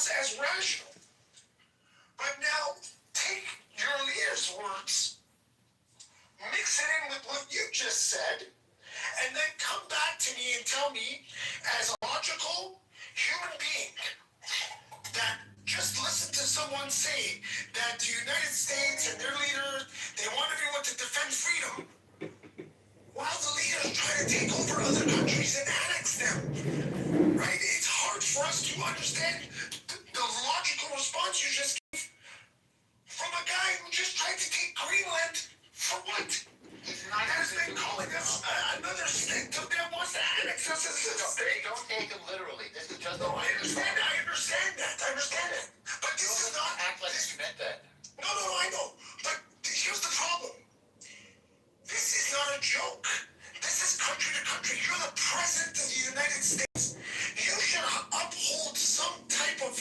us as rational. But now, take your leader's words, mix it in with what you just said, and then come back to me and tell me, as a logical human being, that just listen to someone say that the United States and their leaders, they want everyone to defend freedom, while the leaders try to take over other countries and annex them, right? It's hard for us to understand the logical response you just gave from a guy who just tried to take Greenland for what? Has been calling us another state that wants to annex us as a state. Don't take him literally. This is just. No, I understand that. But this is not. Act like you meant that. No, I know. But here's the problem. This is not a joke. This is country to country. You're the president of the United States. You should uphold some type of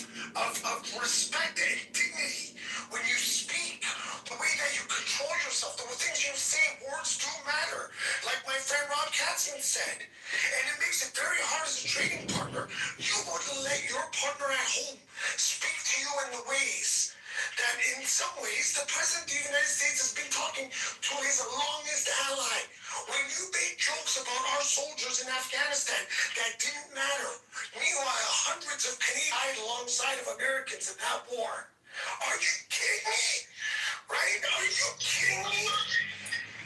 respect and dignity when you speak. The way that you control yourself, the things you say, words do matter. Like my friend Rob Katzman said. And it makes it very hard as a trading partner. You wouldn't let your partner at home speak to you in the ways that in some ways the President of the United States has been talking to his longest ally. When you made jokes about our soldiers in Afghanistan, that didn't matter. Meanwhile, hundreds of Canadians died alongside of Americans in that war. Are you kidding me? Right? Are you kidding me?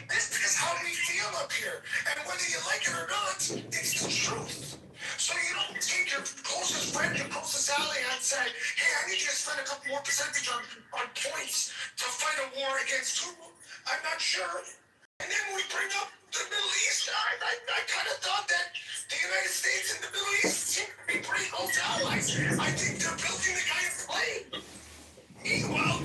This is how we feel up here. And whether you like it or not, it's the truth. So you don't take your closest friend, your closest ally, and say, hey, I need you to spend a couple more percentage on points to fight a war against who? I'm not sure. And then we bring up the Middle East. I kind of thought that the United States and the Middle East seem to be pretty close allies. I think they're building the guy in plane. Meanwhile,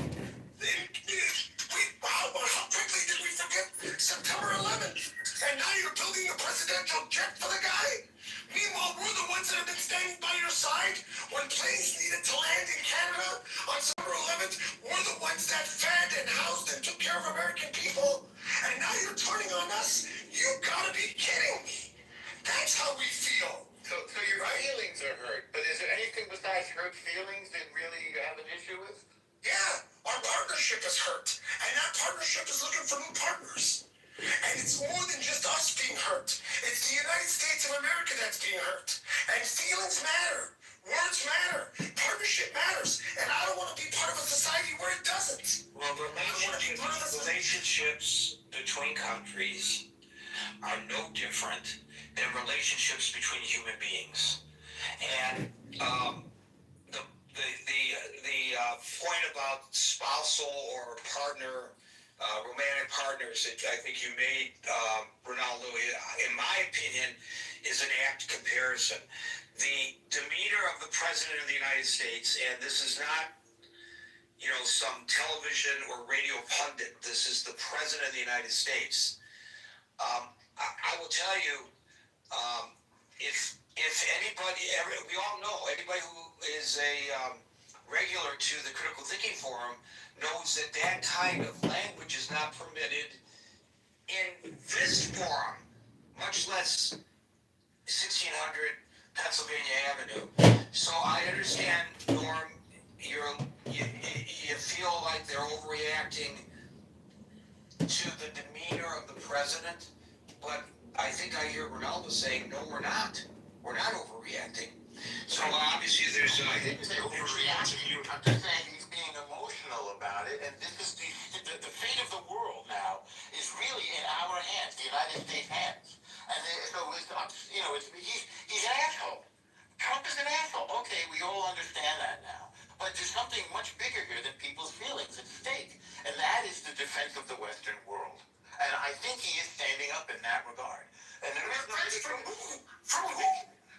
how quickly did we forget September 11th? And now you're building a presidential jet for the guy? Meanwhile, we're the ones that have been standing by your side when planes needed to land in Canada on September 11th. We're the ones that fed and housed and took care of American people. And now you're turning on us? You gotta be kidding me. That's how we feel. So your feelings are hurt. But is there anything besides hurt feelings that really you have an issue with? Yeah, our partnership is hurt. And that partnership is looking for new partners. And it's more than just us being hurt. It's the United States of America that's being hurt. And feelings matter. Words matter. Partnership matters. And I don't want to be part of a society where it doesn't. Well, relationships between countries are no different than relationships between human beings. And the point about spousal or partner, romantic partners that I think you made, Ronaldo, in my opinion, is an apt comparison. The demeanor of the President of the United States, and this is not, some television or radio pundit. This is the President of the United States. I will tell you, if anybody, we all know, anybody who is a regular to the Critical Thinking Forum knows that kind of language is not permitted in this forum, much less 1600 Pennsylvania Avenue. So I understand, Norm, you feel like they're overreacting to the demeanor of the president, but I think I hear Ronaldo saying, no, we're not. We're not overreacting. So obviously there's I didn't say overreacting. I'm just saying he's being emotional about it, and this is the fate of the world now is really in our hands, the United States hands. And so he's an asshole. Trump is an asshole. Okay, we all understand that now. But there's something much bigger here than people's feelings at stake, and that is the defense of the Western world. And I think he is standing up in that regard. And there is no From who? From who?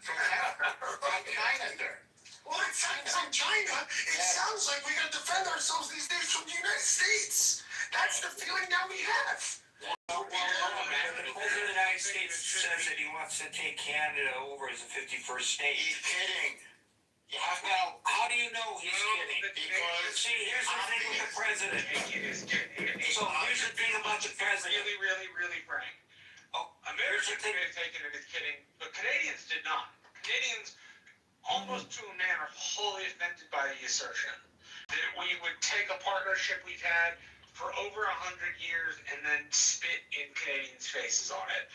From China, sir. Well, from China, it sounds like we're going to defend ourselves these days from the United States. That's the feeling that we have. the President of the United States says that he wants to take Canada over as a 51st state. He's kidding. Well, how do you know he's kidding? Because, see, here's the thing with the president. So here's the thing about the president. Really frank. Americans may have taken it as kidding, but Canadians did not. Canadians almost to a man, are wholly offended by the assertion that we would take a partnership we've had for over 100 years and then spit in Canadians' faces on it.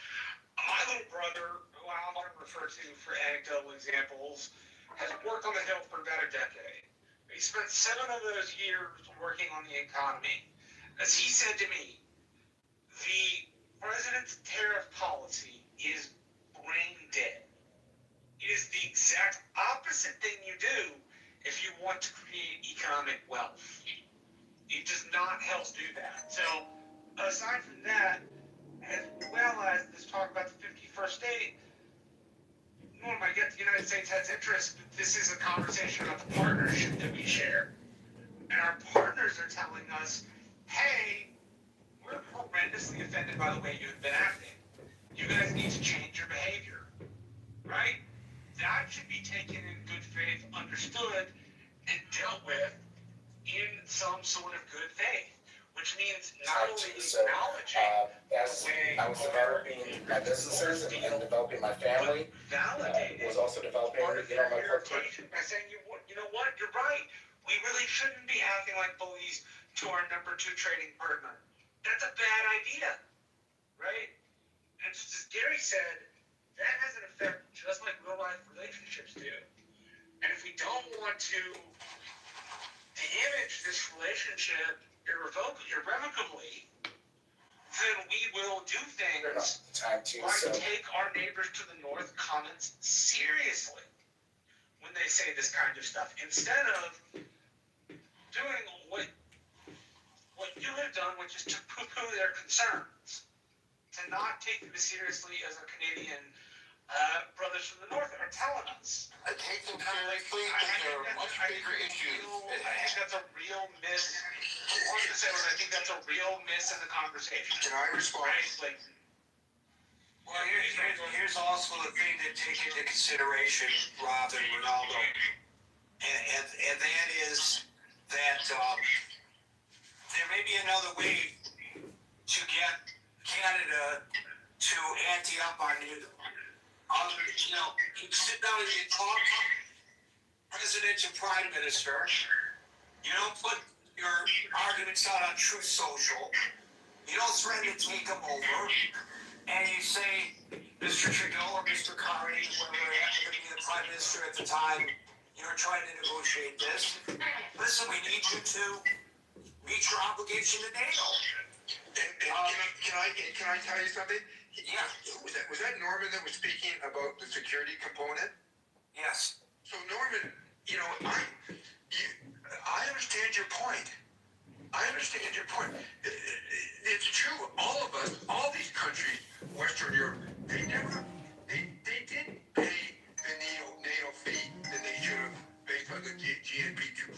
My little brother, who I often refer to for anecdotal examples, has worked on the Hill for about a decade. He spent 7 of those years working on the economy. As he said to me, the president's tariff policy is brain dead. It is the exact opposite thing you do if you want to create economic wealth. It does not help do that. So, aside from that, as well as this talk about the 51st state, Norm, I get the United States has interest, but this is a conversation about the partnership that we share. And our partners are telling us, hey, we're horrendously offended by the way you've been acting. You guys need to change your behavior, right? That should be taken in good faith, understood, and dealt with in some sort of good faith, which means not only acknowledging as I was developing my businesses and developing my family, was also developing, my portfolio. By saying, you know what, you're right. We really shouldn't be acting like bullies to our number 2 trading partner. That's a bad idea, right? And just as Gary said, that has an effect just like real-life relationships do. And if we don't want to damage this relationship irrevocably, then we will do things like take our neighbors to the north comments seriously when they say this kind of stuff, instead of doing what you have done, which is to poo-poo their concerns, to not take them seriously as our Canadian brothers from the north are telling us. I take them seriously, but there are much bigger issues. I think that's a real miss. I think that's a real miss in the conversation. Can I respond? Like, well, here's also the thing to take into consideration, Rob and Ronaldo, and that is that there may be another way to get Canada to ante up on you. You sit down and you talk president to prime minister. You don't put your arguments out on Truth Social. You don't threaten to take them over. And you say, Mr. Trudeau or Mr. Carney, whoever happened to be the prime minister at the time, you're trying to negotiate this. Listen, we need you to meet your obligation to NATO. Can I tell you something? Yeah. Who was that? Was that Norman that was speaking about the security component? Yes. So Norman, I understand your point. It's true. All of us, all these countries, Western Europe, they didn't pay the NATO fee that they should have based on the GNP 2%.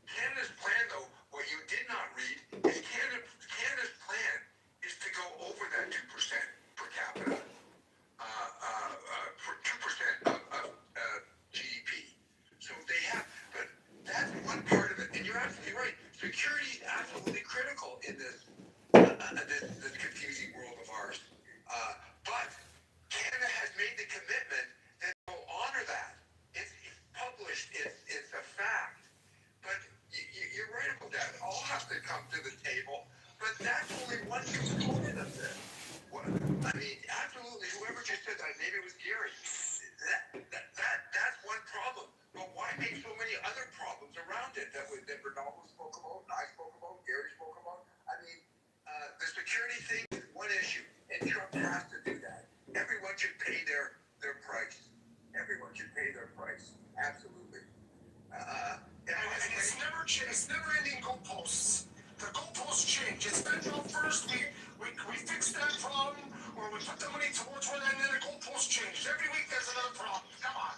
Canada's plan, though, what you did not read is Canada's plan is to go over that 2% per capita, for 2% of GDP. So they have, but that's one part of it. And you're absolutely right. Security is absolutely critical in this confusing world of ours. But Canada has made the commitment that will honor that. It's published. It's a fact. But you're right about that. All have to come to the table. But that's only one component of this. Absolutely. Whoever just said that, maybe it was Gary. That's one problem. But why make so many other problems around it that Ronaldo spoke about, and I spoke about, Gary spoke about? The security thing is one issue, and Trump has to do that. Everyone should pay their price. Everyone should pay their price. Absolutely. And it's never ending goalposts. The goalposts change. It's federal first. We fix that problem, or we put the money towards one, and then the goalposts change. Every week there's another problem. Come on.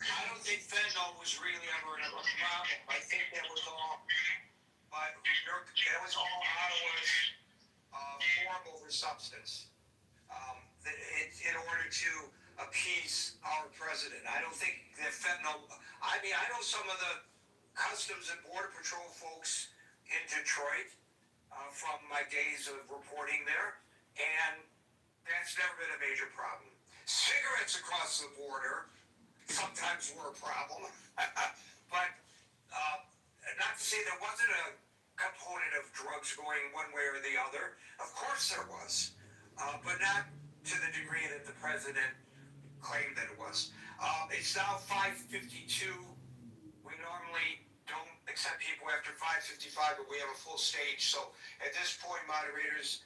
I don't think fentanyl was really ever a problem. I think that was all Ottawa's form over substance in order to appease our president. I don't think that fentanyl. I know some of the Customs and Border Patrol folks in Detroit from my days of reporting there, and that's never been a major problem. Cigarettes across the border sometimes were a problem. But not to say there wasn't a component of drugs going one way or the other. Of course there was, but not to the degree that the president claimed that it was. It's now 5:52. We normally don't accept people after 5:55, but we have a full stage. So at this point, moderators,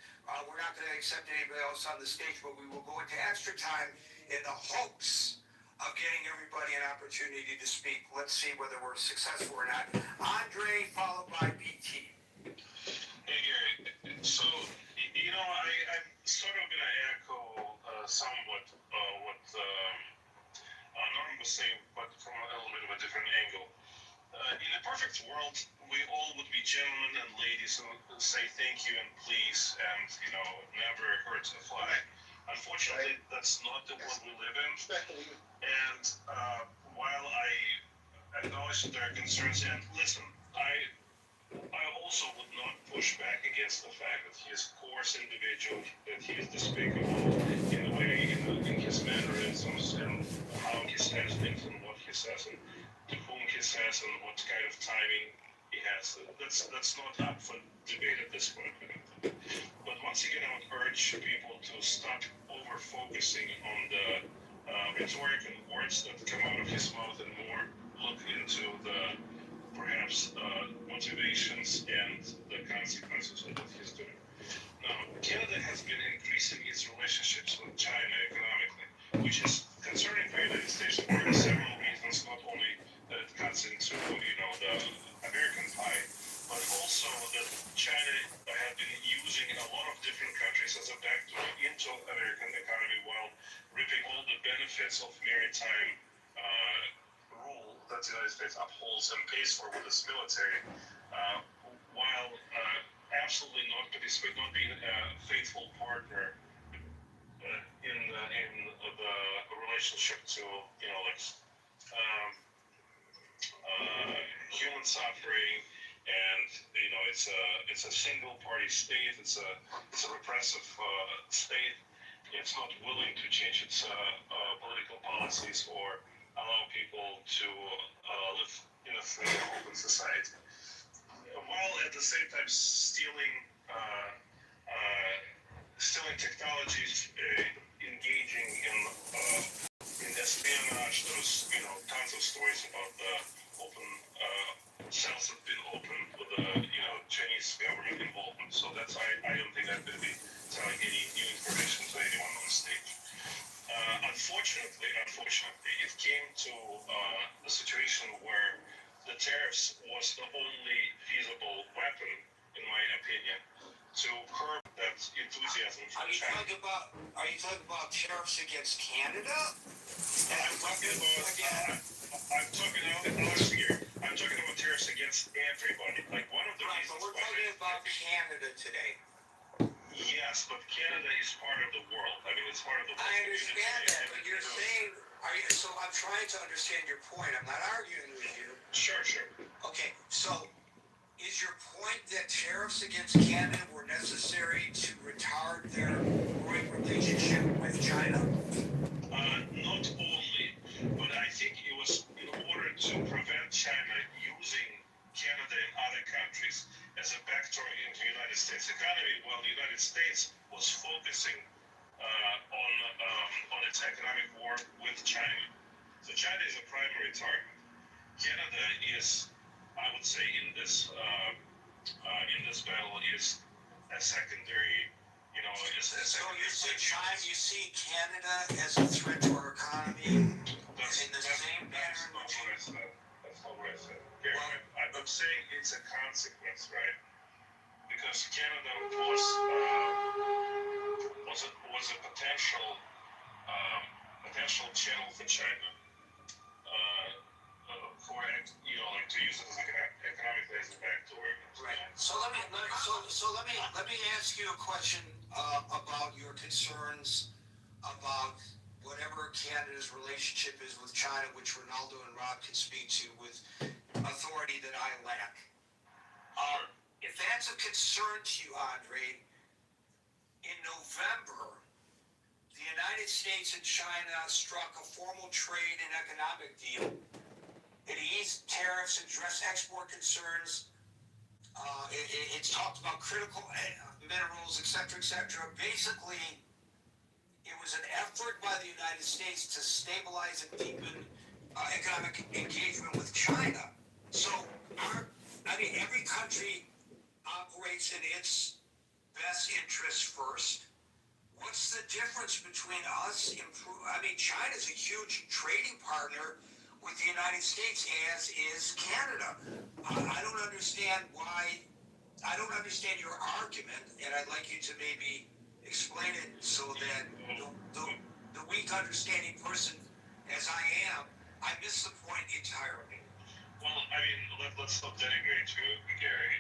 we're not going to accept anybody else on the stage, but we will go into extra time in the hopes of getting everybody an opportunity to speak. Let's see whether we're successful or not. Andre, followed by BT. Hey Gary, so I'm sort of gonna echo somewhat what Norm was saying, but from a little bit of a different angle. In a perfect world, we all would be gentlemen and ladies who say thank you and please, and never hurt a fly. Unfortunately, that's not the world we live in. And while I acknowledge that there are concerns, and listen, I also would not push back against the fact that he is a coarse individual, that he is despicable in the way, in his mannerisms, and how he says things, and what he says, and to whom he says, and what kind of timing he has. That's not up for debate at this point. But once again, I would urge people to stop over-focusing on the rhetoric and words that come out of his mouth, and more look into the perhaps motivations and the consequences of what he's doing. Now, Canada has been increasing its relationships with China economically, which is concerning for the United States for several reasons, not only that it cuts into, the American pie, but also that China had been using a lot of different countries as a backdoor into American economy while reaping all the benefits of maritime rule that the United States upholds and pays for with its military, while absolutely not being a faithful partner in the relationship to human suffering, and it's a single party state. It's a repressive state. It's not willing to change its political policies or allow people to live in a free and open society, while at the same time stealing technologies, engaging in espionage. There's tons of stories about the open cells have been opened with the Chinese government involvement. So I don't think I'm going to be telling any new information to anyone on stage. Unfortunately, it came to the situation where the tariffs was the only feasible weapon, in my opinion, to curb that enthusiasm for China. Are you talking about tariffs against Canada? I'm talking about tariffs against everybody. Like one of the reasons. But we're talking about Canada today. Yes, but Canada is part of the world. I mean, it's part of the world. I understand that, but you're saying, so I'm trying to understand your point. I'm not arguing with you. Sure. Okay, so is your point that tariffs against Canada were necessary to retard their growing relationship with China? Not only, but I think it was in order to prevent China using Canada and other countries as a backdoor into the United States economy, while the United States was focusing on its economic war with China. So China is a primary target. Canada is, I would say, in this battle is a secondary. So you see Canada as a threat to our economy in the same manner in which That's not what I said. I'm saying it's a consequence, right? Because Canada was a potential channel for China for to use it as economically as a backdoor. Right. So let me ask you a question about your concerns about whatever Canada's relationship is with China, which Ronaldo and Rob can speak to with authority that I lack. If that's a concern to you, Andre, in November, the United States and China struck a formal trade and economic deal. It eased tariffs, addressed export concerns. It's talked about critical minerals, et cetera, Basically, it was an effort by the United States to stabilize and deepen economic engagement with China. So, every country operates in its best interest first. What's the difference between us? China's a huge trading partner with the United States, as is Canada. I don't understand why. I don't understand your argument, and I'd like you to maybe explain it so that the weak understanding person, as I am, I miss the point entirely. Well, let's not denigrate you, Gary.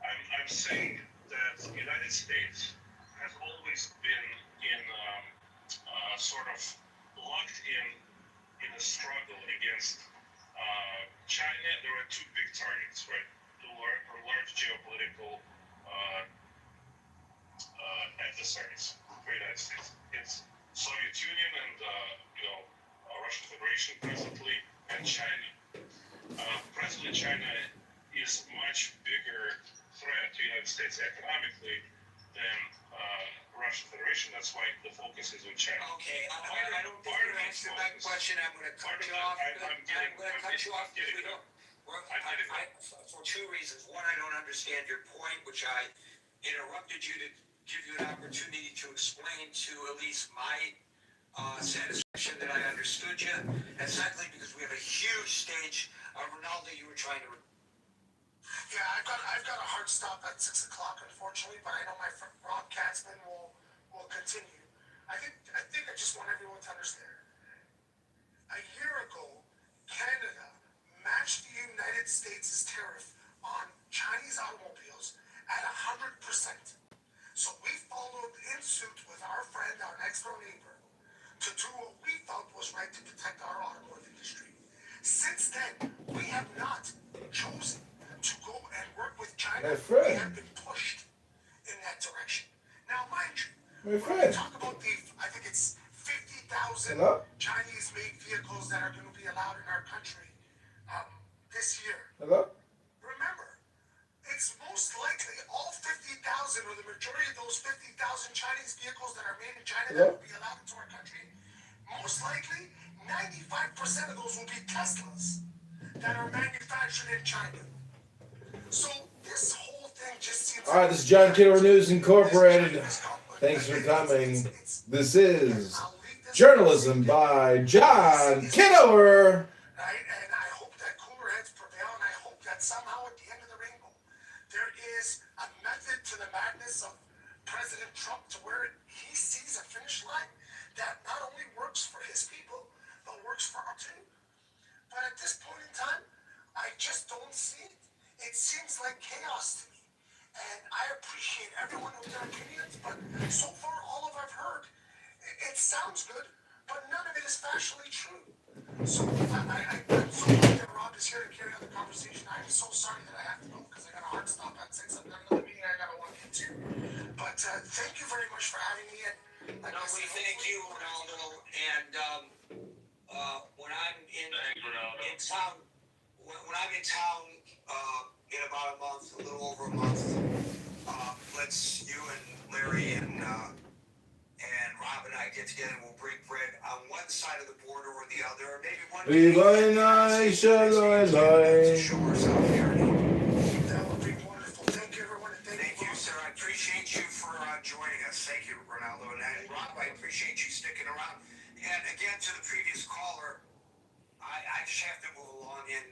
I'm saying that the United States has always been in sort of locked in a struggle against China. There are two big targets, right? Two large geopolitical adversaries for the United States. It's Soviet Union and Russian Federation presently, and China. Presently, China is a much bigger threat to the United States economically than Russision Federation. That's why the focus is on China. Okay, I don't think you answered my question. I'm going to cut you off. I'm going to cut you off because we don't. For two reasons. One, I don't understand your point, which I interrupted you to give you an opportunity to explain to at least my satisfaction that I understood you. And secondly, because we have a huge stage. Ronaldo, you were trying to. Yeah, I've got a hard stop at 6 o'clock, unfortunately, but I know my friend Rob Katzman will continue. I think I just want everyone to understand. A year ago, Canada matched the United States' tariff on Chinese automobiles at 100%. So we followed in suit with our friend, our next door neighbor, to do what we felt was right to protect our automotive industry. Since then, we have not chosen to go and work with China. We have been pushed in that direction. Now, mind you, when we talk about I think it's 50,000 Chinese-made vehicles that are going to be allowed in our country this year. Remember, it's most likely all 50,000 or the majority of those 50,000 Chinese vehicles that are made in China that will be allowed into our country. Most likely, 95% of those will be Teslas that are manufactured in China. So this whole thing just seems. All right, this is John Kitover News Incorporated. Thanks for coming. This is Journalism by John Kitover. Right, and I hope that cooler heads prevail, and I hope that somehow at the end of the rainbow, there is a method to the madness of President Trump to where he sees a finish line that not only works for his people, but works for our too. But at this point in time, I just don't see it. It seems like chaos to me. And I appreciate everyone with their opinions, but so far all of I've heard, it sounds good, but none of it is factually true. So I'm so glad that Rob is here to carry on the conversation. I'm so sorry that I have to go because I got a hard stop at 6. I've got another meeting I got to walk into. But thank you very much for having me. And like I said, Thank you, Ronaldo. And when I'm in town, when I'm in town in about a month, a little over a month, let's you and Larry and Rob and I get together and we'll break bread on one side of the border or the other, or maybe one day. Show ourselves here. that would be wonderful. Thank you, everyone. And Thank you, sir. I appreciate you for joining us. Thank you, Ronaldo. And Rob, I appreciate you sticking around. And again, to the previous caller, I just have to move along, and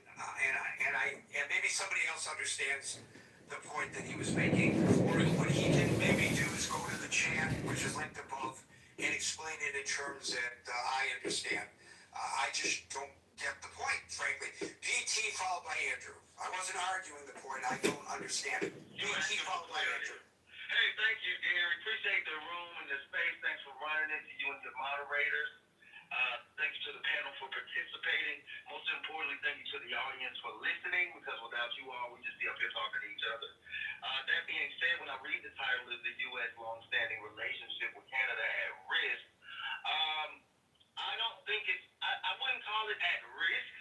maybe somebody else understands the point that he was making. Or what he can maybe do is go to the chat, which is linked above, and explain it in terms that I understand. I just don't get the point, frankly. PT followed by Andrew. I wasn't arguing the point. I don't understand it. PT followed by Andrew. Hey, thank you, Gary. Appreciate the room and the space. Thanks for running it, to you and your moderators. Thank you to the panel for participating. Most importantly, thank you to the audience for listening, because without you all, we just be up here talking to each other. That being said, when I read the title, is the U.S. long-standing relationship with Canada at risk, it at risk,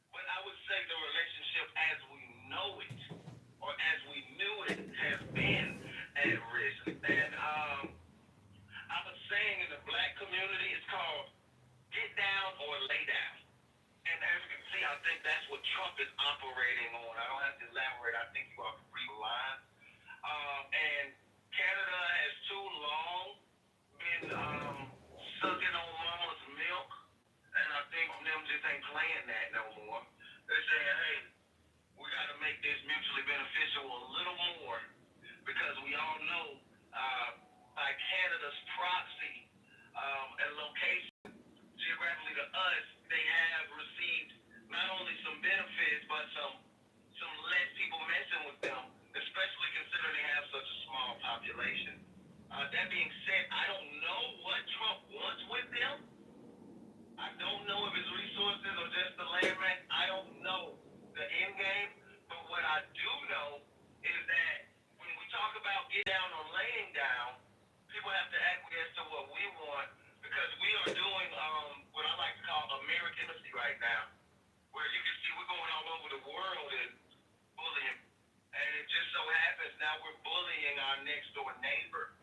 but I would say the relationship as we know it, or as we knew it, has been at risk. And I was saying in the black community, it's called get down or lay down. And as you can see, I think that's what Trump is operating on. I don't have to elaborate. I think you all can read the line. And Canada has too long been sucking on mama's milk, and I think them just ain't playing that no more. They're saying, hey, we got to make this mutually beneficial a little more, because we all know by Canada's proxy and location, geographically to us, they have received not only some benefits, but some less people messing with them, especially considering they have such a small population. That being said, I don't know what Trump wants with them. I don't know if it's resources or just the land grant. I don't know the end game. But what I do know is that when we talk about get down or laying down, people have to acquiesce to what we want, because we are doing what I like to call American embassy right now, where you can see we're going all over the world and bullying. And it just so happens now we're bullying our next door neighbor.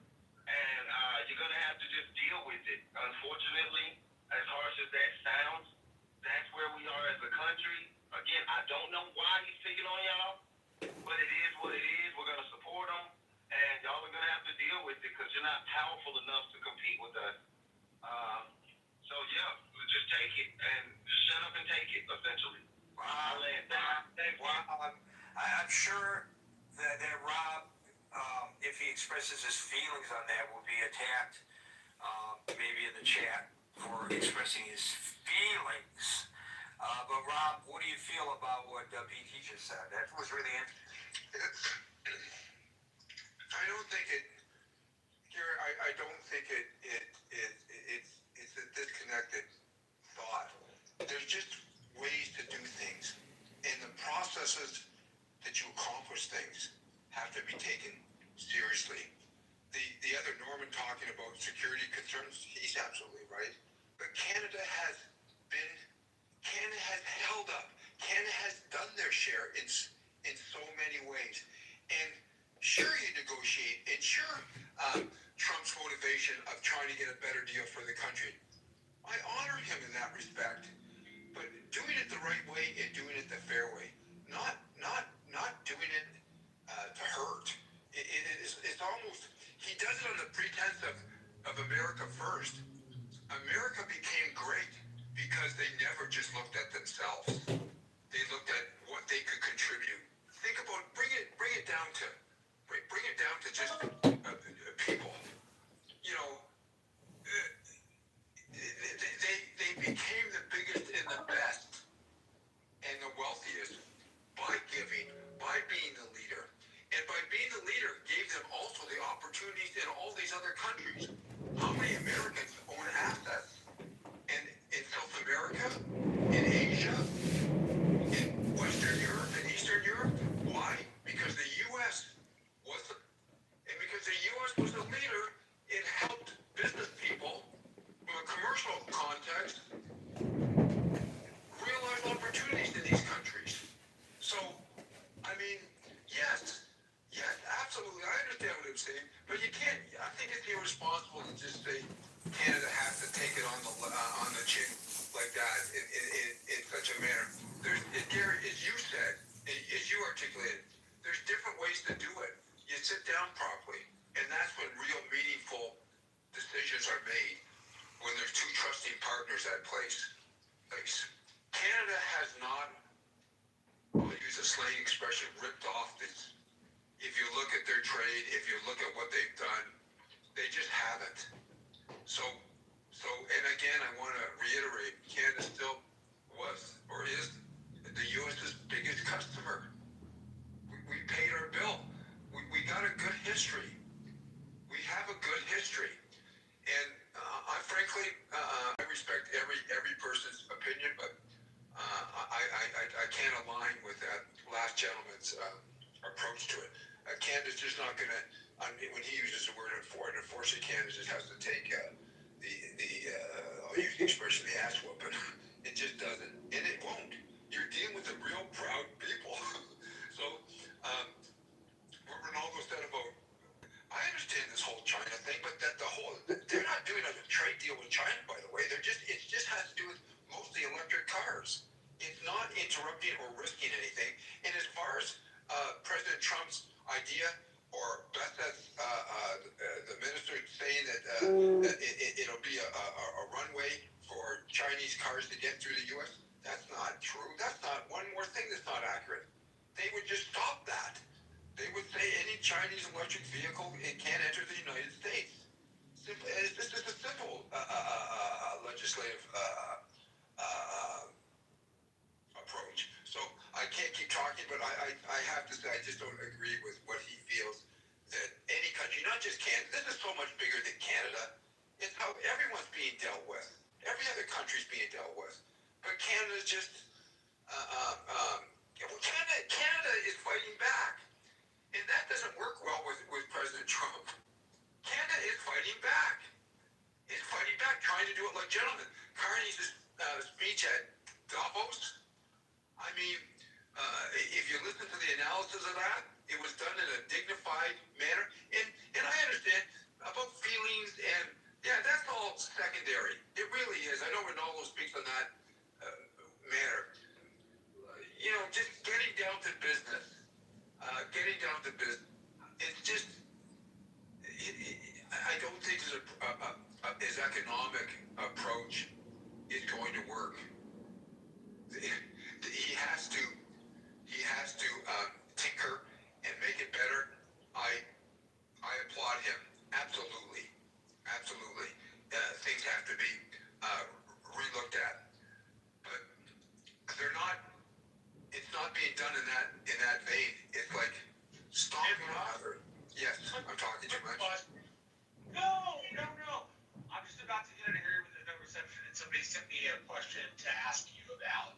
And you're going to have to just deal with it. Unfortunately, as harsh as that sounds, that's where we are as a country. Again, I don't know why he's picking on y'all, but it is what it is. We're going to support him, and y'all are going to have to deal with it, because you're not powerful enough to compete with us. So, yeah, just take it, and just shut up and take it, essentially. Wow. I'm sure that Rob, if he expresses his feelings on that, will be attacked, maybe in the chat, for expressing his feelings. But Rob, what do you feel about what BT just said? That was really interesting. I don't think it, Gary. I don't think it's a disconnected thought. There's just ways to do things, and the processes that you accomplish things have to be taken seriously. The other Norman talking about security concerns, he's absolutely right. But Canada has held up. Canada has done their share in so many ways. And sure, you negotiate, and sure, Trump's motivation of trying to get a better deal for the country, I honor him in that respect. But doing it the right way and doing it the fair way, not doing it to hurt. It's almost, he does it on the pretense of America first. America became great because they never just looked at themselves. They looked at what they could contribute. Think about, bring it down to just people. You know, they became the biggest and the best and the wealthiest by giving, by being the leader. And by being the leader gave them also the opportunities in all these other countries. How many Americans own assets in South America, in Asia, in Western Europe, and Eastern Europe? Why? Because the U.S. was the leader. It helped business people from a commercial context realize opportunities in these countries. So, I mean, yes, absolutely. I understand what I'm saying, but you can't. I think it's irresponsible to just say Canada has to take it on the chin like that in such a manner. Gary, as you said, as you articulated, there's different ways to do it. You sit down properly, and that's when real meaningful decisions are made, when there's two trusting partners at place. Canada has not, I'll use a slang expression, ripped off this. If you look at their trade, if you look at what they've done, they just haven't. So, and again, I want to reiterate, Canada still was or is the U.S.'s biggest customer. We paid our bill. We got a good history. We have a good history. And I frankly, I respect every person's opinion, but I can't align with that last gentleman's approach to it. Canada's just not going to, when he uses the word unfortunately, Canada just has to take I'll use the expression, the ass whooping in It just doesn't, and it won't. You're dealing with a real proud people. So, what Ronaldo said about, I understand this whole China thing, but they're not doing a trade deal with China, by the way. It just has to do with mostly electric cars. It's not interrupting or risking anything. And as far as President Trump's idea, or best as the minister saying that it'll be a runway for Chinese cars to get through the U.S., that's not true. That's not one more thing that's not accurate. They would just stop that. They would say any Chinese electric vehicle, it can't enter the United States. Simply, it's just a simple legislative approach. So I can't keep talking, but I have to say I just don't agree with what he feels that any country, not just Canada, this is so much bigger than Canada. It's how everyone's being dealt with. Every other country's being dealt with. But Canada's just, Canada is fighting back. And that doesn't work well with President Trump. Canada is fighting back. It's fighting back, trying to do it like gentlemen. Carney's speech at Davos, I mean, if you listen to the analysis of that, it was done in a dignified manner. And I understand about feelings and, yeah, that's all secondary. It really is. I know Ronaldo speaks on that manner. Just getting down to business. It's just, I don't think his economic approach is going to work. He has to tinker and make it better. I applaud him. Absolutely. Things have to be relooked at. But they're not. It's not being done in that vein. It's like stomping off. Yes, I'm talking too much. No. I'm just about to get out of here with the reception, and somebody sent me a question to ask you about.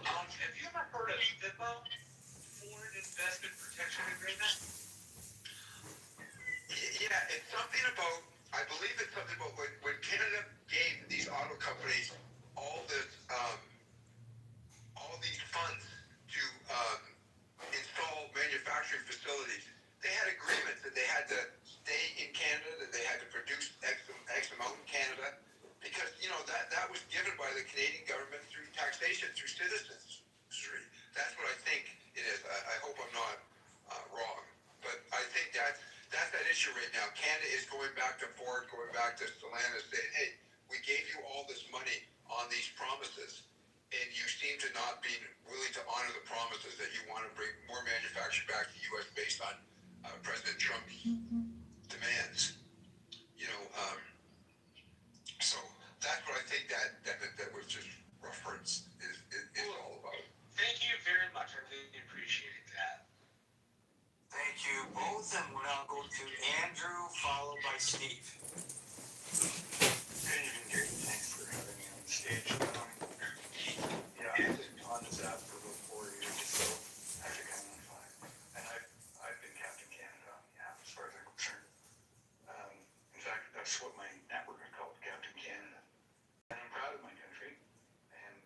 Have you ever heard of FIPA, Foreign Investment Protection Agreement? Yeah, it's something about. I believe it's something about when Canada gave these auto companies all these funds to install manufacturing facilities. They had agreements that they had to stay in Canada, that they had to produce X amount in Canada, because that was given by the Canadian government through taxation, through citizenry. That's what I think it is. I hope I'm not wrong, but I think that's that issue right now. Canada is going back to Ford, going back to Stellantis, saying, "Hey, we gave you all this money on these promises, and you seem to not be willing to honor the promises that you want to bring more manufacturing back to the U.S. based on President Trump's demands." So that's what I think that was just reference is all about. Thank you very much. I really appreciate that. Thank you both, and we'll now go to Andrew, followed by Steve. Good evening, Gary. Thanks for having me on stage. I've been on this app for about 4 years or so, after coming on 5. And I've been Captain Canada on the app as far as I'm concerned. In fact, that's what my network is called, Captain Canada. And I'm proud of my country. And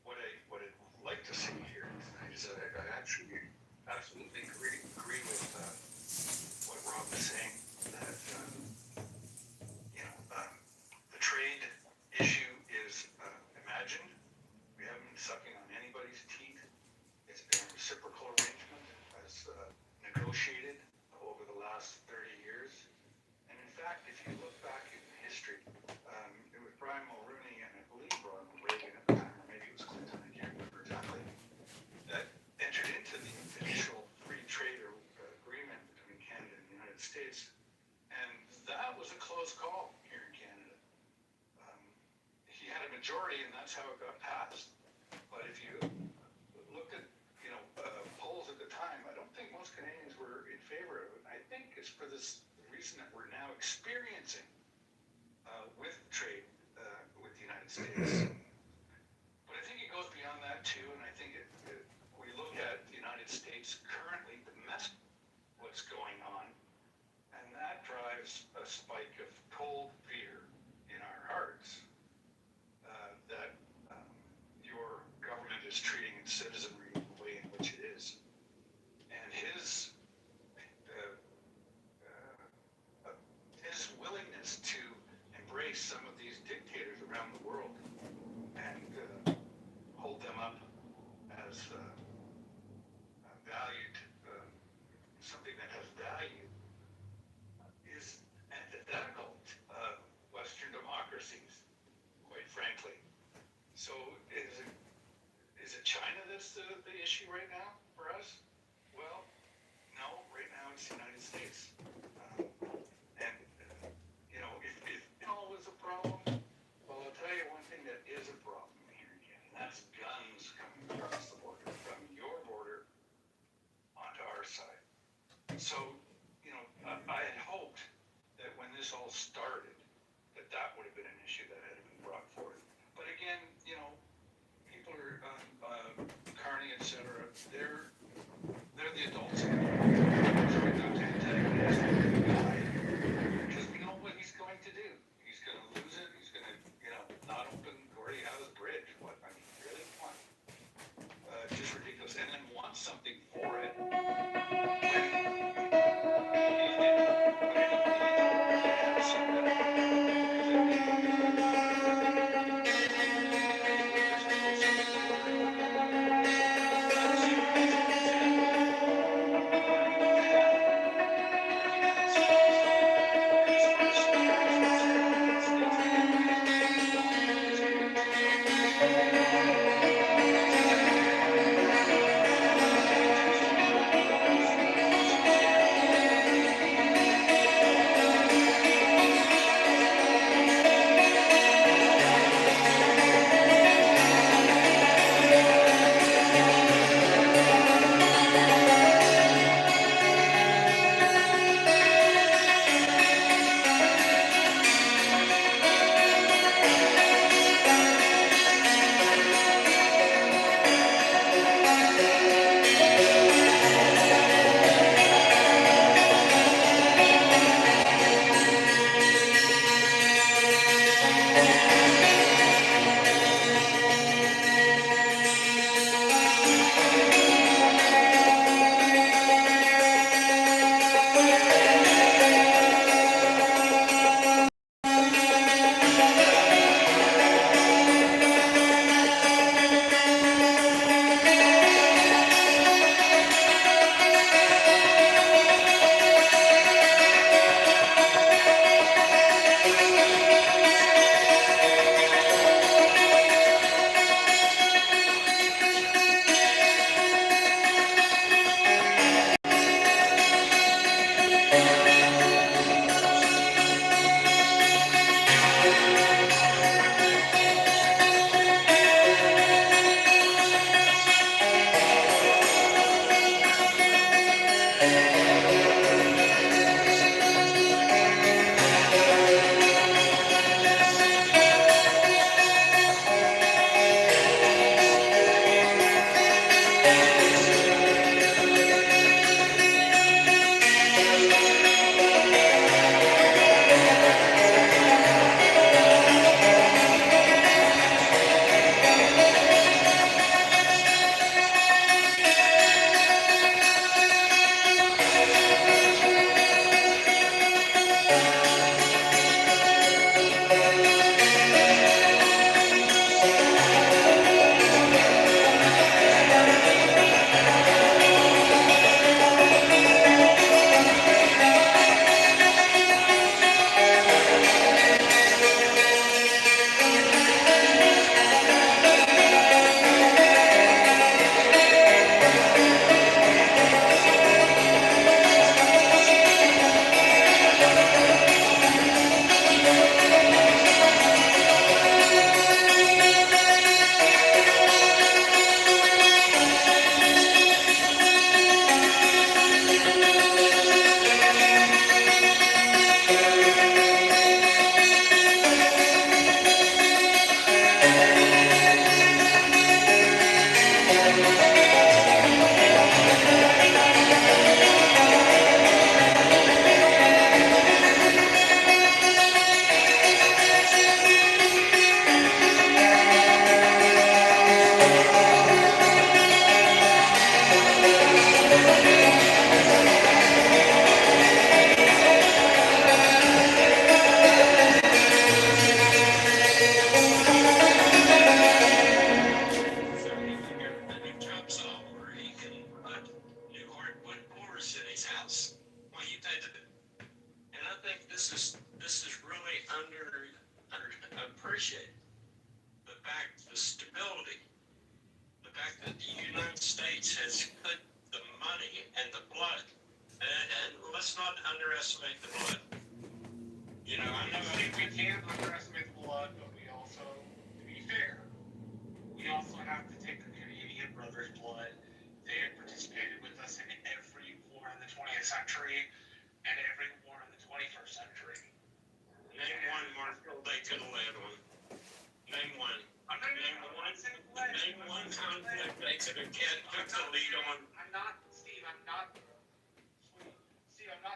what I'd like to see here tonight is that I actually absolutely agree with what Rob was saying, that the trade issue is imagined. We haven't been sucking on anybody's teeth. It's been a reciprocal arrangement as negotiated over the last 30 years. And in fact, if you look back in history, it was Brian Mulroney and I believe Ronald Reagan at the time, or maybe it was Clinton, I can't remember exactly, that entered into the initial free trade agreement between Canada and the United States. And that was a close call here in Canada. He had a majority, and that's how it got passed. But if you look at polls at the time, I don't think most Canadians were in favor of it. I think it's for this reason that we're now experiencing with trade with the United States. But I think it goes beyond that too, and I think we look at the United States currently domestic, what's going on, and that drives a spike of cold fear in our hearts this the issue right now for us? Well, no, right now it's the United States. And, you know, if all is a problem, well, I'll tell you one thing that is a problem here again, and that's guns coming across the border, from your border onto our side. So, you know, I had hoped that when this all started, that would have been an issue that had been brought forth. But again, you know, people are, Carney, etc., they're the adults. Sorry not to antagonize them. underestimate the blood. You know, I know I think we can't underestimate the blood, but we also, to be fair, we also have to take the Canadian brothers' blood. They have participated with us in every war in the 20th century and every war in the 21st century. name one Marshall they could have led on. Name one. I'm not Name one conflict they could have took the lead on. I'm not, Steve, I'm not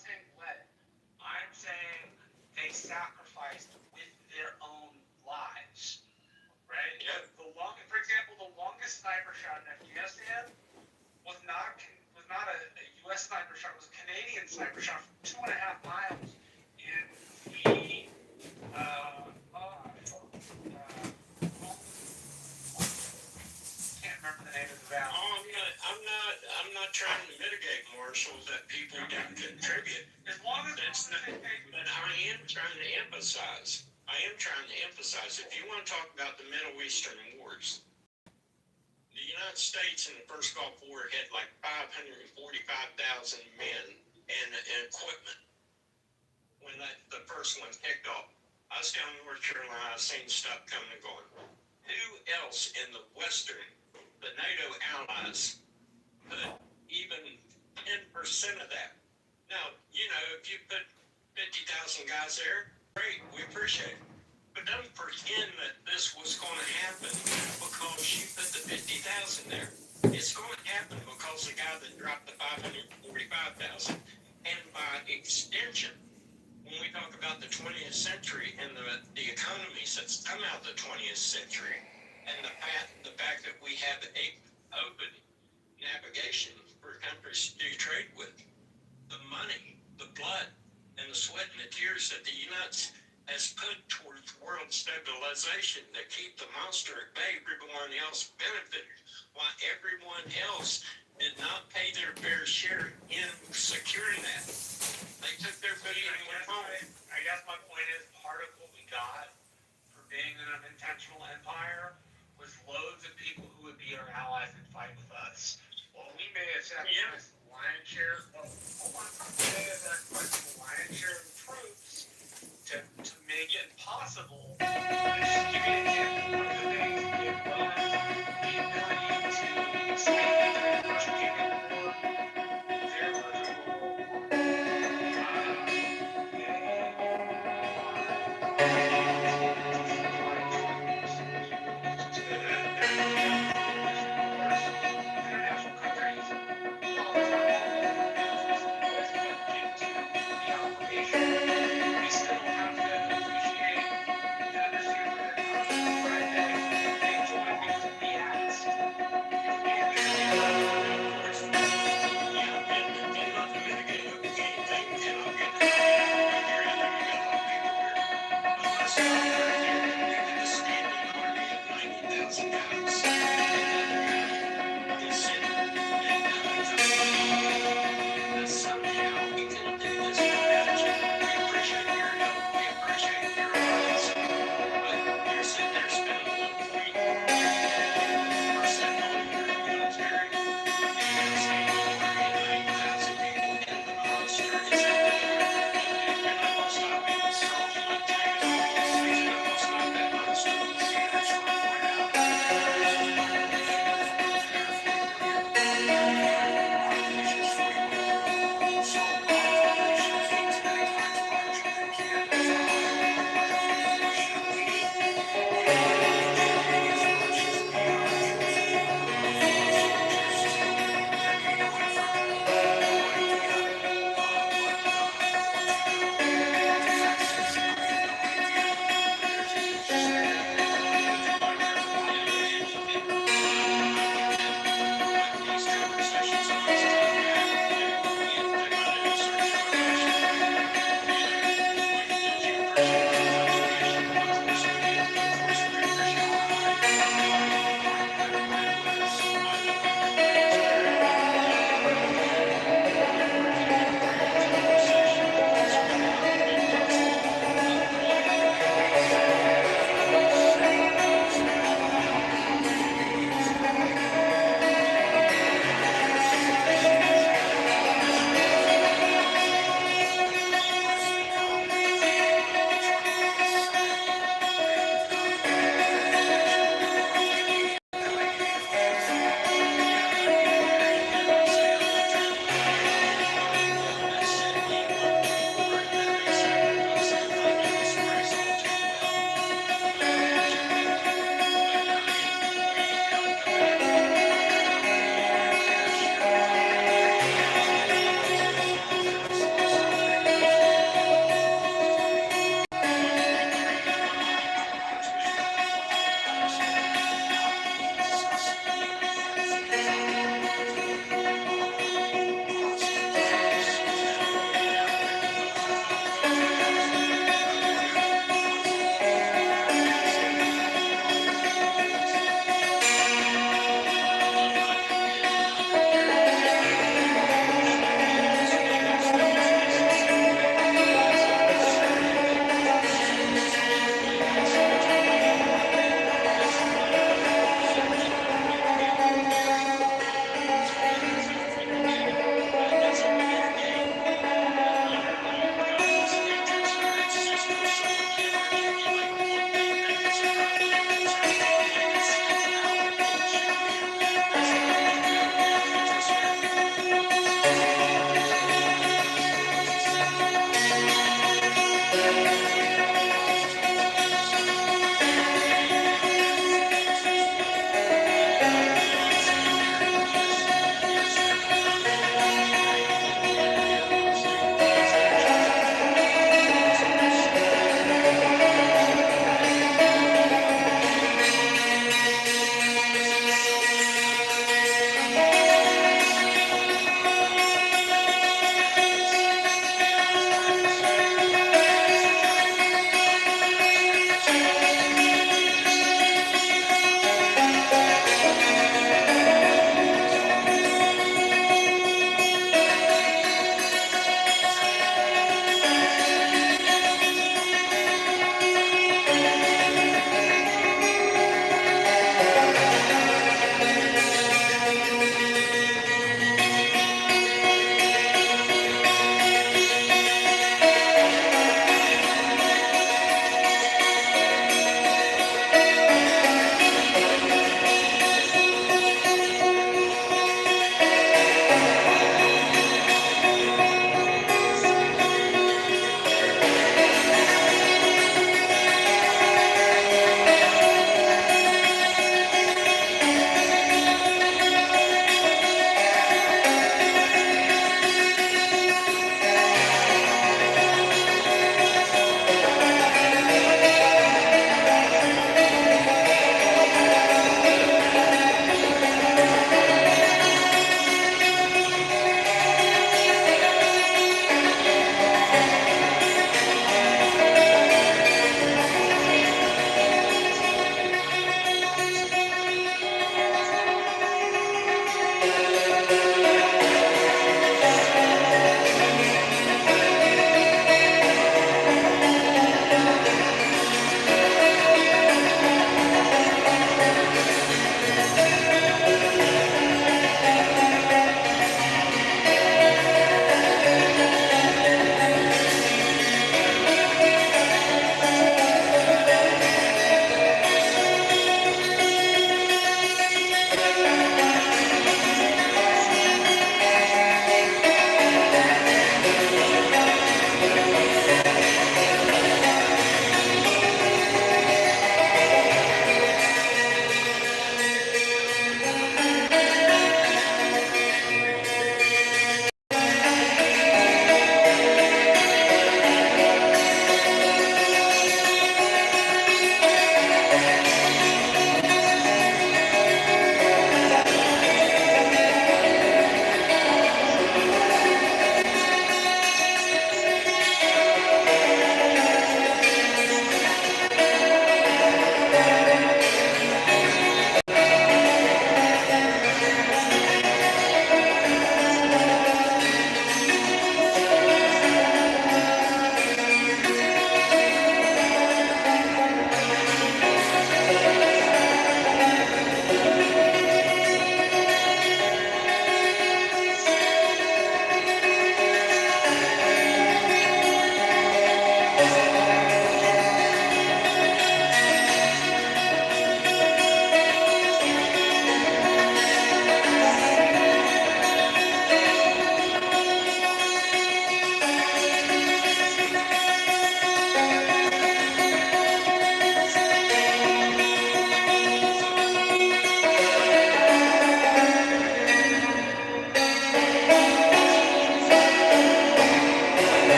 saying led. I'm saying they sacrificed with their own lives. Right? Yep. For example, the longest sniper shot in Afghanistan was not a U.S. sniper shot. It was a Canadian sniper shot from 2.5 miles in the can't remember the name of the valley. Oh, I'm not trying to mitigate, Marshall, that people didn't contribute. As long as That's not, but I am trying to emphasize. If you want to talk about the Middle Eastern wars, the United States in the first Gulf War had like 545,000 men and equipment when the first one kicked off. I was down in North Carolina, I seen stuff coming and going. Who else in the the NATO allies, put even 10% of that? Now, you know, if you put 50,000 guys there, great, we appreciate it. But don't pretend that this was going to happen because you put the 50,000 there. It's going to happen because the guy that dropped the 545,000, and by extension, when we talk about the 20th century and the economies that's come out of the 20th century, and the fact that we have open navigation for countries to do trade with, the money, the blood, and the sweat and the tears that the United States has put towards world stabilization to keep the monster at bay, everyone else benefited, while everyone else did not pay their fair share in securing that. They took their booty and went home. I guess my point is, part of what we got for being an unintentional empire was loads of people who would be our allies and fight with us. Well, we may have sacrificed the lion's share of the lion's share of the troops to make it possible. Just give you an example. One of the things we have done, the ability to expand the Russian war, their version of World War international countries all the operation. We still have to appreciate and understand where they're coming from, right? They joined because we asked. If we had somehow we can do this without you. We appreciate your help. We appreciate your advice. But you're sitting there spending 1.4% on your military. You're standing 39,000 people, and the monster is at the door. And you're not going to stop me. So I'm telling you, you're not going to stop that monster. See, I just want to point out.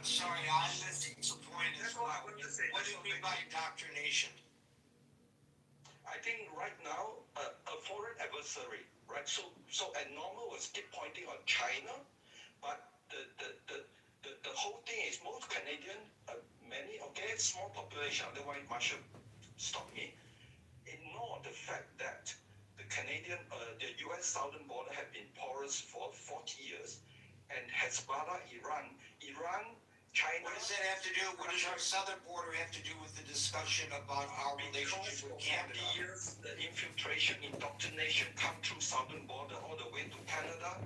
I'm sorry, I'm disappointed as well. What do you mean by indoctrination? I think right now a foreign adversary, right? So at normal was keep pointing on China, but the whole thing is most Canadian, many small population. Otherwise, Marshall stop me. Ignore the fact that the Canadian, the U.S. southern border have been porous for 40 years, and Hezbollah, Iran, China. What does that have to do? What does our southern border have to do with the discussion about our relationship with Canada? Years, the infiltration, indoctrination come through southern border all the way to Canada.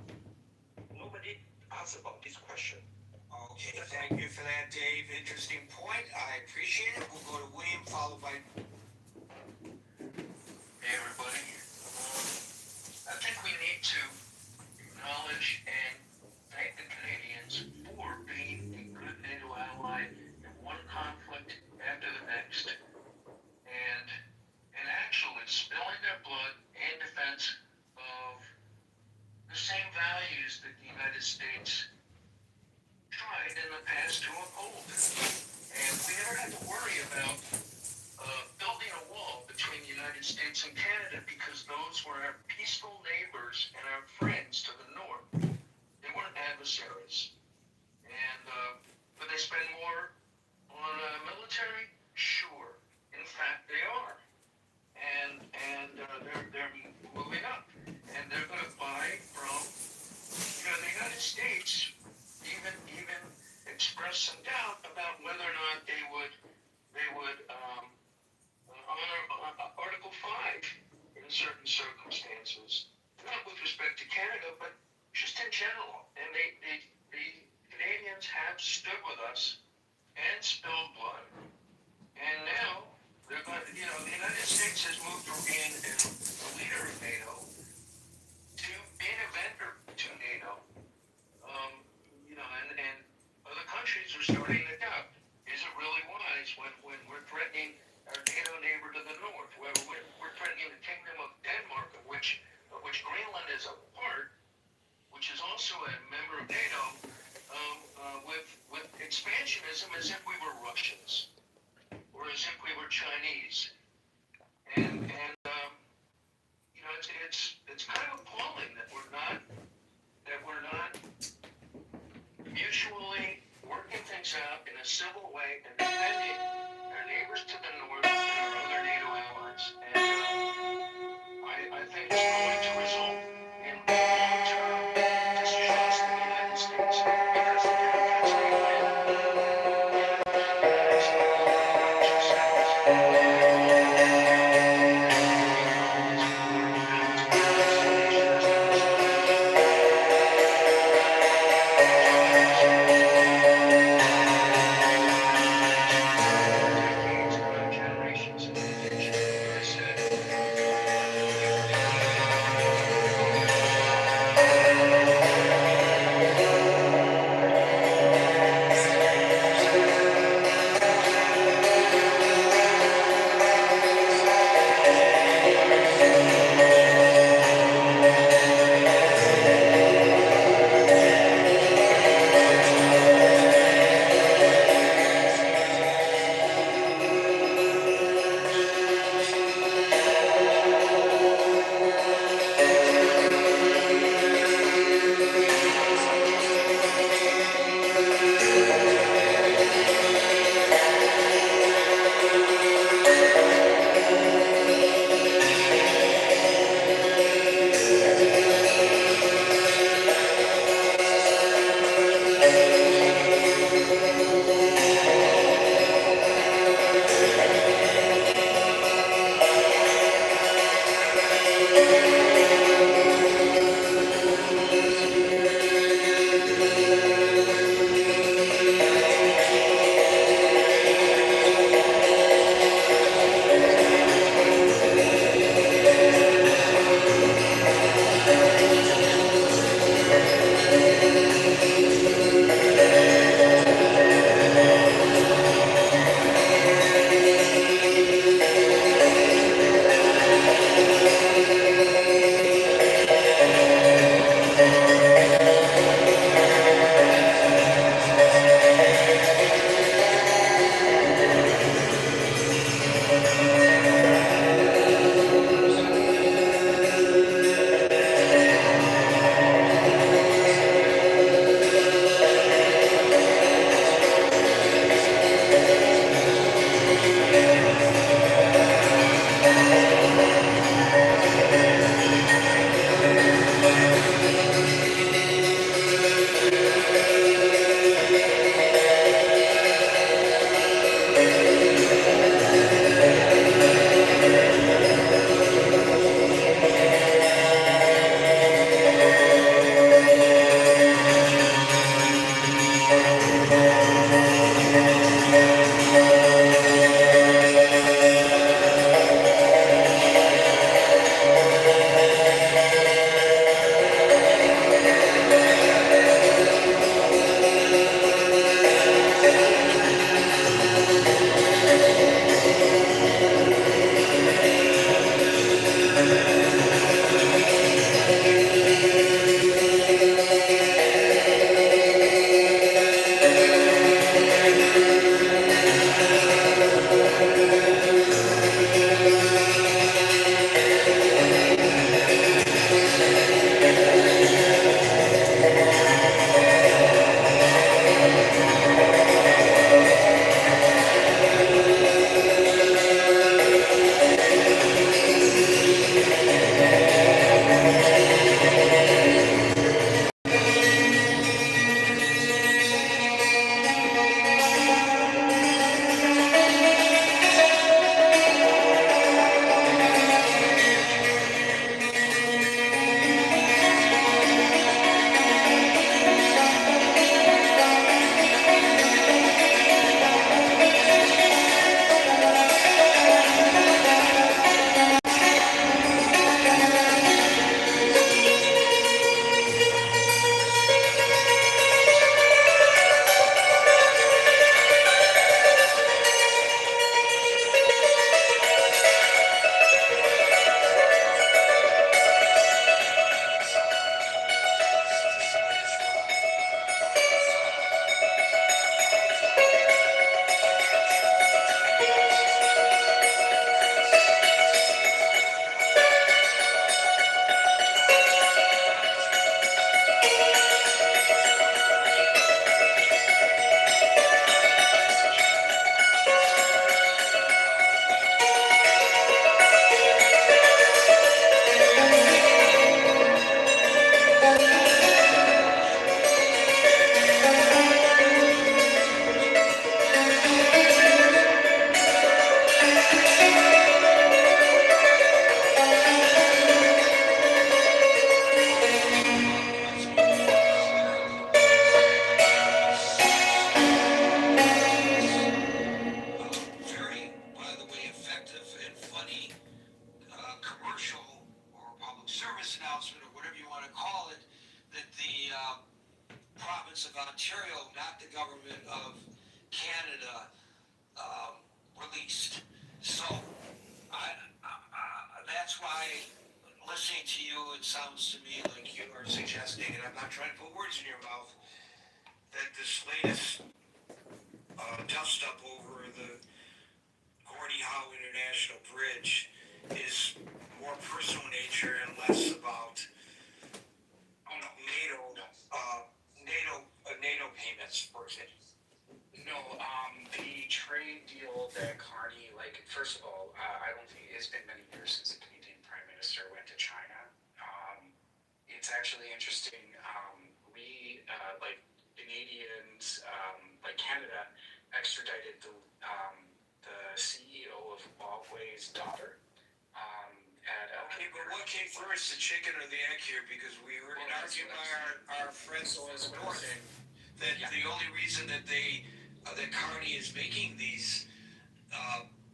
Nobody asks about this question. Okay, thank you for that, Dave. Interesting point. I appreciate it. We'll go to William, followed by. Hey, everybody. I think we need to acknowledge and thank the Canadians for being a good NATO ally in one conflict after the next, and actually spilling their blood in defense of the same values that the United States tried in the past to uphold. And we never had to worry about building a wall between the United States and Canada because those were our peaceful neighbors and our friends to the north. They weren't adversaries. And would they spend more on military? Sure. In fact, they are. And they're moving up. And they're going to buy from, the United States even expressed some doubt about whether or not they would honor Article 5 in certain circumstances, not with respect to Canada, but just in general. And the Canadians have stood with us and spilled blood. And now they're going to, the United States has moved from being a leader of NATO to being a vendor to NATO. And other countries are starting to doubt, is it really wise when we're threatening our NATO neighbor to the north, where we're threatening the Kingdom of Denmark, of which Greenland is a part, which is also a member of NATO, with expansionism as if we were Russians or as if we were Chinese, and it's kind of appalling that we're not mutually working things out in a civil way and defending our neighbors to the north and our other NATO allies. And I think it's going to result in long-term distrust in the United States because the Democrats may win. Next, 2 seconds. Generations in the future. I said, bust up over the Gordie Howe International Bridge is more personal nature and less about NATO payments, for example. No, the trade deal that Carney, like, first of all, I don't think it's been many years since the Canadian Prime Minister went to China. It's actually interesting. We, like Canadians, like Canada, extradited the CEO of Huawei's daughter. Okay, but what came first, the chicken or the egg here? Because we heard an argument by our friends on the north that the only reason that that Carney is making these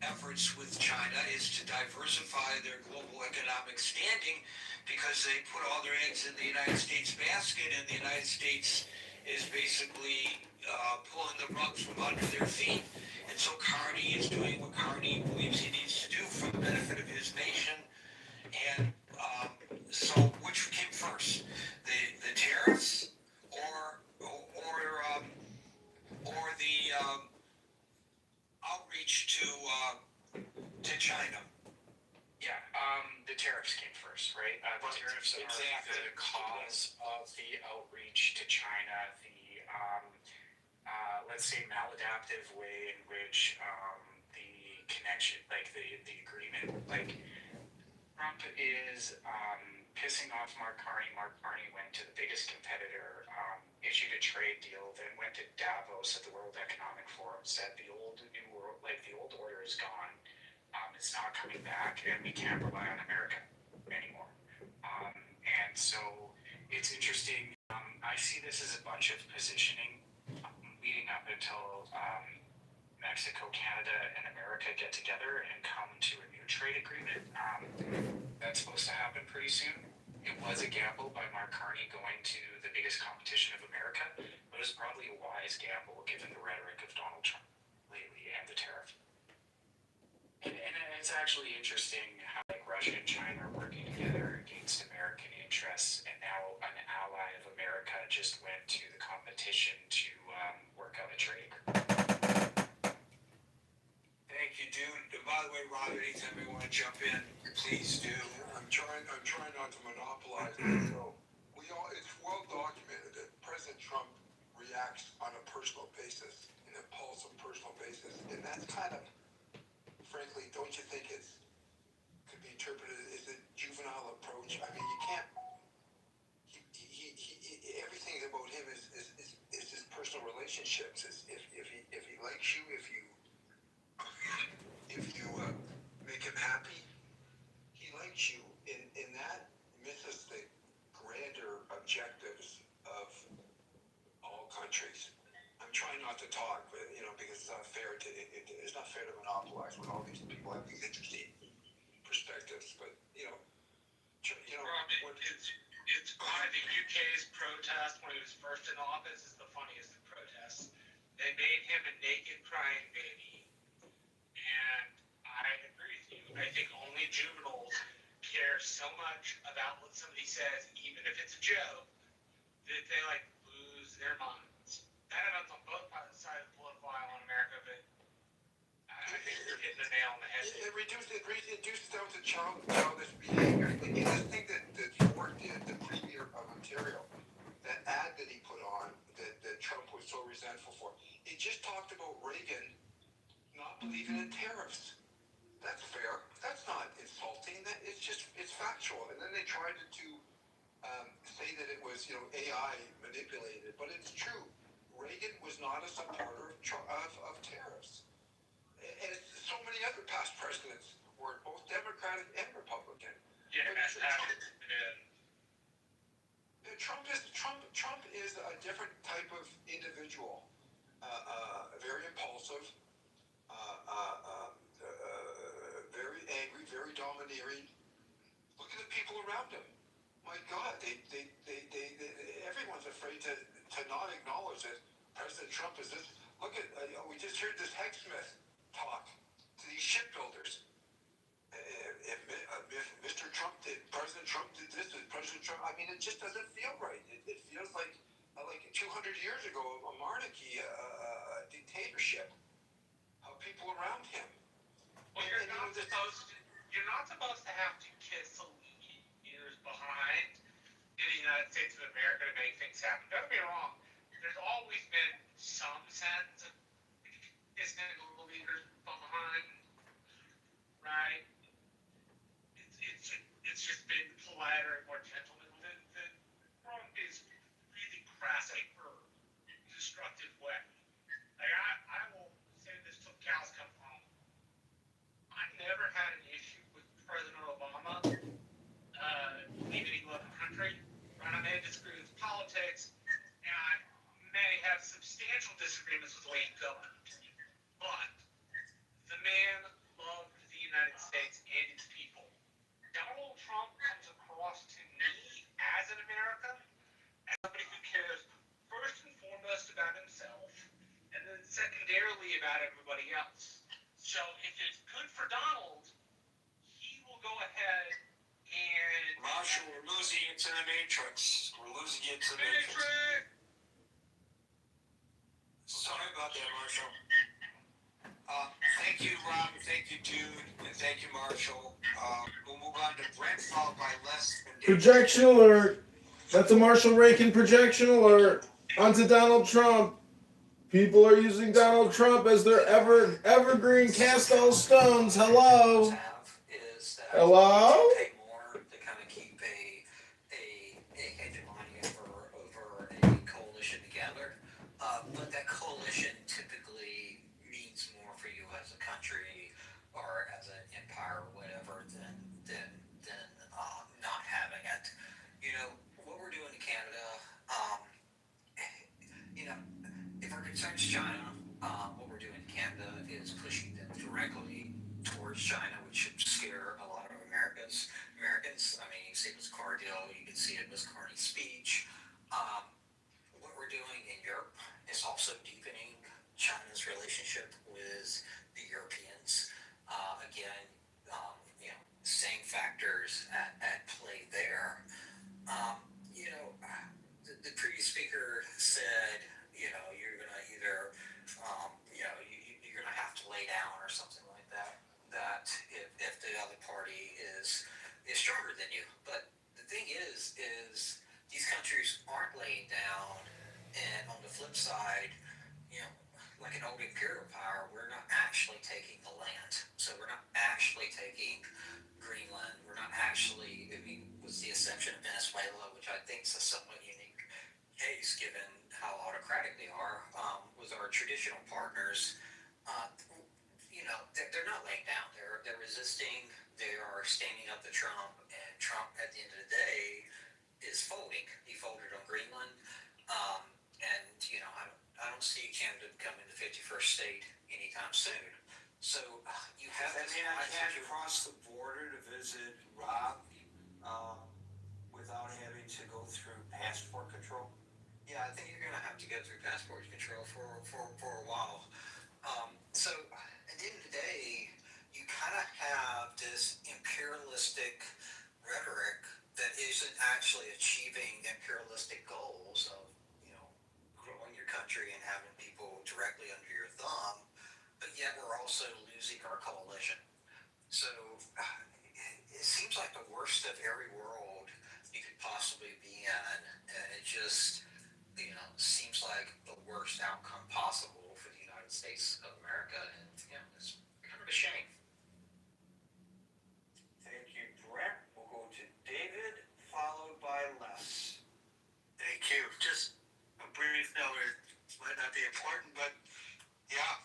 efforts with China is to diversify their global economic standing, because they put all their eggs in the United States basket, and the United States is basically pulling the rug from under their feet. And so Carney is doing what Carney believes he needs to do for the benefit of his nation. And so, which came first, the tariffs or the outreach to China? Yeah, the tariffs came first, right? The tariffs are the cause of the outreach to China, the let's say maladaptive way in which the connection, like the agreement, like Trump is pissing off Mark Carney. Mark Carney went to the biggest competitor, issued a trade deal, then went to Davos at the World Economic Forum, said the old new world, like the old order is gone. It's not coming back, and we can't rely on America anymore. And so it's interesting. I see this as a bunch of positioning leading up until Mexico, Canada, and America get together and come to a new trade agreement. That's supposed to happen pretty soon. It was a gamble by Mark Carney going to the biggest competition of America, but it's probably a wise gamble given the rhetoric of Donald Trump lately and the tariff. And it's actually interesting how like Russia and China are working together against American interests, and now an ally of America just went to the competition to work out a trade agreement. Thank you, dude. By the way, Rob, anytime you want to jump in, please do. I'm trying not to monopolize it. So it's well documented that President Trump reacts on a personal basis, an impulsive personal basis, and that's kind of, frankly, don't you think could be interpreted as a juvenile approach? I mean, you can't. Everything about him is his personal relationships. If he likes you, if you make him happy, he likes you. In that misses the grander objectives of all countries. I'm trying not to talk, but because it's not fair it's not fair to monopolize when all these people have these interesting perspectives. But Rob, it's why the UK's protest when he was first in office is the funniest of protests. They made him a naked crying baby, and I agree with you. I think only juveniles care so much about what somebody says, even if it's a joke, that they like lose their minds. That happens on both sides of the political aisle in America, but I think you're hitting the nail on the head. It reduces down to childish behavior. You just think that Ford did, the Premier of Ontario, that ad that he put on that Trump was so resentful for, it just talked about Reagan not believing in tariffs. That's fair. That's not insulting. It's factual. And then they tried to say that it was AI manipulated, but it's true. Reagan was not a supporter of tariffs. And so many other past presidents were both Democratic and Republican. Yeah, Trump is a different type of individual. Very impulsive, very angry, very domineering. Look at the people around him. My God, everyone's afraid to not acknowledge that President Trump is this. Look at we just heard this Hegsmith talk to these shipbuilders. Mr. Trump President Trump did this, President Trump. I mean, it just doesn't feel right. It feels like 200 years ago, a monarchy, a dictatorship. have to kiss a years behind in the United States of America to make things happen. Don't get me wrong. There's always been some sense of kissing the leaders behind, right? It's just been politer and more gentlemanly. The wrong is really crass in a destructive way. Like I will say this till cows come home. I never had an issue with President Obama leaving he loved the country. Right? I may disagree with politics, and I may have substantial disagreements with the way he governed. But the man loved the United States and its people. Donald Trump comes across to me as an American as somebody who cares first and foremost about himself, and then secondarily about everybody else. So if it's good for Donald, he will go ahead and Marshall, we're losing you to the Matrix. We're losing you to the Matrix. Sorry about that, Marshall. Thank you, Rob. Thank you, Jude. And thank you, Marshall. We'll move on to Brent, followed by Les. Projection alert. That's a Marshall Rankin projection alert. Onto Donald Trump. People are using Donald Trump as their evergreen cast all stones. Hello? Hello? Pay more to kind of keep a hegemony over a coalition together. But that coalition typically means more for you as a country or as an empire or whatever than not having it. You know, what we're doing in Canada, you know, if our concern is China, what we're doing in Canada is pushing them directly towards China, which should scare a lot of Americans. I mean, you see it with car deal, you can see it with Carney's speech. What we're doing in Europe is also deepening China's relationship with the Europeans. Again, you know, same factors at play there. You know, the previous speaker said, you know, you're gonna either, you know, you're gonna have to lay down or something like that. That if the other party is stronger than you. But the thing is these countries aren't laying down, and on the flip side, you know, like an old imperial power, we're not actually taking the land. So we're not actually taking Greenland. We're not actually, I mean, with the exception of Venezuela, which I think is a somewhat unique case given how autocratic they are, with our traditional partners. You know, they're not laying down. They're resisting. They are standing up to Trump, and Trump, at the end of the day, is folding. He folded on Greenland, and you know, I don't see Canada becoming the 51st state anytime soon. So you have. Does that mean I can't cross the border to visit Rob without having to go through passport control? Yeah, I think you're going to have to go through passport control for a while. So at the end of the day, you kind of have this imperialistic rhetoric that isn't actually achieving imperialistic goals of, you know, growing your country and having people directly under your thumb, but yet we're also losing our coalition. So it seems like the worst of every world you could possibly be in, and it just, you know, seems like the worst outcome possible for the United States of America, and you know, it's kind of a shame. Thank you, Brent. We'll go to David, followed by Les. Thank you. Just a brief note, it might not be important, but yeah,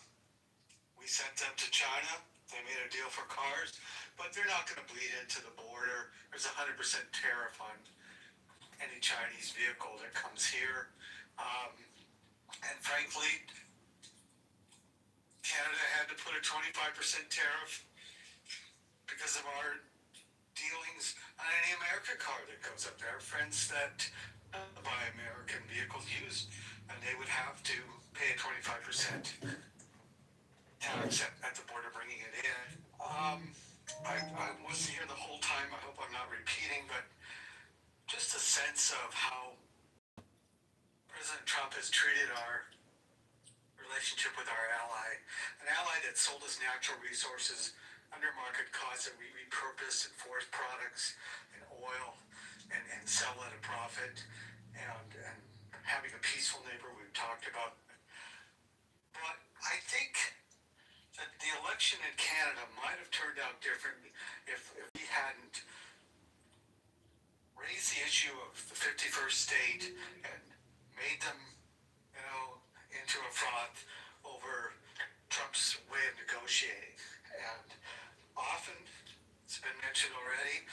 we sent them to China. They made a deal for cars, but they're not going to bleed into the border. There's a 100% tariff on any Chinese vehicle that comes here. And frankly, Canada had to put a 25% tariff because of our dealings on any American car that goes up there. Our friends that buy American vehicles used, and they would have to pay a 25% tax at the border bringing it in. I wasn't here the whole time. I hope I'm not repeating, but just a sense of how President Trump has treated our relationship with our ally, an ally that sold us natural resources. I undermarket costs that we repurpose and forest products and oil and sell at a profit and having a peaceful neighbor we've talked about. But I think that the election in Canada might have turned out different if we hadn't raised the issue of the 51st state and made them, into a froth over Trump's way of negotiating. And often, it's been mentioned already,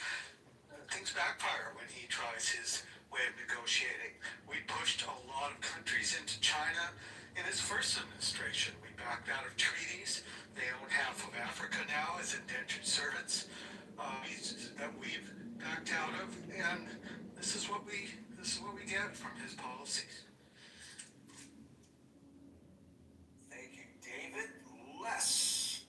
things backfire when he tries his way of negotiating. We pushed a lot of countries into China in his first administration. We backed out of treaties. They own half of Africa now as indentured servants that we've backed out of, and this is what we get from his policies. Thank you, David. Les.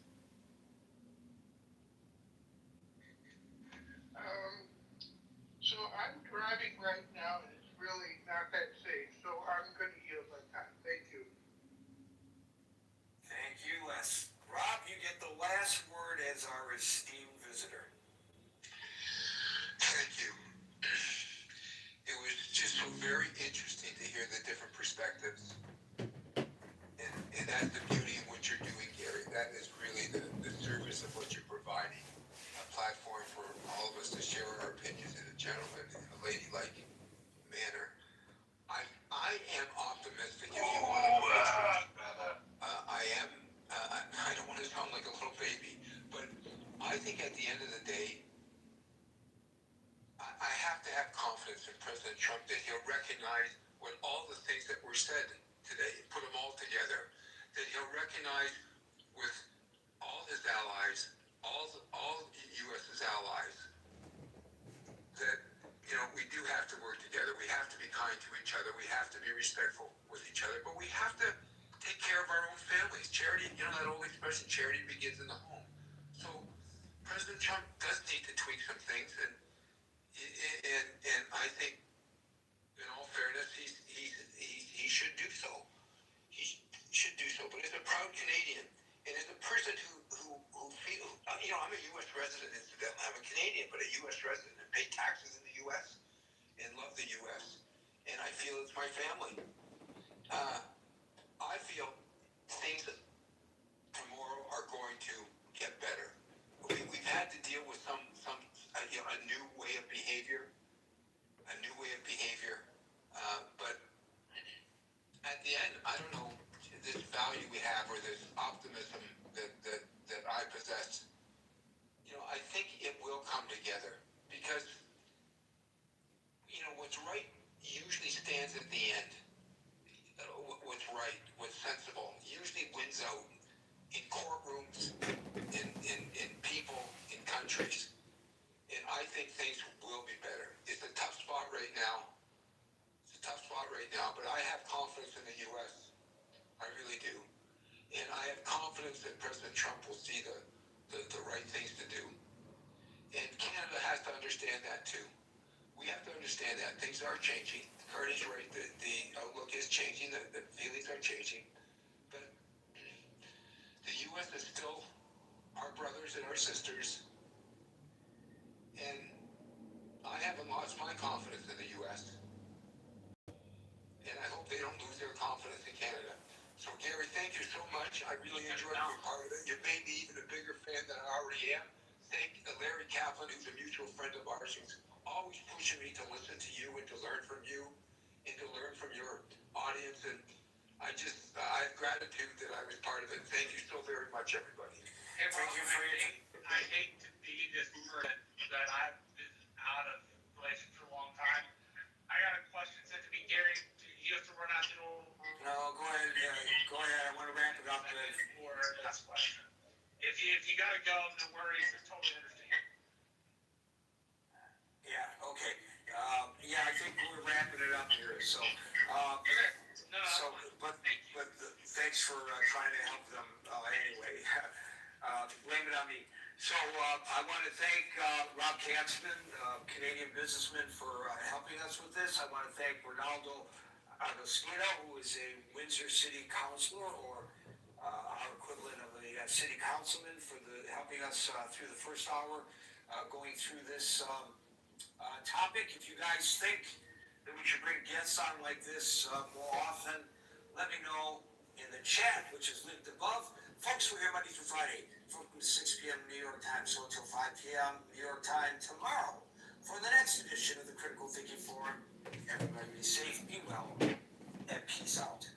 So I'm driving right now and it's really not that safe, so I'm going to yield my time. Thank you. Thank you, Les. Rob, you get the last word as our esteemed visitor. Thank you. It was just so very interesting to hear the different perspectives. And that's the beauty of what you're doing, Gary. That is really the service of what you're providing. A platform for all of us to share our opinions in a gentleman and a ladylike manner. I am optimistic. If you want to, I am. I don't want to sound like a little baby, but I think at the end of the day, I have to have confidence in President Trump that he'll recognize what all the things that were said today, put them all together, that he'll recognize with all his allies, all U.S.'s allies, that, we do have to work together. We have to be kind to each other. We have to be respectful with each other, but we have to take care of our own families. Charity, that old expression, charity begins in the home. So President Trump does need to tweak some things, and I think, in all fairness, he should do so. He should do so. But as a proud Canadian, and as a person who feels, I'm a U.S. resident, incidentally. I'm a Canadian, but a U.S. resident, and pay taxes in the U.S. and love the U.S. And I feel it's my family. I feel things tomorrow are going to get better. We've had to deal with a new way of behavior, but at the end, I don't know, this value we have or this optimism that I possess, I think it will come together because, what's right usually stands at the end. What's right, what's sensible, usually wins out in courtrooms, in people, in countries. And I think things will be better. It's a tough spot right now. But I have confidence in the U.S. I really do. And I have confidence that President Trump will see the right things to do. And Canada has to understand that too. We have to understand that things are changing. Courtney's right. The outlook is changing. The feelings are changing. But the U.S. is still our brothers and our sisters. And I haven't lost my confidence in the U.S. And I hope they don't lose their confidence in Canada. So, Gary, thank you so much. I really enjoyed being part of it. You made me even a bigger fan than I already am. Thank Larry Kaplan, who's a mutual friend of ours, who's always pushing me to listen to you and to learn from you and to learn from your audience. And I have gratitude that I was part of it. Thank you so very much, everybody. Hey, Rob, I hate to be this person that I've been out of relation for a long time. I got a question sent to me, Gary. You have to run out the door. No, go ahead. I want to wrap it up. Or last question. If you gotta go, no worries. I totally understand. Yeah. Okay. I think we're wrapping it up here. So. But thanks for trying to help them anyway. Blame it on me. So I want to thank Rob Katzman, Canadian businessman, for helping us with this. I want to thank Ronaldo Agostino, who is a Windsor City Councilor, or our equivalent of a city councilman for helping us through the first hour, going through this topic. If you guys think that we should bring guests on like this more often, let me know in the chat, which is linked above. Folks, we're here Monday through Friday from 6 p.m. New York time, so until 5 p.m. New York time tomorrow for the next edition of the Critical Thinking Forum. Everybody be safe, be well, and peace out.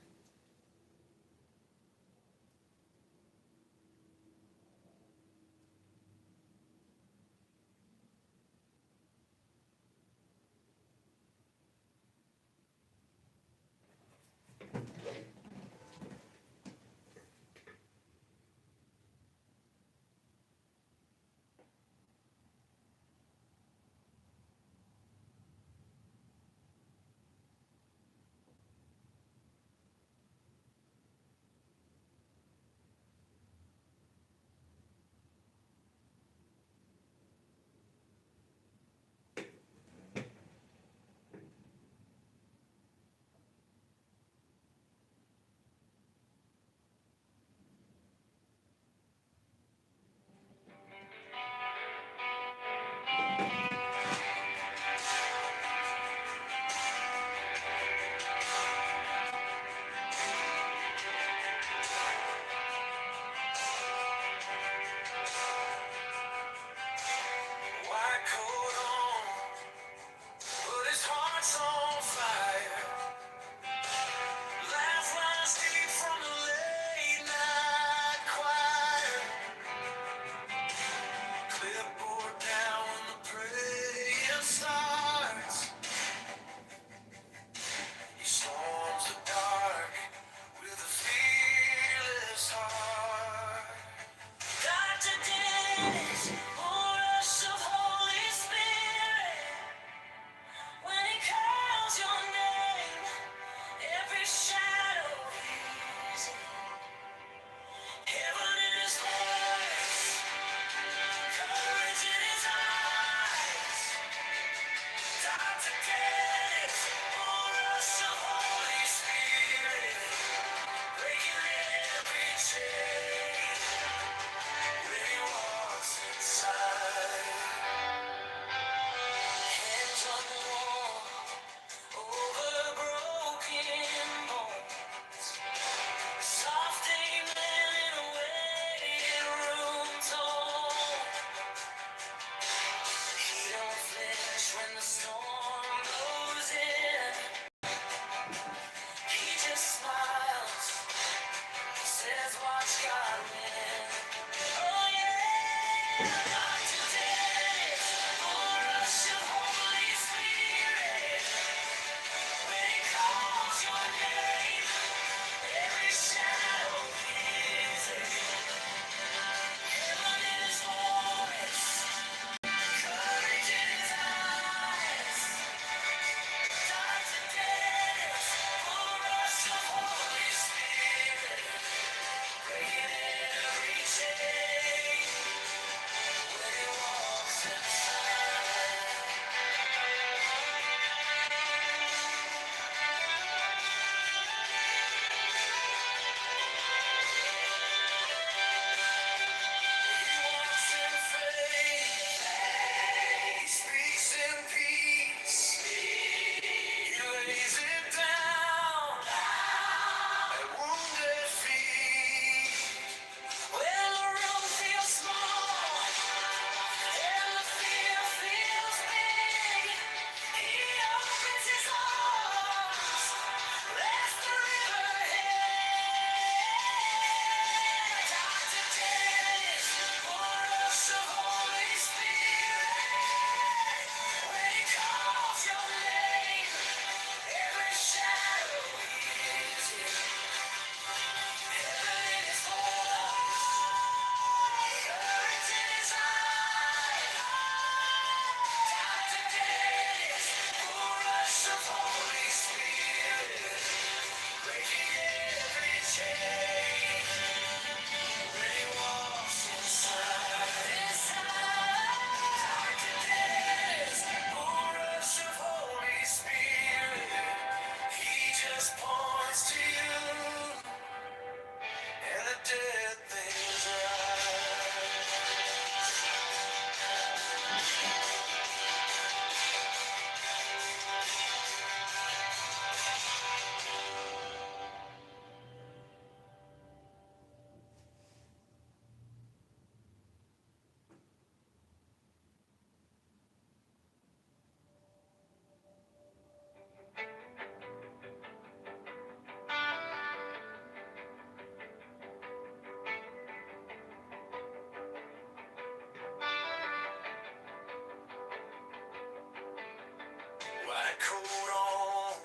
coat on,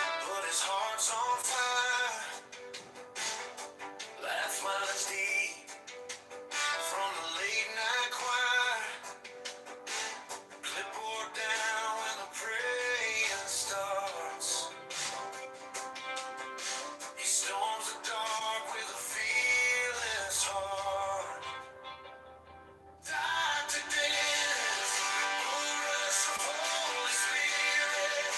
but his heart's on fire. Laugh lines deep from the late night choir. Clipboard down when the praying starts. He storms the dark with a fearless heart. Dr. Dennis, no rush of Holy Spirit.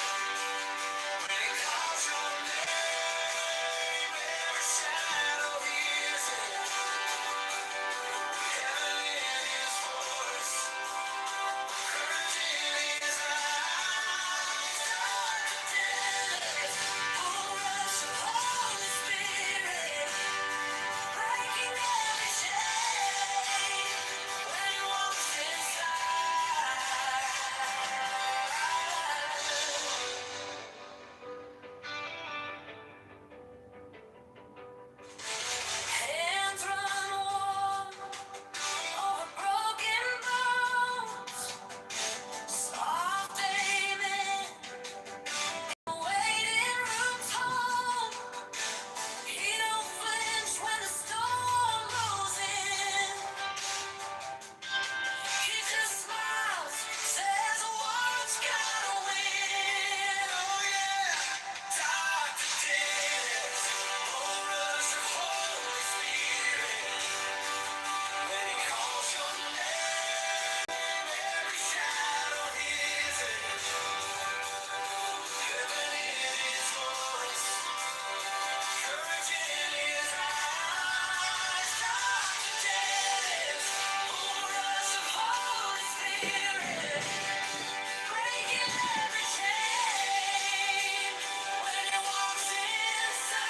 When he calls your name, every shadow hears it. Heaven in his voice, courage in his eyes. Dr. Dennis, no rush of Holy Spirit. Breaking every chain when he walks inside. Hands run warm over broken bones. Soft aiming, waiting room tone. He don't flinch when the storm rolls in. He just smiles, says a word's gotta win. Oh yeah, Dr. Dennis, no rush of Holy Spirit. When he calls your name, every shadow hears it. Heaven in his voice, courage in his eyes. Dr. Dennis, no rush of Holy Spirit. Breaking every chain when he walks inside.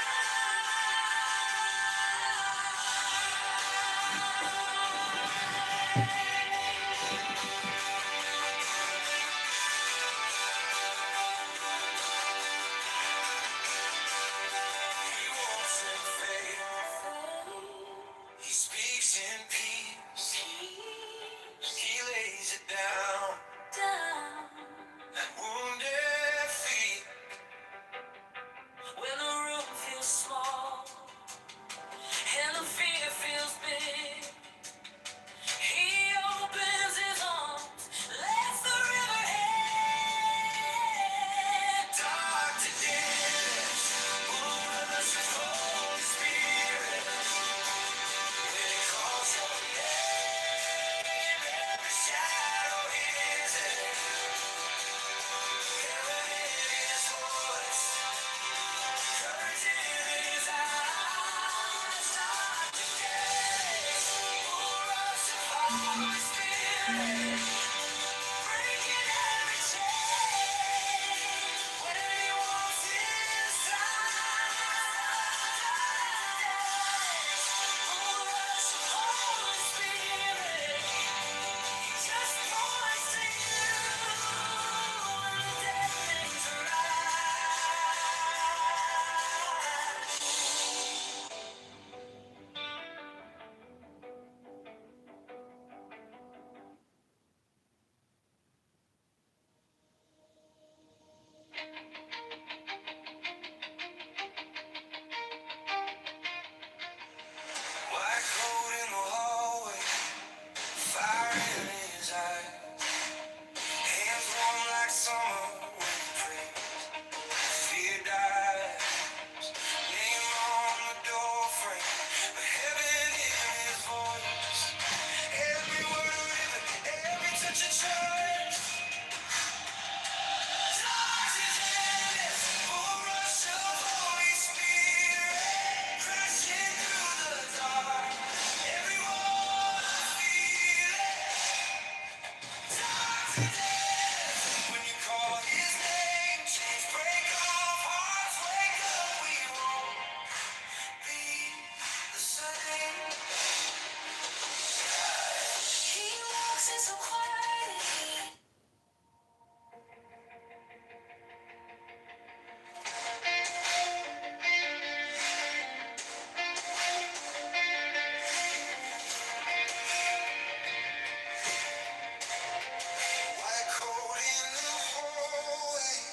He walks in faith. He speaks in peace. He lays it down. At wounded feet. When the room feels small and the fear feels big, he opens his arms, lets the river in. Dr. Dennis, rush of Holy Spirit. When he calls your name, every shadow hears it. Heaven in his voice, courage in his eyes. Dr. Dennis, rush of Holy Spirit. Breaking every chain when he walks inside. Rush of Holy Spirit. He just points to you when the dead things arise. White coat in the hallway, fire in his eyes. Hands warm like summer when you pray. Fear dies. Name on the doorframe, but heaven in his voice. Every word a river, every touch a church. Dr. Dennis, full rush of Holy Spirit. Crashing through the dark. Everyone feel it. Dr. Dennis, when you call his name, chains break off, hearts wake up, we won't be the same. He walks in so quietly. White coat in the hallway,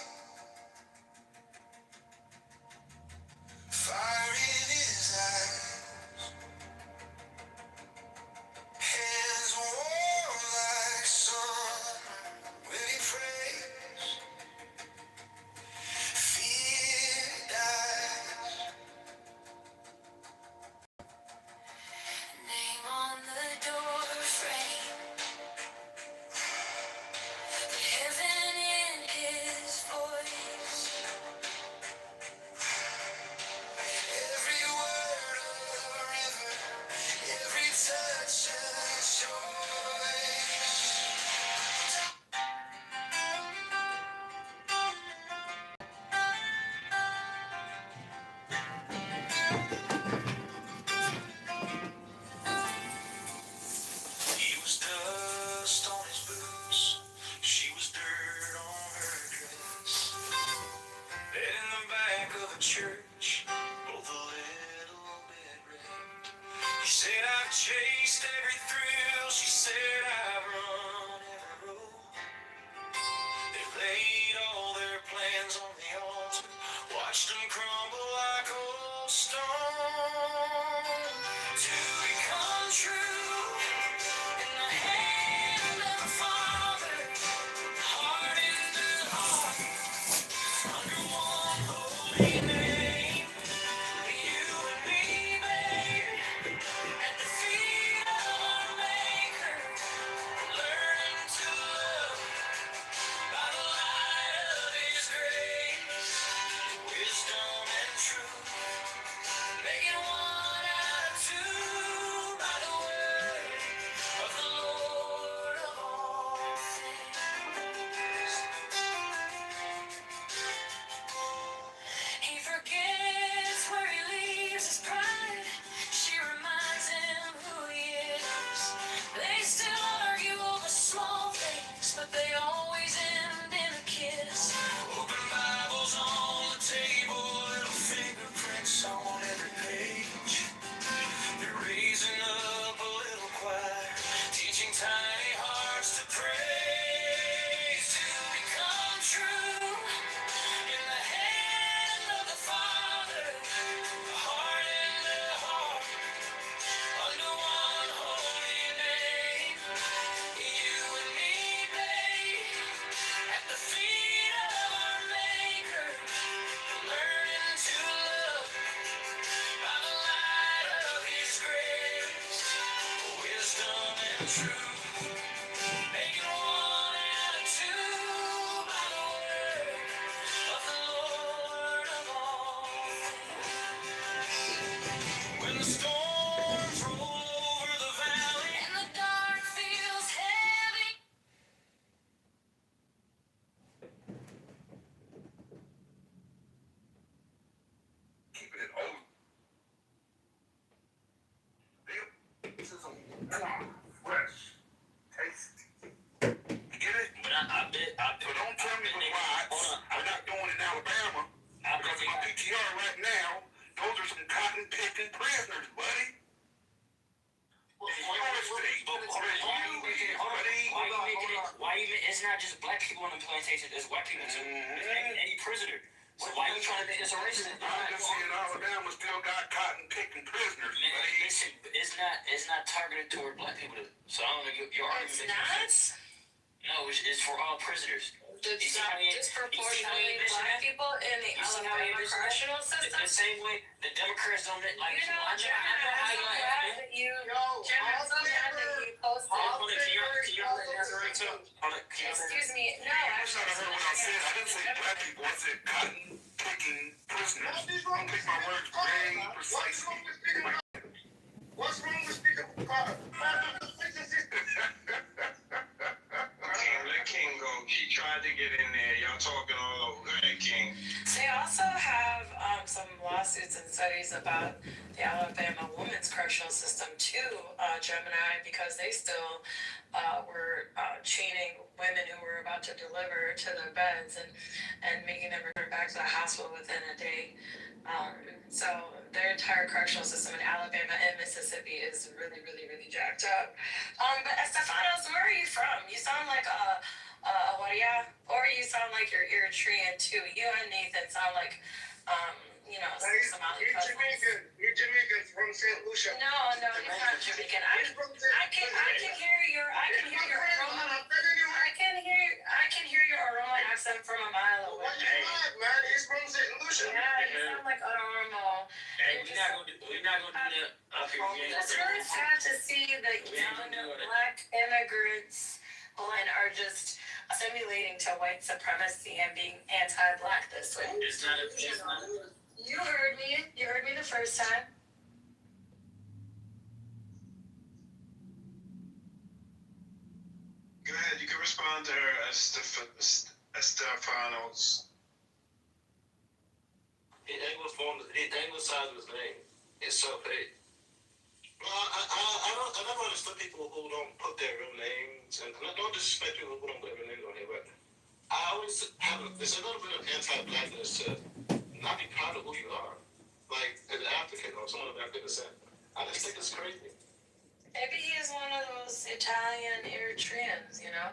He was dust on his boots, she was dirt on her dress. Bed in the back of a church, both a little bit wrecked. He said, I've chased every thrill, she said, I've run every road. They laid all their plans on the altar, watched them crumble like old stone. To become true in the hand of the Father, heart into heart, under one holy name. You and me, baby, at the feet of our Maker, learning to love by the light of His grace, wisdom and truth, making one out of two by the word of the Lord of all things. He forgets where he leaves his pride. She reminds him who he is. They still argue over small things, but they always end in a kiss. Open Bibles on the table, little fingerprints on every page. They're raising up a little choir, teaching tiny hearts to praise, to become true in the hand of the Father, heart into heart, under one holy name. You and me, babe, at the feet of our Maker, learning to love by the light of His grace, wisdom and truth, making one out of two by the word of the Lord of all things. When the storms roll over the valley and the dark feels heavy. Keeping it old. This is a fresh, tasty. Get it? But I bet. So don't tell me why we're not doing it in Alabama. Because my PTR right now, those are some cotton picking prisoners, buddy. It's not just black people on the plantation, it's white people too. It's any prisoner. So why are you trying to make this a racist? I'm just saying Alabama still got cotton picking prisoners, buddy. Listen, it's not targeted toward black people. So I don't know your argument. It's not? No, it's for all prisoners. It's not disproportionately black people in the Alabama correctional system. The same way the Democrats don't like. You know, Gemini, I'm so glad that you posted. Excuse me, no. That's not what I said. I didn't say black people. I said cotton picking prisoners. I pick my words very precisely. What's wrong with speaking about Let King go. He tried to get in there. Y'all talking all over. Go ahead, King. They also have some lawsuits and studies about the Alabama women's correctional system too, Gemini, because they still were chaining women who were about to deliver to their beds and making them return back to the hospital within a day. So their entire correctional system in Alabama and Mississippi is really, really, really jacked up. But Estefanos, where are you from? You sound like Waria, or you sound like you're Eritrean too. You and Nathan sound like, Somali cousins. You're Jamaican from St. Lucia. No, he's not Jamaican. I can hear your aroma. I can hear your aroma accent from a mile away. What you like, man? He's from St. Lucia. Yeah, you sound like Oromo. Hey, we're not gonna do that up here. It's really sad to see that young black immigrants are just simulating to white supremacy and being anti-black this way. It's not. You heard me. You heard me the first time. Go ahead. You can respond to her, Estefanos. His Anglo side of his name. It's self-hate. Well, I never understood people who don't put their real names, and I don't disrespect people who don't put their real names on here, but I always there's a little bit of anti-blackness to not be proud of who you are. Like, as an African or someone of African descent. I just think it's crazy. Maybe he is one of those Italian Eritreans, you know?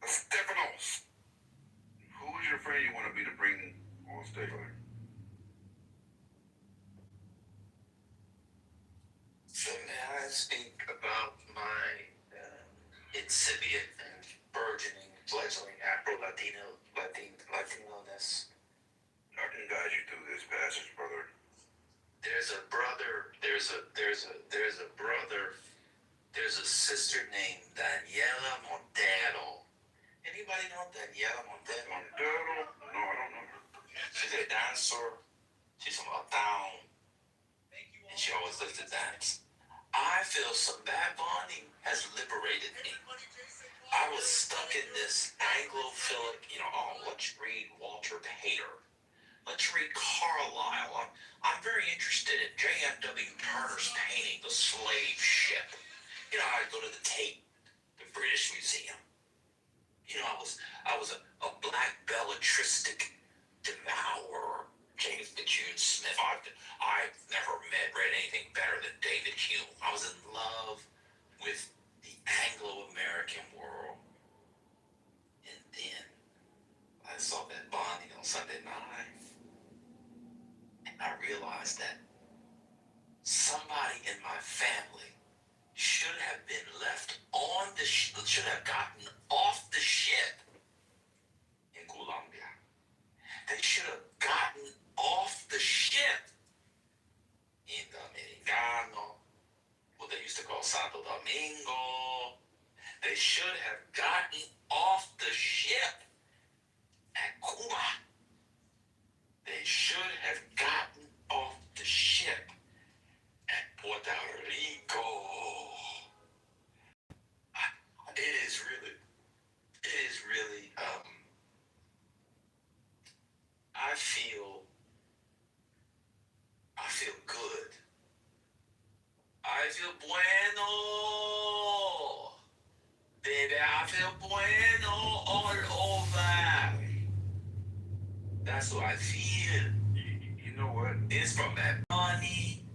Stefanos, who's your friend you want me to bring on stage? So may I speak about my incipient and burgeoning, fledgling Latino-ness? I can guide you through this passage, brother. There's a sister named Daniela Montero. Anybody know Daniela Montero? Montero? No, I don't know her. She's a dancer. She's from uptown. And she always loves to dance. I feel some Bad Bunny has liberated me. I was stuck in this Anglophilic, let's read Walter Pater. Let's read Carlyle. I'm very interested in J.M.W. Turner's painting, The Slave Ship. I go to the Tate, the British Museum. I was a black belletristic devourer. James June Smith. I've never read anything better than David Hume. I was in love with the Anglo-American world. And then I saw that Bonnie on Sunday night. And I realized that somebody in my family should have been left on the should have gotten off the ship in Colombia. They should have gotten off the ship in Dominicano, what they used to call Santo Domingo. They should have gotten off the ship at Cuba. They should have gotten off the ship at Puerto Rico. It is really, I feel good. I feel bueno. Baby, I feel bueno all over. That's what I feel. You know what? It's from that money.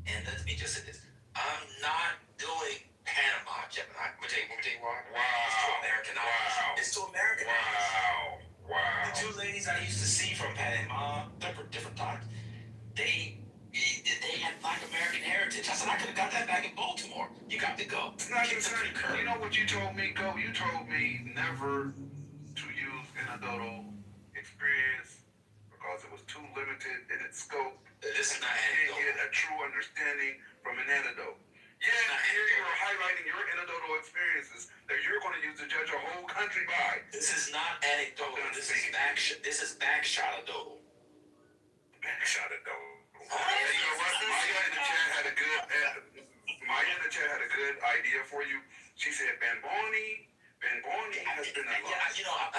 And let me just say this. I'm not doing Panama, Gemini. Let me tell you why. Wow. It's too Americanized. Wow. The two ladies I used to see from Panama, different times, they had Black American heritage. I said, I could have got that back in Baltimore. You got to go. You know what you told me, Go? You told me never to use anecdotal experience because it was too limited in its scope. This is not You anecdotal. get a true understanding from an anecdote. Yeah, here you're highlighting your anecdotal experiences that you're going to use to judge a whole country by. This is not anecdotal. This is backshot-a-dotal. Backshot-a-dotal. You know what? Maya in the chat had a good idea for you. She said, Ben Bonnie has been a lot.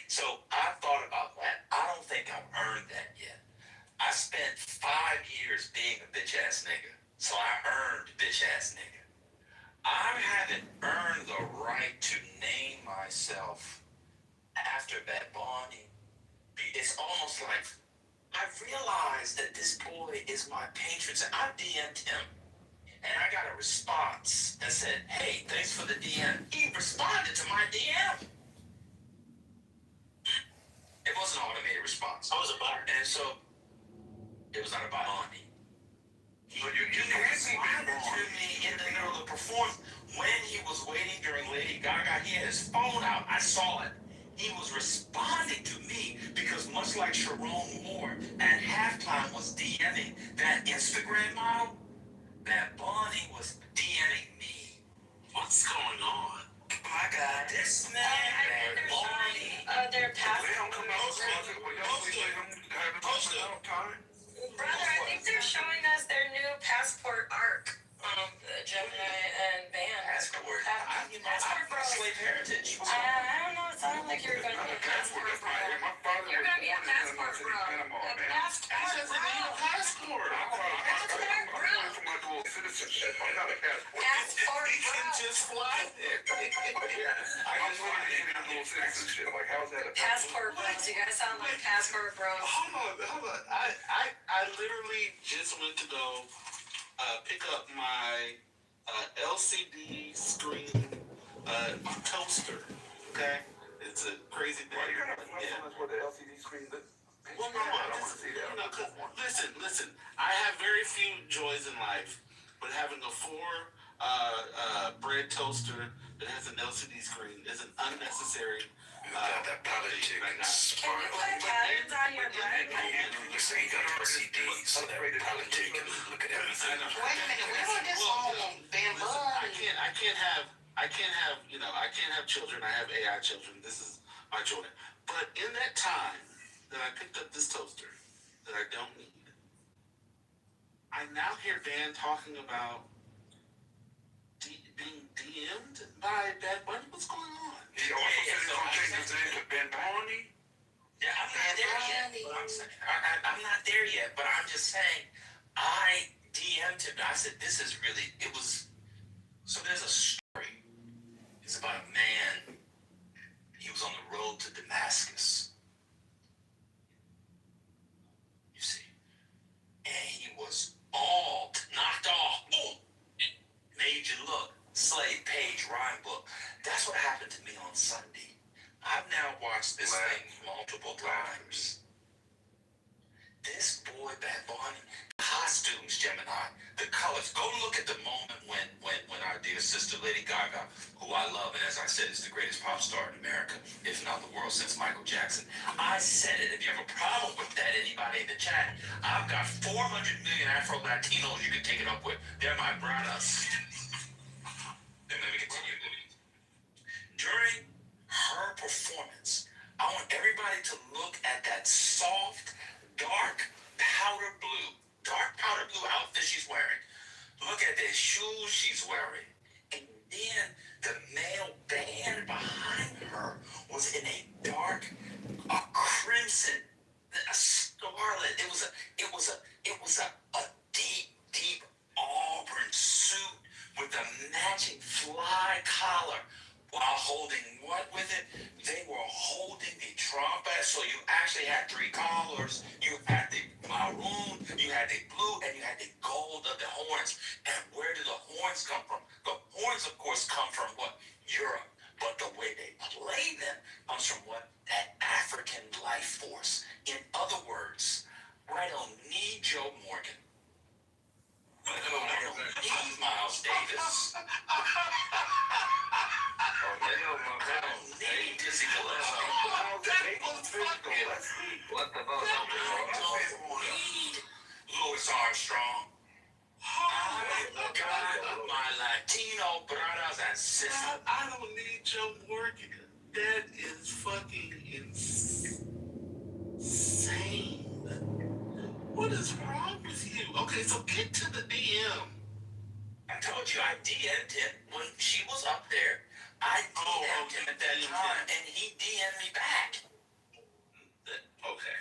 So I thought about that. I don't think I've earned that yet. I spent 5 years being a bitch-ass nigga. So I earned bitch-ass nigga. I haven't earned the right to name myself after Bad Bunny. It's almost like I realized that this boy is my patron. So I DM'd him, and I got a response that said, hey, thanks for the DM. He responded to my DM. It wasn't an automated response. I was a bot. And so, it was not about Bonnie. He responded to me in the middle of the performance when he was waiting during Lady Gaga. He had his phone out. I saw it. He was responding to me because much like Sharon Moore at halftime was DMing that Instagram model, that Bonnie was DMing me. What's going on? My God, this man, Bad Bunny. Their They don't come out with it. brother, Passport Arc. Gemini and Van. Passport. Passport Bros. Slave heritage. I don't know. It sounded like you were going to be a passport bro. You're going to be a passport bro. A passport bro. Passport. Passport bro. Citizenship. I'm not a passport. Passport He can bro. just fly there. I'm flying in dual citizenship. Like, how's that a Passport bros. You guys sound like passport bros. Hold on. I literally just went to go pick up my LCD screen toaster. Okay, it's a crazy thing. Why are you gonna flex on us with the LCD screen? Well, no, I don't want to see that. you know, 'cause listen. I have very few joys in life, but having a bread toaster that has an LCD screen is an unnecessary. That politics. Right now. Can you put cabins on your bread? Listen, you got LCD, so that politic can look at everything. Wait a minute, we don't just all Van Listen, Bud. I can't have children. I have AI children. This is my children. But in that time that I picked up this toaster that I don't need, I now hear Dan talking about being DM'd by Bad Bunny. What's going on? He also said he's gonna change his name to Ben Bonnie. Yeah, I'm not there yet. I'm not there yet, but I'm just saying, I DM'd him. I said, this is really, it was, so there's a story. It's about a man. He was on the road to Damascus. You see. And he was all knocked off. Boom. Made you look. Slave page rhyme book. That's what happened to me on Sunday. I've now watched this thing multiple times. This boy, Bad Bunny, costumes, Gemini, the colors. Go look at the moment when our dear sister Lady Gaga, who I love, and as I said, is the greatest pop star in America, if not the world, since Michael Jackson. I said it. If you have a problem with that, anybody in the chat, I've got 400 million Afro Latinos you can take it up with. They're my brothers. Then let me continue. During her performance, I want everybody to look at that soft, dark powder blue outfit she's wearing. Look at the shoes she's wearing. And then the male band behind her was in a dark, a crimson, a scarlet. It was a deep auburn suit with a matching fly collar. While holding what with it? They were holding the trumpet. So you actually had three collars. You had the maroon, you had the blue, and you had the gold of the horns. And where do the horns come from? The horns, of course, come from what? Europe. But the way they play them comes from what? That African life force. In other words, I don't need Joe Morgan. I don't need Miles Davis. I don't need Dizzy Gillespie. I don't need Louis Armstrong. I got my Latino brothers and sisters. I don't need Joe Morgan. That is fucking insane. What is wrong with you? Okay, so get to the DM. I told you I DM'd him when she was up there. I DM'd him at that time, and he DM'd me back. Okay.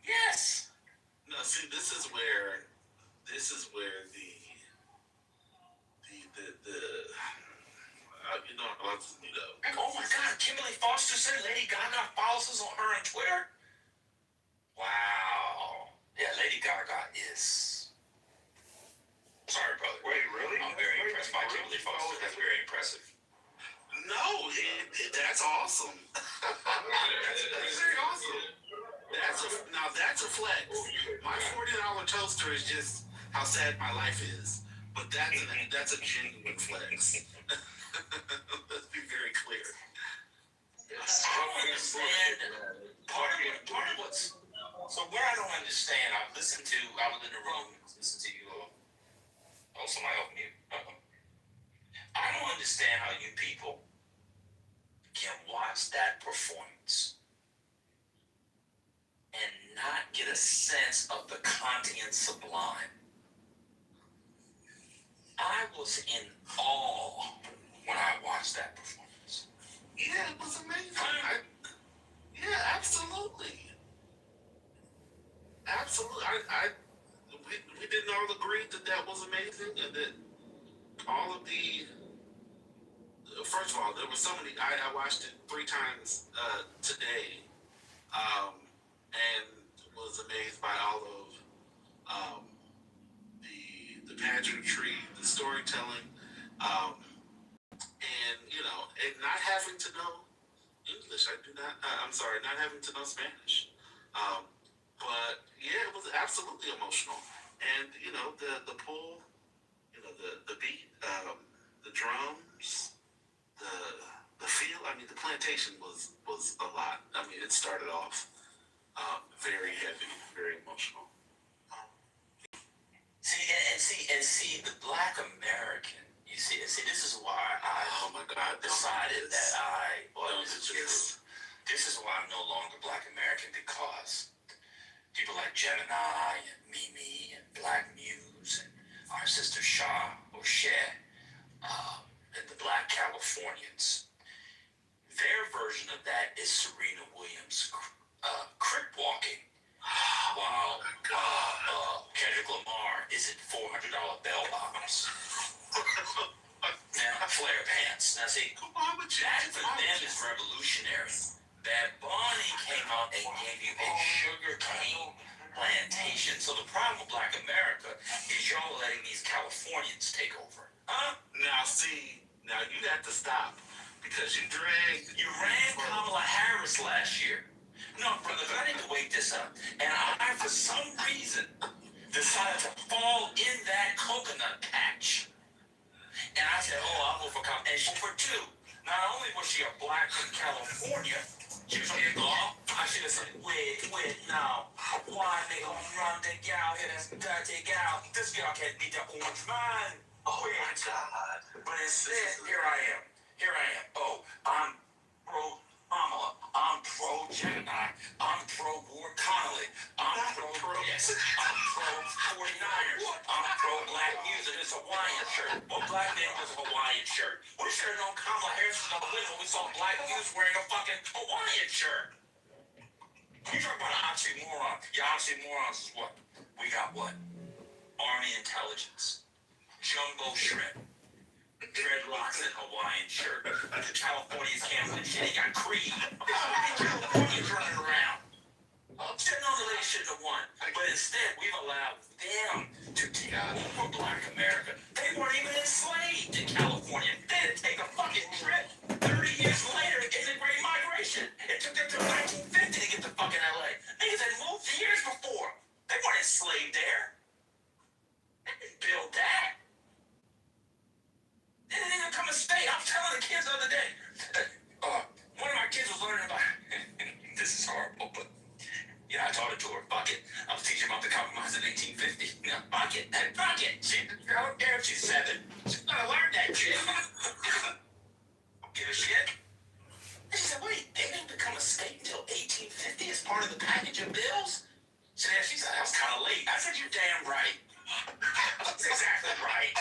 Yes. No, see, this is where the Oh my God, Kimberly Foster said Lady Gaga follows us on her on Twitter. Wow. Yeah, Lady Gaga is. Sorry, brother. Wait, really? I'm very impressed by Kimberly Foster. That's very impressive. No, that's awesome. That's very awesome. That's a flex. My $40 toaster is just how sad my life is, but that's a genuine flex. Let's be very clear. I don't understand. Part of what's so where I don't understand. I was in the room, listened to you. Oh, somebody off mute. I don't understand how you people can watch that performance and not get a sense of the content sublime. was in awe when I watched that performance. Yeah, it was amazing. Yeah, absolutely. Absolutely. We didn't all agree that that was amazing and that all of the. First of all, there was so many. I watched it 3 times today, and was amazed by all of the pageantry, the storytelling, and and not having to know English. I do not. I'm sorry, not having to know Spanish. But yeah, it was absolutely emotional, and the pull, the beat, the drums. The feel. I mean, the plantation was a lot. I mean, it started off very heavy, very emotional. See the Black American. You see. This is why I. Oh my God! Decided that I was. This is why I'm no longer Black American, because people like Gemini and Mimi and Black Muse and our sister Shah or Cher, and the Black Californians. Their version of that is Serena Williams crip walking, while Kendrick Lamar is in $400 bell bottoms. Now, flare pants. Now, see, that for them is revolutionary. Bad Bunny came out and gave you a sugar cane plantation. So the problem with Black America is y'all letting these Californians take over. Huh? Now, you got to stop. Because you ran Kamala Harris last year. No, brothers, I need to wake this up. And I, for some reason, decided to fall in that coconut patch. And I said, I'll vote for Kamala. And she for 2. Not only was she a black from California, she was from the law. I should have said, wait, now. Why they gonna run the gal here? That's dirty gal. This gal can't beat the orange man. Oh, my God. But instead, here I am. I'm pro Kamala. I'm pro Gemini. I'm pro Ward Connolly. I'm pro 49ers. I'm pro Black Music. It's a Hawaiian shirt. What black man was a Hawaiian shirt? We should have known Kamala Harris was gonna win when we saw Black Music wearing a fucking Hawaiian shirt. You talk about an oxymoron. Your oxymorons is what? We got what? Army intelligence. Jumbo shrimp. Dreadlocks and Hawaiian shirt. The Californians can't win shit. They got Creed. Californians running around. Shit, no, they shouldn't have won. But instead, we've allowed them to take over Black America. They weren't even enslaved in California. They had to take a fucking trip 30 years later to get the Great Migration. It took them to 1950 to get to fucking LA. Niggas had moved years before. They weren't enslaved there. They didn't build that. They didn't even come to stay. I was telling the kids the other day. One of my kids was learning about. This is horrible, but I taught it to her. Fuck it. I was teaching about the compromise in 1850. Fuck it. Fuck it. I don't care if she's 7. She's gonna learn that shit. Don't give a shit. And she said, wait, they didn't become a state until 1850 as part of the package of bills? She said, that was kind of late. I said, you're damn right. That's exactly right.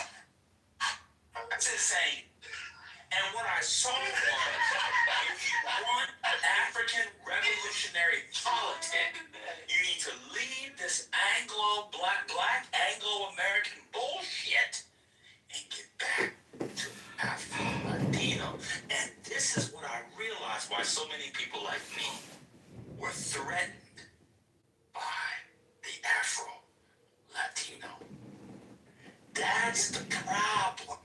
That's insane. And what I saw was, if you want African revolutionary politic, you need to leave this black Anglo-American bullshit and get back to Afro-Latino. And this is what I realized why so many people like me were threatened by the Afro-Latino. That's the problem.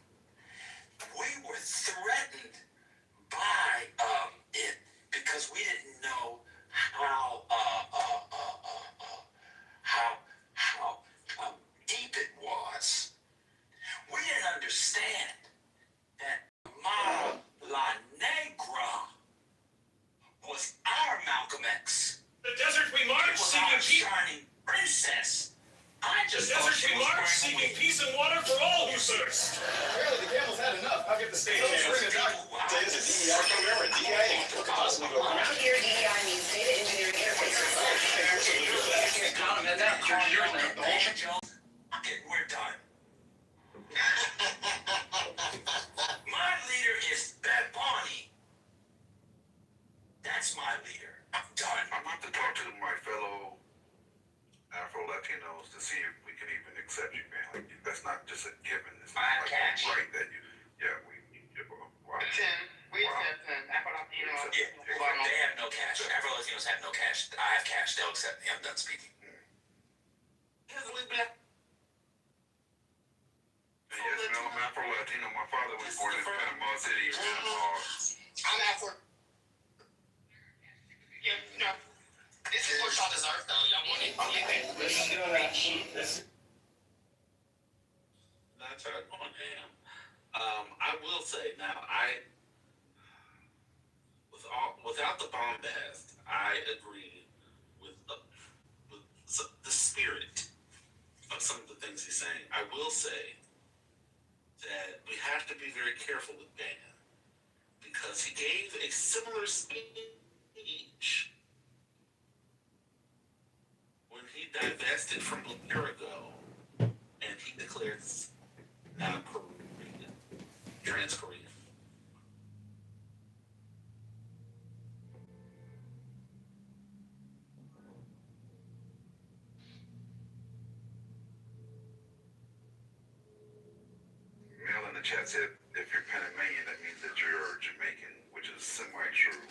We were threatened by it because we didn't know how deep it was. We didn't understand that La Negra was our Malcolm X. The desert we marched seeking peace. Shining princess. I just the desert we marched seeking peace and water for all who thirst. Apparently the camel's had enough. I'll get the stage hands. Say it's a DEI program or DEI. What could possibly go wrong? Around here, DEI means data engineering interfaces. We're done. like cash. right that you, yeah, wow. 10. We accept 10. Afro-Latinos. Yeah, they have no cash. Afro-Latinos have no cash. I have cash. They'll accept me. I'm done speaking. Yes, no, I'm Afro-Latino. My father was born in Panama City. I'm Afro. Yeah, no. This is what y'all deserve, though. Y'all want it. Not trying on ham. I will say now, without the bombast, I agree with the spirit of some of the things he's saying. I will say that we have to be very careful with Dan because he gave a similar speech when he divested from a year ago and he declared now Korean, trans Korean. Mel in the chat said, if you're Panamanian, that means that you're Jamaican, which is semi-true.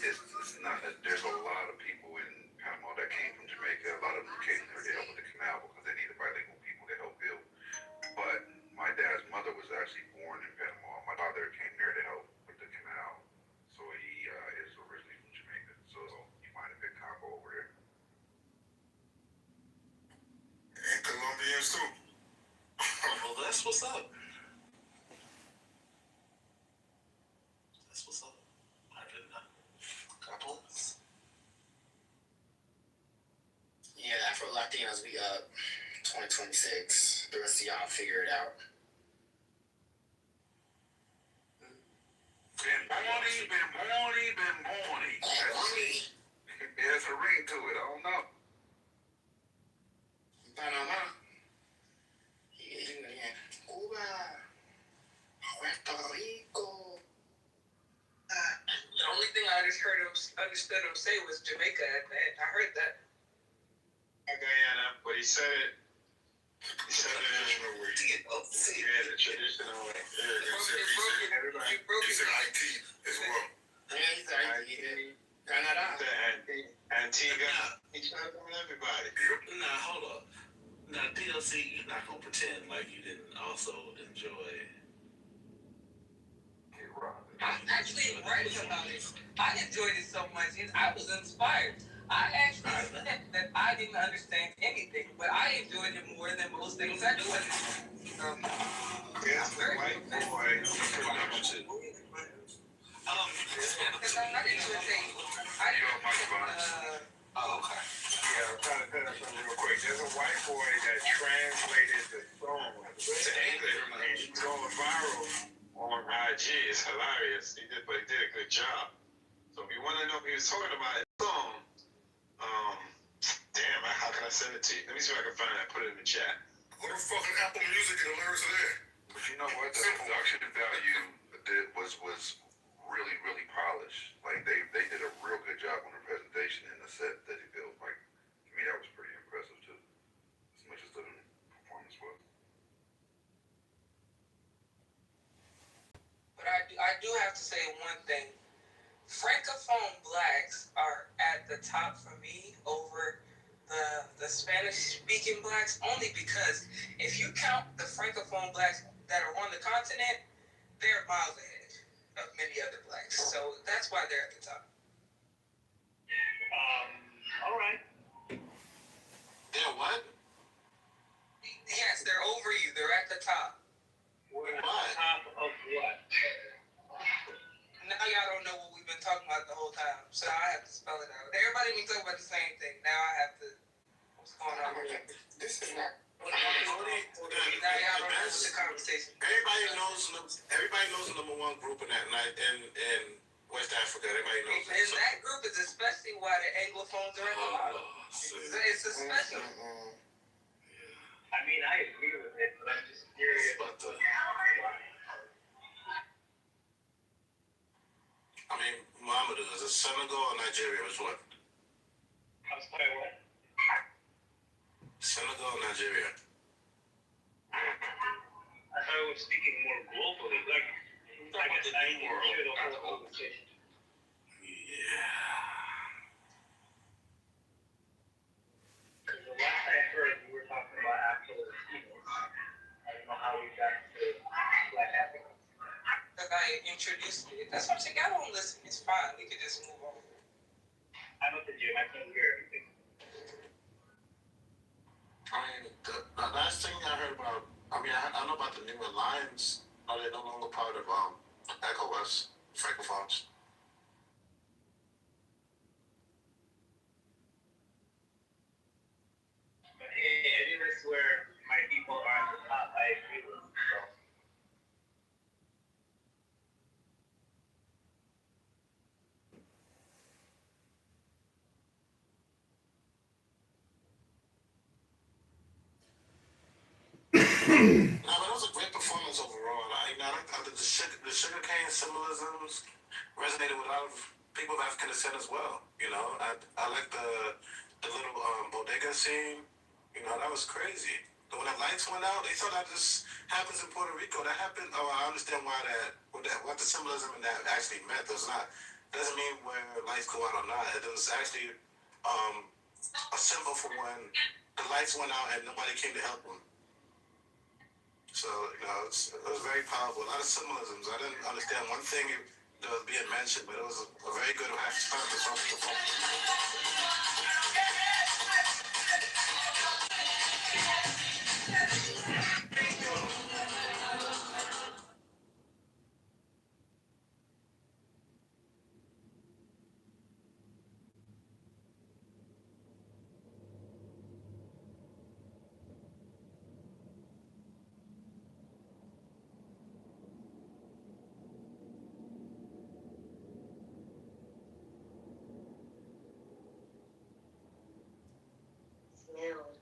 It's not. There's a lot of people in Panama that came from Jamaica. A lot of them came there to help with the canal because they needed bilingual people to help build. But my dad's mother was actually born in Panama. My father came there to help with the canal. So he is originally from Jamaica. So you might have been combo over there. And Colombians too. Well, that's what's up. That's what's up. I didn't know. Couples. Yeah, Afro-Latinos, we up 2026. The rest of y'all figure it out. Been borny. There's a ring to it. I don't know. Panama. Yeah. Cuba. Puerto Rico. The only thing I understood him say was Jamaica. I heard that. Guyana, but he said it. He said it in the traditional way. He said IT as well. Yeah, he's right. Canada. Antigua. He tried on everybody. Now, hold up. Now, DLC, you're not going to pretend like you didn't also enjoy. I'm actually writing about it. I enjoyed it so much. I was inspired. I actually said that I didn't understand anything, but I enjoyed it more than most things I do. Yeah, white boy. Oh, okay. Yeah, I'm trying to tell you something real quick. There's a white boy that translated the song to English, and he's going viral on IG. It's hilarious. He did a good job. So if you want to know what he was talking about his song, damn, how can I send it to you? Let me see if I can find it. Put it in the chat. Go to fucking Apple Music and the lyrics are there. But you know what? The production value was really, really polished. Like they did a real good job on the presentation and the set that he built. Like to me, that was pretty impressive too, as much as the performance was. But I do have to say one thing. Francophone blacks are at the top for me over the Spanish-speaking blacks, only because if you count the Francophone blacks that are on the continent, they're miles ahead of many other blacks. So that's why they're at the top. All right. They're what? Yes, they're over you. They're at the top. Why? Top of what? Now y'all don't know what we've been talking about the whole time, so I have to spell it out. Everybody been talking about the same thing. Now I have to. What's going on here? This is not. Now y'all don't know what the conversation. Everybody knows the number one group in that night in West Africa. Everybody knows And that group is especially why the Anglophones are at the bottom. It's especially. I mean, I agree with it, but I'm just curious. I mean, Mohammed, is it Senegal or Nigeria? Which one? I'm sorry, what? Senegal or Nigeria? I thought was speaking more globally. Like, I guess I didn't hear the whole conversation. Because the last I heard, you were talking about actual Latinos. I don't know how we got to Black Africans. Because I introduced it. That's what I'm saying. I don't listen. It's fine. We could just move on. I'm at the gym. I can't hear everything. The last thing I heard about, I know about the new alliance. Are they no longer part of ECOWAS, Francophones? But hey, I think that's where my people are at the top. I agree with them. So. No, but it was a great performance overall. The sugarcane symbolisms resonated with a lot of people of African descent as well. I like the little bodega scene. That was crazy. When the lights went out, they thought that just happens in Puerto Rico. That happened. Oh, I understand what the symbolism in that actually meant. Doesn't mean where lights go out or not. It was actually a symbol for when the lights went out and nobody came to help them. So, it was very powerful. A lot of symbolisms. I didn't understand one thing that was being mentioned, but it was a very good performance.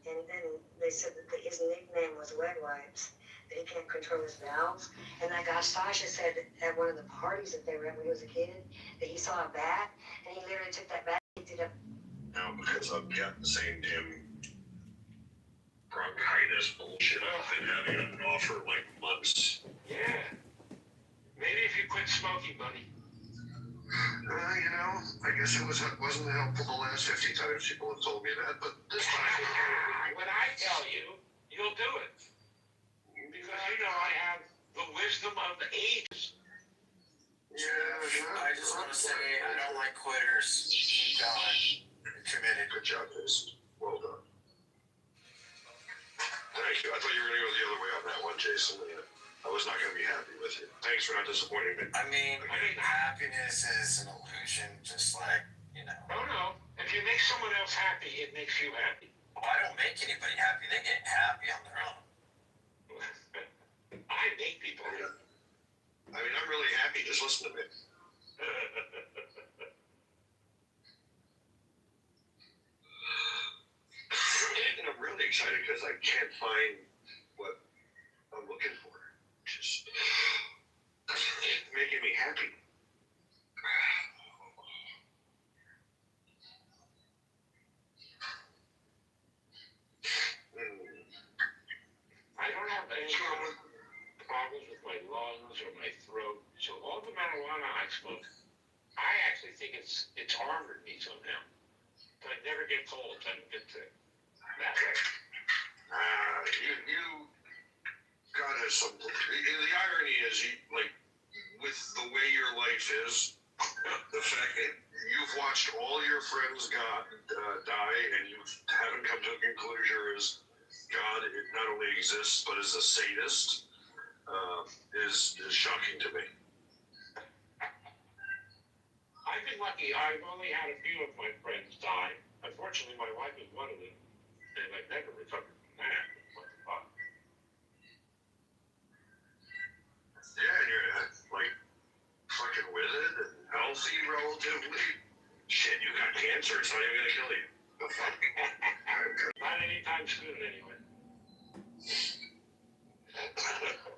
And they said that his nickname was Wet Wipes, that he can't control his valves. And that guy Sasha said at one of the parties that they were at when he was a kid, that he saw a bat, and he literally took that bat and picked it up. Now, because I've got the same damn bronchitis bullshit I've been having an offer like months. Yeah. Maybe if you quit smoking, buddy. I guess it wasn't helpful the last 50 times people have told me that, but this time. When I tell you, you'll do it. Because I have the wisdom of the ages. Yeah, I just want to say I don't like quitters. Keep going. You're committed. Good job, Jason. Well done. Thank you. I thought you were going to go the other way on that one, Jason. I was not going to be happy with you. Thanks for not disappointing me. I mean, happiness is an illusion, just like, Oh, no. If you make someone else happy, it makes you happy. Well, I don't make anybody happy. They get happy on their own. I make people happy. I'm really happy. Just listen to me. And I'm really excited because I can't find what I'm looking for. Just making me happy. I don't have any problems with my lungs or my throat. So all the marijuana I smoke, I actually think it's armored me somehow. But I never get cold. I don't get sick. That way. You gotta some. The irony is, with the way your life is, the fact that you've watched all your friends die, and you haven't come to a conclusion is God not only exists but is a sadist, is shocking to me. I've been lucky. I've only had a few of my friends die. Unfortunately, my wife is one of them, and I've never recovered from that. What the fuck? Yeah, and you're fucking with it and healthy relatively. Shit, you got cancer. It's not even gonna kill you. The fuck? Not anytime soon, anyway.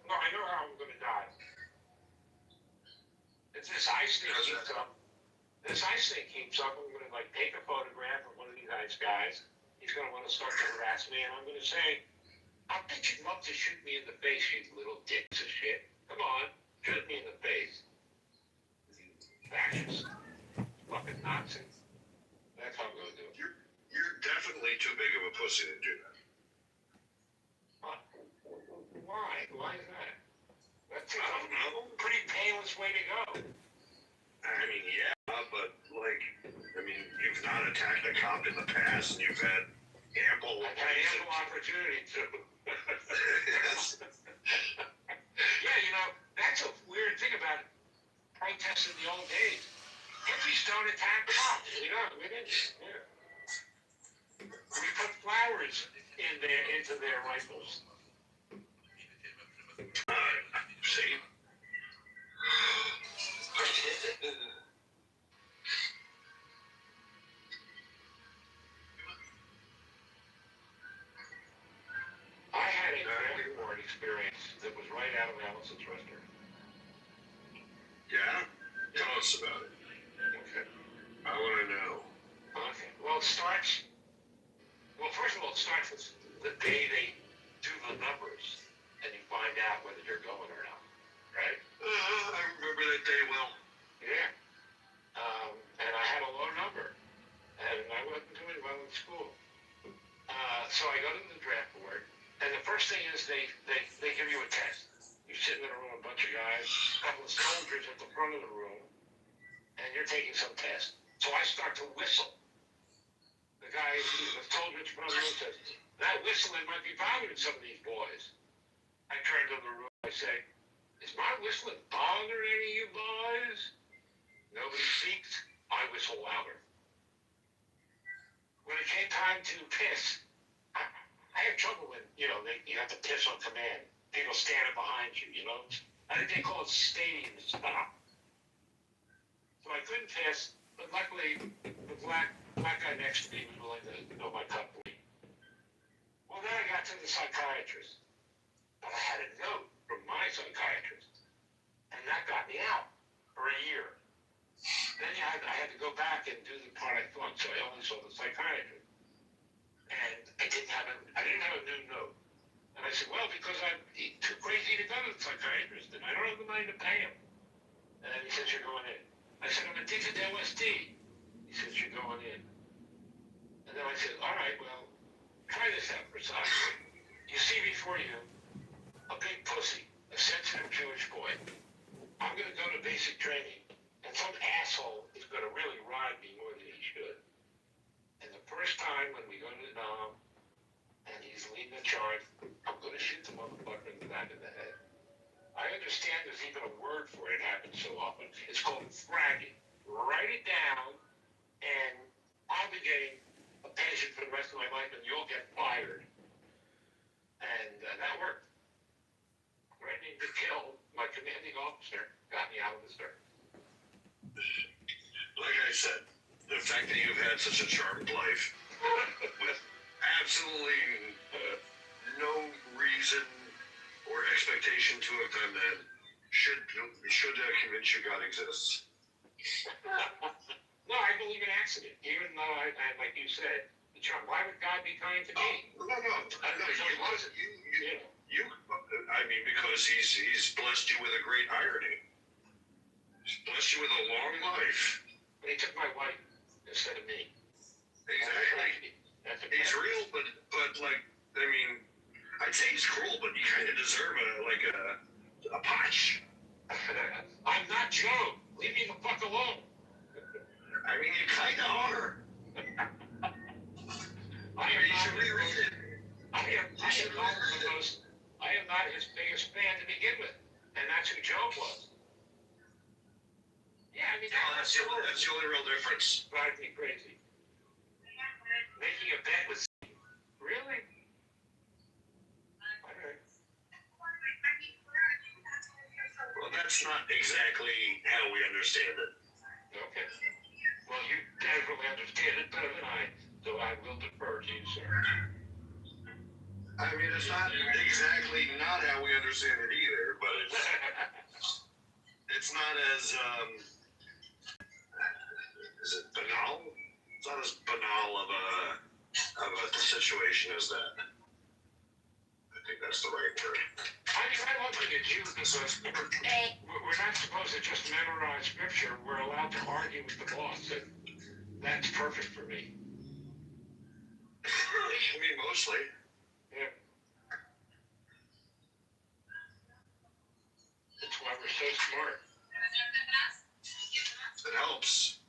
No, I know how I'm gonna die. If this ice thing keeps up, I'm gonna take a photograph of one of these ice guys. He's gonna want to start to harass me, and I'm gonna say, I bet you'd love to shoot me in the face, you little dicks of shit. Come on, shoot me in the face. You fascist. Fucking Nazi. That's how I'm gonna do it. You're definitely too big of a pussy to do that. What? Why? Why is that? That's a pretty painless way to go. I mean, yeah, but like, you've not attacked a cop in the past, and you've had ample. I've had ample opportunity to. Yes. Yeah, that's a weird thing about protests in the old days. Hippies don't attack cops. We didn't. Yeah. We put flowers into their rifles. See? I had a very boring experience that was right out of Allison's restaurant. Yeah? Tell us about it. Okay. I want to know. Okay. Well, first of all, it starts with the day they do the numbers, and you find out whether you're going or not, right? I remember that day well. Yeah. And I had a low number, and I wasn't doing well in school. So I go to the draft board, and the first thing is they give you a test. You're sitting in a room with a bunch of guys, a couple of soldiers at the front of the room, and you're taking some test. So I start to whistle. The guy, the soldier at the front of the room says, "That whistling might be bothering some of these boys." I turn to the room, I say, "Is my whistling bothering any of you boys?" Nobody speaks. I whistle louder. When it came time to piss, I had trouble when, you have to piss on command. People standing behind you, I think they call it stadium stop. So I couldn't piss, but luckily the black guy next to me was willing to go my cup. Well, then I got to the psychiatrist. But I had a note from my psychiatrist. And that got me out for a year. Then I had to go back and do the part I thought, so I only saw the psychiatrist. And I didn't have a new note. And I said, well, because I'm too crazy to go to the psychiatrist, and I don't have the money to pay him. And he says, you're going in. I said, I'm addicted to LSD. He says, you're going in. And then I said, all right, well, try this out for size. You see before you a big pussy, a sensitive Jewish boy. I'm going to go to basic training, and some asshole is going to really ride me more than he should. And the first time when we go to Nam, and he's leading the charge, I'm going to shoot the motherfucker in the back of the head. I understand there's even a word for it. It happens so often. It's called fragging. Write it down, and I'll be getting a pension for the rest of my life, and you'll get fired. And that worked. Threatening to kill my commanding officer got me out of the service. Like I said, the fact that you've had such a charmed life with absolutely no reason or expectation to have done that should convince you God exists. No, I believe in accident. Even though I like you said, the charm. Why would God be kind to me? No. He wasn't. Because he's blessed you with a great irony. He's blessed you with a long life. But he took my wife instead of me. Exactly. He's real, but I'd say he's cruel, but you kind of deserve a punch. I'm not Joe. Leave me the fuck alone. You kind of are. I am not his biggest fan to begin with, and that's who Joe was. Yeah, that's the only real difference. Drives me crazy. Making a bet with really? Well, that's not exactly how we understand it. Okay. Well, you definitely understand it better than I, so I will defer to you, sir. It's not exactly not how we understand it either, but it's not as is it banal? It's not as banal of a situation as that. that's the right word. I mean, I love being a Jew because we're not supposed to just memorize scripture. We're allowed to argue with the boss, and that's perfect for me. I mean, mostly. Yeah. That's why we're so smart. It helps.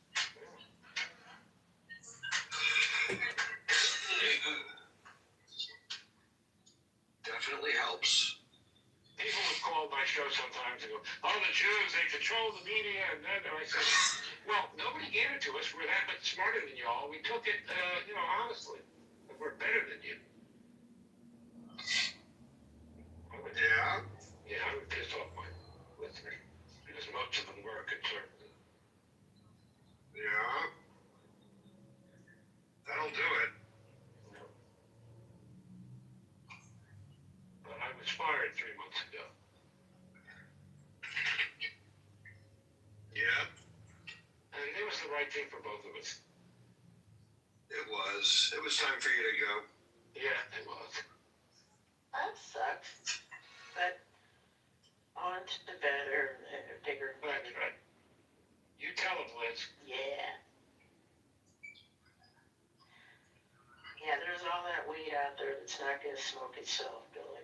Definitely helps. People would call my show sometimes and go, oh, the Jews, they control the media. And then I said, well, nobody gave it to us. We're that much smarter than y'all. We took it, honestly. We're better than you. Yeah? Yeah, I would piss off my listeners because most of them were conservative. Yeah. That'll do it. But I was fired 3 months ago. Yeah. And it was the right thing for both of us. It was. It was time for you to go. Yeah, it was. That sucks. But on to the better and bigger. That's right. You tell them, Liz. Yeah. Yeah, there's all that weed out there that's not going to smoke itself, Billy.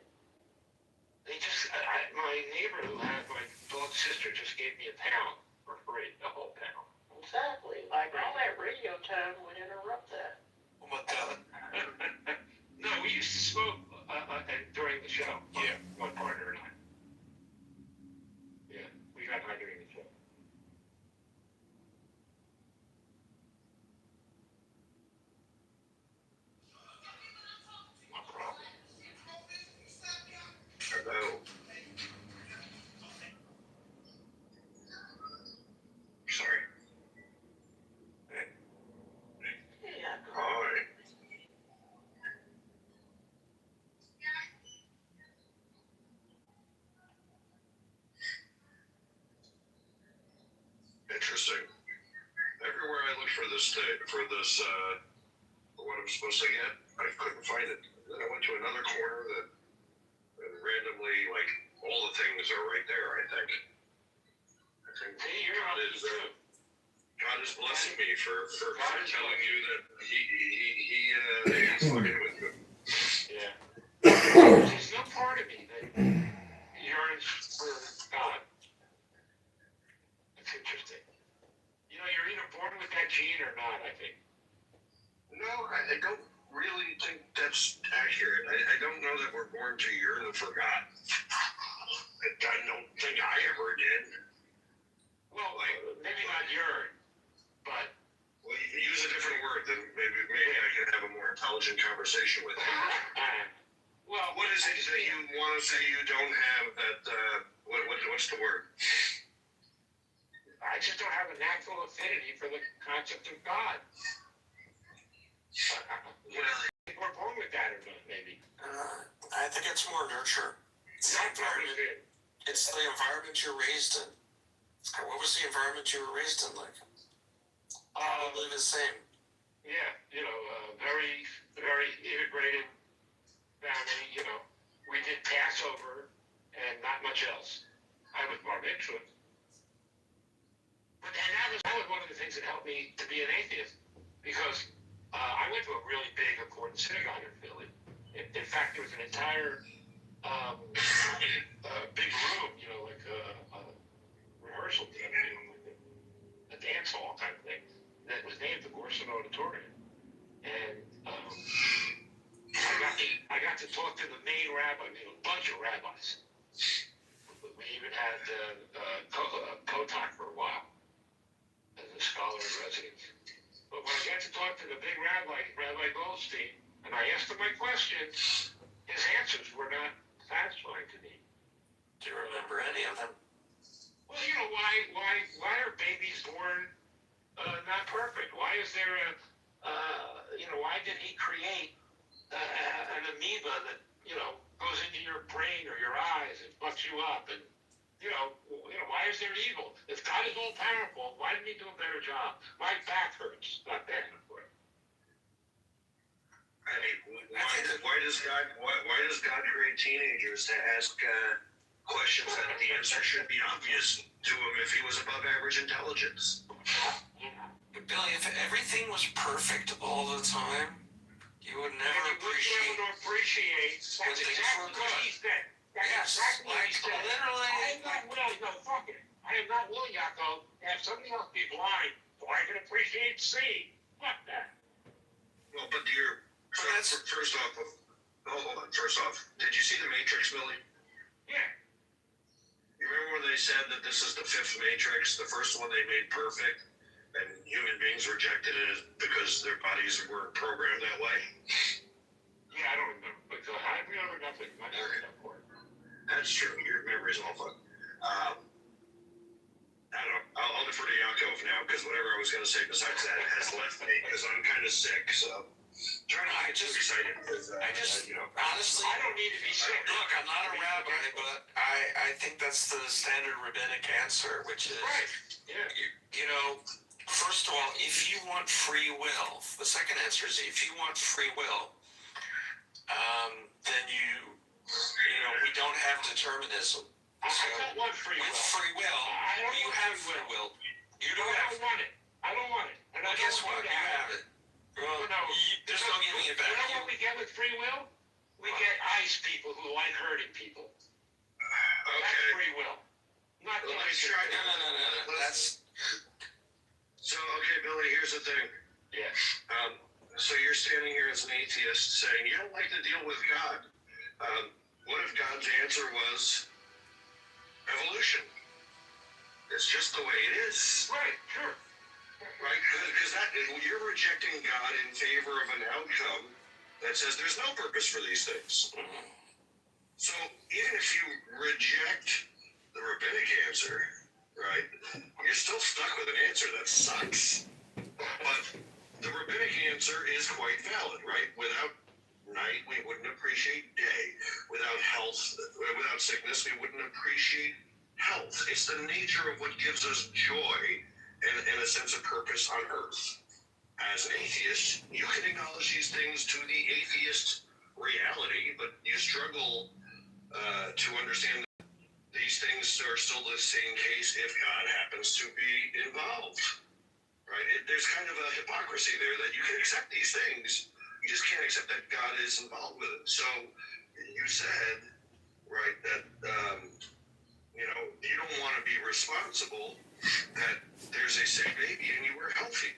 They just, my neighbor who had my dog's sister just gave me a pound for free, a whole pound. Exactly. Like all that radio time would interrupt that. What the? No, we used to smoke during the show. Yeah. My partner and I. Yeah, we got high during the show. No problem. Hello. Sorry. Yeah. Hi. Interesting. Everywhere I looked for this what I'm supposed to get, I couldn't find it. Then I went to another corner that randomly, like, all the things are right there, I think. Hey, you're on it too. God is blessing me for telling you that he's fucking with you. Yeah. There's no part of me that yearns for God. It's interesting. You're either born with that gene or not, I think. No, I don't really think that's accurate. I don't know that we're born to yearn for God. I don't think I ever did. Well, maybe not yearn, but... Well, you use a different word, then maybe I can have a more intelligent conversation with you. Well, what is it that you want to say you don't have that, what's the word? I just don't have a natural affinity for the concept of God. We're born with that or not, maybe. I think it's more nurture. It's the environment. It's the environment you're raised in. What was the environment you were raised in like? Probably the same. Yeah, very, very integrated family. We did Passover and not much else. I was bar mitzvah. But that was one of the things that helped me to be an atheist, because I went to a really big, important synagogue in Philly. In fact, there was an entire big room, like a rehearsal theater, a dance hall kind of thing, that was named the Gorson Auditorium. And I got to talk to the main rabbi, a bunch of rabbis. We even had Kotak for a while as a scholar in residence. But when I got to talk to the big rabbi, Rabbi Goldstein, and I asked him my questions, his answers were not satisfying to me. Do you remember any of them? Well, why are babies born not perfect? Why is there why did he create an amoeba that, goes into your brain or your eyes and fucks you up? And, why is there evil? If God is all powerful, why didn't he do a better job? My back hurts. Not that, of course. I mean, why does God create teenagers to ask questions that the answer should be obvious to him if he was above average intelligence? But Billy, if everything was perfect all the time, you would never appreciate. That's exactly what he said. That's exactly what he said. Literally. I am not willing. No, fuck it. I am not willing, Yaakov, to have somebody else be blind so I can appreciate seeing. Fuck that. Well, but first off, hold on. First off, did you see The Matrix, Billy? Yeah. You remember when they said that this is the fifth Matrix, the first one they made perfect, and human beings rejected it because their bodies weren't programmed that way? Yeah, I don't remember. But I remember nothing. I never heard that part. That's true. Your memory's all fun. I don't know. I'll defer to Yaakov now because whatever I was going to say besides that has left me because I'm kind of sick. So trying not to get too excited. Honestly, I don't need to be sick. Look, I'm not a rabbi, but I think that's the standard rabbinic answer, which is, right. Yeah. You know, first of all, if you want free will, the second answer is if you want free will, then we don't have determinism. I don't want free will. With free will, you have free will. You don't have. I don't want it. I don't want it. And well, guess what? You have it. Well, there's no giving it back. You know what we get with free will? We get ice people who like hurting people. Okay. That's free will. Not well, let's try. No. That's. So, okay, Billy, here's the thing. Yeah. So you're standing here as an atheist saying you don't like to deal with God. What if God's answer was evolution? It's just the way it is. Right, sure. Right, because you're rejecting God in favor of an outcome that says there's no purpose for these things. So even if you reject the rabbinic answer, right, you're still stuck with an answer that sucks. But the rabbinic answer is quite valid, right? Without night, we wouldn't appreciate day. Without health, without sickness, we wouldn't appreciate health. It's the nature of what gives us joy and a sense of purpose on earth. As an atheist, you can acknowledge these things to the atheist reality, but you struggle to understand that these things are still the same case if God happens to be involved. Right? There's kind of a hypocrisy there that you can accept these things, you just can't accept that God is involved with it. So you said, right, that you don't want to be responsible that there's a sick baby and you were healthy.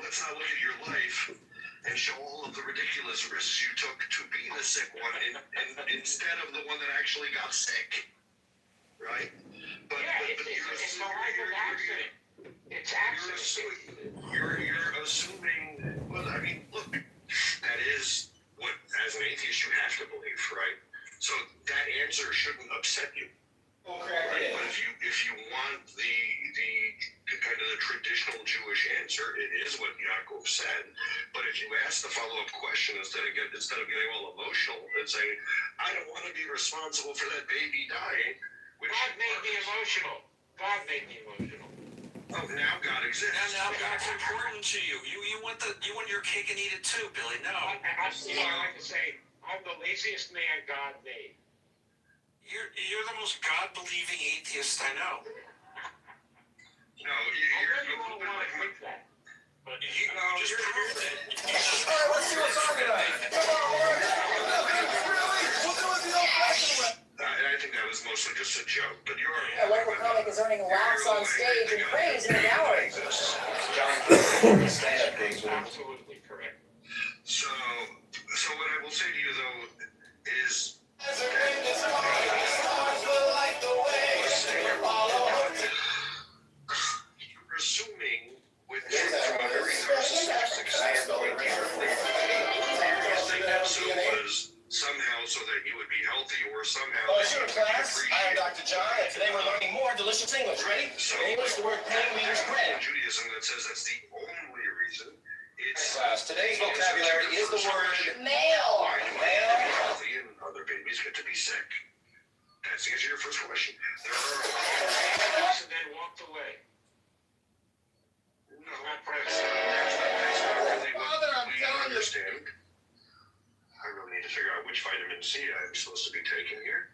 Let's not look at your life and show all of the ridiculous risks you took to be the sick one instead of the one that actually got sick. Right? But it's a life of accident. It's accident. You're assuming, well, I mean, look, that is what, as an atheist, you have to believe, right? So that answer shouldn't upset you. Right? But if you want the kind of the traditional Jewish answer, it is what Yaakov said. But if you ask the follow-up question instead of getting all emotional and saying, I don't want to be responsible for that baby dying. God made me emotional. God made me emotional. Oh, now God exists. Now God's important to you. You want your cake and eat it too, Billy. No. I like to say, I'm the laziest man God made. You're the most God-believing atheist I know. No, you don't want to think that. But you just proved it. All right, let's see what's on tonight. Come on, really? We'll do it the old-fashioned way. I think that was mostly just a joke, but you are. A local comic is earning laughs on stage and praise in the gallery. Absolutely correct. So what I will say to you though is. You're assuming with was somehow so that you would be healthy or somehow. Well, sure, class. I am Dr. John, and today we're learning more delicious English. Ready? In English, the word pain means bread. Judaism that says that's the only reason. It's class. Today's vocabulary is the word male. Male. Healthy and other babies get to be sick. That's the answer to your first question. There are. And then walked away. No, which vitamin C I'm supposed to be taking here.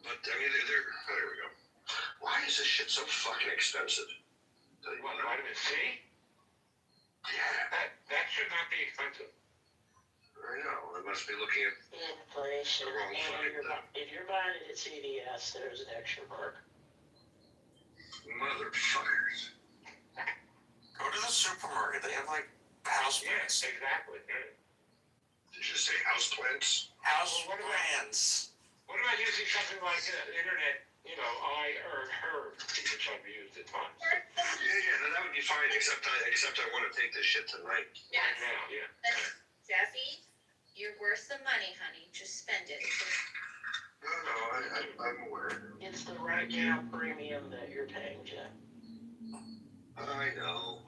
But I mean, there we go. Why is this shit so fucking expensive? What, vitamin C? Yeah. That should not be expensive. I know. I must be looking at Inflation. the wrong fucking thing. If you're buying it at CVS, there's an extra perk. Motherfuckers. Go to the supermarket. They have like house plants. Yes, exactly. Did you say house plants? House plants. What about using something like internet, I or her, which I've used at times. Yeah, that would be fine, except I want to take this shit tonight. Yeah. Right now, yeah. Jeffy, you're worth the money, honey. Just spend it. No, I'm aware. It's the right now premium that you're paying, Jeff. I know.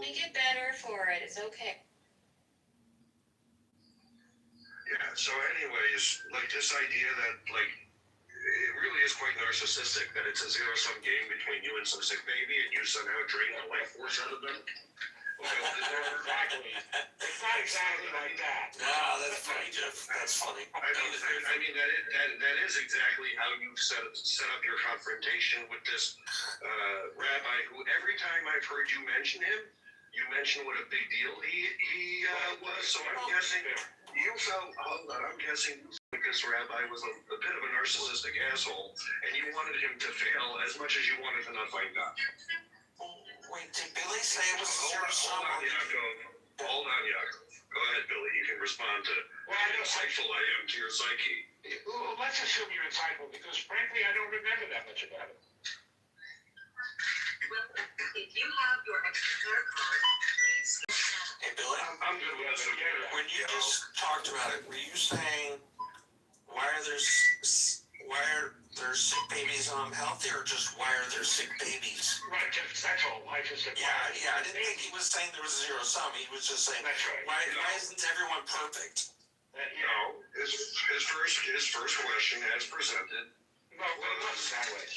We get better for it. It's okay. Yeah, so anyways, like this idea that, like, it really is quite narcissistic that it's a zero-sum game between you and some sick baby and you somehow drain the life force out of them. Exactly. It's not exactly like that. No, that's funny, Jeff. That's funny. I mean that is exactly how you set up your confrontation with this rabbi who every time I've heard you mention him, you mention what a big deal he was. So I'm guessing you felt, I'm guessing you felt like this rabbi was a bit of a narcissistic asshole, and you wanted him to fail as much as you wanted to not find God. Wait, did Billy say it was Hold on, Yaakov. Go ahead, Billy. You can respond to how insightful I am to your psyche. Well, let's assume you're insightful, because frankly, I don't remember that much about it. Well, if you have your extra card, please get that. Hey, Billy. I'm good with this. When you just talked about it, were you saying why are there sick babies healthy, or just why are there sick babies? Right, that's all. I just said. Yeah. I didn't think he was saying there was a zero sum. He was just saying, that's right. Why isn't everyone perfect? No, his first question as presented. No, it wasn't that way.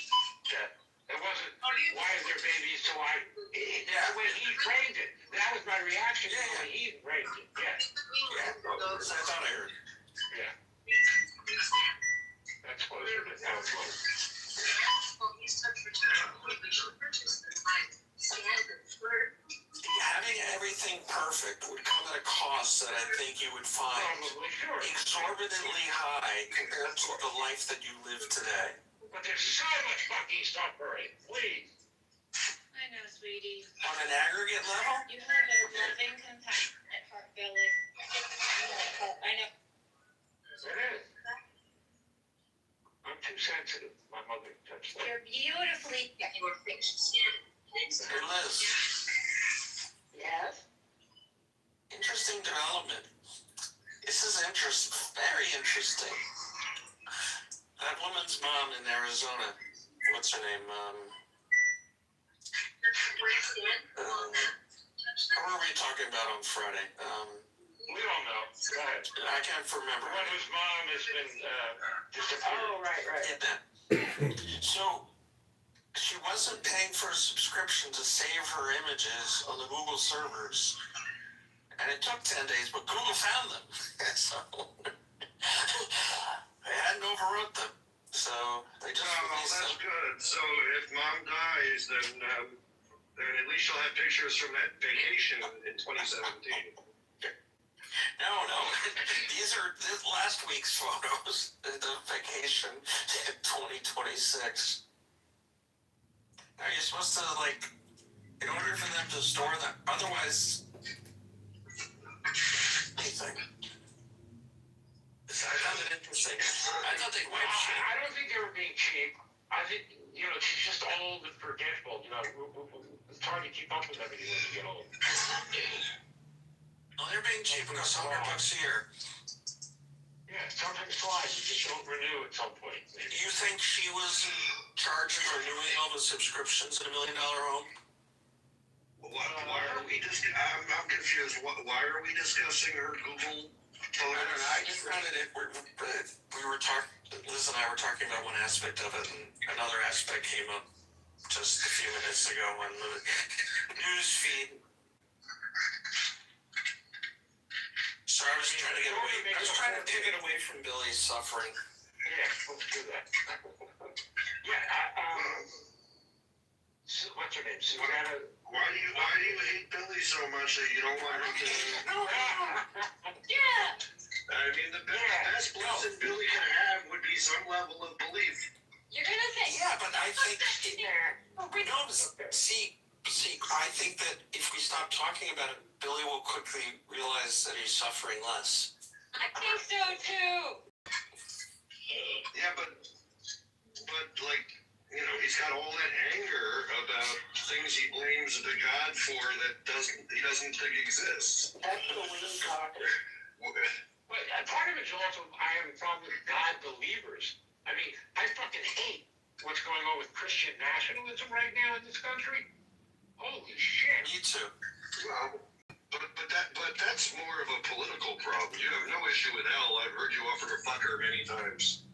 It wasn't. Why is there babies? So the way he framed it, that was my reaction to the way he framed it. Yeah. That's what I thought I heard. Yeah. That's close. That was close. Having everything perfect would come at a cost that I think you would find exorbitantly high compared to the life that you live today. But there's so much fucking suffering. Please. I know, sweetie. On an aggregate level? You have a loving, compassionate heart, Billy. I know. It is. I'm too sensitive. My mother touched that. You're beautifully in your fiction skin. Hey, Liz. Yes? Interesting development. This is very interesting. That woman's mom in Arizona, what's her name? What were we talking about on Friday? We don't know. Go ahead. I can't remember. One whose mom has been disappeared. Oh, right. So, she wasn't paying for a subscription to save her images on the Google servers. And it took 10 days, but Google found them. So, they hadn't overwrote them. So, they just released that's them. Good. So, if mom dies, then at least she'll have pictures from that vacation in 2017. No. These are last week's photos. The vacation in 2026. Now you're supposed to, in order for them to store them, otherwise, anything. So I found it interesting. I thought they wiped shit. I don't think they were being cheap. I think, she's just old and forgetful. It's hard to keep up with everything when you get old. Oh, they're being cheap. It costs $100 a year. Yeah, sometimes flies. You just don't renew at some point. Maybe. Do you think she was in charge of renewing all the subscriptions at $1 Million Home? Why are we I'm confused. Why are we discussing her Google photos? I don't know. I just found it. Liz and I were talking about one aspect of it, and another aspect came up just a few minutes ago on the news feed. take it away from Billy's suffering. Yeah, let's do that. What's her name? Susanna. Why do you hate Billy so much that you don't want him to? Yeah. I mean, the best blessing Billy can have would be some level of belief. You're gonna say. Yeah, but I think I think that if we stop talking about it, Billy will quickly realize that he's suffering less. I think so too. Yeah, but like, you know, he's got all that anger about things he blames the God for that he doesn't think exists. That's the way he's talking. But part of it's also I have a problem with God believers. I mean, I fucking hate what's going on with Christian nationalism right now in this country. Holy shit. Me too. Well, but that's more of a political problem. You have no issue with Elle. I've heard you offer to fuck her many times.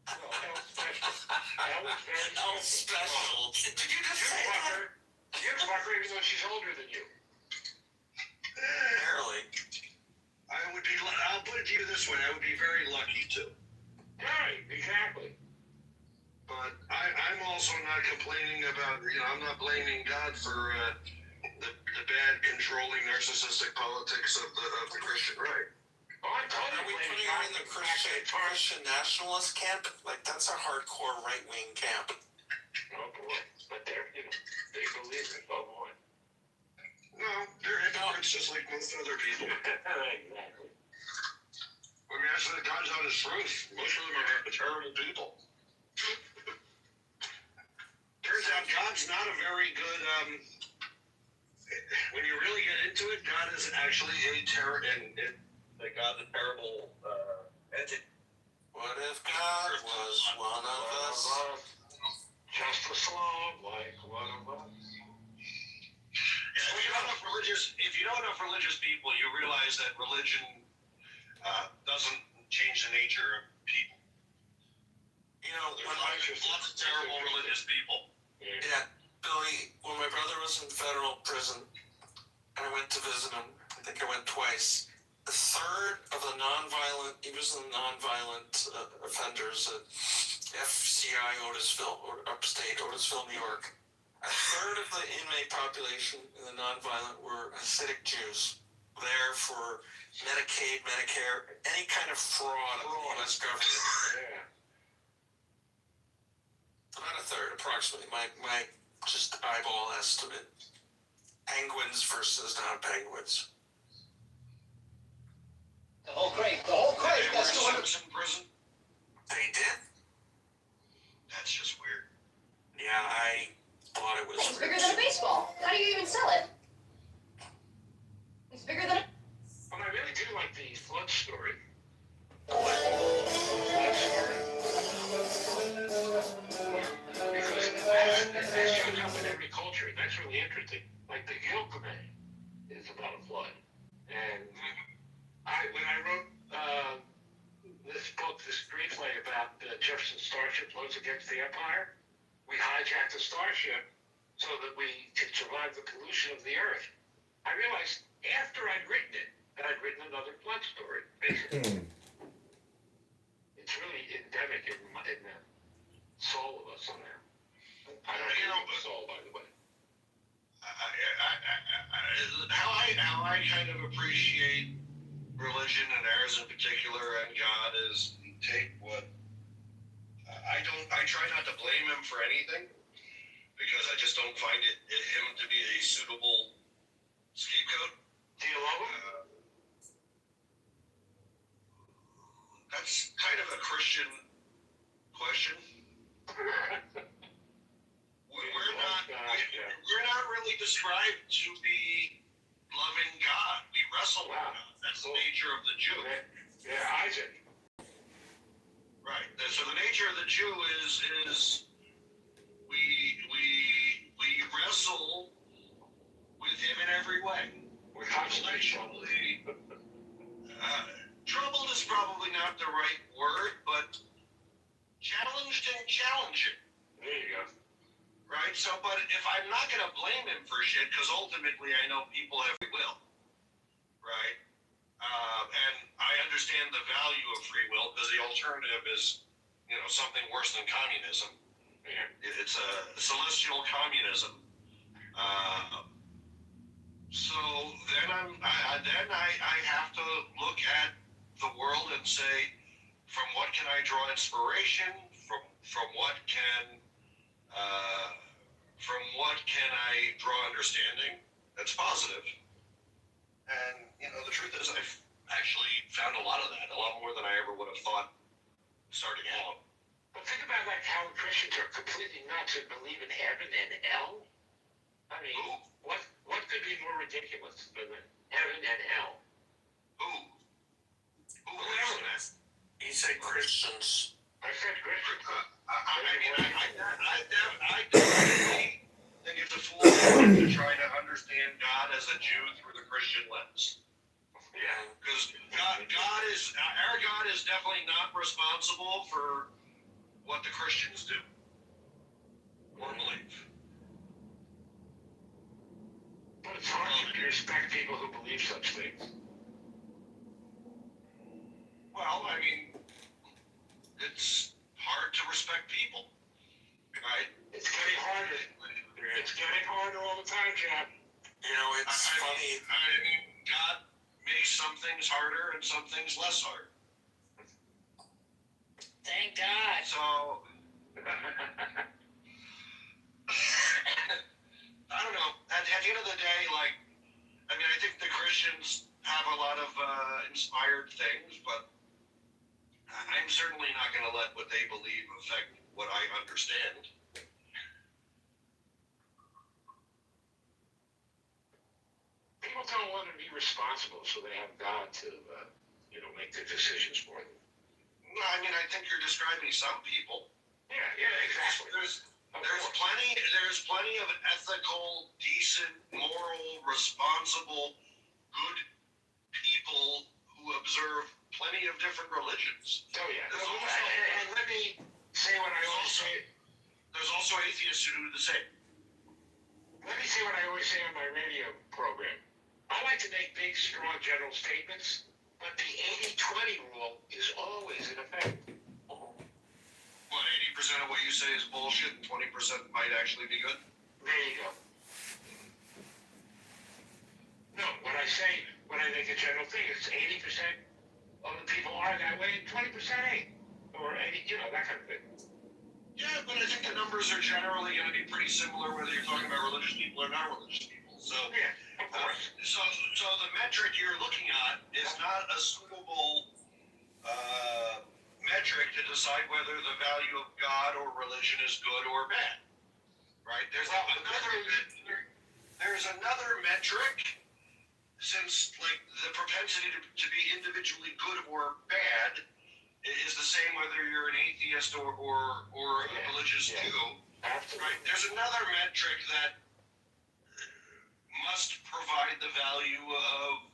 Well, Elle special. Elle is very Elle special. Did you just say that? You fuck her even though she's older than you. Barely. I'll put it to you this way. I would be very lucky to. Right, exactly. But I'm also not complaining about, I'm not blaming God for the bad, controlling, narcissistic politics of the Christian right. Are we putting her in the Christian nationalist camp? Like, that's a hardcore right-wing camp. Oh boy, but they're, they believe it, oh boy. No, they're hypocrites just like most other people. Exactly. I mean, that's what God's on his truth. Most of them are terrible people. Turns out God's not a very good, when you really get into it, God isn't actually God's a terrible entity. What if God was one of us? Just a slob like one of us. Yeah, if you know enough religious people, you realize that religion doesn't change the nature of people. There's lots of terrible religious people. Yeah, Billy, when my brother was in federal prison, and I went to visit him, I think I went twice, a third of the he was in the nonviolent offenders at FCI Otisville, or upstate Otisville, New York. A third of the inmate population in the nonviolent were Hasidic Jews, there for Medicaid, Medicare, any kind of fraud of the U.S. government. Yeah. About a third, approximately. My just eyeball estimate. Penguins versus non-penguins. The whole crate. That's the one that's in prison. They did? That's just weird. Yeah, I thought it was It's bigger than a baseball. How do you even sell it? It's bigger than a... Well, I really do like the flood story. Because that shows up in every culture. That's really interesting. Like the Gilgamesh is about a flood. And when I wrote this book, this screenplay about the Jefferson Starship floats against the Empire, we hijacked the starship so that we could survive the pollution of the Earth. I realized after I'd written it that I'd written another flood story, basically. It's really endemic in the soul of us somehow. I don't know the soul, by the way. How I kind of appreciate religion and ours in particular and God is take what I try not to blame him for anything because I just don't find him to be a suitable scapegoat. Do you love him? That's kind of a Christian question. We're not really described to be loving God. We wrestle with God. That's the nature of the Jew. Yeah, Isaac. Right. So the nature of the Jew is we wrestle with him in every way. We're constantly troubled is probably not the right word, but challenged and challenging. There you go. Right? So, but if I'm not going to blame him for shit, because ultimately I know people have free will. Right? And I understand the value of free will because the alternative is, something worse than communism. It's a celestial communism. So then I have to look at the world and say, from what can I draw inspiration? From what can I draw understanding that's positive? And the truth is, I've actually found a lot of that, a lot more than I ever would have thought starting out. But think about how Christians are completely nuts and believe in heaven and hell. I mean, what could be more ridiculous than heaven and hell? Who believes in that? You said Christians. I said Christians. I definitely think it's a fool to try to understand God as a Jew through the Christian lens. Yeah. Because our God is definitely not responsible for what the Christians do or believe. But it's hard to respect people who believe such things. Well, I mean, it's hard to respect people, right? It's getting harder. It's getting harder all the time, Jack. It's funny. I mean, God makes some things harder and some things less hard. Thank God. So, I don't know. At the end of the day, I think the Christians have a lot of inspired things, but I'm certainly not going to let what they believe affect what I understand. People don't want to be responsible, so they have God to, make the decisions for them. No, I mean, I think you're describing some people. Yeah, exactly. There's plenty of ethical, decent, moral, responsible, good people who observe plenty of different religions. Oh yeah. And let me say what I always say. There's also atheists who do the same. Let me say what I always say on my radio program. I like to make big, strong, general statements, but the 80-20 rule is always in effect. What, 80% of what you say is bullshit and 20% might actually be good? There you go. No, when I make a general thing, it's 80% of the people are that way and 20% ain't. Or 80, that kind of thing. Yeah, but I think the numbers are generally going to be pretty similar whether you're talking about religious people or non-religious people. So, yeah, of course. So the metric you're looking at is not a suitable metric to decide whether the value of God or religion is good or bad. Right? There's another metric, since the propensity to be individually good or bad is the same whether you're an atheist or a religious Jew. Right? There's another metric that must provide the value of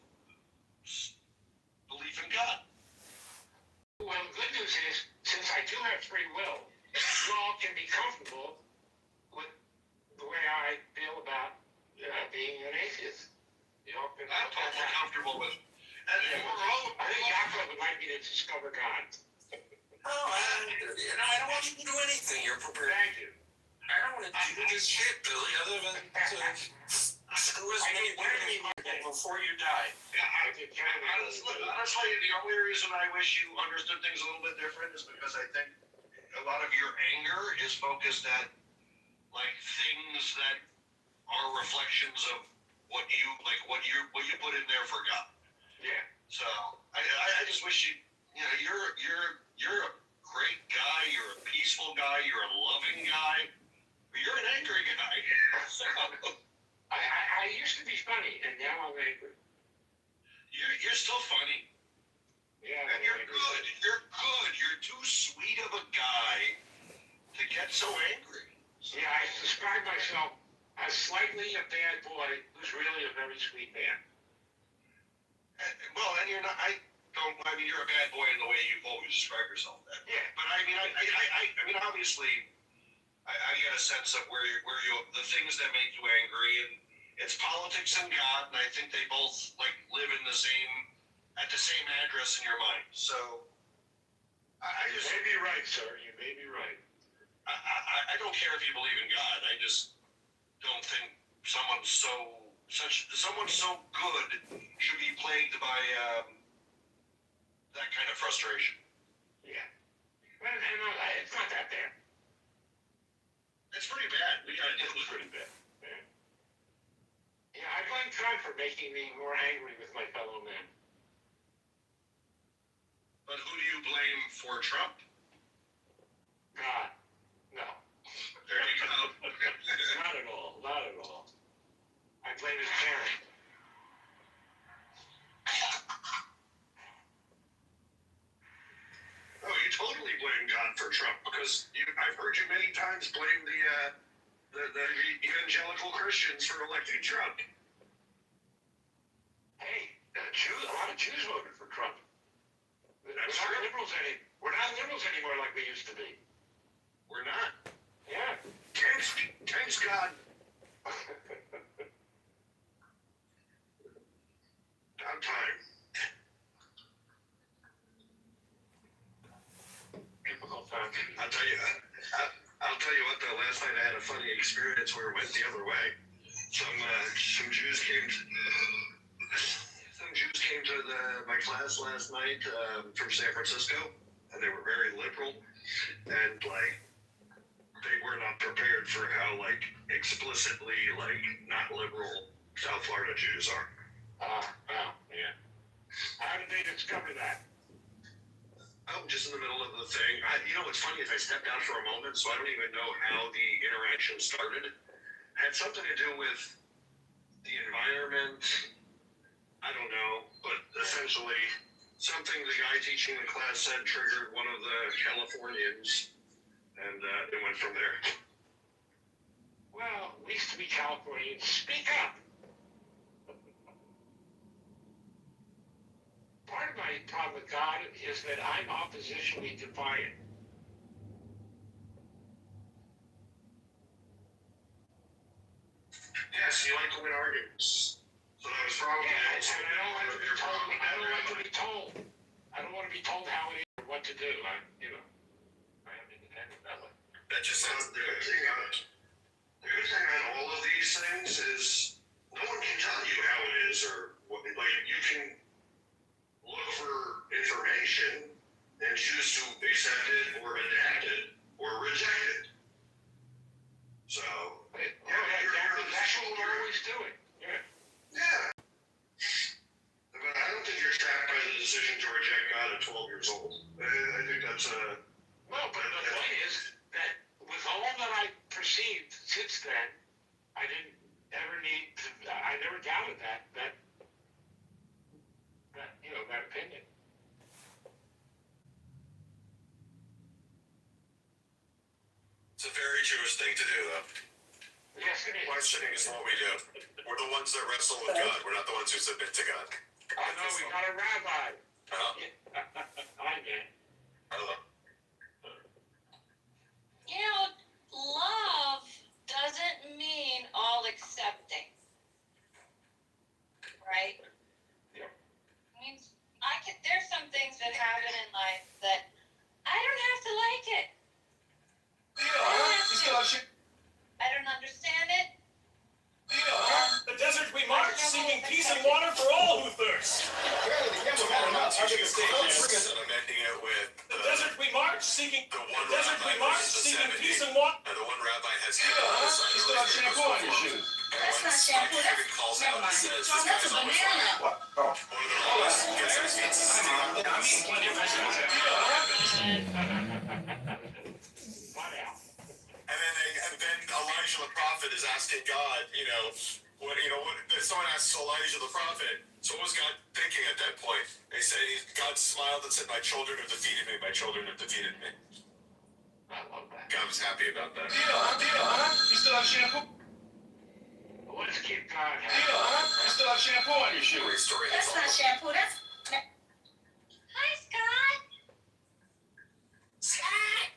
belief in God. Well, the good news is, since I do have free will, you all can be comfortable with the way I feel about being an atheist. I'm totally comfortable with it. And I think Yaakov would like me to discover God. I don't want you to do anything. You're prepared. Thank you. I don't want to do this shit, Billy, other than to screw as many women before you die. Honestly, the only reason I wish you understood things a little bit different is because I think a lot of your anger is focused at things that are reflections of what you put in there for God. Yeah. So I just wish you're a great guy. You're a peaceful guy. You're a loving guy. But you're an angry guy. So, I used to be funny, and now I'm angry. You're still funny. Yeah. And you're good. You're good. You're too sweet of a guy to get so angry. Yeah, I describe myself as slightly a bad boy who's really a very sweet man. Well, and you're not. You're a bad boy in the way you've always described yourself. Yeah. But obviously, I get a sense of where you the things that make you angry, and it's politics and God, and I think they both live in the same the same address in your mind. So, I just... You may be right, sir. You may be right. I don't care if you believe in God. I just don't think someone so good should be plagued by that kind of frustration. Yeah. Well, no, it's not that bad. It's pretty bad. It was pretty bad. Yeah, I blame Trump for making me more angry with my fellow men. But who do you blame for Trump? God. No. There you go. Not at all. Not at all. I blame his parents. Oh, you totally blame God for Trump because I've heard you many times blame the evangelical Christians for electing Trump. Hey, a lot of Jews voted for Trump. We're not liberals anymore like we used to be. We're not. Yeah. Thanks God. About time. Difficult time. I'll tell you what. Though, last night I had a funny experience where it went the other way. Some Jews came to my class last night from San Francisco, and they were very liberal, and they were not prepared for how explicitly not liberal South Florida Jews are. Yeah. How did they discover that? I'm just in the middle of the thing. What's funny is I stepped out for a moment, so I don't even know how the interaction started. It had something to do with the environment. I don't know, but essentially something the guy teaching the class said triggered one of the Californians, and it went from there. Well, we used to be Californians. Speak up! Part of my problem with God is that I'm oppositionally defiant. Yes, you like to win arguments. So that was probably... Yeah, and I don't like to be told. I don't like to be told. I don't want to be told how it is or what to do. I am independent that way. That just sounds... The good thing on all of these things is no one can tell you how it is or what... you can look for information and choose to accept it or adapt it or reject it. So... That's what we're always doing. Yeah. But I don't think you're trapped by the decision to reject God at 12 years old. I think that's a... No, but the point is that with all that I perceived since then, I didn't ever need to... I never doubted that opinion. It's a very Jewish thing to do, though. Yes, it is. Questioning is what we do. We're the ones that wrestle with God. We're not the ones who submit to God. I know, we got a rabbi. Hi, man. Hello. Love doesn't mean all accepting. Right? Yeah. I mean, there's some things that happen in life that I don't have to like it. I don't understand it. The desert we march, seeking peace and water for all who thirst. Apparently, the devil had enough. I'm ending it with the desert we march, seeking peace and water. And the one rabbi has you still have shampoo on your shoes. That's not shampoo. Never mind. That's a banana. What? Oh. One of the rabbis gets his feet I'm eating plenty of vegetables. And then Elijah the prophet is asking God, someone asks Elijah the prophet, so what was God thinking at that point? They say, God smiled and said, my children have defeated me, my children have defeated me. I love that. God was happy about that. You still have shampoo? Let's keep God happy. You still have shampoo on your shoes. Great story. That's not shampoo. That's... Hi, Scott. Scott.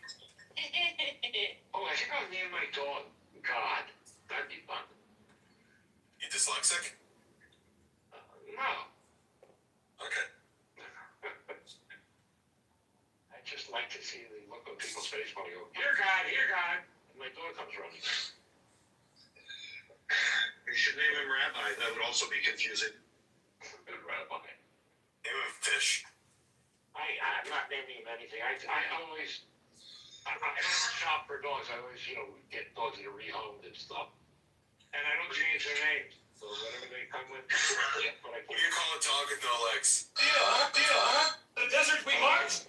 Oh, I think I'll name my dog God. That'd be fun. You dyslexic? No. Okay. like to see the look on people's face when I go, here, God, and my dog comes running. You should name him Rabbi. That would also be confusing. Rabbi. Name him Fish. I'm not naming him anything. I don't shop for dogs. I always, get dogs that are rehomed and stuff. And I don't change their names. So whatever they come with, but I What do you call a dog with no legs? Deal. The desert we marched.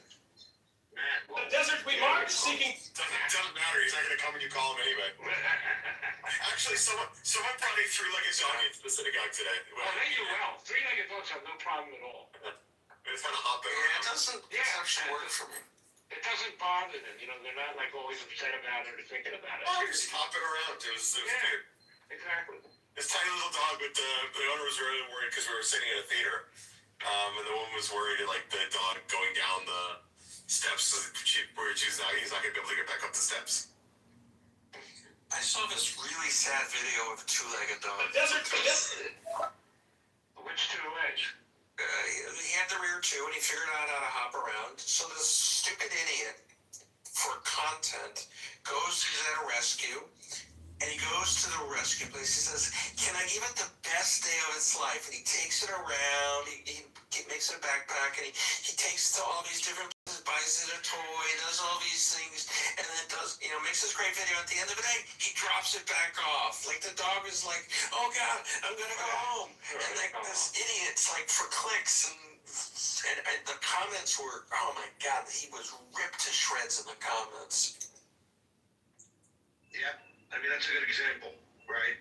The desert we marched seeking. Doesn't matter. He's not going to come when you call him anyway. Actually, someone brought a three-legged dog into the synagogue today. Well, they do well. Three-legged dogs have no problem at all. It's kind of hopping. Yeah, it doesn't actually work for me. It doesn't bother them. They're not like always upset about it or thinking about it. Oh, you're just hopping around. It was cute. Exactly. This tiny little dog with the owner was really worried because we were sitting in a theater. And the woman was worried like the dog going down the steps where he's not going to be able to get back up the steps. I saw this really sad video of a two-legged dog. The desert. Which two legs? He had the rear two, and he figured out how to hop around. So this stupid idiot, for content, he's at a rescue, and he goes to the rescue place. He says, "Can I give it the best day of its life?" And he takes it around. He makes it a backpack, and he takes it to all these different places, buys it a toy, does all these things, and then makes this great video. At the end of the day, he drops it back off. Like the dog is like, "Oh God, I'm gonna go home," and like this idiot's like for clicks, and the comments were, "Oh my God," he was ripped to shreds in the comments. Yeah, I mean that's a good example, right?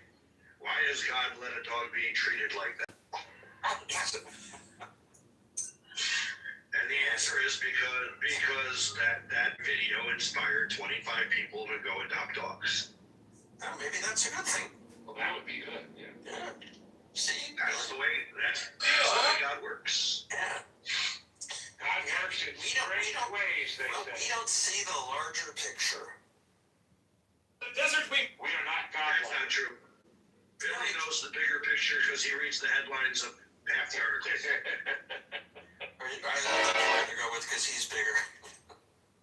Why does God let a dog be treated like that? And the answer is because that video inspired 25 people to go adopt dogs. Maybe that's a good thing. Well, that would be good. Yeah. See, that's the way God works. Yeah. God works in strange ways. We don't see the larger picture. The desert we are not God. That's not true. Billy knows the bigger picture because he reads the headlines of half the articles. I like to go with because he's bigger.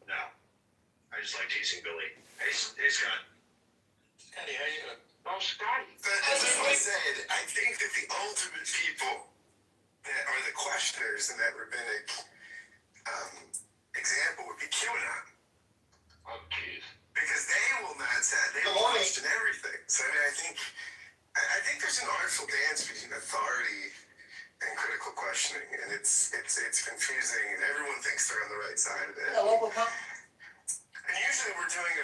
No. I just like teasing Billy. Hey Scott. Scotty, how you doing? Oh, Scotty. As I said, I think that the ultimate people that are the questioners in that rabbinic example would be QAnon. Oh, jeez. Because they will not say, they will question everything. So I think there's an artful dance between authority and critical questioning, and it's confusing, and everyone thinks they're on the right side of it. And usually we're doing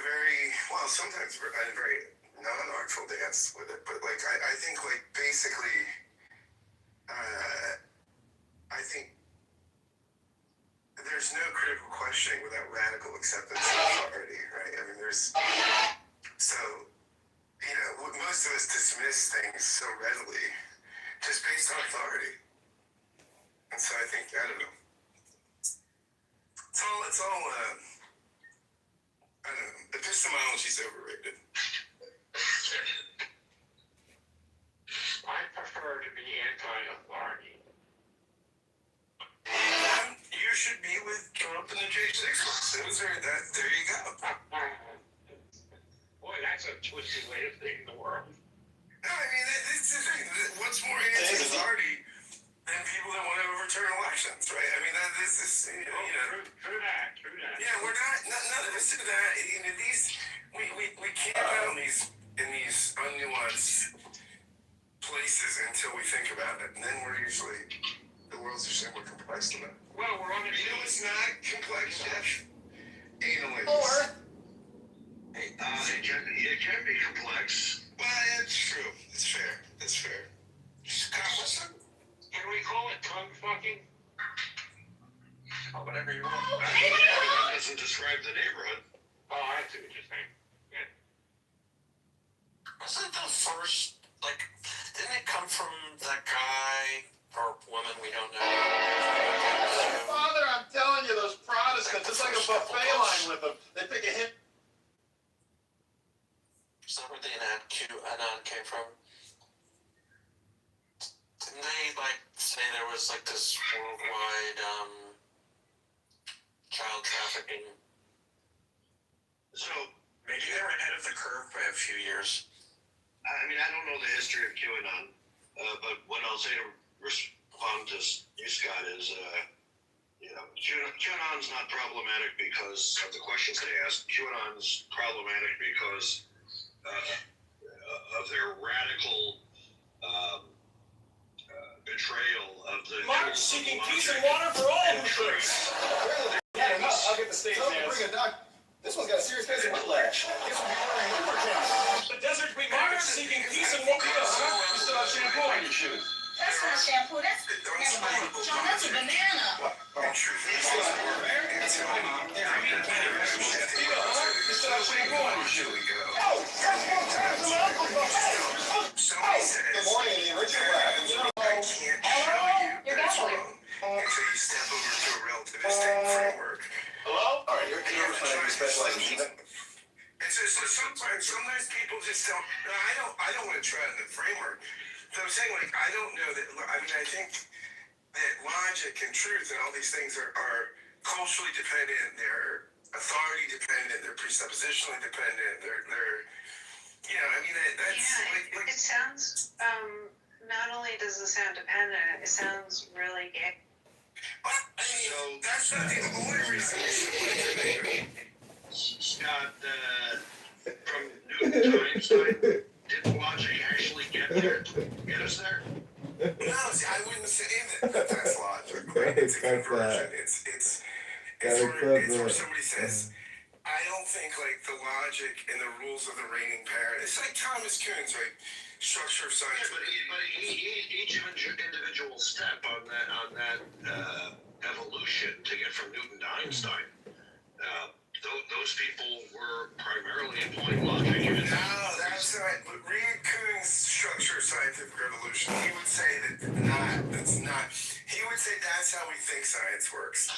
sometimes we're a very non-artful dance with it, but I think basically, I think there's no critical questioning without radical acceptance of authority, right? I mean, most of us dismiss things so readily just based on authority. And so I think, I don't know. It's all, I don't know. Epistemology's overrated. I prefer to be anti-authority. You should be with Trump and the J6. There you go. Boy, that's a twisted way of thinking the world. No, I mean, this is the thing. What's more anti-authority than people that want to overturn elections, right? I mean, this is, True that. Yeah, we're not, none of us do that. We camp out in these unnuanced places until we think about it. And then the world's just more complex than that. Well, we're on the it's not complex, Jeff. Anal It can be complex. Well, it's true. It's fair. Scott, can we call it tongue fucking? Oh, whatever you want. That doesn't describe the neighborhood. Oh, I see what you're saying. Yeah. Wasn't it the first, didn't it come from that guy or woman we don't know? Father, I'm telling you, those Protestants, it's like a buffet line with them. They pick a hit. Is that where the Anon came from? Didn't they say there was this worldwide child trafficking freaking. So maybe they were ahead of the curve by a few years. I mean, I don't know the history of QAnon, but what I'll say to respond to you, Scott, is, QAnon's not problematic because of the questions they ask. QAnon's problematic because of their radical betrayal of the March seeking peace and water for all who thirst. I'll get the stage dance. This one's got a serious case of whiplash. Guess we'll be wearing lumber caps. The desert we march seeking peace and water. You still have shampoo on your shoes. That's not shampoo, that's, never mind. John, that's a banana. You still have shampoo on your shoes. Oh, that's one time from Uncle Buster. Good morning, the original rap. I can't show you that it's wrong until you step over to a relativistic framework. Hello? All right, you're Congressman. You specialize in heathen. It's just sometimes people just don't. No, I don't want to try in the framework. So I'm saying, like, I don't know that. I mean, I think that logic and truth and all these things are culturally dependent. They're authority dependent. They're presuppositionally dependent. They're I mean, that's like it sounds. Not only does it sound dependent, it sounds really gay. So that's not the only reason we should play today. Scott, from Newton to Einstein, did logic actually get us there? No, see, I wouldn't say that that's logic. Right? It's a conversion. It's where somebody says, I don't think like the logic and the rules of the reigning parent. It's like Thomas Kuhn's, right? Structure of science. But each individual step on that evolution to get from Newton to Einstein, those people were primarily employing logic. No, that's right. But read Kuhn's Structure of Scientific Revolution. He would say that's not. He would say that's how we think science works.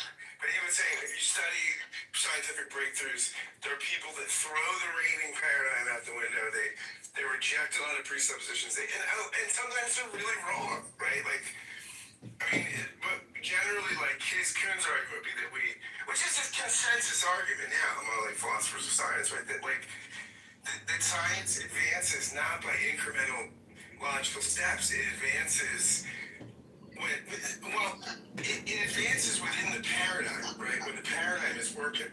But he would say if you study scientific breakthroughs, there are people that throw the reigning paradigm out the window. They reject a lot of presuppositions. And sometimes they're really wrong, right? Like, I mean, but generally, like, Kuhn's argument would be that which is a consensus argument now among like philosophers of science, right? That like that science advances not by incremental logical steps. It advances it advances within the paradigm, right? When the paradigm is working.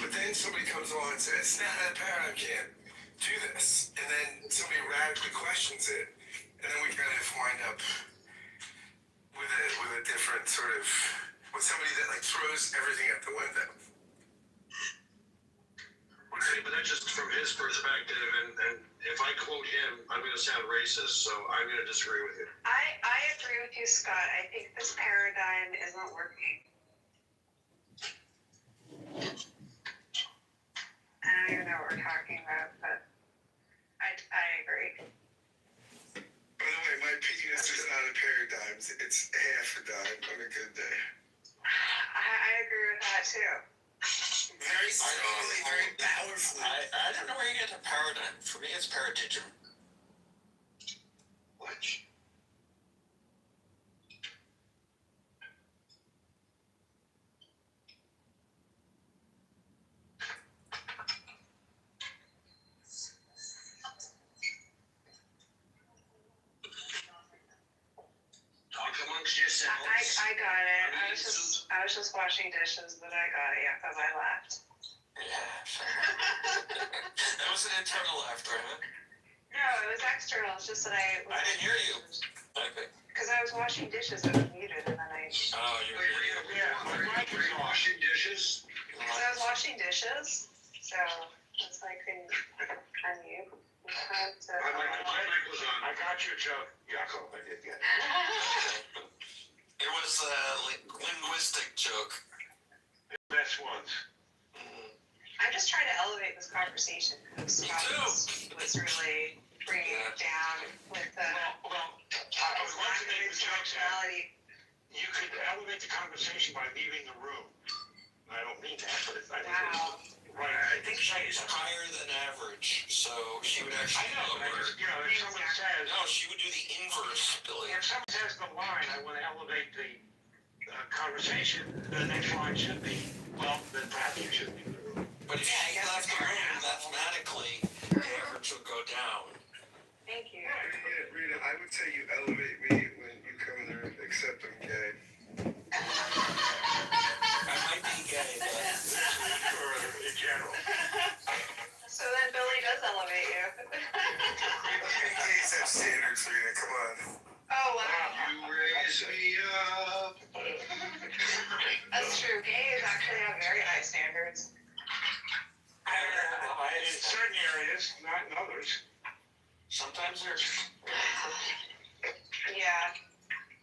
But then somebody comes along and says, nah, the paradigm can't do this. And then somebody radically questions it. And then we kind of wind up with a different sort of, with somebody that like throws everything out the window. Okay, but that's just from his perspective, and if I quote him, I'm going to sound racist, so I'm going to disagree with you. I agree with you, Scott. I think this paradigm isn't working. I don't even know what we're talking about, but I agree. By the way, my penis is not a paradigm. It's half a dime on a good day. I agree with that too. Very strongly, very powerfully. I don't know where you get the paradigm. For me, it's paradigm. What? Talk amongst yourselves. I got it. I was just washing dishes, but I got it because I laughed. Yeah. That was an internal laughter, huh? No, it was external. It's just that I didn't hear you. Okay. Because I was washing dishes, I was muted, and then I. Oh, you're. Were you washing dishes? Because I was washing dishes, so it's like I couldn't unmute. My mic was on. I got your joke, Jacob. I did get it. It was a linguistic joke. Best ones. I'm just trying to elevate this conversation because Scott was really bringing it down with the. I was going to make the joke that you could elevate the conversation by leaving the room. I don't mean that, but I think right. I think she's higher than average, so she would actually lower. If someone says, no, she would do the inverse, Billy. If someone says the line, I want to elevate the conversation, the next line should be, well, then perhaps you should leave the room. But if you left the room, mathematically, the average would go down. Thank you. Rita, I would say you elevate me when you come in there, except I'm gay. I might be gay, but Or in general. So then Billy does elevate you. Gays have standards, Rita, come on. Oh, wow. You raise me up. That's true. Gays actually have very high standards. In certain areas, not in others. sometimes they're. Yeah.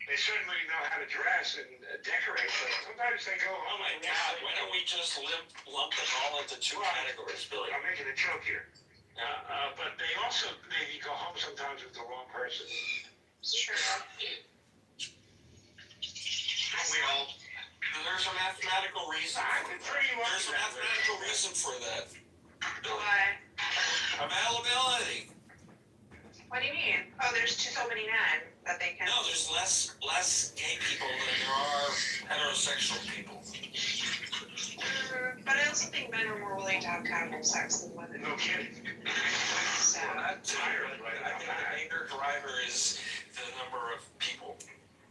They certainly know how to dress and decorate, but sometimes they go, Oh my God, why don't we just lump them all into two categories, Billy? I'm making a joke here. But they also maybe go home sometimes with the wrong person. Sure. Well, there's a mathematical reason. There's a mathematical reason for that. Why? Availability. What do you mean? Oh, there's so many men that they can. No, there's less gay people than there are heterosexual people. But I also think men are more willing to have casual sex than women. No kidding. So. Well, that's entirely right. I think the bigger driver is the number of people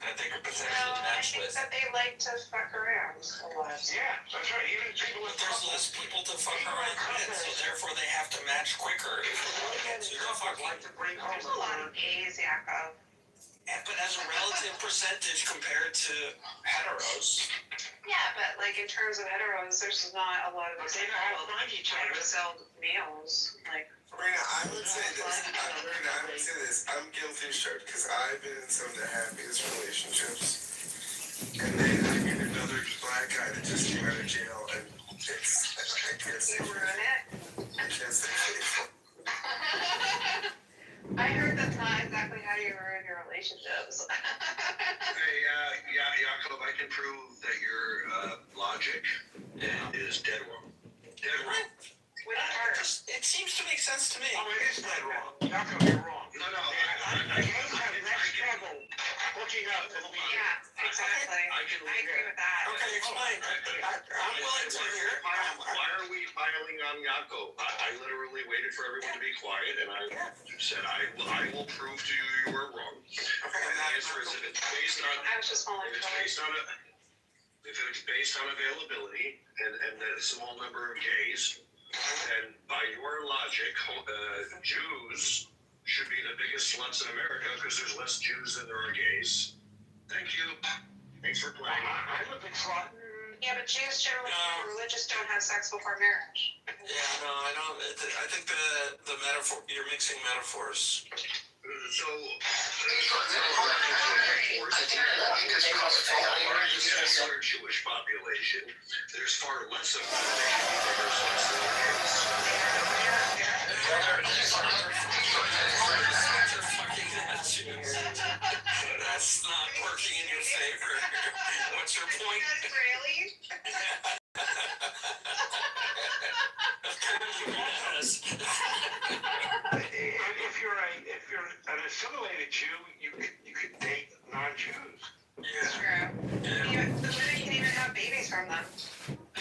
that they could potentially match with. I think that they like to fuck around a lot. Yeah, that's right. Even people with there's less people to fuck around with, so therefore they have to match quicker. There's a lot of gays, Jacob. Yeah, but as a relative percentage compared to heteros. Yeah, but like in terms of heteros, there's not a lot of heterosexual males. Like. Marina, I would say this. I'm guilty as charged because I've been in some of the happiest relationships. And then I meet another black guy that just came out of jail, and it's, I can't say You ruin it? I can't say faithful. I heard that's not exactly how you ruin your relationships. hey, Jacob, I can prove that your logic is dead wrong. Dead wrong. It seems to make sense to me. Oh, it is dead wrong. Jacob, you're wrong. No. I have next trouble hooking up to me. Yeah, exactly. I agree with that. Okay, explain. I'm willing to hear it. Why are we piling on Jacob? I literally waited for everyone to be quiet, and I said I will prove to you you were wrong. And the answer is if it's based on if it's based on availability and a small number of gays, then by your logic, Jews should be the biggest sluts in America because there's less Jews than there are gays. Thank you. Thanks for playing. I'm a big slut. Yeah, but Jews generally, religious, don't have sex before marriage. Yeah, no, I don't. I think the metaphor, you're mixing metaphors. So, our Jewish population, there's far less of them That's not working in your favor. What's your point? Really? Yes. If you're an assimilated Jew, you could date non-Jews. Yeah. True. Yeah. The women can even have babies from them.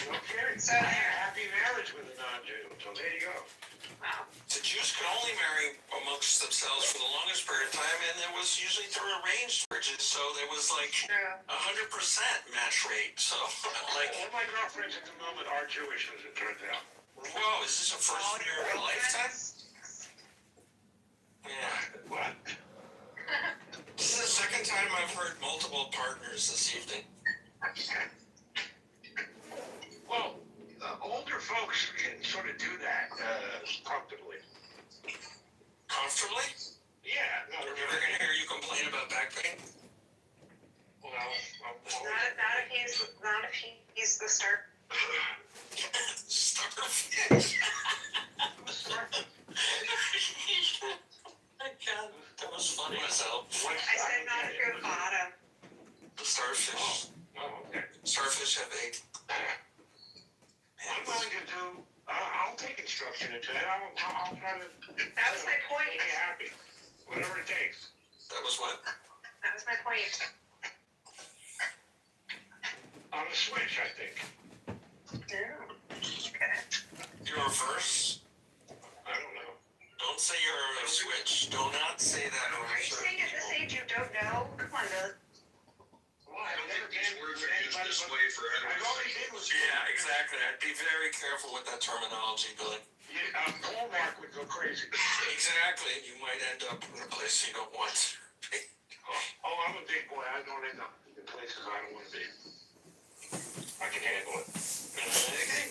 No kidding. So I had a happy marriage with a non-Jew. So there you go. Wow. The Jews could only marry amongst themselves for the longest period of time, and it was usually through arranged marriages, so there was like 100% match rate. So, like. All my girlfriends at the moment are Jewish, as it turns out. Whoa, is this a first year of a lifetime? Yeah. What? This is the second time I've heard multiple partners this evening. Well, older folks can sort of do that comfortably. Comfortably? Yeah. No, We're never going to hear you complain about back pain. Well, Not if he's the star. Starfish. My God, that was funny as hell. I said not if you're the bottom. The starfish. Oh, okay. Starfish have 8. I'm willing to do. I'll take instruction into it. I'll try to. That was my point. Make you happy. Whatever it takes. That was what? That was my point. a switch, I think. Okay. You're a verse? I don't know. Don't say you're a switch. Do not say that Are over you saying at this age you don't know? Come on, Billy. Well, I I've don't never think these been words with are used anybody this but. way for I've always been with. Yeah, exactly. I'd be very careful with that terminology, Billy. Yeah, Paul Mark would go crazy. Exactly. You might end up in a place you don't want to be. Oh, I'm a big boy. I don't end up in places I don't want to be. I can handle it. Okay.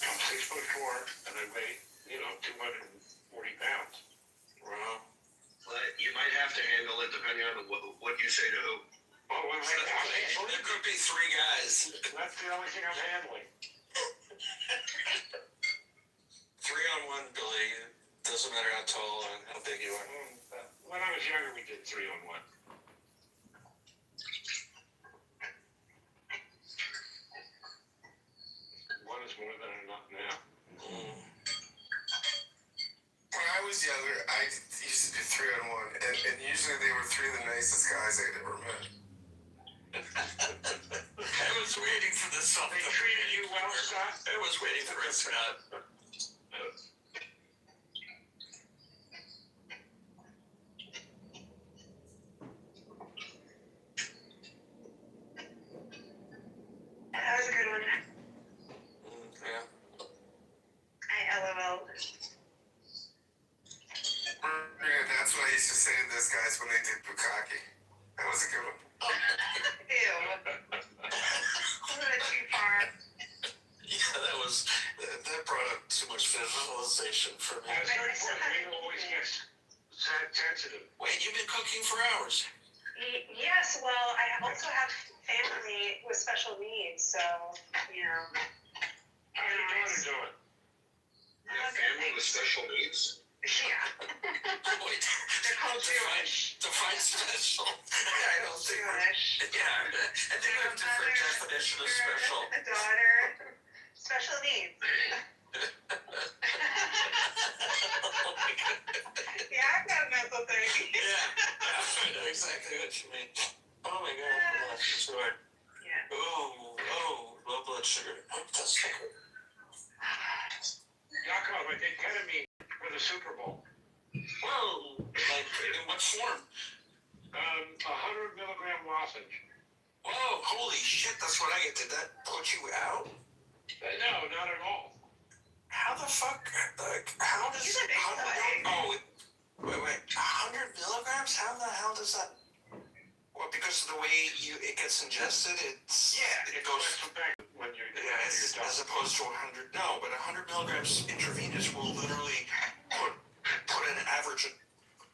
I'm 6'4" and I weigh, 240 pounds. Wow. But you might have to handle it depending on what you say to who. Oh, well, There could be 3 guys. that's the only thing I'm handling. 3-on-1, Billy. Doesn't matter how tall and how big you are. When I was younger, we did 3-on-1. One is more than enough now. When I was younger, I used to do 3-on-1, and usually they were 3 of the nicest guys I'd ever met. I was waiting for this song. They treated you well, Scott? I was waiting for it, Scott. That was a good one. Yeah. I LOL. Yeah, that's what I used to say to those guys when they did bukkake. That was a good one. Ew. A little bit too far. Yeah, that brought up too much visualization for me. At a certain point, we always get sensitive. Wait, you've been cooking for hours. Yes, well, I also have family with special needs, so, How's your daughter doing? You have family with special needs? Yeah. Wait, They're called Jewish. define special. I don't think. Jewish. Yeah, I think we have different definition of special. A daughter. Special needs. Yeah, I've got a mental thing. Yeah, I know exactly what you mean. Oh my god, I'm sorry. Yeah. Oh, low blood sugar. Oh, that's sugar. Yakov, I did ketamine for the Super Bowl. Whoa, like in what form? 100 milligram lozenge. Whoa, holy shit, that's what I get. Did that put you out? No, not at all. How the fuck, how does, He's a big boy. Wait, 100 milligrams? How the hell does that, well, because of the way it gets ingested, it goes, when you're as opposed to 100, no, but 100 milligrams intravenous will literally put an average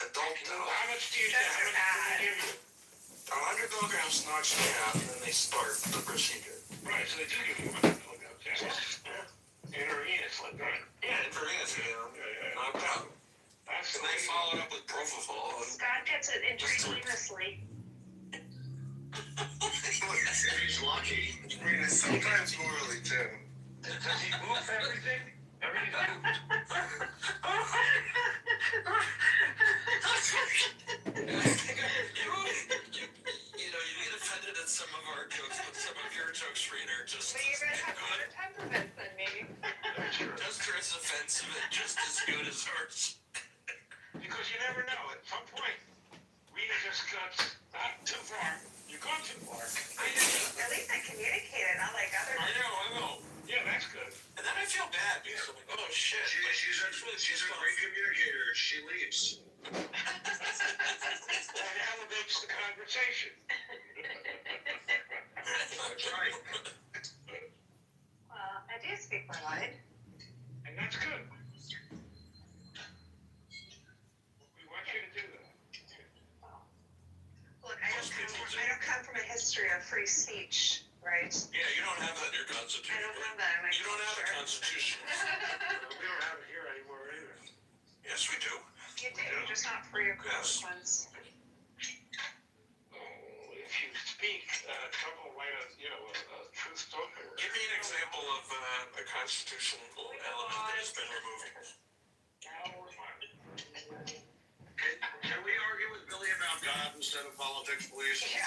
adult down. How much do you give you? 100 milligrams knocks me out, and then they start the procedure. Right, so they do give you 100 milligrams, yeah. Intravenous, right? Yeah, intravenous, knocked out. And they follow it up with propofol. Scott gets it intravenously. If he's lucky. I mean, it's sometimes morally, too. Does he move everything? You get offended at some of our jokes, but some of your jokes, Reader, just But you're gonna have better temperaments than me. just as offensive and just as good as ours. Because you never know. At some point, Rita just got not too far. You've gone too far. At least I communicated, not like other people. I know. Yeah, that's good. And then I feel bad because I'm like, oh shit. She's a great communicator. She leaves. That elevates the conversation. That's right. Well, I do speak my mind. And that's good. We want you to do that. Look, I don't come from a history of free speech, right? Yeah, you don't have that in your constitution. I don't have that in my You don't have a constitution. We don't have it here anymore either. Yes, we do. You do, you're just not free of consequence. If you speak, trouble write a truth token. Give me an example of a constitutional element that has been removed. Can we argue with Billy about God instead of politics, please? Yeah.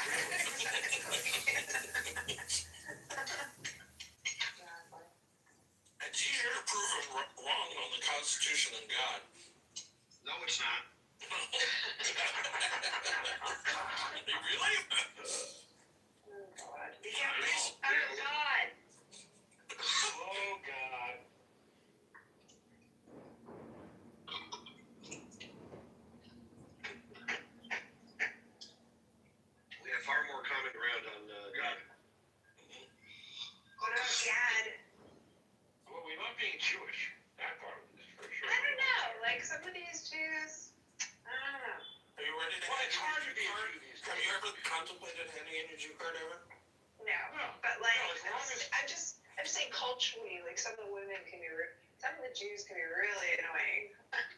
some of the women can be, some of the Jews can be really annoying.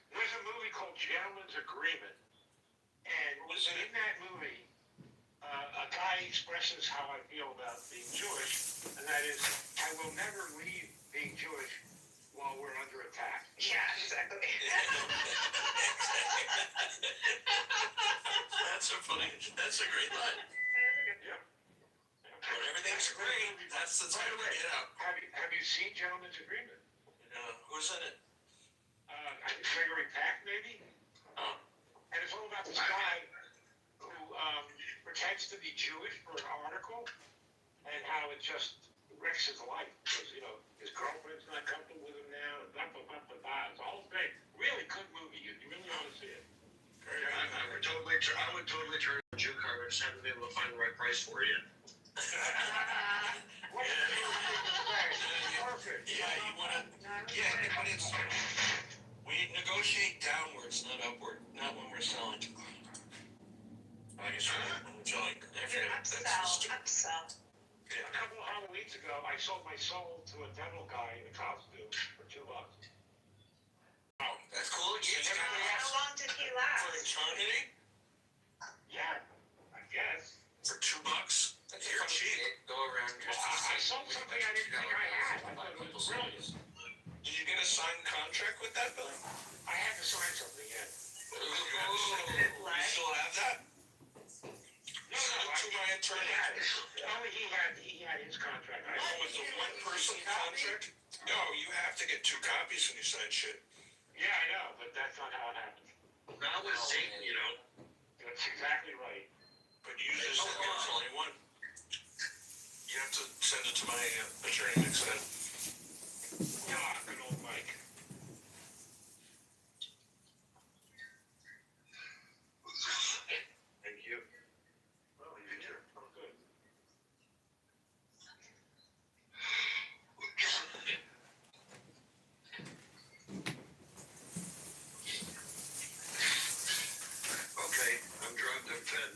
There's a movie called Gentleman's Agreement, and in that movie, a guy expresses how I feel about being Jewish, and that is, I will never leave being Jewish while we're under attack. Yeah, exactly. That's a great line. Yep. When everything's great, that's the time to get out. Have you seen Gentleman's Agreement? Who's in it? I think Gregory Peck, maybe? Oh. And it's all about this guy who pretends to be Jewish for an article, and how it just wrecks his life. Because, his girlfriend's not comfortable with him now, and blah, blah, blah, blah, blah. It's all great. Really good movie. You really want to see it. I would totally turn a Jew card. I just haven't been able to find the right price for it yet. Perfect. Yeah, you want to. Yeah, but it's. We negotiate downwards, not upward. Not when we're selling. I guess when we're selling. Upsell. Yeah. A couple of Halloweens ago, I sold my soul to a devil guy in a costume for $2. Oh, that's cool. How long did he last? For eternity? Yeah, I guess. For $2? That's cheap. Go around just. I sold something I didn't think I had. I thought it was brilliant. Did you get a signed contract with that, Billy? I had to sign something yet. You still have that? No, to my attorney. Only he had his contract. Was it a one-person contract? No, you have to get 2 copies when you sign shit. Yeah, I know, but that's not how it happened. Not with Satan, That's exactly right. But usually there's only one. You have to send it to my attorney next time. Ah, good old Mike. Thank you. Well, you too. Oh, good. Okay, I'm drugged, I'm fed.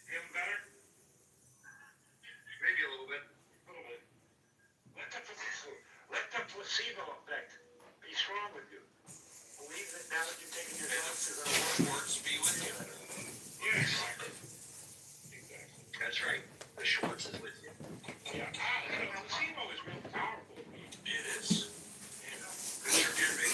Feeling better? Maybe a little bit. A little bit. Let the placebo effect be strong with you. Believe that now that you've taken your drugs, you're going to work. Words be with you. Yes. That's right. The Schwartz is with you. Yeah. The placebo is real powerful. It is. Good for your me.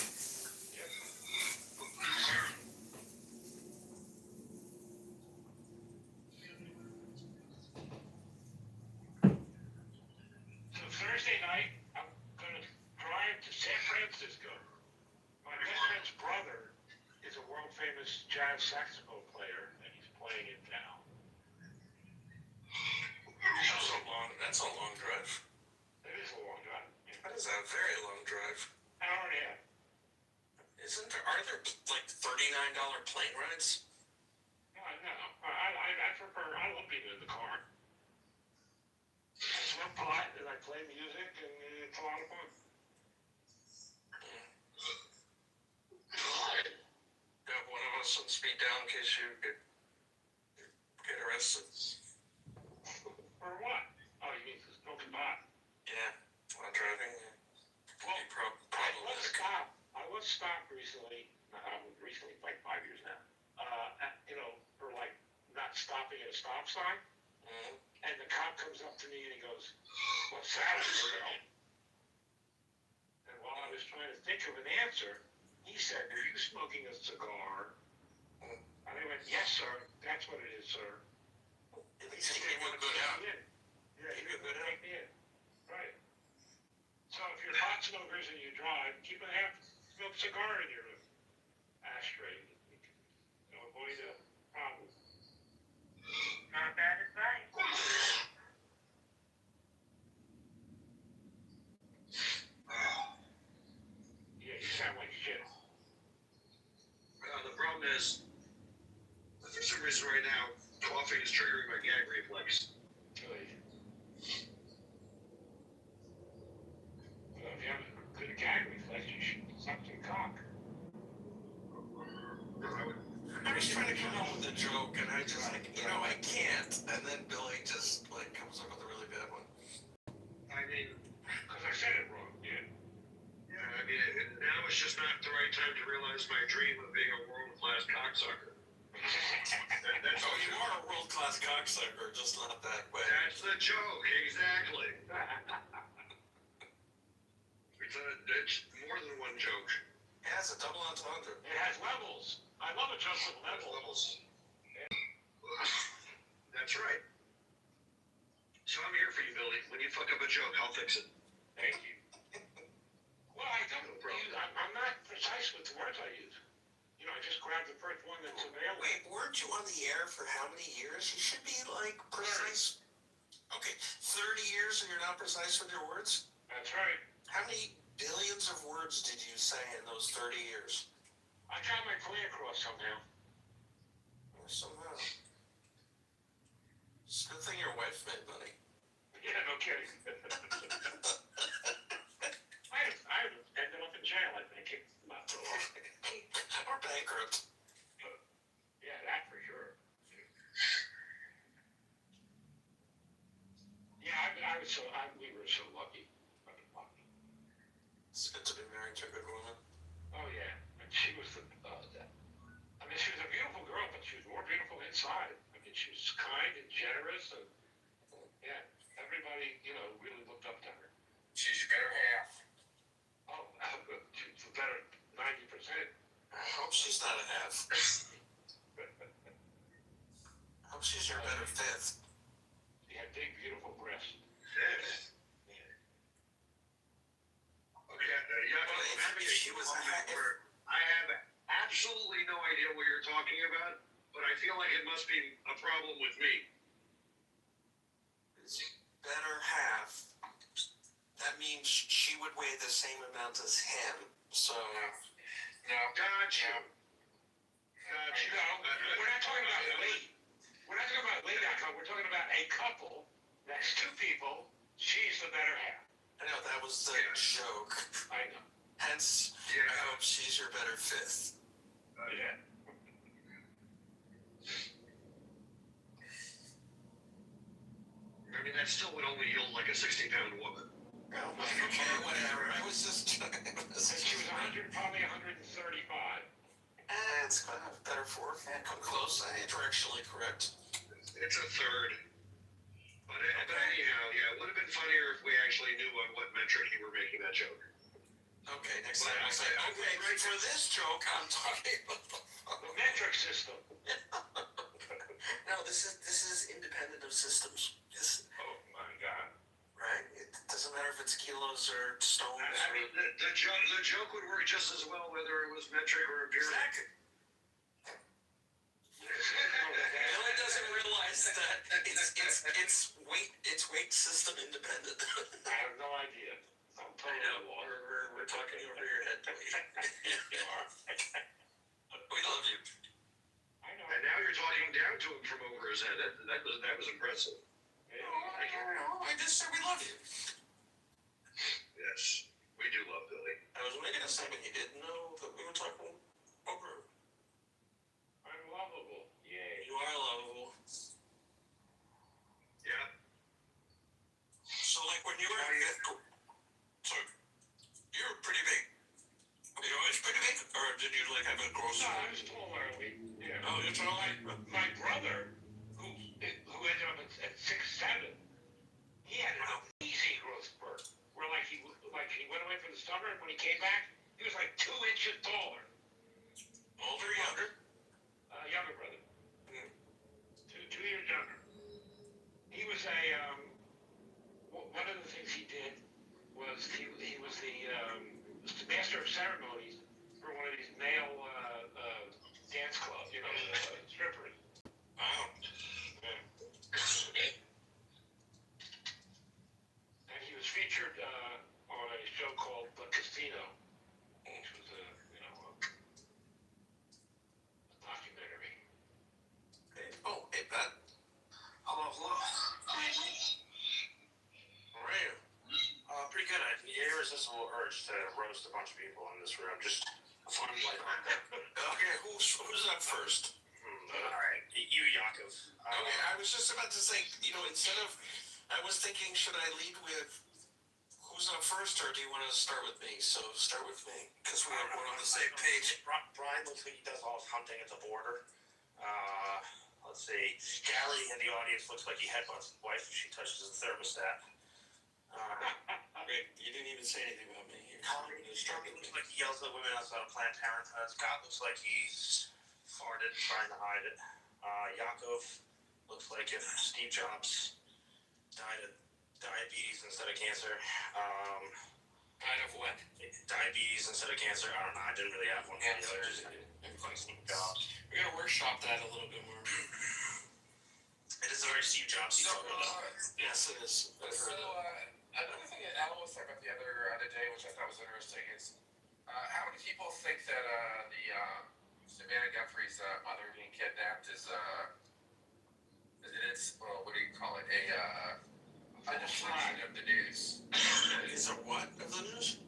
So Thursday night, I'm going to drive to San Francisco. My best friend's brother is a world-famous jazz saxophone player, and he's playing in town. That's a long drive. It is a long drive. That is a very long drive. An hour and a half. Are there like $39 plane rides? No, I prefer, I love being in the car. I smoke pot and I play music, and it's a lot of fun. Have one of us on speed down in case you get arrested. For what? Oh, you mean smoking pot? Yeah, while driving. Well, I was stopped recently, like 5 years now, for like not stopping at a stop sign. Mm-hmm. And the cop comes up to me and he goes, "What's that, weirdo?" And while I was trying to think of an answer, he said, "Are you smoking a cigar?" And I went, "Yes, sir. That's what it is, sir." At least he gave you a good out. Yeah, he gave take me in. Right. So if you're hot smokers and you drive, keep a half-smoked cigar in your ashtray. You avoid a problem. Not bad advice. Yeah, you sound like shit. The problem is, for some reason right now, coughing is triggering my gag reflex. Good. Well, if you have a good gag reflex, you should suck some cock. I was trying to come up with a joke, and I just I can't. And then Billy just comes up with a really bad one. I mean, because I said it wrong. realize my dream of being a world-class cocksucker. That's Oh, you are a world-class cocksucker, just not that way. That's the joke, exactly. It's more than one joke. It has a double entendre. It has levels. I love a joke with levels. That's right. So I'm here for you, Billy. When you fuck up a joke, I'll fix it. Thank you. Well, I don't use, I'm not precise with the words I use. You know, I just grab the first one that's available. Wait, weren't you on the air for how many years? You should be, like, precise. Okay, 30 years and you're not precise with your words? That's right. How many billions of words did you say in those 30 years? I got my point across somehow. Somehow. It's a good thing your wife made money. Yeah, no kidding. I ended up in jail, I think. Not so long. Or bankrupt. Yeah, that for sure. Yeah, we were so lucky. It's good to be married to a good woman. Oh, yeah. And she was I mean, she was a beautiful girl, but she was more beautiful inside. I mean, she was kind and generous, and yeah, everybody, you know, really looked up to her. She's your better half. Oh, she's the better 90%. I hope she's not a half. I hope she's your better fifth. She had big, beautiful breasts. Fifth? Okay, if she was a half. I have absolutely no idea what you're talking about, but I feel like it must be a problem with me. Better half. That means she would weigh the same amount as him. So. No. Gotcha. No, we're not talking about weight. We're not talking about weight outcome. We're talking about a couple. That's two people. She's the better half. I know, that was the joke. I know. Hence, I hope she's your better fifth. Yeah. I mean, that still would only yield like a 60-pound woman. Oh, okay, whatever. I was just trying to... She was probably 135. It's kind of better for her. Come close. Directionally correct. It's a third. But anyhow, yeah, it would have been funnier if we actually knew on what metric you were making that joke. Okay, next time I'll say, okay, for this joke, I'm talking about the metric system. No, this is independent of systems. Oh my God! Right? It doesn't matter if it's kilos or stones. I mean, the joke would work just as well whether it was metric or imperial. Exactly. Billy doesn't realize that it's weight system independent. I have no idea. I'm totally lost. We're talking over your head, Billy. You are. We love you. I know. And now you're talking down to him from over his head. That was impressive. Yeah. I just said we love you. Yes, we do love Billy. I was making a statement. He didn't know that we were talking over him. I'm lovable. Yay. You are lovable. Yeah. So, like, when you were in fifth grade, so you were pretty big. Were you always pretty big? Or did you, like, have a gross... No, I was taller. Yeah. Oh, you're taller? My brother, who ended up at 6'7", he had an easy growth spurt. Where, like, he went away for the summer, and when he came back, he was, like, 2 inches taller. Older or younger? Younger brother. 2 years younger. He was one of the things he did was he was the master of ceremonies for one of these male dance clubs, you know, strippers. Wow. And he was featured on a show called The Casino, which was a documentary. Oh, hey, Pat. Hello. How are you? Pretty good. The irresistible urge to roast a bunch of people in this room. Just a fun light on that. Okay, who's up first? All right, you, Yakov. Okay, I was just about to say, instead of, I was thinking, should I lead with who Who's up first, or do you want to start with me? So start with me, because we're on the same page. Brian looks like he does all his hunting at the border. Let's see. Gary in the audience looks like he headbutts his wife if she touches the thermostat. Great. You didn't even say anything about me. Tommy looks like he yells at women outside of Planned Parenthood. Scott looks like he's farted, trying to hide it. Yakov looks like if Steve Jobs died of diabetes instead of cancer. Died of what? Diabetes instead of cancer. I don't know. I didn't really have one. Cancer. Like Steve Jobs. We're gonna workshop that a little bit more. It is a very Steve Jobs. Yes, it is. Another thing that Alan was talking about the other day, which I thought was interesting, is how many people think that Savannah Guthrie's mother being kidnapped is well, what do you call it? A deflection of the news. Is it what of the news?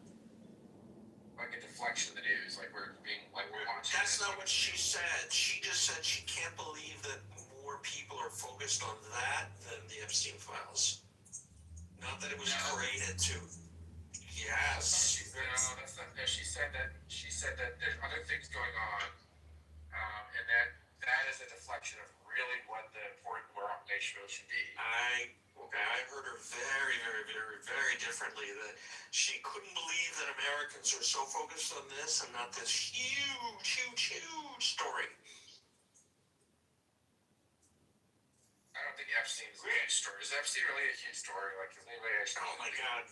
Like a deflection of the news, like we're watching. That's not what she said. She just said she can't believe that more people are focused on that than the Epstein files. Not that it was created to. Yes. No, that's not. No, she said that there's other things going on, and that is a deflection of really what the important nation should be. I heard her very, very, very, very differently. That she couldn't believe that Americans are so focused on this and not this huge, huge, huge story. I don't think Epstein's a huge story. Is Epstein really a huge story? Like, is anybody actually? Oh my God!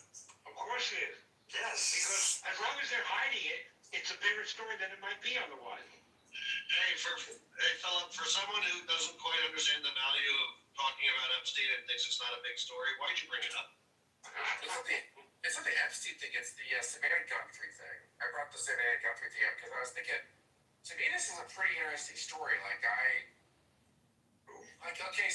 Of course it is. Yes. Because as long as they're hiding it, it's a bigger story than it might be otherwise. Hey, Philip, for someone who doesn't quite understand the value of talking about Epstein and thinks it's not a big story, why'd you bring it up? It's not the Epstein thing, it's the Savannah Guthrie thing. I brought the Savannah Guthrie thing up because I was thinking, to me, this is a pretty interesting story.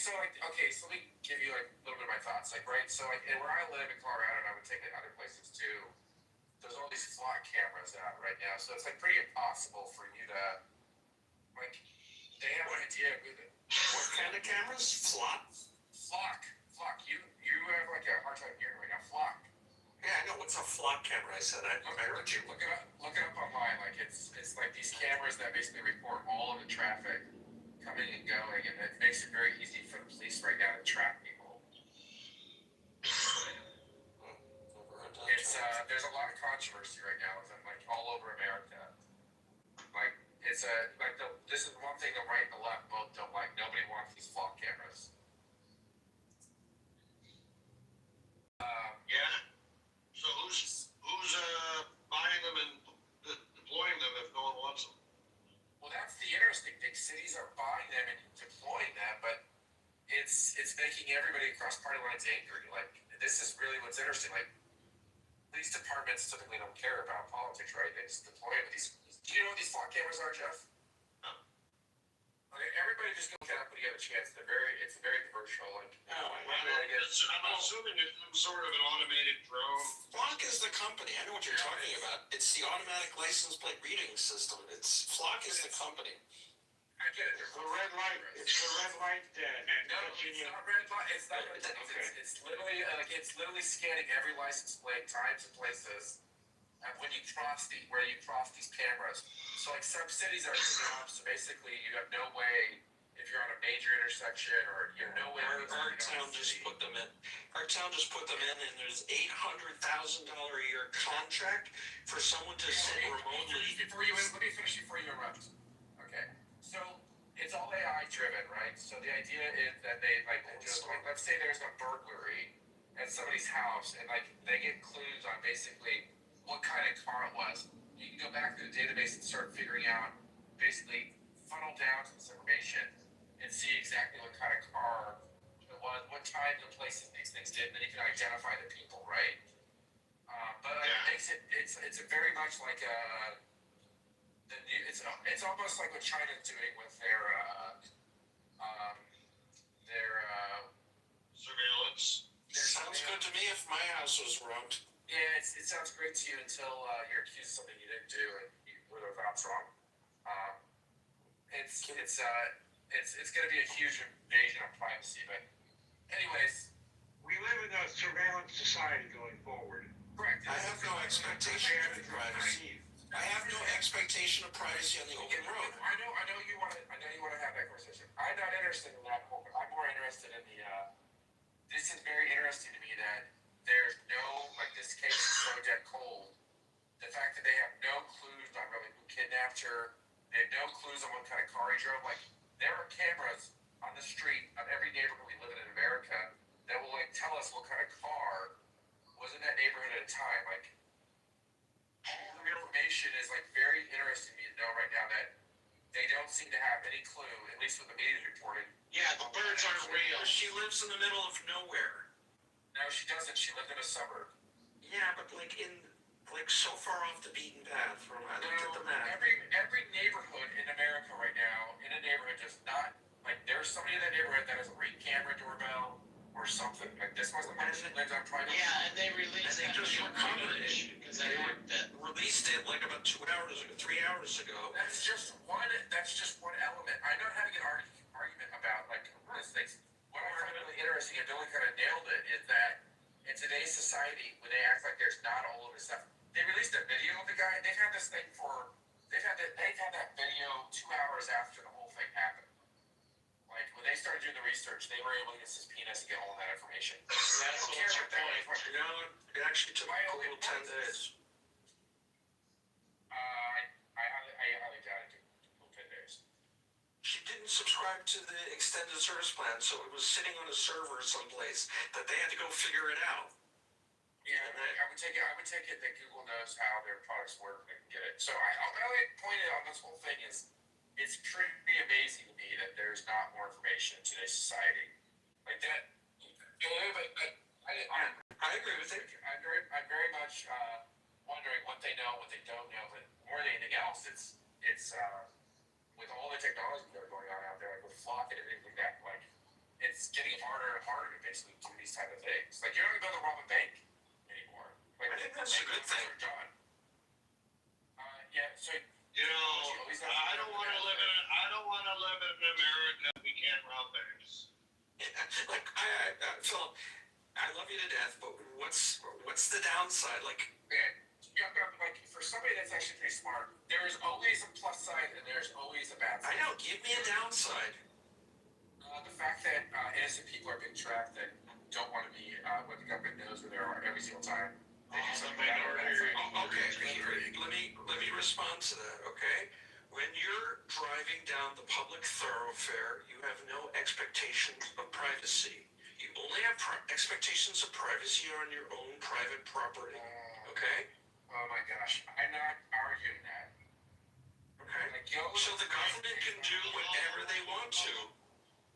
So let me give you like a little bit of my thoughts. Like, right, so like, and where I live in Colorado, and I would take it other places too, there's all these flock cameras out right now, so it's like pretty impossible for you to, like, they have an idea of what kind of cameras? Flock. You have like a hard time hearing right now. Flock. Yeah, I know. What's a flock camera? I said I heard you. Look it up online. Like it's like these cameras that basically record all of the traffic coming and going, and it makes it very easy for the police right now to track people. It's there's a lot of controversy right now with it, like all over America. Like this is one thing the right and the left both don't like. Nobody wants these flock cameras. Yeah. So who's buying them and deploying them if no one wants them? Well, that's the interesting thing. Cities are buying them and deploying them, but it's making everybody across party lines angry. Like, this is really what's interesting. Like, police departments typically don't care about politics, right? They just deploy them. Do you know what these flock cameras are, Jeff? No. Okay, everybody just go look it up when you get a chance. It's very commercial. Like, I'm assuming it's some sort of an automated drone. Flock is the company. I know what you're talking about. It's the automatic license plate reading system. Flock is the company. I get it. The red light. It's the red light. No, it's not red light. It's not red light. Okay. It's literally scanning every license plate, times and places, and when you cross these cameras. So like some cities are set up, so basically you have no way if you're on a major intersection or you have no way. Our town just put them in. And there's $800,000 a year contract for someone to sit remotely. Let me finish before you interrupt. Okay, so it's all AI driven, right? So the idea is that they let's say there's a burglary at somebody's house, and like they get clues on basically what kind of car it was. You can go back to the database and start figuring out, basically funnel down to this information and see exactly what kind of car it was, what time and places these things did, and then you can identify the people, right? But it makes it's very much like it's almost like what China's doing with their surveillance. Sounds good to me if my house was robbed. Yeah, it sounds great to you until you're accused of something you didn't do and whether that's wrong. It's going to be a huge invasion of privacy. But anyways, we live in a surveillance society going forward. Correct. I have no expectation of privacy. I have no expectation of privacy on the open road. I know you want to have that conversation. I'm not interested in that. I'm more interested in the. This is very interesting to me that there's no, like, this case is so dead cold. The fact that they have no clues on really who kidnapped her, they have no clues on what kind of car he drove. Like, there are cameras on the street of every neighborhood we live in America that will, like, tell us what kind of car was in that neighborhood at a time. Like, all the information is, like, very interesting to me to know right now that they don't seem to have any clue, at least with the media reporting. Yeah, the birds aren't real. She lives in the middle of nowhere. No, she doesn't. She lived in a suburb. Yeah, but like so far off the beaten path from I looked at the map. Every neighborhood in America right now, in a neighborhood does not, like, there's somebody in that neighborhood that has a Ring camera doorbell or something. Like, this wasn't how she lived on private. Yeah, and they released And they just recovered it. because they released it like about 2 hours ago, 3 hours ago. That's just one element. I'm not having an argument about, like, this thing. What I find really interesting, and Billy kind of nailed it, is that in today's society, when they act like there's not all of this stuff, they released a video of the guy. They've had this thing they've had that video 2 hours after the whole thing happened. Like, when they started doing the research, they were able to get his penis and get all of that information. That's your point. You know, it actually took a little 10 days. I highly doubt it took 10 days. She didn't subscribe to the extended service plan, so it was sitting on a server someplace that they had to go figure it out. Yeah, I would take it that Google knows how their products work and can get it. So my only point on this whole thing is it's pretty amazing to me that there's not more information in today's society. Like that, I agree with it. I'm very much wondering what they know, what they don't know, but more than anything else, it's with all the technology that are going on out there, like with Flock and everything like that, like, it's getting harder and harder to basically do these type of things. Like, you're not going to be able to rob a bank anymore. Like, I think that's a good thing. Yeah, so You know, I don't want to live in America. We can't rob banks. Like, Philip, I love you to death, but what's the downside? Like, like, for somebody that's actually pretty smart, there's always a plus side and there's always a bad side. I know, give me a downside. The fact that innocent people are being tracked that don't want to be what the government knows where they are every single time. They do something Let me respond to that, okay? When you're driving down the public thoroughfare, you have no expectations of privacy. You only have expectations of privacy on your own private property, okay? Oh my gosh, I'm not arguing that. Okay? So the government can do whatever they want to.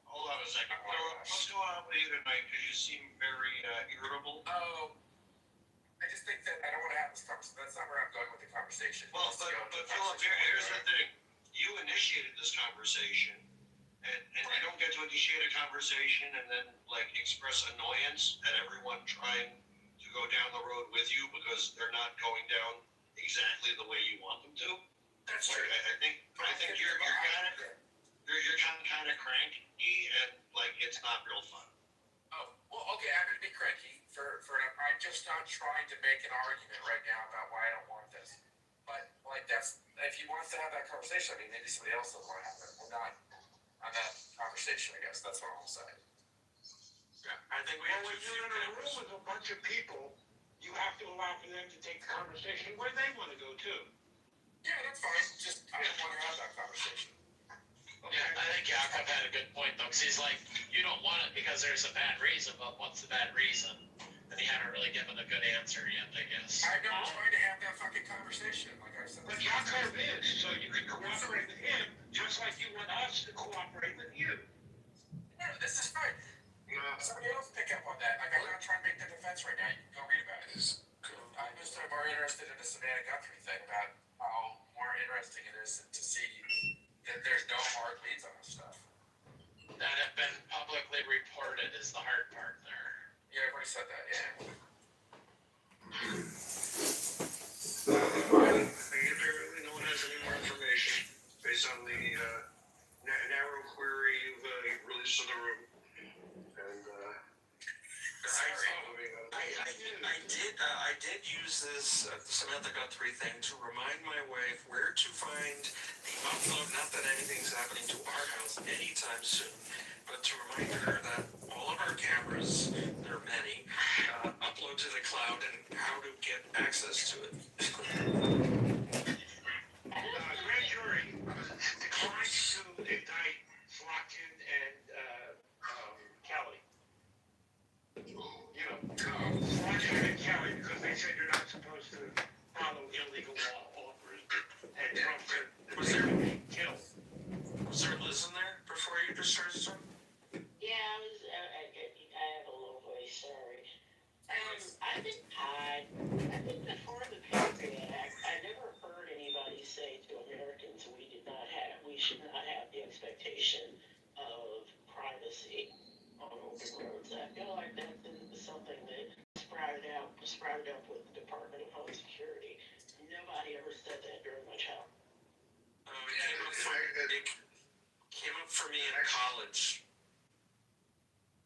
Hold on a second. What's going on with you tonight? Because you seem very irritable. Oh, I just think that I don't want to have this conversation. That's not where I'm going with the conversation. Well, but Philip, here's the thing. You initiated this conversation, and you don't get to initiate a conversation and then, like, express annoyance at everyone trying to go down the road with you because they're not going down exactly the way you want them to. That's like, true. I think you're kind of cranky, and like it's not real fun. Oh, well, okay, I'm gonna be cranky I'm just not trying to make an argument right now about why I don't want this. But like that's if he wants to have that conversation, I mean maybe somebody else doesn't want to have it. We're not on that conversation, I guess. That's what I'm saying. Yeah, I think we have when you're in a room with a bunch of people, you have to allow for them to take the conversation where they want to go too. Yeah, that's fine. Just I don't want to have that conversation. Yeah, I think Jakob had a good point though, because he's like, you don't want it because there's a bad reason, but what's the bad reason? And he hadn't really given a good answer yet, I guess. I'm not trying to have that fucking conversation, like I said. But Jakob is, so you can cooperate with him, just like you want us to cooperate with you. Yeah, this is fine. Somebody else pick up on that. Like, I'm not trying to make the defense right now. You can go read about it. I'm just more interested in the Savannah Guthrie thing about how more interesting it is to see that there's no hard leads on this stuff. That have been publicly reported is the hard part there. Yeah, I've already said that, yeah. Apparently no one has any more information based on the narrow query you've released to the room. And I I did use this Samantha Guthrie thing to remind my wife where to find the upload. Not that anything's happening to our house anytime soon, but to remind her that all of our cameras, there are many, upload to the cloud and how to get access to it. Grand jury declined to indict Flockton and Kelly. Flockton and Kelly, because they said you're not supposed to follow illegal law offers. And Trump said Was there killed. Was there Liz in there before you discharged her? Yeah, I have a low voice, sorry. I think before the Patriot Act, I never heard anybody say to Americans we should not have the expectation of privacy on open roads. I feel like that's something that sprouted up with the Department of Homeland Security. Nobody ever said that during my childhood. It came up for me in college.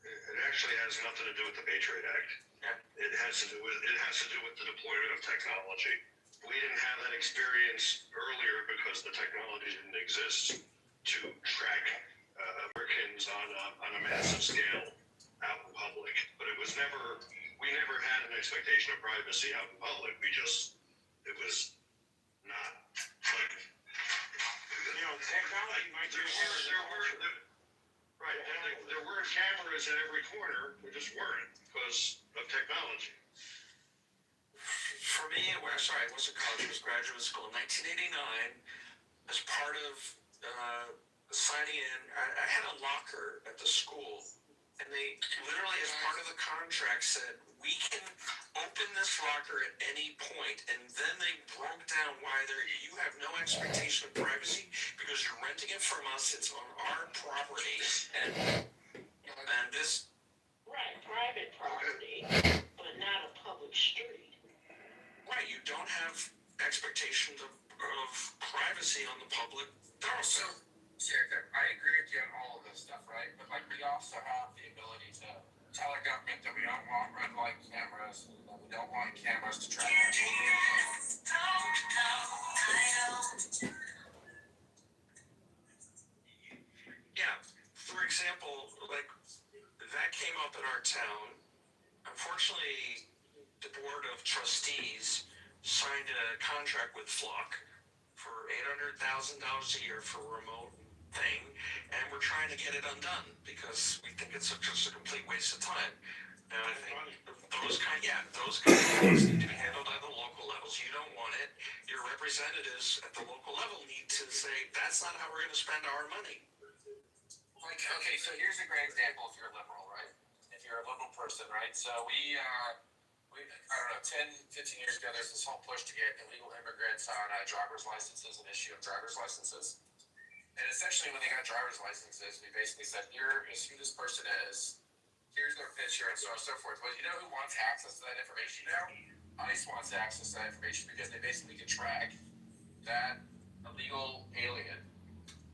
It actually has nothing to do with the Patriot Act. Yeah. It has to do with the deployment of technology. We didn't have that experience earlier because the technology didn't exist to track Americans on a massive scale out in public. But we never had an expectation of privacy out in public. It was not like, technology might do right. There were cameras in every corner. We just weren't because of technology. For me, it wasn't college, it was graduate school. In 1989, as part of signing in, I had a locker at the school, and they literally, as part of the contract, said, we can open this locker at any point, and then they broke down why you have no expectation of privacy because you're renting it from us, it's on our property, and this... Right, private property, but not a public street. Right, you don't have expectations of privacy on the public thoroughfare. Jacob, I agree with you on all of this stuff, right? But like, we also have the ability to tell our government that we don't want red light cameras, that we don't want cameras to track our Yeah, for example, like, that came up in our town. Unfortunately, the board of trustees signed a contract with Flock for $800,000 a year for a remote thing, and we're trying to get it undone because we think it's just a complete waste of time. And I think those kind of things need to be handled at the local levels. You don't want it. Your representatives at the local level need to say, that's not how we're going to spend our money. Like, okay, so here's a great example if you're a liberal, right? If you're a liberal person, right? So we I don't know, 10, 15 years ago, there's this whole push to get illegal immigrants on driver's licenses and issue of driver's licenses. And essentially, when they got driver's licenses, we basically said, here's who this person is, here's their picture, and so on and so forth. But you know who wants access to that information now? ICE wants access to that information because they basically can track that illegal alien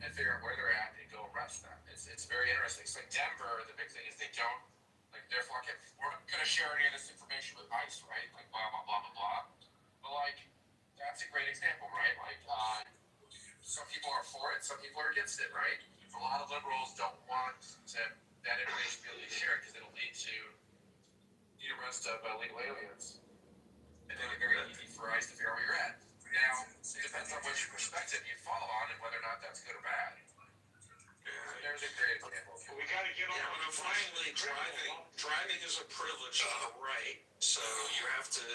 and figure out where they're at and go arrest them. It's very interesting. So like Denver, the big thing is they don't, like, therefore, we're not going to share any of this information with ICE, right? Like, blah, blah, blah, blah, blah. But, like, that's a great example, right? Like, some people are for it, some people are against it, right? A lot of liberals don't want that information to be shared because it'll lead to the arrest of illegal aliens. And then it's very easy for ICE to figure out where you're at. Now, it depends on which perspective you fall on and whether or not that's good or bad. There's a great example. We got to get on. Yeah, but finally, driving is a privilege, not a right. So you have to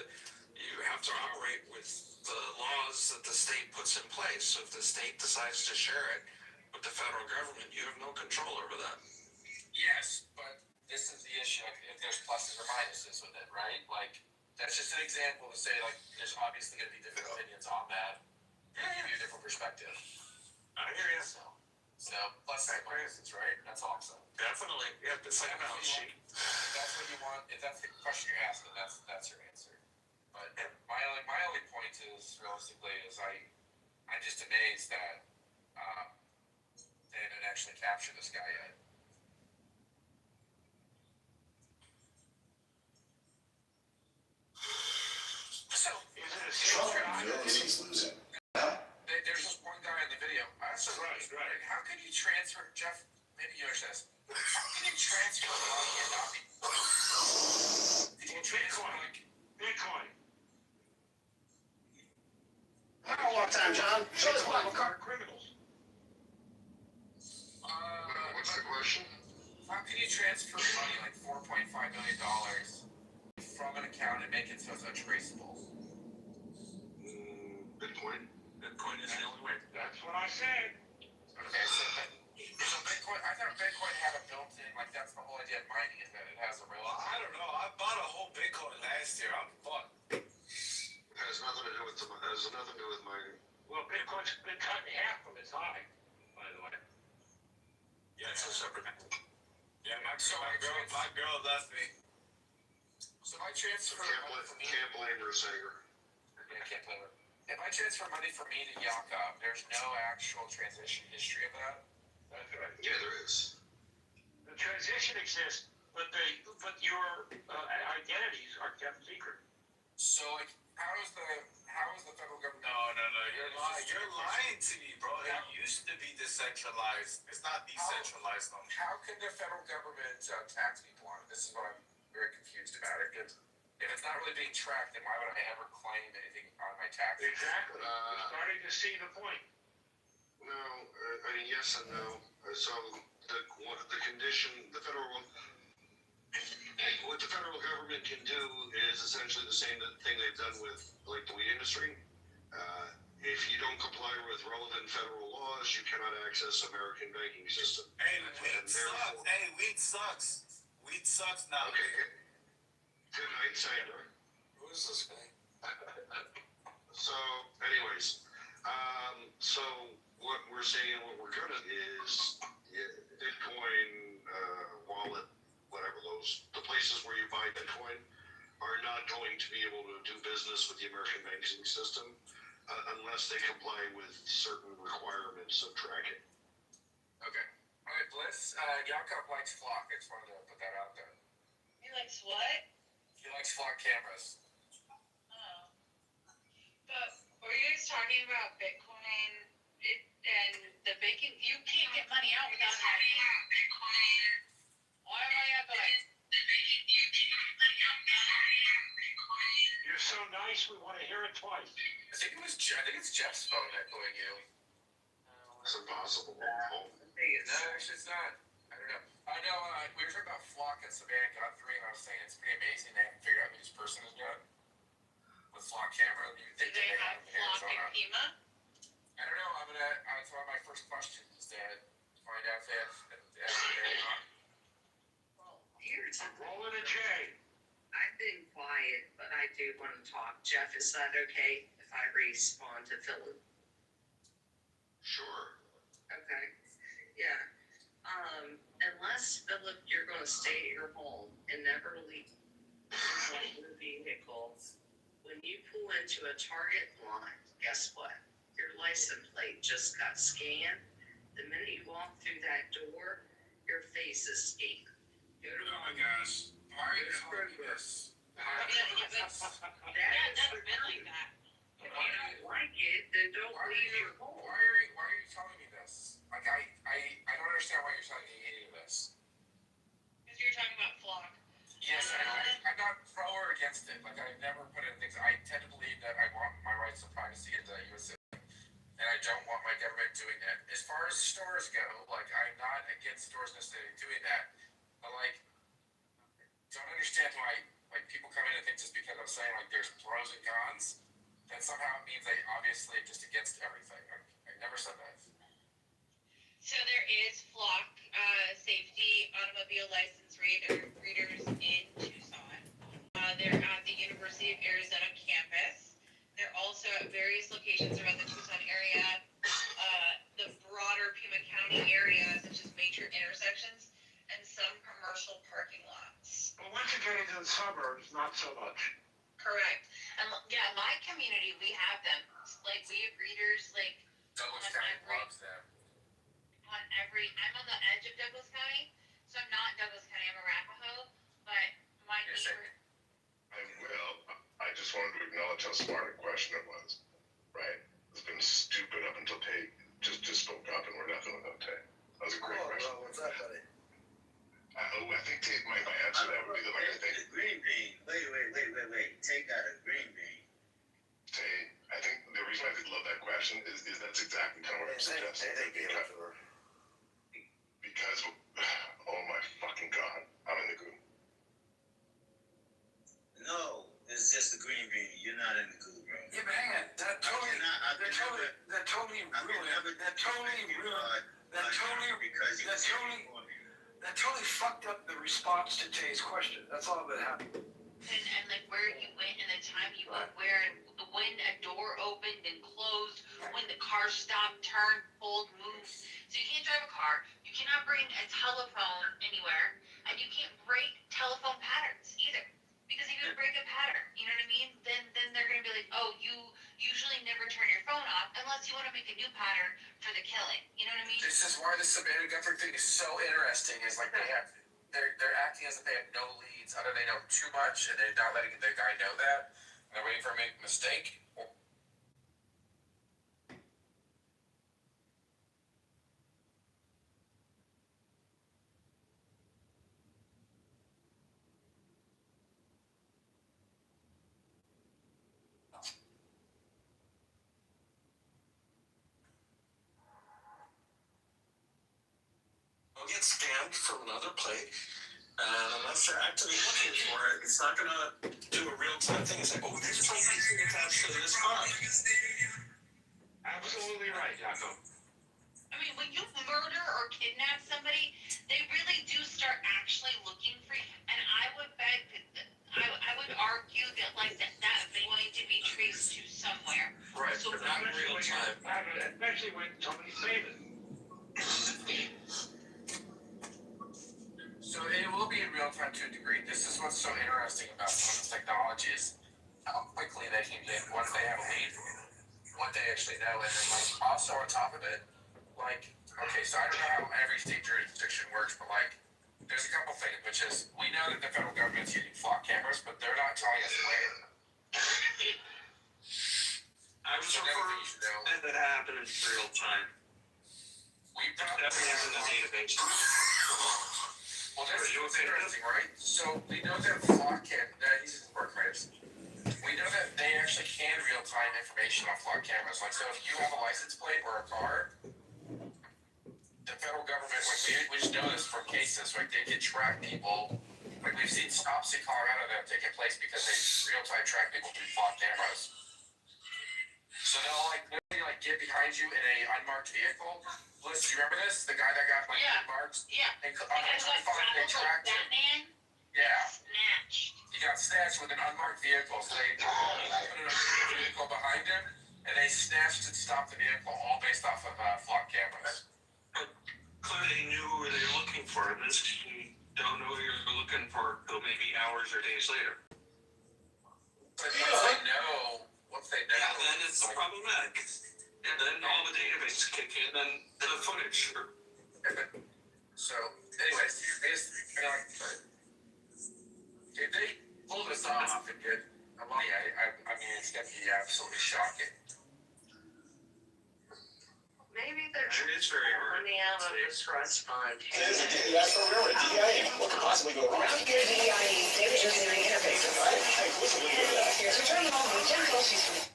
operate with the laws that the state puts in place. So if the state decides to share it with the federal government, you have no control over that. Yes, but this is the issue. Like, if there's pluses or minuses with it, right? Like, that's just an example to say, like, there's obviously going to be different opinions on that. And give you a different perspective. I hear you. So pluses and minuses, right? That's awesome. Definitely. Yeah, it's like a balance sheet. If that's what you want, if that's the question you're asking, that's your answer. But my only point is, realistically, I'm just amazed that they didn't actually capture this guy yet. transfer, Jeff, maybe you understand this. How can you transfer money and not be... Could you transfer like... Bitcoin. How long time, John? Show us what. Are criminals. What's the question? How can you transfer money like $4.5 million from an account and make it so it's untraceable? Bitcoin. Bitcoin is the only way. That's what I said. Okay, so Bitcoin, I thought Bitcoin had a built-in, like that's the whole idea of mining is that it has a real... Well, I don't know. I bought a whole Bitcoin last year. I'm fucked. It has nothing to do with mining. Well, Bitcoin's been cut in half from its high, by the way. Yeah, it's a separate. Yeah, my girl left me. So if I transfer money from me... Can't blame her, Sager. Yeah, I can't blame her. If I transfer money from me to Yakov, there's no actual transition history of that? That's right. Yeah, there is. The transition exists, but your identities are kept secret. So, like, how is the federal government... No, you're lying to me, bro. It used to be decentralized. It's not decentralized no more. How can the federal government tax people on it? This is what I'm very confused about. If it's not really being tracked, then why would I ever claim anything on my taxes? Exactly. You're starting to see the point. No, I mean, yes and no. So the condition, what the federal government can do is essentially the same thing they've done with like the weed industry. If you don't comply with relevant federal laws, you cannot access American banking system. Hey, weed sucks. Hey, weed sucks. Weed sucks now. Okay. Good night, Sandra. Who is this guy? So, anyways, so what we're saying, what we're gonna is Bitcoin, wallet, whatever the places where you buy Bitcoin are not going to be able to do business with the American banking system unless they comply with certain requirements of tracking. Okay. All right, Bliss. Yakov likes Flock. I just wanted to put that out there. He likes what? He likes Flock cameras. Oh. But were you guys talking about Bitcoin and the banking? You can't get money out without having Bitcoin. Why am I echoing? You're so nice, we want to hear it twice. I think it's Jeff's phone echoing you. It's impossible. No, actually it's not. I don't know. I know, we were talking about Flock and Savannah Guthrie, and I was saying it's pretty amazing they haven't figured out who this person is yet. With Flock camera, Do they have Flock and Pima? I don't know. That's one of my first questions is to find out if they have or not. Well, here's a Rolling a J. I've been quiet, but I do want to talk. Jeff, is that okay if I respond to Philip? Sure. Okay. Yeah. Unless, Philip, you're going to stay at your home and never leave your vehicle, when you pull into a Target line, guess what? Your license plate just got scanned. The minute you walk through that door, your face is scanned. Oh my gosh. Why are you telling me this? That's been like that. If you don't like it, then don't leave your home. Why are you telling me this? Like, I don't understand why you're telling me any of this. Because you're talking about Flock. Yes, I'm not pro or against it. Like, I've never put in things. I tend to believe that I want my rights of privacy as a U.S. citizen, and I don't want my government doing that. As far as stores go, like, I'm not against stores necessarily doing that, but, like, don't understand why, like, people come in and think just because I'm saying, like, there's pros and cons, that somehow it means I obviously am just against everything. I never said that. So there is Flock safety automobile license readers in Tucson. They're at the University of Arizona campus. They're also at various locations around the Tucson area, the broader Pima County area, such as major intersections, and some commercial parking lots. But once you get into the suburbs, not so much. Correct. And yeah, my community, we have them. Like, we have readers, like, Douglas County loves them. I'm on the edge of Douglas County, so I'm not Douglas County, I'm Arapahoe, but my neighbor. I just wanted to acknowledge how smart a question it was, right? It's been stupid up until Tate just spoke up, and we're nothing without Tate. That was a great question. What's up, buddy? I think my answer to that would be the like I think. The green bean. Wait. Take out a green bean. I think the reason I love that question is that's exactly kind of what I'm suggesting. Because oh my fucking god, I'm in the goo. No, it's just the green bean. You're not in the goo, bro. Yeah, but hang on. That totally fucked up the response to Jay's question. That's all that happened. And like where you went and the time you went where and when a door opened and closed, when the car stopped, turned, pulled, moved. So you can't drive a car, you cannot bring a telephone anywhere, and you can't break telephone patterns either. Because if you break a pattern, you know what I mean? Then they're gonna be like, oh, you usually never turn your phone off unless you want to make a new pattern for the killing. You know what I mean? This is why the Savannah Guthrie thing is so interesting. Is like they're acting as if they have no leads. Either they know too much and they're not letting the guy know that, and they're waiting for him to make a mistake. Get scammed from another plate, and unless they're actively looking for it, it's not gonna do a real-time thing. It's like, oh, there's something attached to this car. Absolutely right, Jaco. I mean, when you murder or kidnap somebody, they really do start actually looking for you. And I would bet, I would argue that like that is going to be traced to somewhere. Right, So but not in real time. Especially when somebody's famous. So it will be in real time to a degree. This is what's so interesting about some of this technology is how quickly they can get once they have a lead, what they actually know, and then like also on top of it, like okay, so I don't know how every state jurisdiction works, but like there's a couple things, which is we know that the federal government's using flock cameras, but they're not telling us where. I was referring to that happened in real time. We've done everything in the database. Well, that's interesting, right? So we know that flock he's work credits. We know that they actually can real-time information on flock cameras. Like, so if you have a license plate or a car, the federal government, like we just know this from cases, like they can track people. Like we've seen stops in Colorado that have taken place because they real-time track people through flock cameras. So they'll like literally like get behind you in a unmarked vehicle. Liz, do you remember this? The guy that got like marked? Yeah. And on they tracked him. Batman? Yeah. Snatched. He got snatched with an unmarked vehicle. So they put a vehicle behind him and they snatched and stopped the vehicle all based off of flock cameras. But clearly they knew who they were looking for. This you don't know who you're looking for until maybe hours or days later. But once they know, yeah, then it's problematic. And then all the databases kick in, and the footage. So, anyways, if they pull this off and get a money, I mean, it's gonna be absolutely shocking. Maybe they're it's very hard. running out of this trust fund. That's for real. DIA. What could possibly go wrong? Your DIA data engineering interfaces, right? Here's your terminal.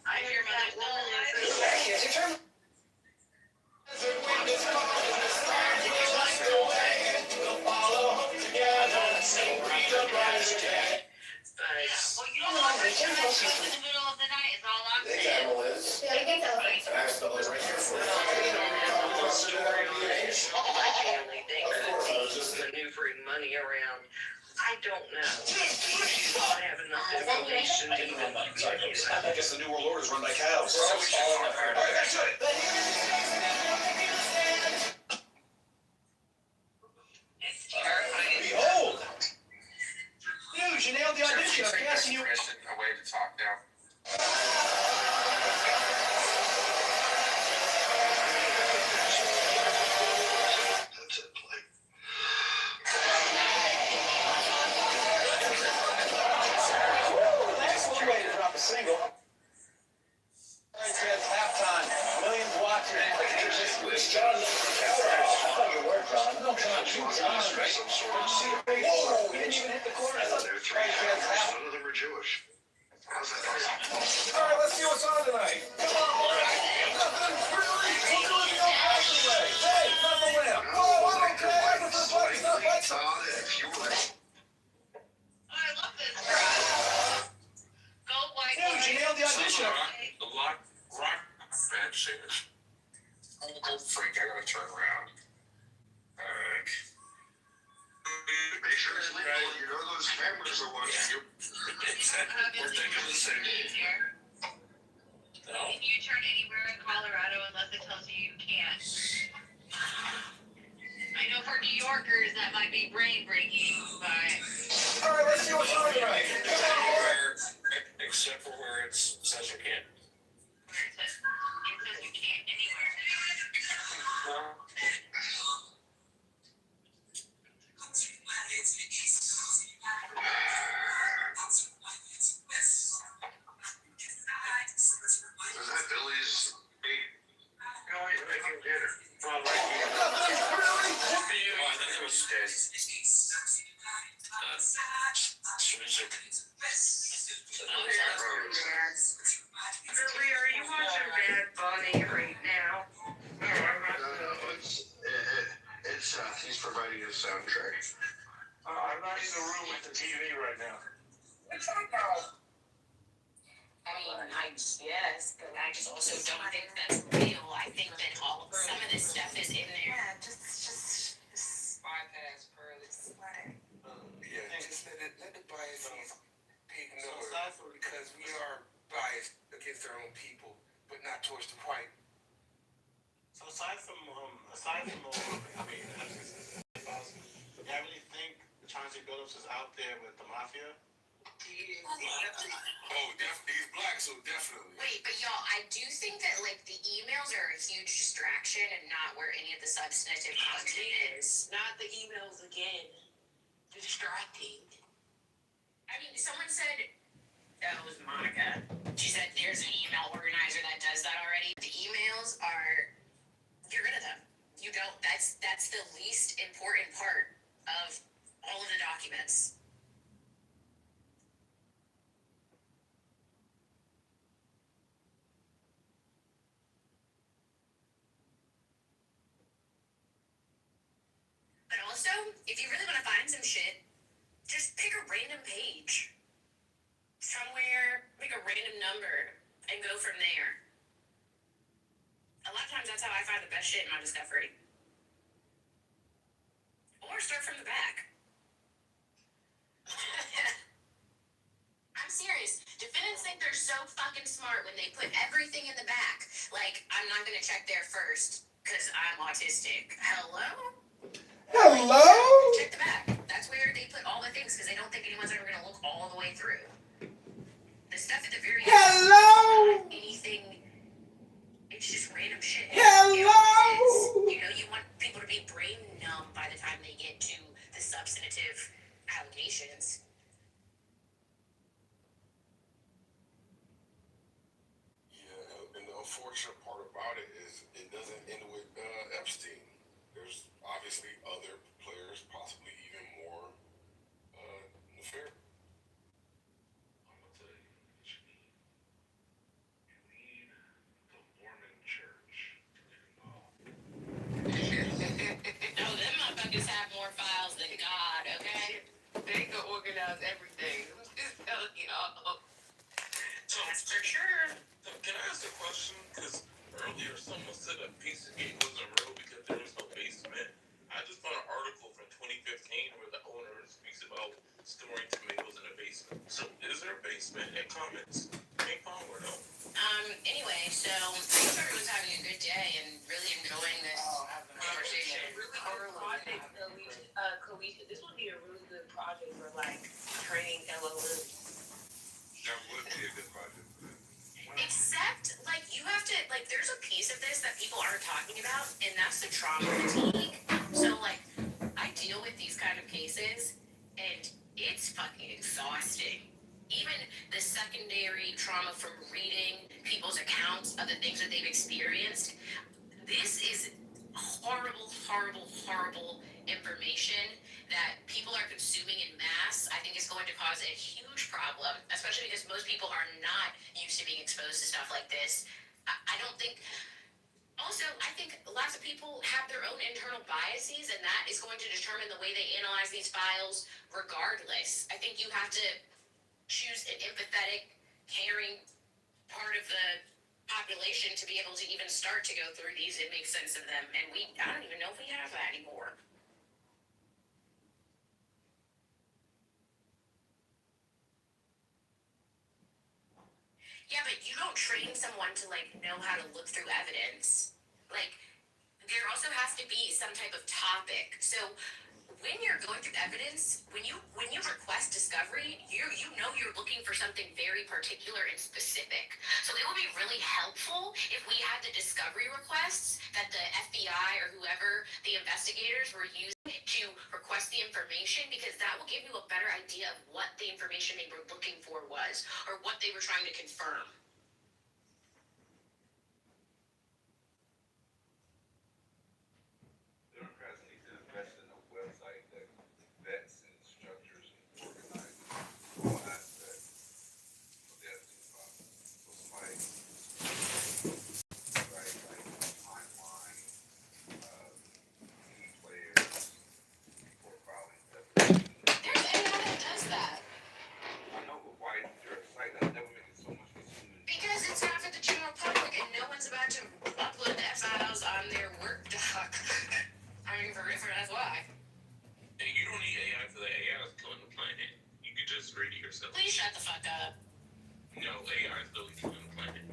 I hear mother's alive. Here's your terminal. Well, you don't know which in the middle of the night is all I'm saying. Yeah, you can tell. My family thinks that maneuvering money around. I don't know. She's not have enough information to even communicate. I guess the New World Order is run by cows. It's terrifying. Behold! News, you nailed the audition. I'm casting you. A way to talk now. Single. Halftime. Millions watching. It's John. Alright, let's see what's on tonight. Come on, nothing really. We'll do it the old-fashioned way. Hey, not the lamp. Oh, I'm okay. I can put lights up. Lights up. I love this crowd. Go white. Dude, you nailed the audition. The rock band singers. Oh, freak, I gotta turn around. Alright. Make sure it's legal. You know those cameras are watching you. We're thinking the same. No. Can you turn anywhere in Colorado unless it tells you you can't? I know for New Yorkers that might be brain breaking, but. Alright, let's see what's on tonight. Come on, Except for where it says you can't. It says you can't anywhere. Is that Billy's date? No, he's making dinner. Well, right here. nothing really. Oh, I think it was dead. Music. Billy, are you watching Bad Bunny right now? No, it's he's providing his soundtrack. I'm not in the room with the TV right now. I mean, I guess, but I just also don't think that's real. I think that some of this stuff is in there. Yeah, just bypass Pearly. Yeah, just let the bias take over because we are biased against our own people, but not towards the white. So aside from all, I mean, I really think Chauncey Billups is out there with the mafia. Oh, definitely. He's black, so definitely. Wait, but y'all, I do think that, like, the emails are a huge distraction and not where any of the substantive content is. Not the emails again. Distracting. I mean, someone said, that was Monica. She said there's an email organizer that does that already. The emails are, get rid of them. You don't, that's the least important part of all of the documents. But also, if you really want to find some shit, just pick a random page. Somewhere, pick a random number, and go from there. A lot of times that's how I find the best shit in my discovery. Or start from the back. I'm serious. Defendants think they're so fucking smart when they put everything in the back. Like, I'm not gonna check there first, because I'm autistic. Hello? Hello? Check the back. That's where they put all the things, because they don't think anyone's ever gonna look all the way through. The stuff at the very end. Hello? Anything. It's just random shit. Hello? You know, you want people to be brain numb by the time they get to the substantive allegations. Yeah, and the unfortunate part about it is it doesn't end with Epstein. There's obviously other players, possibly even more nefarious. I'm gonna tell you what you need. You need the Mormon Church to get involved. No, them motherfuckers have more files than God, okay? They can organize everything. I'm just telling y'all. So, for sure. Can I ask a question? Because earlier someone said a Pizzagate wasn't real because there was no basement. I just found an article from 2015 where the owner speaks about storing tomatoes in a basement. So, is there a basement? In comments. Ping pong or no? Anyway, so I hope everyone's having a good day and really enjoying this conversation. Really good project, Kalisha. This would be a really good project for, like, training LOLs. That would be a good project. Except, like, you have to, like, there's a piece of this that people aren't talking about, and that's the trauma fatigue. So, like, I deal with these kind of cases, and it's fucking exhausting. Even the secondary trauma from reading people's accounts of the things that they've experienced, this is horrible, horrible, horrible information that people are consuming in mass. I think is going to cause a huge problem, especially because most people are regardless, I don't think. Also, I think lots of people have their own internal biases, and that is going to determine the way they analyze these files regardless. I think you have to choose an empathetic, caring part of the population to be able to even start to go through these and make sense of them. And I don't even know if we have that anymore. Yeah, but you don't train someone to know how to look through evidence. There also has to be some type of topic. So when you're going through evidence, when you request discovery, you know you're looking for something very particular and specific. So it would be really helpful if we had the discovery requests that the FBI or whoever the investigators were using to request the information, because that will give you a better idea of what the information they were looking for was, or what they were trying to confirm. Democrats need to invest in a website that vets and structures and organizes all aspects of the Epstein file. So somebody, right, like timeline, key players, profiling, definition. There's AI that does that. I know, but why is there a site that never makes it so much consuming? Because it's not for the general public, and no one's about to upload the files on their work doc. I mean, that's why. And you don't need AI for the AI is killing the planet. You could just read it yourself. Please shut the fuck up. No, AI is literally killing the planet.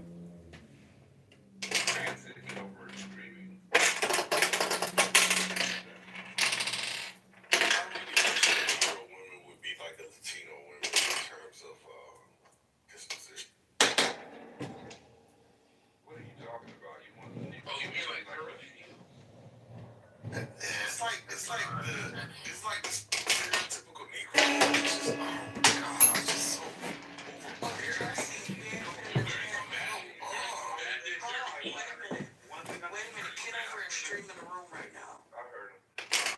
Transit, Kitover, streaming. I really wish that Negro women would be like the Latino women in terms of disposition. What are you talking about? You want the Oh, you mean like her? It's like the stereotypical Negro woman. It's just, oh God, it's just so overbearing. Wait a minute, Kitover is streaming the room right now. I heard him.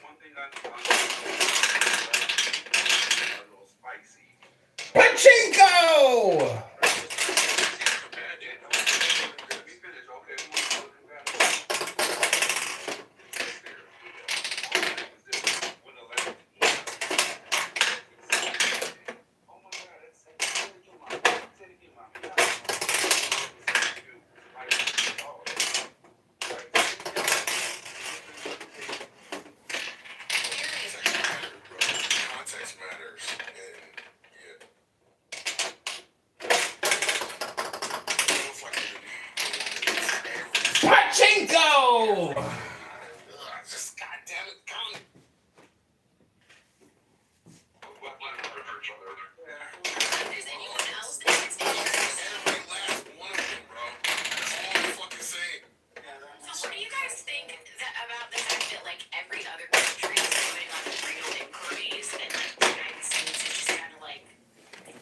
One thing I know a little spicy. Pachinko! Let me finish. Okay, who wants to look at that? When the last oh my God, that's say it again, Mom. Say it again, Mom. Context matters, and yeah. Feels like Pachinko! just goddamn it, come. Does anyone else think it's interesting? Every last one of them, bro. That's all I'm fucking saying. So what do you guys think about the fact that every other country is doing real inquiries, and the United States is just kind of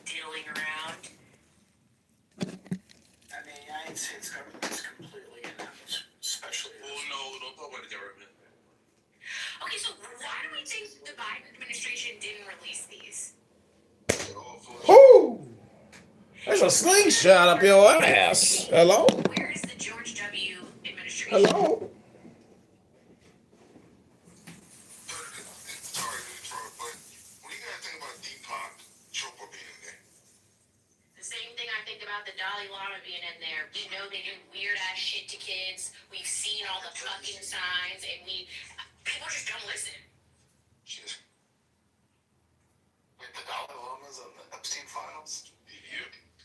diddling around? I mean, the United States government is completely inept, especially. Well, no, don't talk about the government. Okay, so why do we think the Biden administration didn't release these? Ooh! There's a slingshot up your ass. Hello? Where is the George W. administration? Hello? Sorry to interrupt, but what do you guys think about Deepak Chopra being in there? The same thing I think about the Dalai Lama being in there. We know they do weird ass shit to kids. We've seen all the fucking signs, and people just don't listen. Shit. Wait, the Dalai Lama's on the Epstein files? Yeah.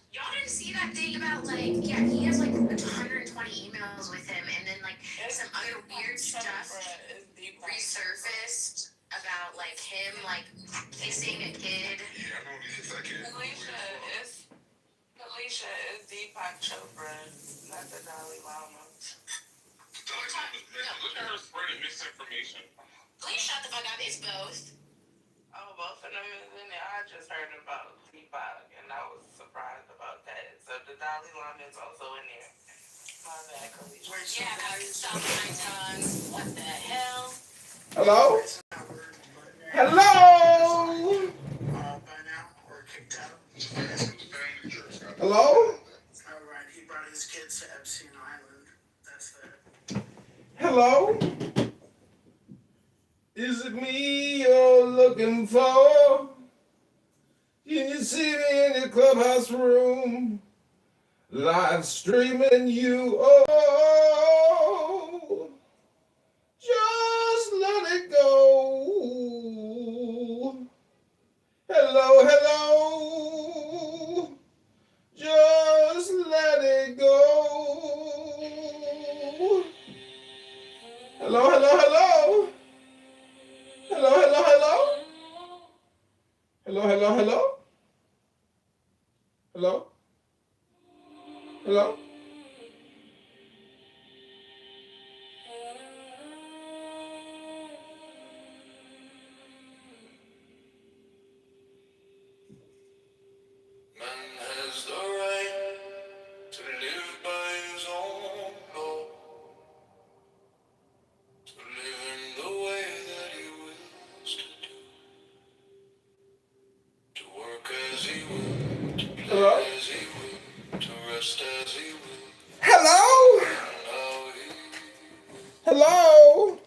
Y'all didn't see that thing about he has 120 emails with him, and then some other weird stuff resurfaced about him kissing a kid. Yeah, I know he's a kid. Alicia is Deepak Chopra, not the Dalai Lama. The Dalai Lama's missing. Look at her spreading misinformation. Please shut the fuck up. It's both. Oh, both of them is in there. I just heard about Deepak, and I was surprised about that. So the Dalai Lama is also in there. My bad, Alicia. Yeah, that was stop my tongue. What the hell? Hello? Hello? By now, or kicked out. Hello? Alright, he brought his his kids to Epstein Island. That's that. Hello? Is it me you're looking for? Can you see me in your clubhouse room? Live streaming you, oh, just let it go. Hello, hello, just let it go. Hello, hello, hello. Hello, hello, hello. Hello, hello, hello. Hello? Hello? Man has the right to live by his own law, to live in the way that he wills to do, to work as he will, to play as he will, to rest as he will. Hello? Hello?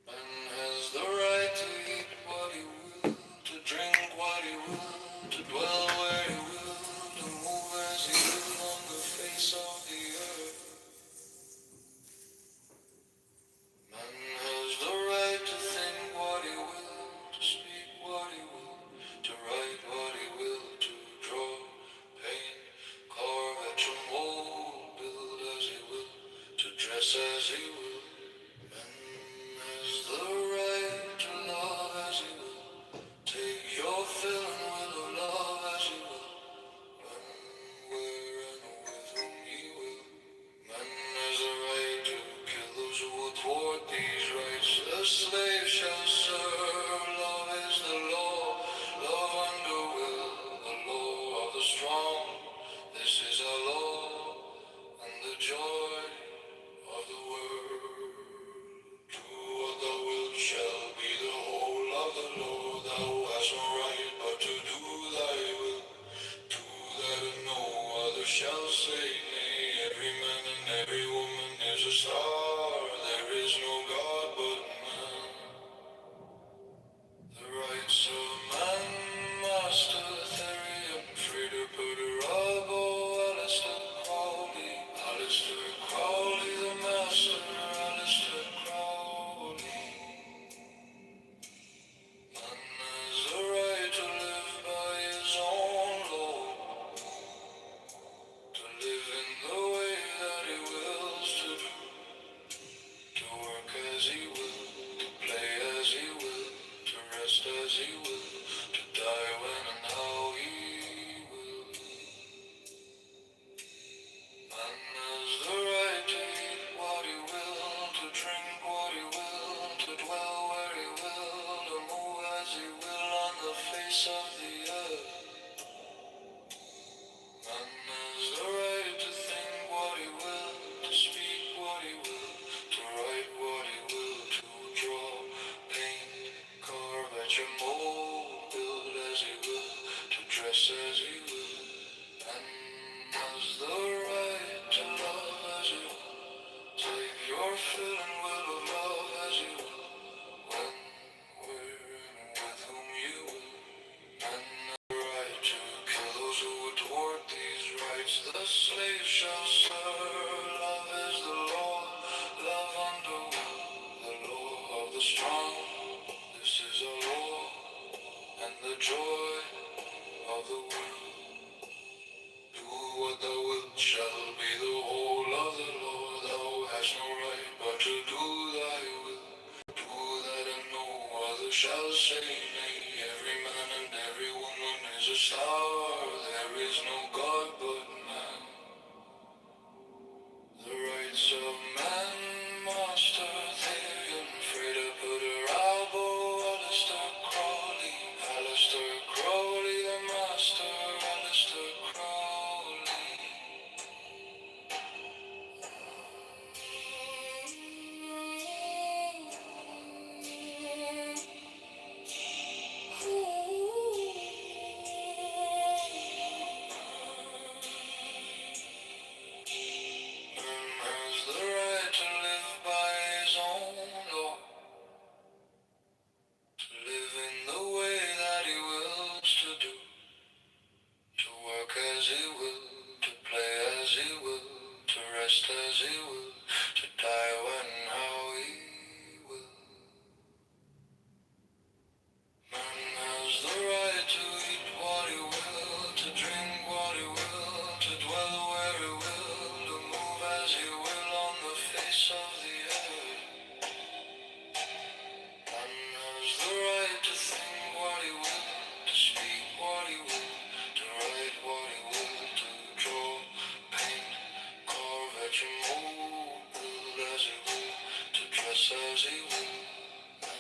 Man has the right to eat what he will, to drink what he will, to dwell where he will, to move as he will on the face of the earth. Man has the right to think what he will, to speak what he will, to write what he will, to draw, paint, carve, etch a mold, build as he will, to dress as he will. Man has the right to love as he will, take your filling will of love as he will, when, where, and with whom he will. Man has the right to kill those who will thwart these rights. The slave shall serve. Love is the law. Love under will. The law of the strong. This is our law and the joy of the world. Do what thou wilt shall be the whole of the law. Thou hast no right but to do thy will. Do that and no other shall say nay. Every man and every woman is a star. There is no God but man. The rights of man, Master Therian, Frida Puderabo, Alistair Crowley, the Master, Alistair Crowley. Man has the right to live by his own law, to live in the way that he wills to do, to work as he will, to play as he will, to rest as he will, to die when and how he will. Man has the right to eat what he will, to drink what he will, to dwell where he will, to move as he will on the face of the earth. Man has the right to think what he will, to speak what he will, to write what he will, to draw, paint, carve, etch a mold, build as he will, to dress as he will. Man has the right to love as he will, take your filling will of love as he will, when, where, and with whom you will. Man has the right to kill those who would thwart these rights. The slave shall serve. Love is the law. Love under will. The law of the strong. This is a law and the joy of the world. Do what thou wilt shall be the whole of the law. Thou hast no right but to do thy will. Do that and no other shall say nay. Every man and every woman is a star. There is no God but man. The rights of man, Master Therian, Frida Puderabo, Alistair Crowley, the Master, Alistair Crowley. as he will, to play as he will, to rest as he will, to die when and how he will. Man has the right to eat what he will, to drink what he will, to dwell where he will, to move as he will on the face of the earth. Man has the right to think what he will, to speak what he will, to write what he will, to draw, paint, carve, etch, and mold, build as he will, to dress as he will. Man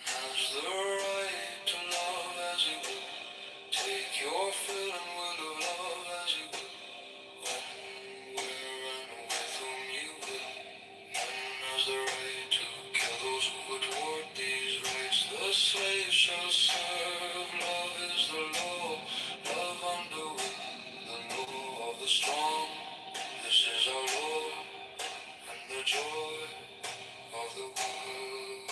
has the right to love as he will, take your fill and will of love as he will, when, where, and with whom you will. Man has the right to kill those who would thwart these rights. The slave shall serve. Love is the law. Love under will. The law of the strong. This is our law and the joy of the world.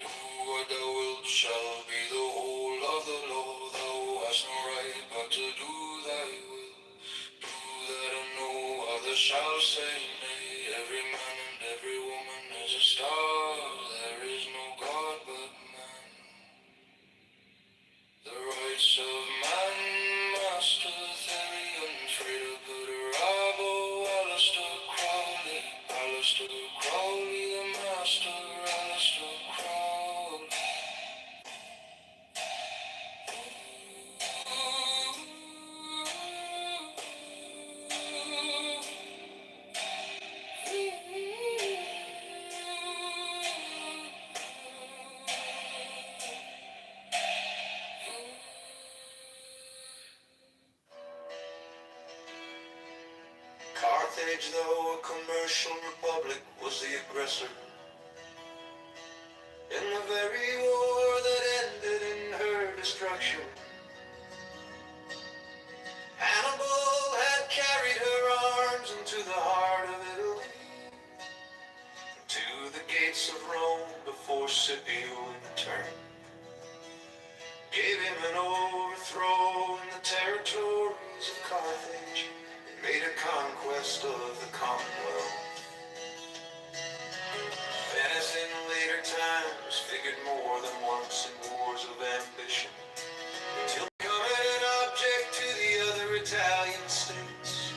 Do what thou wilt shall be the whole of the law. Thou hast no right but to do thy will. Do that and no other shall say nay. Every man and every woman is a star. There is no God but man. The rights of man, Master Therian, Freda Buddha, Alistair Crowley, the Master, Alistair Crowley. Carthage, though a commercial republic, was the aggressor in the very war that ended in her destruction. Hannibal had carried her arms into the heart of Italy, to the gates of Rome before Scipio in turn gave him an overthrow in the territories of Carthage and made a conquest of the Commonwealth. Venice in later times figured more than once in wars of ambition, until becoming an object to the other Italian states.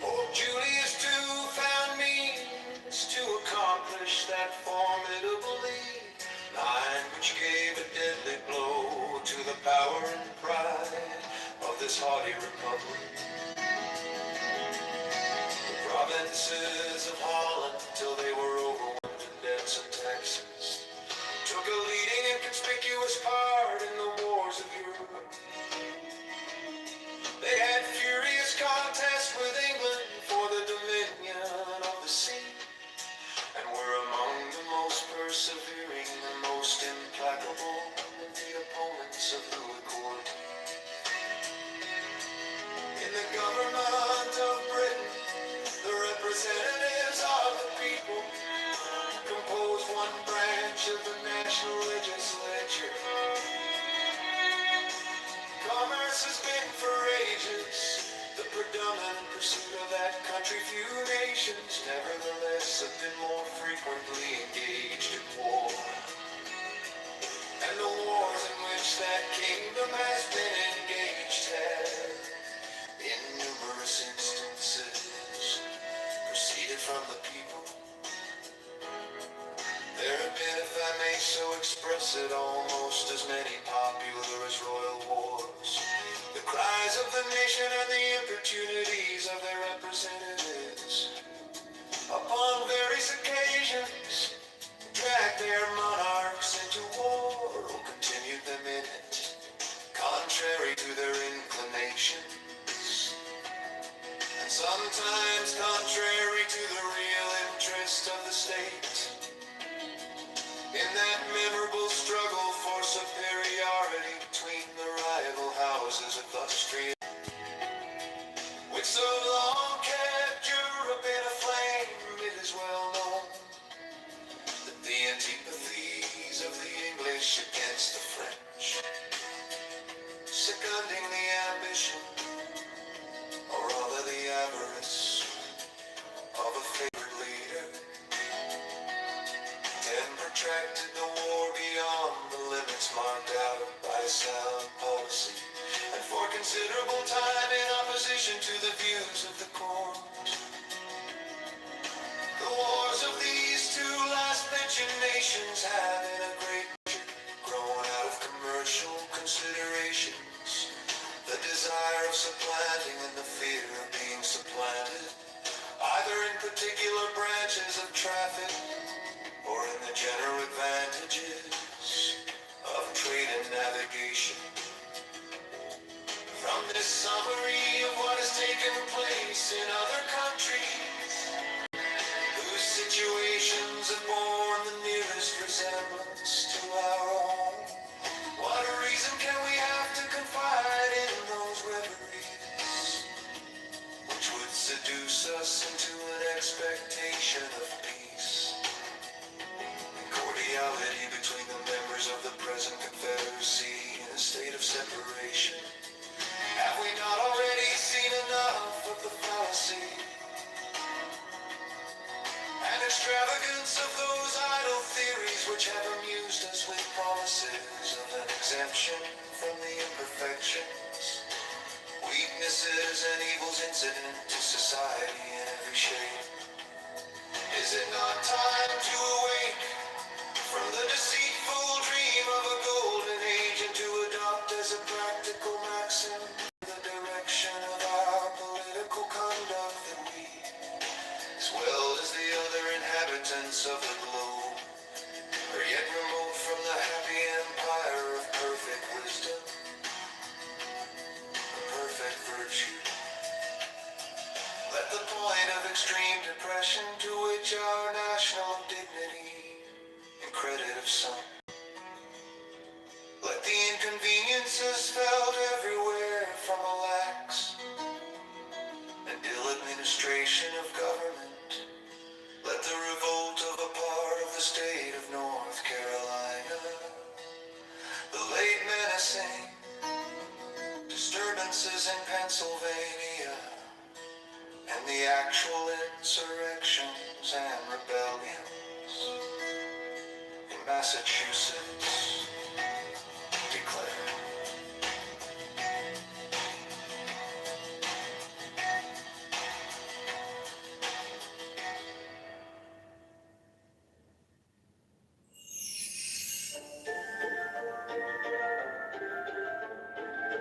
Pope Julius too found means to accomplish that formidable line, which gave a deadly blow to the power and pride of this haughty republic. The provinces of Holland, till they were overwhelmed in debts and taxes, took a leading and conspicuous part in the wars of Europe. They had furious contests with England for the dominion of the sea, and were among the most persevering and most implacable of the opponents of Louis XIV. In the government of Britain, the representatives of the people compose one branch of the national legislature. Commerce has been for ages the predominant pursuit of that country. Few nations, nevertheless, have been more frequently engaged in war. And the wars in which that kingdom has been engaged have, in numerous instances, proceeded from the people. There have been, if I may so express it, almost as many popular as royal wars. The cries of the nation and the importunities of their representatives, upon various occasions, dragged their monarchs into war or continued them in it, contrary to their inclinations, and sometimes contrary to the real interest of the state. In that memorable struggle for superiority between the rival houses of Austria, which so long kept Europe in a flame, it is well known that the antipathies of the English against the French, seconding the nations having a great grown out of commercial considerations. The desire of supplanting and the fear of being supplanted, either in particular branches of traffic or in the general advantages of trade and navigation. From this summary of what has taken place in other countries, whose situations have borne the nearest resemblance to our own, what a reason can we have to confide in those reveries, which would seduce us into an expectation of peace and cordiality between the members of the present Confederacy in a state of separation? Have we not already seen enough of the fallacy and extravagance of those idle theories which have amused us with promises of an exemption from the imperfections, weaknesses, and evils incident to society in every shape? Is it not time to awake from the deceitful dream of a golden age and to adopt as a practical maxim the direction of our political conduct, that we, as well as the other inhabitants of the globe, are yet remote from the happy empire of perfect wisdom and perfect virtue? Let the point of extreme depression to which our national dignity and credit of some, let the inconveniences felt everywhere from a lax and ill administration of government, let the revolt of a part of the state of North Carolina, the late menacing disturbances in Pennsylvania, and the actual insurrections and rebellions in Massachusetts declare.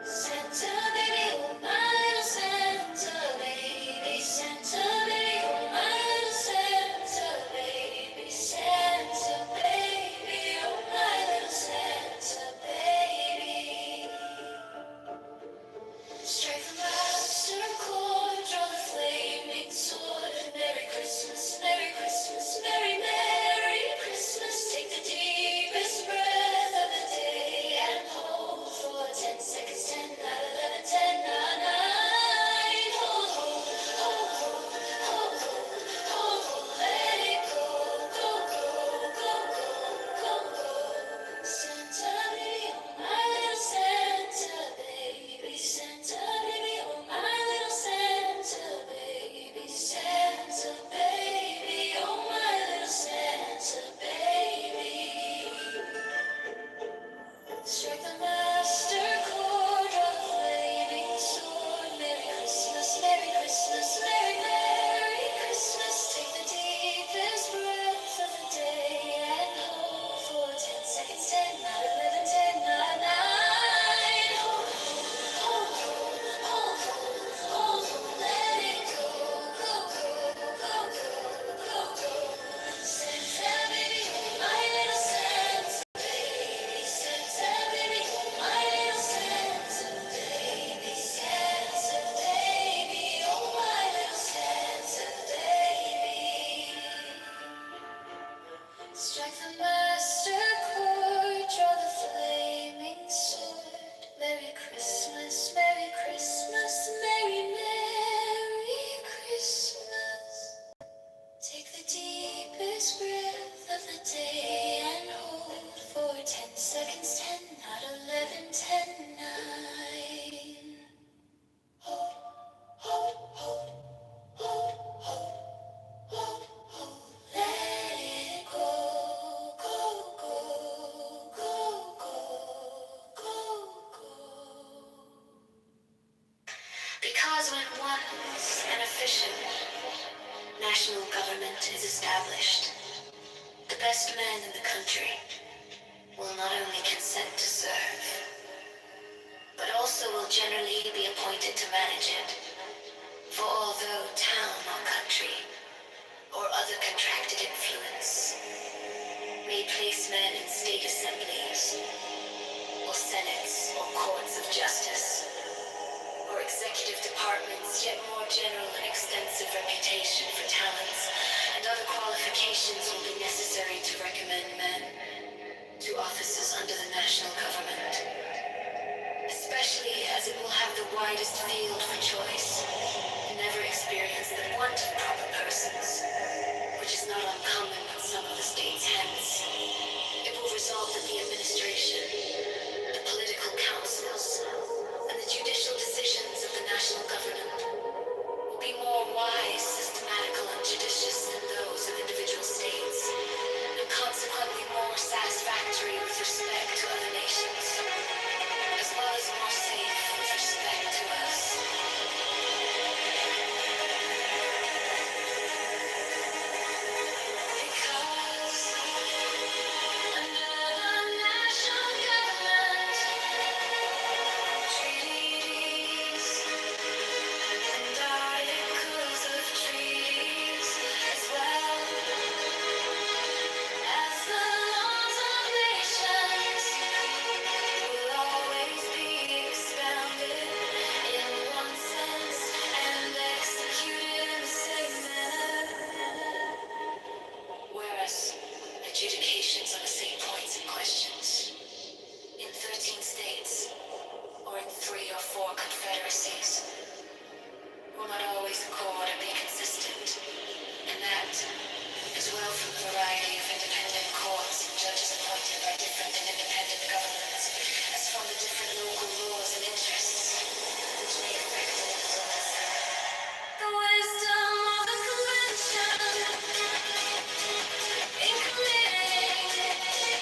Santa baby, oh my little Santa baby, Santa baby, oh my little Santa baby, Santa baby, oh my little Santa baby. Strike the master chord, draw the flaming sword. Merry Christmas, Merry Christmas, Merry Merry Christmas. Take the deepest breath of the day and hold for 10 seconds. 10, 9, 11, 10, 9, 9. Hold, hold, hold, hold, hold, hold, hold. Let it go, go, go, go, go, go, go. Santa baby, oh my little Santa baby, Santa baby, oh my little Santa baby, Santa baby, oh my little Santa baby. Strike the master chord, draw the flaming sword. Merry Christmas, Merry Christmas, Merry Merry Christmas. Take the deepest breath of the day and hold for 10 seconds. 10, 9, 11, 10, 9, 9. Hold, hold, hold, hold, hold. Let it go, go, go, go, go, go, go. Santa baby, my little Santa baby, Santa baby, my little Santa baby, Santa baby, oh my little Santa baby. Strike the master chord, draw the flaming sword. Merry Christmas, Merry Christmas, Merry Merry Christmas. Take the deepest breath of the day and hold for 10 seconds. 10, not 11, 10, 9. Hold, hold, hold, hold, hold, hold, hold. Let it go, go, go, go, go, go, go. Because when once an official national government is established, the the best men in the country will not only consent to serve, but also will generally be appointed to manage it. For although town or country, or other contracted influence, may place men in state assemblies, or senates, or courts of justice, or executive departments, yet more general and extensive reputation for talents and other qualifications will be necessary to recommend men to offices under the national government, especially as it will have the widest field for choice, and never experience the want of proper persons, which is not uncommon in some of the states hence. It will result that the administration, the political councils, and the judicial decisions of the national government will be more wise, systematical, and judicious than those of individual states, and consequently more satisfactory with respect to other nations, as well as more safe with respect to us. Because under the national government, treaties and articles of treaties, as well as the laws of nations, will always be expounded in one sense and executed in the same manner. Whereas adjudications on the same points and questions in 13 states or in 3 or 4 confederacies will not always accord or be consistent, and that as well from the variety of independent courts and judges appointed by different and independent governments as from the different local laws and interests which may affect and influence them. The wisdom of the convention in committing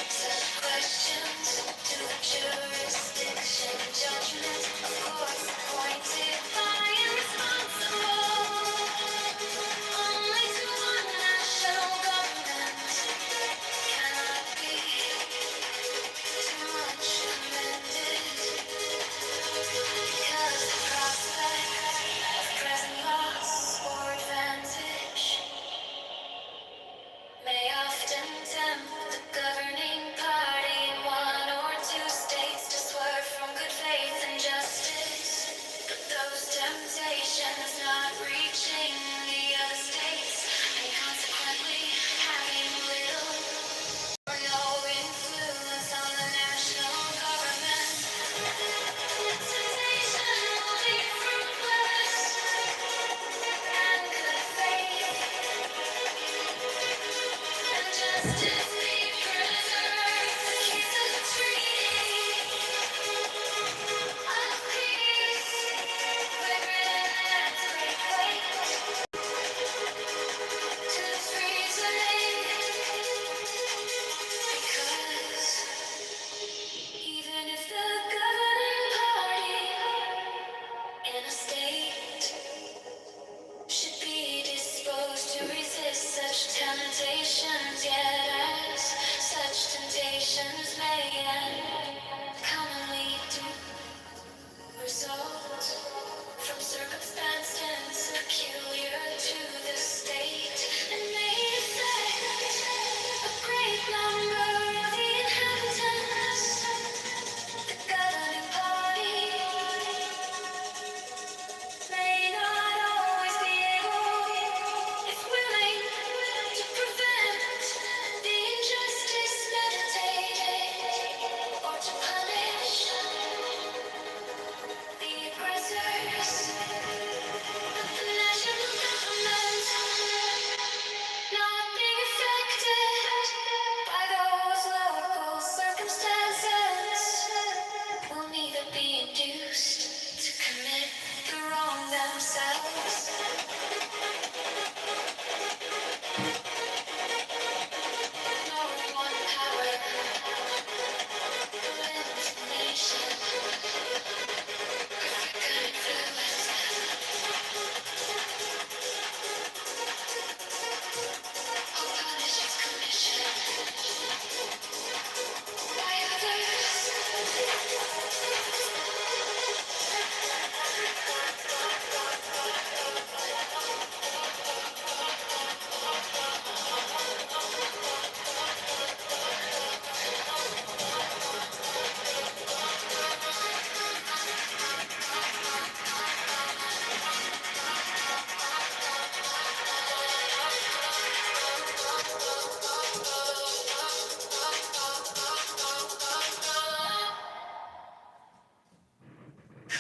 such questions to the jurisdiction and judgment of courts appointed by and responsible only to one national government cannot be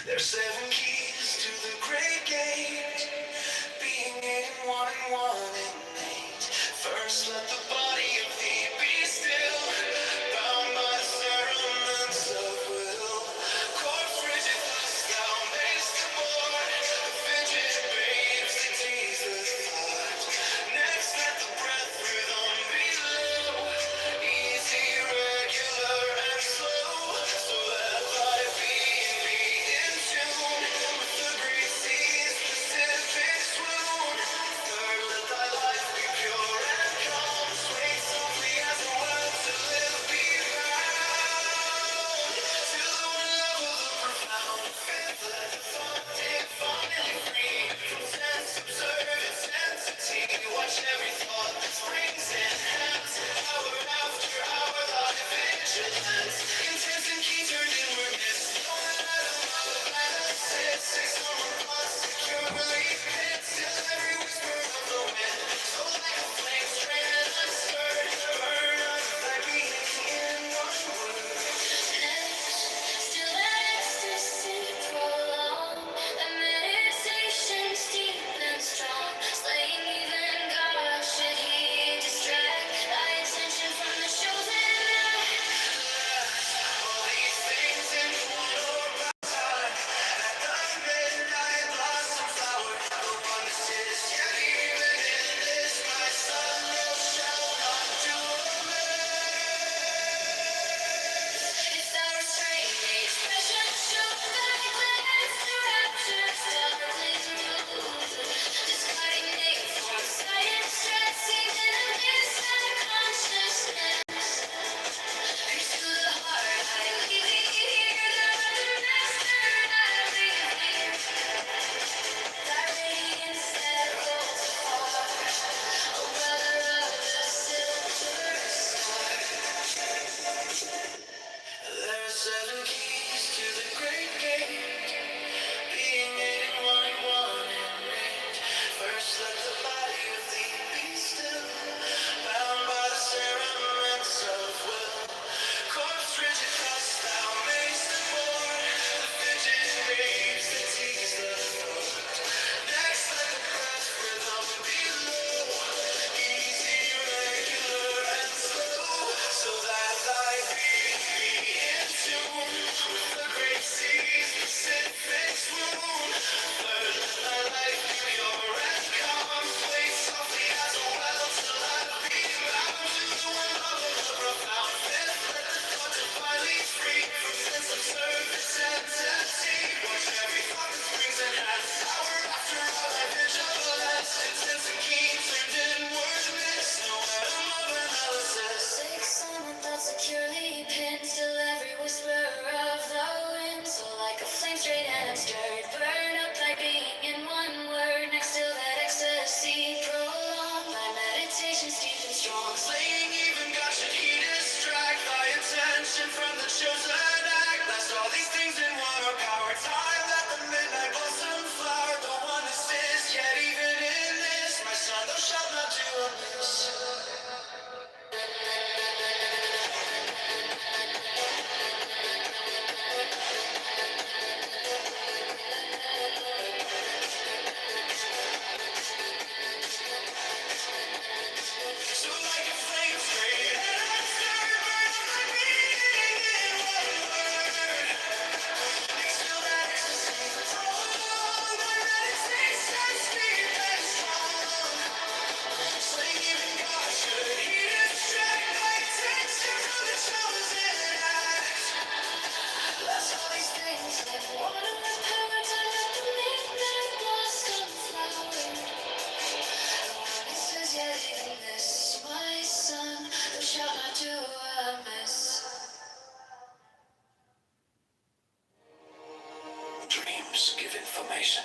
There's 7 keys to the great gate, being 8 and 1 and 1 and 8. First, let the body of thee be still, bound by the cerements of will. Corpse rigid, thus thou mayst abort the fidget babes that tease the thought. Next, let the breath rhythm be low, easy, regular, and slow, so that thy being be in tune with the great sea's Pacific swoon. Third, let thy life be pure and calm, sway softly as a well to live be bound to the one love of the profound. Fifth, let the thought take finally free from sense, observe its entity. Watch every thought that springs enhance, hour after hour thy vigilance. Intense and keen turned inwardness, no atom of analysis. Six armor plus securely hid, still every whisper of the wind. So like a flame straight and unstirred, burn out thy being in one word. Still that ecstasy prolong, that meditation deep and strong, slaying even God should he distract thy attention from the chosen act. All these things in one orb time, at the midnight blossom flower, the one that sits yet even in this my son, thou shalt not do if thou restrain the expression, show thy glance to rapture, startling move, discarding name for sight and stress, even amidst thy consciousness. Reach to the heart, I leave thee here, thou art the master, I leave thee. Thy radiance that rolls afar, a brother of the silver star. There are 7 keys to the great gate, being 8 and 1 and 1 and 8. First, let the body of thee be still, bound by the cerements of will. Corpse rigid, thus thou mayst abort the fidget babes that tease the thought. Next, let the breath rhythm be low, easy, regular, and slow, so that thy being be in tune with the great sea's Pacific swoon. Third, let thy life be pure and calm, sway softly as a well till I be bound to the one love of the profound. Fifth, let the thought divinely free from sense of service entity. Watch every thought that springs and has hour after hour thy vigilance. Intense and keen, turned inwardness, no atom of analysis. Six silent thoughts securely pinned, still every whisper of the wind. So like a flame straight and unstirred, burn up thy being in one word. Next till that ecstasy prolong, thy meditations deep and strong, slaying even God should he distract thy attention from the chosen act. Last all these things in one are power, time that the midnight blossom flower, the one that sits yet even in this, my son, thou shalt not do amiss. So like a flame straight and unstirred, burn up my being in one word. Still that ecstasy prolong, thy meditations deep and strong, slaying even God should he distract thy attention from the chosen act. Last all these things like water with power, time at the midnight blossom flower. This is yet even this, my son, thou shalt not do amiss. Dreams give information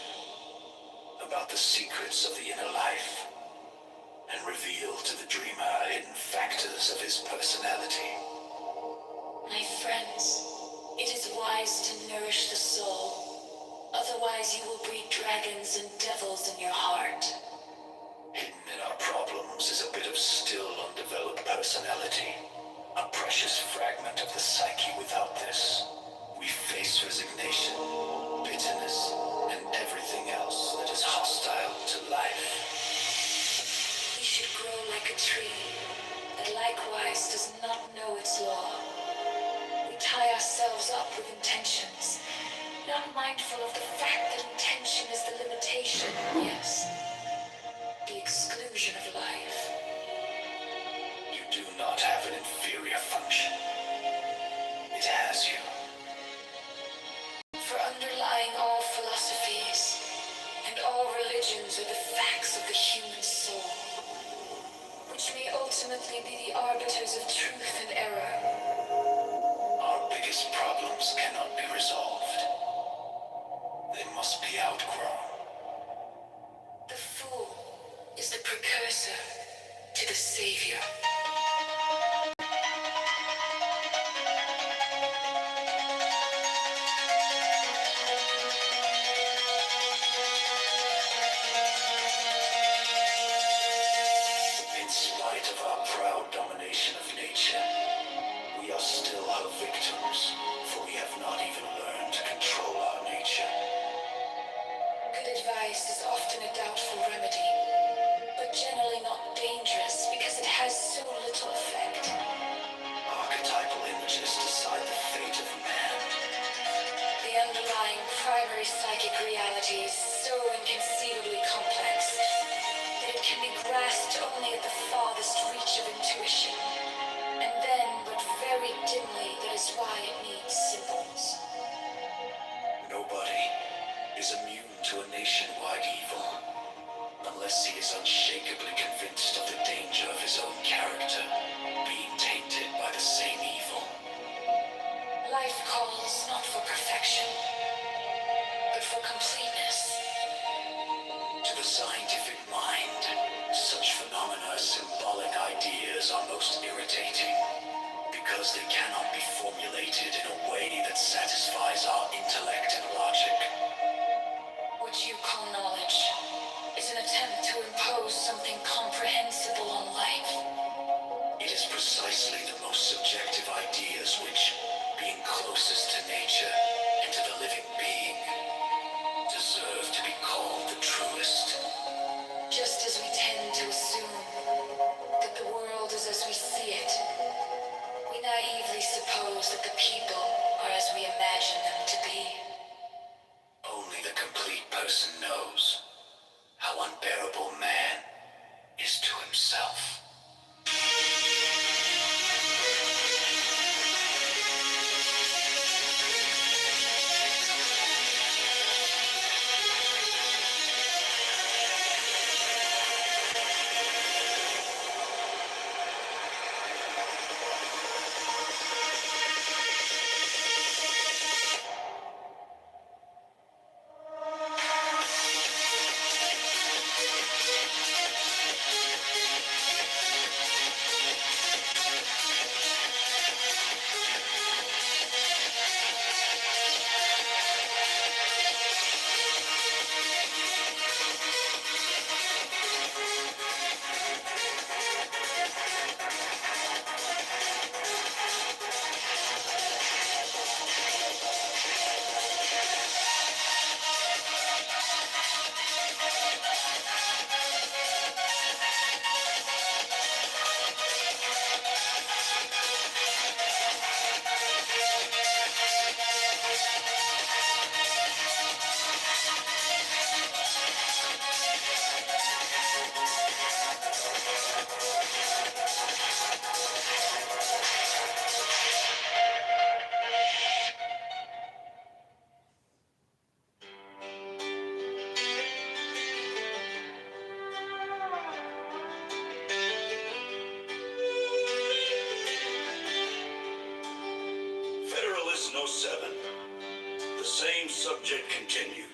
about the secrets of the inner life and reveal to the dreamer hidden factors of his personality. My friends, it is wise to nourish the soul, otherwise you will breed dragons and devils in your heart. Hidden in our problems is a bit of still undeveloped personality, a precious fragment of the psyche. Without this, we face resignation, mindful of the fact that intention is the limitation, yes, the exclusion of life. You do not have an inferior function. It has you. For underlying all philosophies and all religions are the facts of the human soul, which may ultimately be the arbiters of truth and error. Our biggest problems cannot be resolved. They must be outgrown. The fool is the precursor to the savior. In spite of our proud domination of nature, we are still her victims, for we have not even learned to control our nature. Good advice is often a doubtful remedy, but generally not dangerous because it has so little effect. Archetypal images decide the fate of man. The underlying primary psychic reality is so inconceivably complex that it can be grasped only at the farthest reach of intuition, and then but very dimly. That is why it needs symbols. Nobody is immune to a nationwide evil unless he is unshakably convinced of the danger of his own character being tainted by the same evil. Life calls not for perfection, but for completeness. To the scientific mind, such phenomena as symbolic ideas are most irritating because they cannot be formulated in a way that satisfies our intellect and logic. What you call knowledge is an attempt to impose something comprehensible on life. It is precisely the most subjective ideas which, being closest to nature and to the living being, deserve to be called the truest. Just as we tend to assume that the world is as we see it, we naively suppose that the people are as we imagine them to be. Only the complete person knows how unbearable man is to himself. Federalist No. 7. The same subject continued,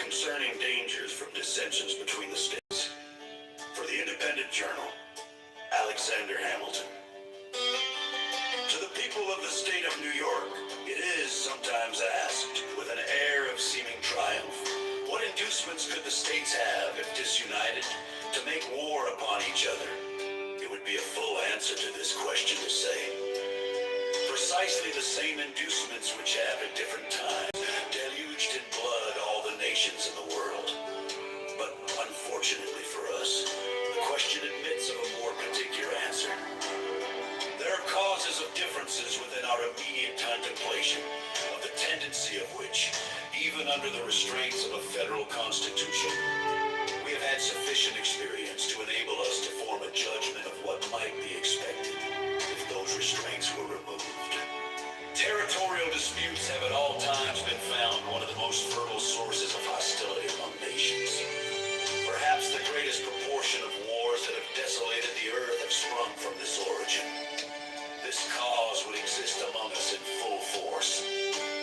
concerning dangers from dissensions between the states. For the Independent Journal, Alexander Hamilton. To the people of the state of New York, it is sometimes asked, with an air of seeming triumph, what inducements could the states have, if disunited, to make war upon each other? It would be a full answer to this question to say, precisely the same inducements which have at different times deluged in blood all the nations in the world. But unfortunately for us, the question admits of a more particular answer. There are causes of differences within our immediate contemplation, of the tendency of which, even under the restraints of a federal constitution. We have had sufficient experience to enable us to form a judgment of what might be expected if those restraints were removed. Territorial disputes have at all times been found one of the most fertile sources of hostility among nations. Perhaps the greatest proportion of wars that have desolated the earth have sprung from this origin. This cause would exist among us in full force.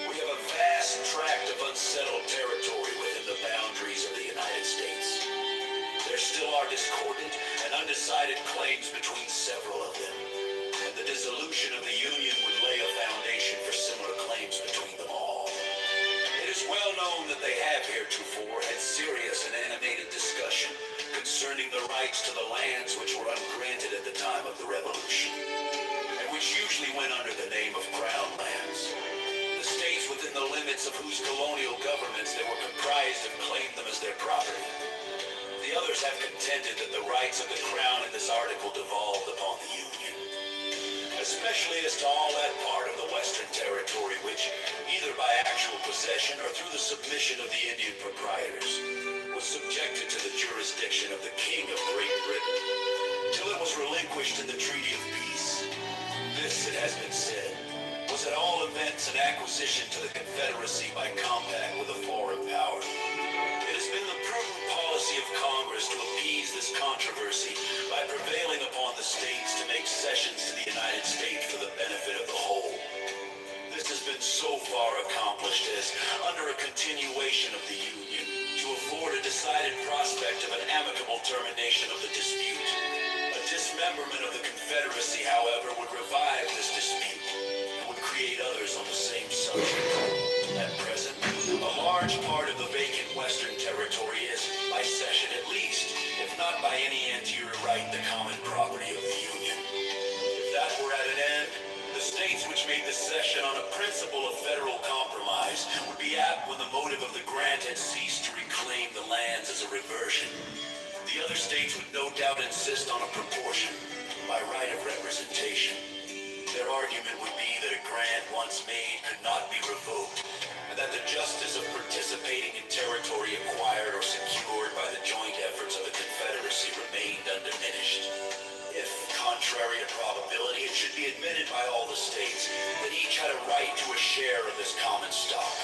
We have a vast tract of unsettled territory within the boundaries of the United States. There still are discordant and undecided claims between several of them, and the dissolution of the Union would lay a foundation for similar claims between them all. It is well known that they have heretofore had serious and animated discussion concerning the rights to the lands which were ungranted at the time of the Revolution, and which usually went under the name of Crown lands. The states within the limits of whose colonial governments they were comprised have claimed them as their property. The others have contended that the rights of the Crown in this article devolved upon the Union, especially as to all that part of the Western Territory which, either by actual possession or through the submission of the Indian proprietors, was subjected to the jurisdiction of the King of Great Britain, till it was relinquished in the Treaty of Peace. This, it has been said, was at all events an acquisition to the Confederacy by compact with a foreign power. It has been the prudent policy of Congress to appease this controversy by prevailing upon the states to make cessions to the United States for the benefit of the whole. This has been so far accomplished as, under a continuation of the Union, to afford a decided prospect of an amicable termination of the dispute. A dismemberment of the Confederacy, however, would revive this dispute and would create others on the same subject. At present, a large part of the vacant Western Territory is, by cession at least, if not by any anterior right, the common property of the Union. If that were at an end, the states which made the cession on a principle of federal compromise would be apt when the motive of the grant had ceased to reclaim the lands as a reversion. The other states would no doubt insist on a proportion, by right of representation. Their argument would be that a grant once made could not be revoked, and that the justice of participating in territory acquired or secured by the joint efforts of the Confederacy remained undiminished. If, contrary to probability, it should be admitted by all the states that each had a right to a share of this common stock,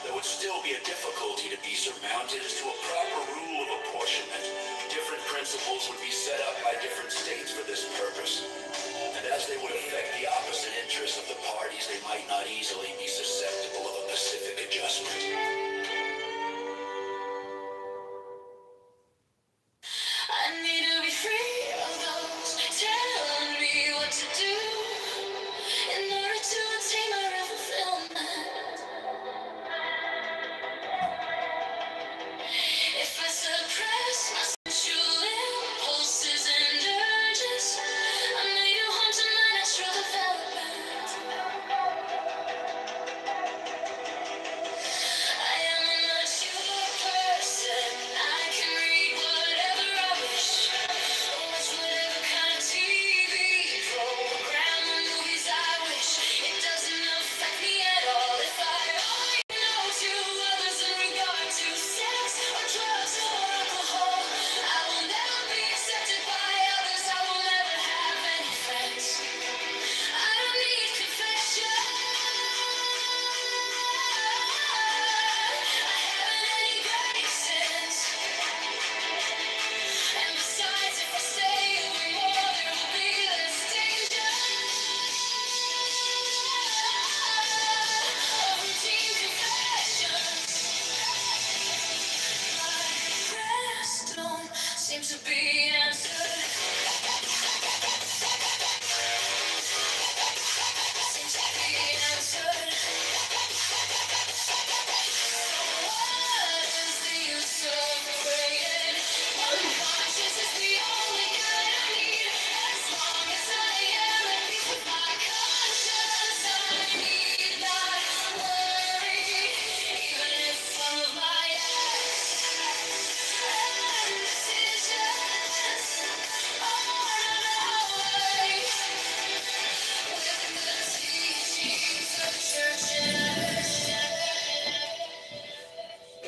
there would still be a difficulty to be surmounted as to a proper rule of apportionment. Different principles would be set up by different states for this purpose, and as they would affect the opposite interests of the parties, they might not easily be susceptible of a pacific adjustment. I need to be free of those telling me what to do in order to attain my real fulfillment. If I suppress my sensual impulses and urges, I may do harm to my natural development.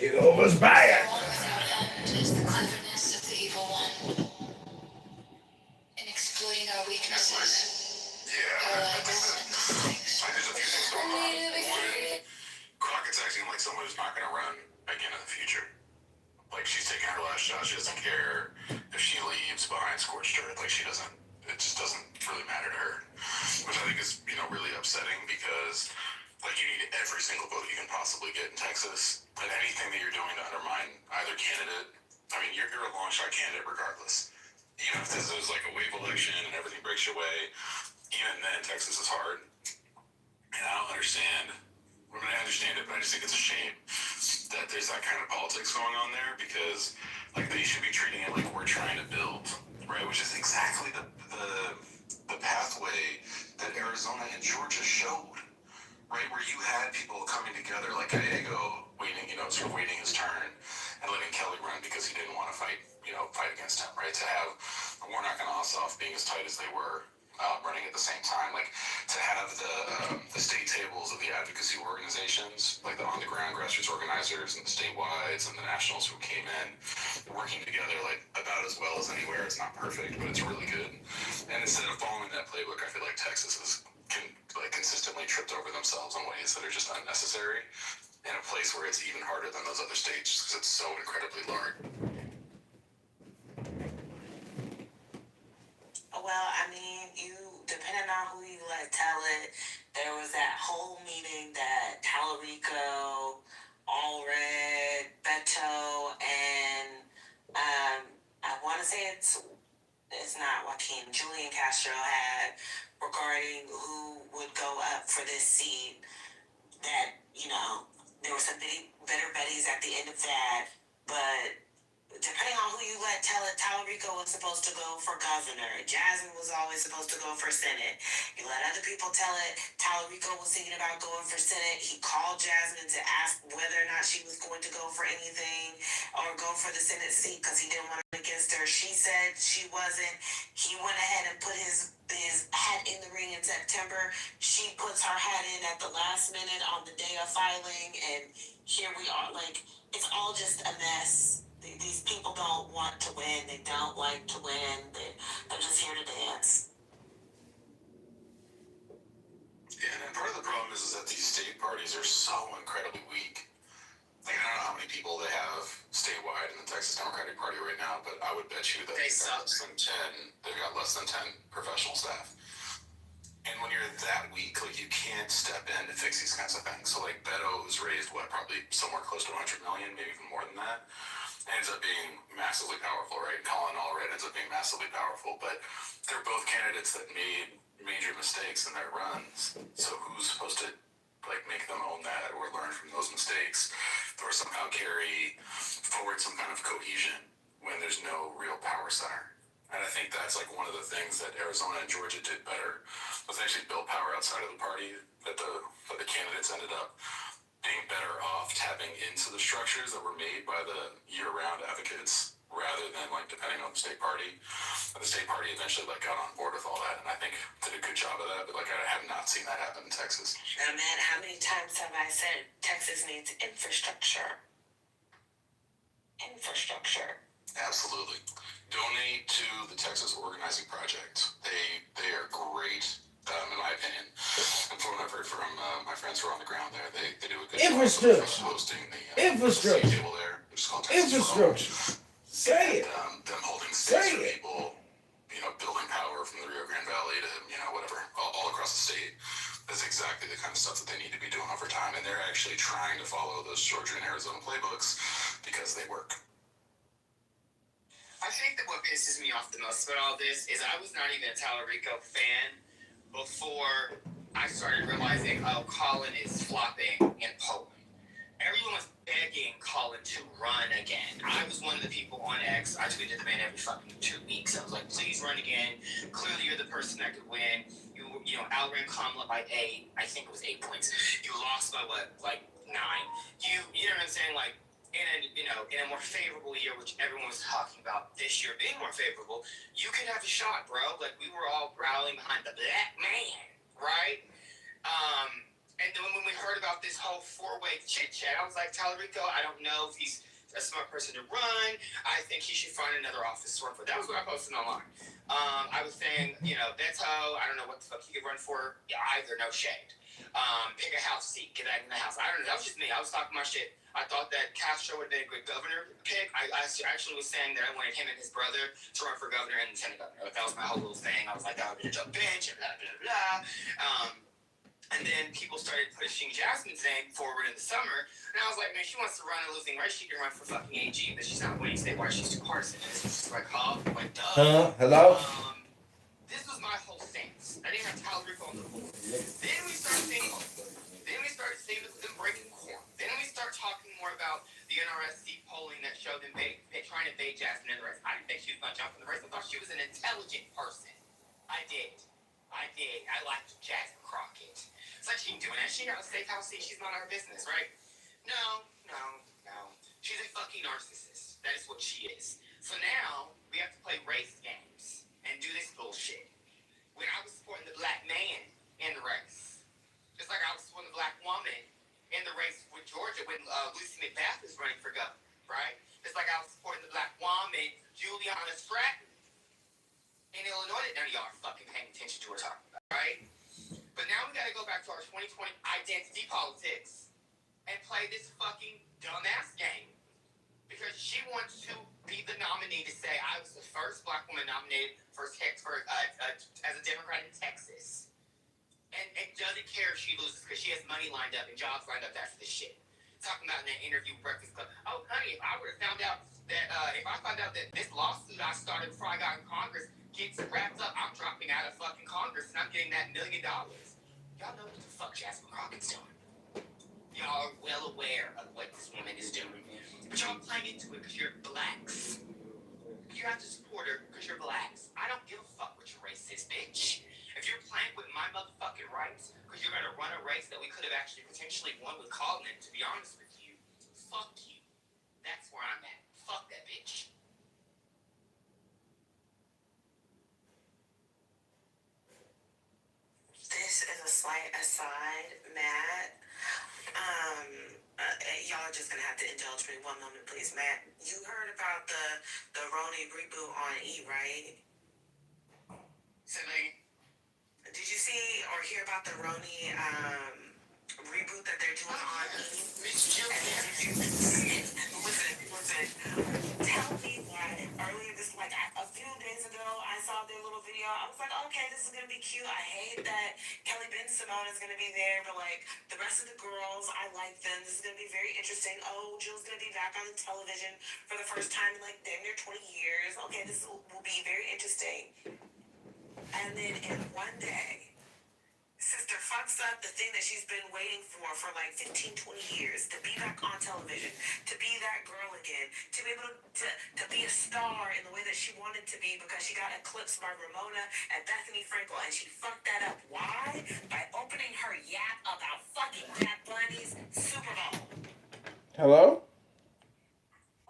Kitover's bad. Is the cleverness of the evil one in exploiting our weaknesses, our likes and dislikes. There's a few things going on. One, Crockett's acting like someone who's not going to run again in the future. Like, she's taking her last shot. She doesn't care if she leaves behind scorched earth. Like, she doesn't, it just doesn't really matter to her. Which I think is, really upsetting because, like, you need every single vote you can possibly get in Texas. And anything that you're doing to undermine either candidate, I mean, you're a long shot candidate regardless. Even if this is like a wave election and everything breaks your way, even then, Texas is hard. And I don't understand. I mean, I understand it, but I just think it's a shame that there's that kind of politics going on there because, like, they should be treating it like we're trying to build, right? Which is exactly the pathway that Arizona and Georgia showed, right? Where you had people coming together like Gallego waiting, sort of waiting his turn and letting Kelly run because he didn't want to fight against him, right? To have Warnock and Ossoff being as tight as they were, running at the same time, like to have the state tables of the advocacy organizations, like the on-the-ground grassroots organizers and the statewides and the nationals who came in working together like about as well as anywhere. It's not perfect, but it's really good. And instead of following that playbook, I feel like Texas can consistently tripped over themselves in ways that are just unnecessary in a place where it's even harder than those other states because it's so incredibly large. Well, I mean, depending on who you let tell it, there was that whole meeting that Tallarico, Allred, Beto, and I want to say it's not Joaquin, Julian Castro had regarding who would go up for this seat. That, there were some bitter betties at the end of that, but depending on who you let tell it, Tallarico was supposed to go for governor. Jasmine was always supposed to go for Senate. You let other people tell it, Tallarico was thinking about going for Senate. He called Jasmine to ask whether or not she was going to go for anything or go for the Senate seat because he didn't want it against her. She said she wasn't. He went ahead and put his hat in the ring in September. She puts her hat in at the last minute on the day of filing, and here we are. Like, it's all just a mess. These people don't want to win. They don't like to win. They're just here to dance. Yeah, and part of the problem is that these state parties are so incredibly weak. Like, I don't know how many people they have statewide in the Texas Democratic Party right now, but I would bet you that they've got less than 10 professional staff. And when you're that weak, like, you can't step in to fix these kinds of things. So, like, Beto, who's raised, probably somewhere close to 100 million, maybe even more than that, ends up being massively powerful, right? Colin Allred ends up being massively powerful, but they're both candidates that made major mistakes in their runs. So who's supposed to, make them own that or learn from those mistakes or somehow carry forward some kind of cohesion when there's no real power center? And I think that's, one of the things that Arizona and Georgia did better was actually build power outside of the party, that the candidates ended up being better off tapping into the structures that were made by the year-round advocates rather than depending on the state party. And the state party eventually got on board with all that, and I think did a good job of that. But I have not seen that happen in Texas. Now, man, how many times have I said Texas needs infrastructure? Infrastructure. Absolutely. Donate to the Texas Organizing Project. They are great. In my opinion, and from what I've heard from my friends who are on the ground there, they do a good job of hosting the Infrastructure. table there. It's called Texas Infrastructure. Say it. Them holding space for people, building power from the Rio Grande Valley to whatever, all across the state. That's exactly the kind of stuff that they need to be doing over time, and they're actually trying to follow those Georgia and Arizona playbooks because they work. I think that what pisses me off the most about all this is I was not even a Tallarico fan before I started realizing, Colin is flopping in Poland. Everyone was begging Colin to run again. I was one of the people on X. I tweeted the man every fucking 2 weeks. I was like, please run again. Clearly you're the person that could win. You outran Kamala by 8. I think it was 8 points. You lost by 9. You know what I'm saying? In a more favorable year, which everyone was talking about this year being more favorable, you could have a shot, bro. We were all rallying behind the black man, right? And then when we heard about this whole four-way chit-chat, I was like, Tallarico, I don't know if he's a smart person to run. I think he should find another office to run for. That was what I posted online. I was saying, Beto, I don't know what the fuck he could run for either, no shade. Pick a house seat, get back in the house. I don't know, that was just me. I was talking my shit. I thought that Castro would have been a good governor pick. I actually was saying that I wanted him and his brother to run for governor and lieutenant governor. Like, that was my whole little thing. I was like, that would be a dope bench, and blah, blah, blah. And then people started pushing Jasmine's name forward in the summer. And I was like, man, she wants to run a losing race. She can run for fucking AG, but she's not winning statewide. She's too partisan. And it's just like, like, duh. Hello? This was my whole stance. I didn't have Tallarico on the board. Then we started seeing them breaking corn. Then we start talking more about the NRSC polling that showed them trying to bait Jasmine in the race. I didn't think she was going to jump in the race. I thought she was an intelligent person. I did. I liked Jasmine Crockett. It's like she ain't doing that. She got a steakhouse seat. She's not our business, right? No. She's a fucking narcissist. That is what she is. So now we have to play race games and do this bullshit. When I was supporting the black man in the race, just like I was supporting the black woman in the race with Georgia when Lucy McBath was running for governor, right? Just like I was supporting the black woman, Juliana Stratton, in Illinois that none of y'all are fucking paying attention to or talking about, right? But now we gotta go back to our 2020 identity politics and play this fucking dumbass game. Because she wants to be the nominee to say, I was the first black woman nominated as a Democrat in Texas. And doesn't care if she loses because she has money lined up and jobs lined up after this shit. Talking about in that interview with Breakfast Club. Oh, honey, if I would have found out that this lawsuit I started before I got in Congress gets wrapped up, I'm dropping out of fucking Congress and I'm getting that $1 million. Y'all know what the fuck Jasmine Crockett's doing. Y'all are well aware of what this woman is doing. But y'all playing into it because you're blacks. You have to support her because you're blacks. I don't give a fuck what your race is, bitch. If you're playing with my motherfucking rights because you're going to run a race that we could have actually potentially won with Colin, to be honest with you, fuck you. That's where I'm at. Fuck that bitch. This is a slight aside, Matt. Y'all are just gonna have to indulge me 1 moment, please, Matt. You heard about the Roni reboot on E, right? Silly. Did you see or hear about the Roni reboot that they're doing on E? Listen. Tell me that earlier a few days ago, I saw their little video. I was like, okay, this is gonna be cute. I hate that Kelly Ben Simone is gonna be there, but the rest of the girls, I like them. This is gonna be very interesting. Oh, Jill's gonna be back on the television for the first time in damn near 20 years. Okay, this will be very interesting. And then in one day, sister fucks up the thing that she's been waiting for 15, 20 years, to be back on television, to be that girl again, to be able to be a star in the way that she wanted to be because she got eclipsed by Ramona and Bethany Frankel, and she fucked that up. Why? By opening her yap about fucking Bad Bunny's Super Bowl. Hello?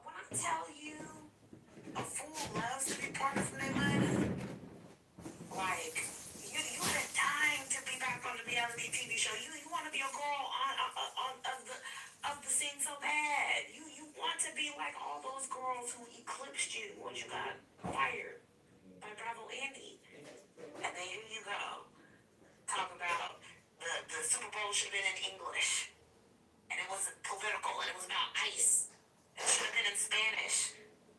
When I tell you, a fool loves to be part of their money. You had time to be back on the reality TV show. You want to be a girl of the scene so bad. You want to be like all those girls who eclipsed you once you got fired by Bravo Andy. And then here you go. Talk about the Super Bowl should have been in English. And it was political and it was about ice. It should have been in Spanish.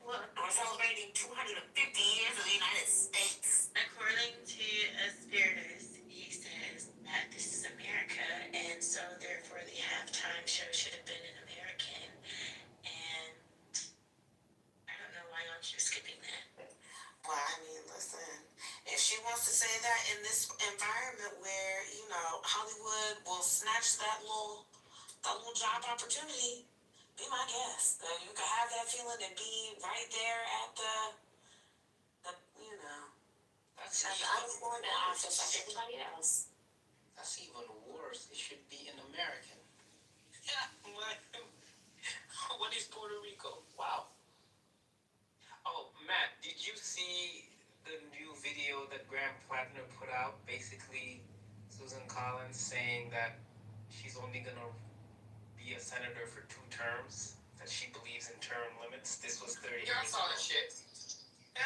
We're celebrating 250 years of the United States. According to Aspiratus, he says that this is America, and so therefore the halftime show should have been an American. And I don't know why y'all keep skipping that. Well, I mean, listen, if she wants to say that in this environment where, Hollywood will snatch that little job opportunity, be my guest. You can have that feeling and be right there at the I was born in office like everybody else. That's even worse. It should be an American. Yeah, what is Puerto Rico? Wow. Oh, Matt, did you see the new video that Graham Plattner put out? Basically, Susan Collins saying that she's only gonna be a senator for 2 terms, that she believes in term limits. This was 30 Yeah, I years saw ago. that shit. Yeah.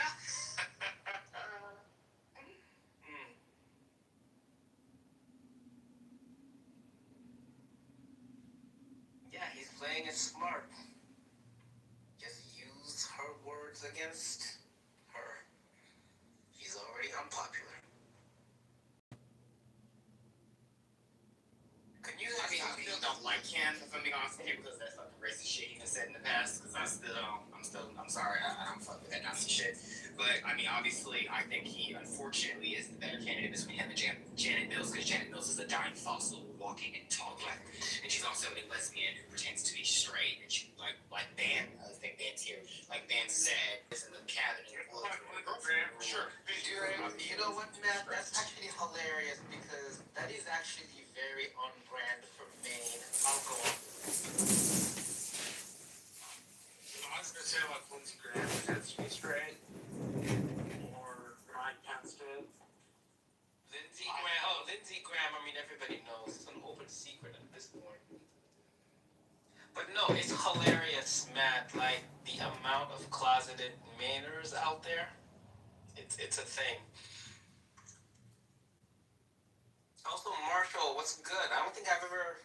Yeah, he's playing it smart. Just use her words against her. She's already unpopular. Can you I mean, I still don't like him, if I'm being honest with you, because that fucking racist shit he has said in the past, because I'm sorry, I don't fuck with that Nazi shit. But, I mean, obviously, I think he, unfortunately, is the better candidate between him and Janet Mills, because Janet Mills is a dying fossil, walking and talking. And she's also a lesbian who pretends to be straight, and she, like Dan, I think Dan's here, like Dan said, is in the cabinet. Sure. You know what, Matt? That's actually hilarious because that is actually very on brand for Maine. I'll go on. I was gonna say like Lindsey Graham pretends to be straight, or Mike Pence did. Lindsey Graham, I mean, everybody knows. It's an open secret at this point. But no, it's hilarious, Matt. Like, the amount of closeted Mainers out there, it's a thing. Also, Marshall, what's good? I don't think I've ever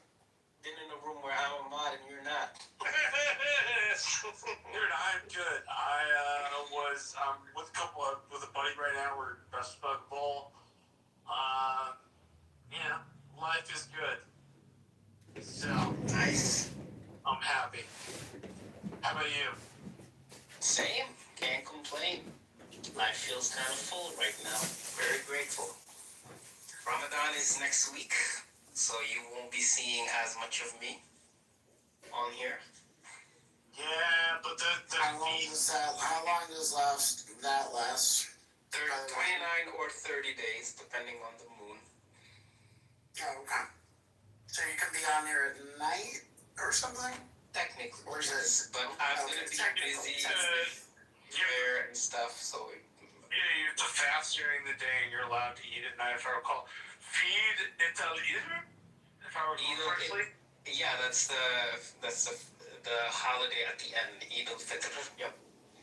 been in a room where I'm a mod and you're not. Dude, I'm good. I was with a buddy right now. We're best bud bowl. Yeah, life is good. So Nice. I'm happy. How about you? Same. Can't complain. Life feels kind of full right now. Very grateful. Ramadan is next week, so you won't be seeing as much of me on here. Yeah, but the How long does that last? 29 or 30 days, depending on the moon. Oh, okay. So you can be on here at night or something? Technically, Or is yes, it? but I'm gonna be busy prayer and stuff, so you have to fast during the day and you're allowed to eat at night, if I recall. Feed it either, if I recall correctly. Yeah, that's the holiday at the end, Eid al-Fitr. Yep.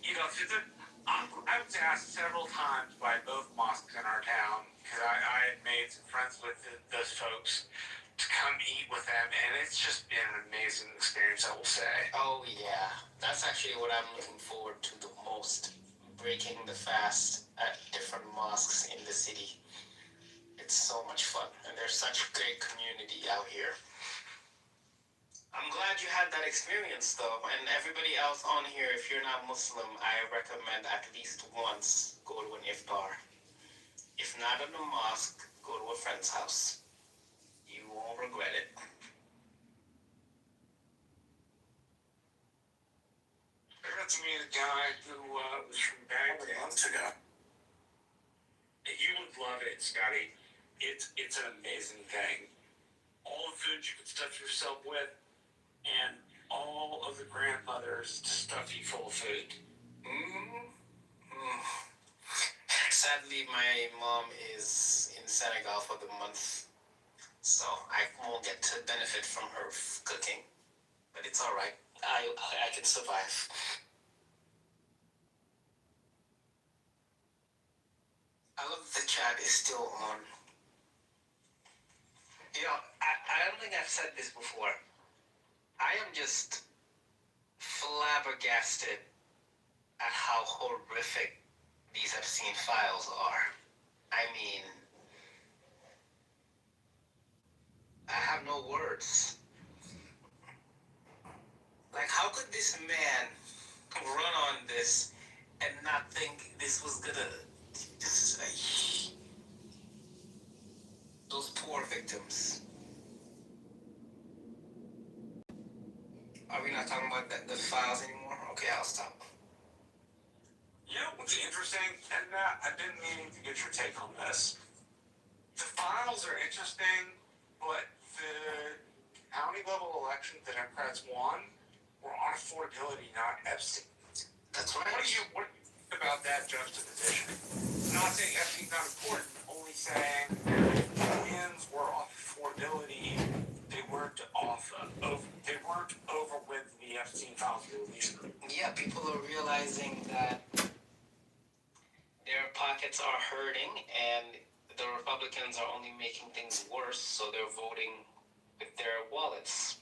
Eid al-Fitr. I was asked several times by both mosques in our town, because I had made some friends with those folks, to come eat with them, and it's just been an amazing experience, I will say. Oh yeah, that's actually what I'm looking forward to the most. Breaking the fast at different mosques in the city. It's so much fun, and there's such great community out here. I'm glad you had that experience though, and everybody else on here, if you're not Muslim, I recommend at least once go to an iftar. If not in a mosque, go to a friend's house. You won't regret it. I got to meet a guy who was from Baghdad. Months ago. You would love it, Scotty. It's an amazing thing. All the food you can stuff yourself with, and all of the grandmothers to stuff you full of food. Sadly, my mom is in Senegal for the month, so I won't get to benefit from her cooking. But it's all right. I can survive. I love the chat is still on. You know, I don't think I've said this before. I am just flabbergasted at how horrific these Epstein files are. I mean, I have no words. Like, how could this man run on this and not think this was gonna just those poor victims? Are we not talking about the files anymore? Okay, I'll stop. You know what's interesting, and I didn't mean to get your take on this. The files are interesting, but the county level elections the Democrats won were on affordability, not Epstein. That's right. What do you think about that juxtaposition? Not saying Epstein's not important, only saying wins were off affordability. They weren't over with the Epstein files release. Yeah, people are realizing that their pockets are hurting and the Republicans are only making things worse, so they're voting with their wallets.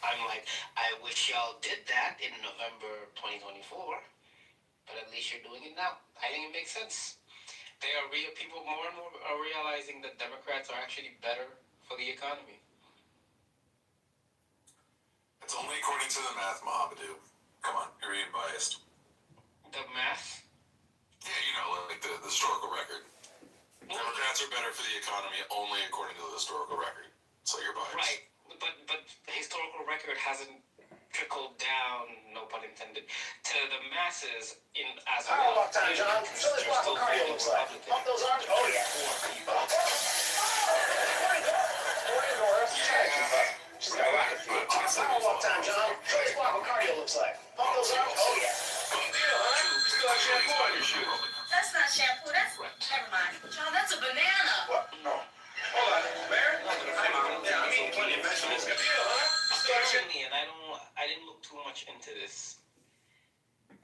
I'm like, I wish y'all did that in November 2024, but at least you're doing it now. I think it makes sense. People more and more are realizing that Democrats are actually better for the economy. It's only according to the math, Mohamedou. Come on, you're being biased. The math? Yeah, you know, like the historical record. Democrats are better for the economy only according to the historical record. So you're biased. Right, but the historical record hasn't trickled down, no pun intended, to the masses as All right, walk time, John. Show this block what cardio looks like. Pump those arms. Oh, yeah. Morning, Dora. She's got a rocket fuel. All right, walk time, John. Show this block what cardio looks like. Pump those arms. Oh, yeah. You still have shampoo on your shoe. That's not shampoo, that's never mind. John, that's a banana. What? No. Hold on. Where? Yeah, I mean, plenty of vegetables. Good deal, huh? You still have shampoo? And I didn't look too much into this.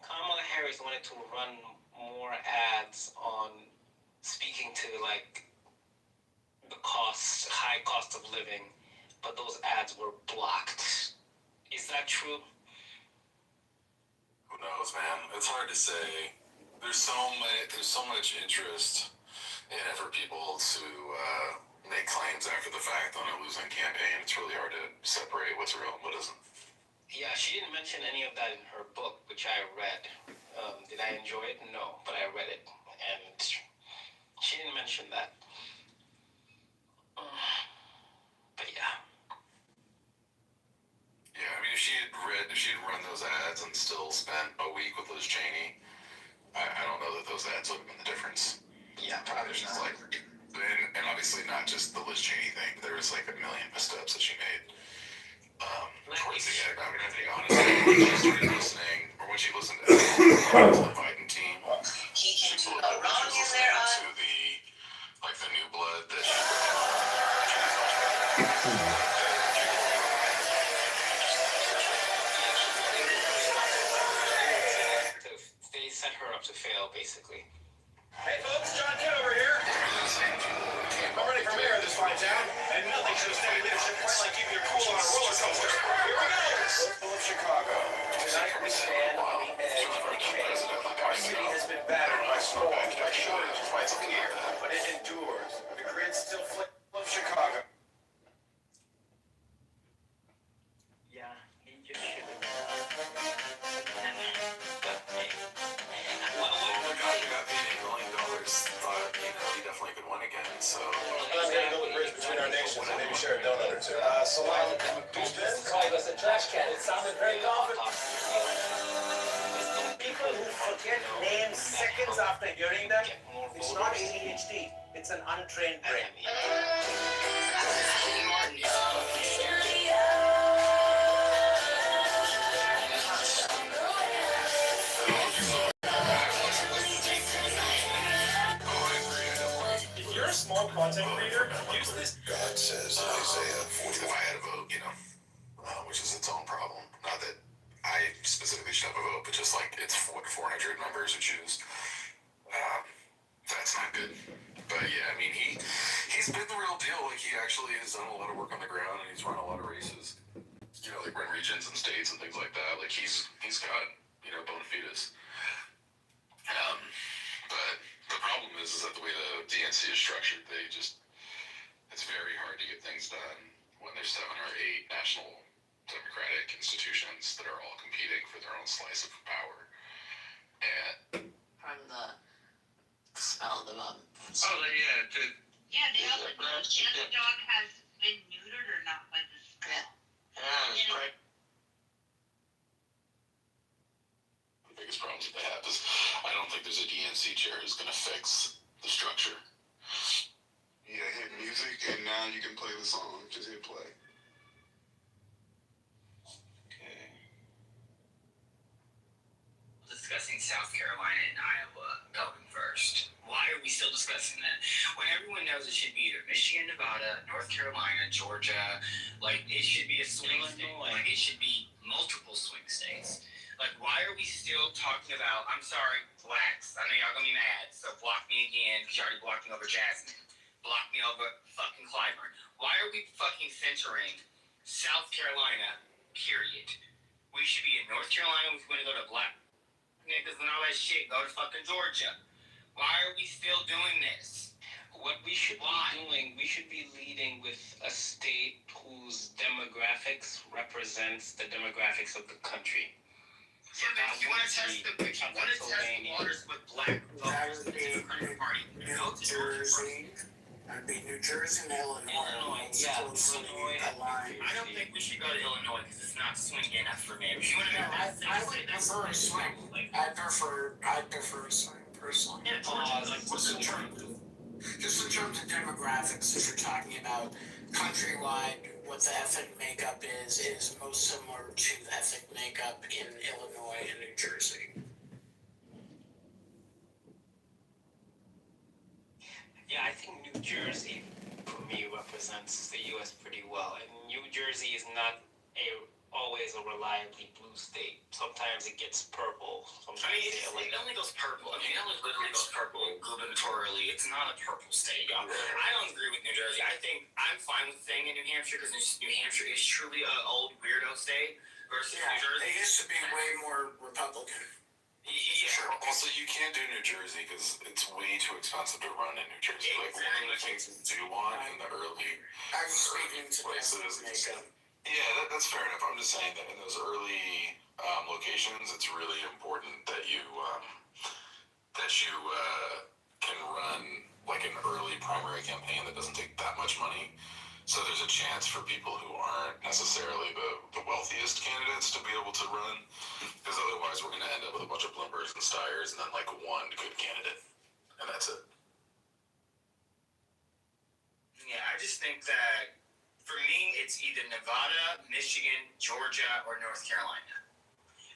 Kamala Harris wanted to run more ads on speaking to like the high cost of living, but those ads were blocked. Is that true? Who knows, man? It's hard to say. There's so much interest in it for people to make claims after the fact on a losing campaign. It's really hard to separate what's real and what isn't. Yeah, she didn't mention any of that in her book, which I read. Did I enjoy it? No, but I read it, and she didn't mention that. But yeah. Yeah, I mean, if she had run those ads and still spent a week with Liz Cheney, I don't know that those ads would have been the difference. Yeah, probably not. Like, and obviously not just the Liz Cheney thing. There was like a million missteps that she made. Towards the end, I mean, to be honest, when she started listening, or when she listened to the Biden team, He can do she no wrong in there. to the new blood that she They set her up to fail, basically. Hey, folks, John Kitover here. I'm running for mayor of this fine town, and nothing should have steady leadership quite like keeping your cool on a roller coaster. Here we go. Full of Chicago. Tonight we stand on the edge of change. Our city has been battered by storms, by shortages, by fear, but it endures. The grid still full of Chicago. Yeah, he just should have. But hey. the guy who got paid $8 million thought, he definitely could win again. So I'm gonna build a bridge between our nations and maybe share a donut or two. Salam, who's been called us a trash can. It sounded very confident. People who forget names seconds after hearing them, it's not ADHD, it's an untrained brain. If you're a small content creator, use this. God says in Isaiah 40, why I had a vote, which is its own problem. Not that I specifically should have a vote, but just like it's 400 members who choose. That's not good. But yeah, I mean, he's been the real deal. Like, he actually has done a lot of work on the ground, and he's run a lot of races. Like run regions and states and things like that. Like, he's got, bona fides. But the problem is that the way the DNC is structured, it's very hard to get things done when there's 7 or 8 national democratic institutions that are all competing for their own slice of power. And From the smell of the mum. Yeah, they also know if the dog has been neutered or not by the smell. it's great. The biggest problems that they have is I don't think there's a DNC chair who's going to fix the structure. Yeah, hit music, and now you can play the song. Just hit play. Okay. Discussing South Carolina and Iowa going first. Why are we still discussing that? When everyone knows it should be either Michigan, Nevada, North Carolina, Georgia, like it should be a swing state. Like it should be multiple swing states. Like why are we still talking about, I'm sorry, blacks, I know y'all gonna be mad, so block me again, because you already blocked me over Jasmine. Block me over fucking Clyburn. Why are we fucking centering South Carolina, period? We should be in North Carolina, we want to go to black niggas and all that shit, go to fucking Georgia. Why are we still doing this? What we should be doing, we should be leading with a state whose demographics represents the demographics of the country. Yeah, but if you want to test the waters with black voters in the Democratic Party, go to Jersey. I'd be New Jersey and Illinois. Yeah, Illinois. I don't think we should go to Illinois because it's not swingy enough for me. If you want to make that I would prefer a swing. I'd prefer a swing personally. Yeah, Georgia, like what's the term? Just in terms of demographics, if you're talking about countrywide, what the ethnic makeup is most similar to the ethnic makeup in Illinois and New Jersey. Yeah, I think New Jersey, for me, represents the U.S. pretty well. And New Jersey is not always a reliably blue state. Sometimes it gets purple. Sometimes it only goes purple. I mean, it only literally goes purple gubernatorially. It's not a purple state, y'all. I don't agree with New Jersey. I think I'm fine with staying in New Hampshire because New Hampshire is truly an old weirdo state versus New Jersey. It used to be way more Republican. Yeah. Sure. Also, you can't do New Jersey because it's way too expensive to run in New Jersey. Like one of the things you do want in the early places. Yeah, that's fair enough. I'm just saying that in those early locations, it's really important that you can run like an early primary campaign that doesn't take that much money. So there's a chance for people who aren't necessarily the wealthiest candidates to be able to run, because otherwise we're going to end up with a bunch of Bloombergs and Steyers and then like one good candidate, and that's it. Yeah, I just think that for me, it's either Nevada, Michigan, Georgia, or North Carolina.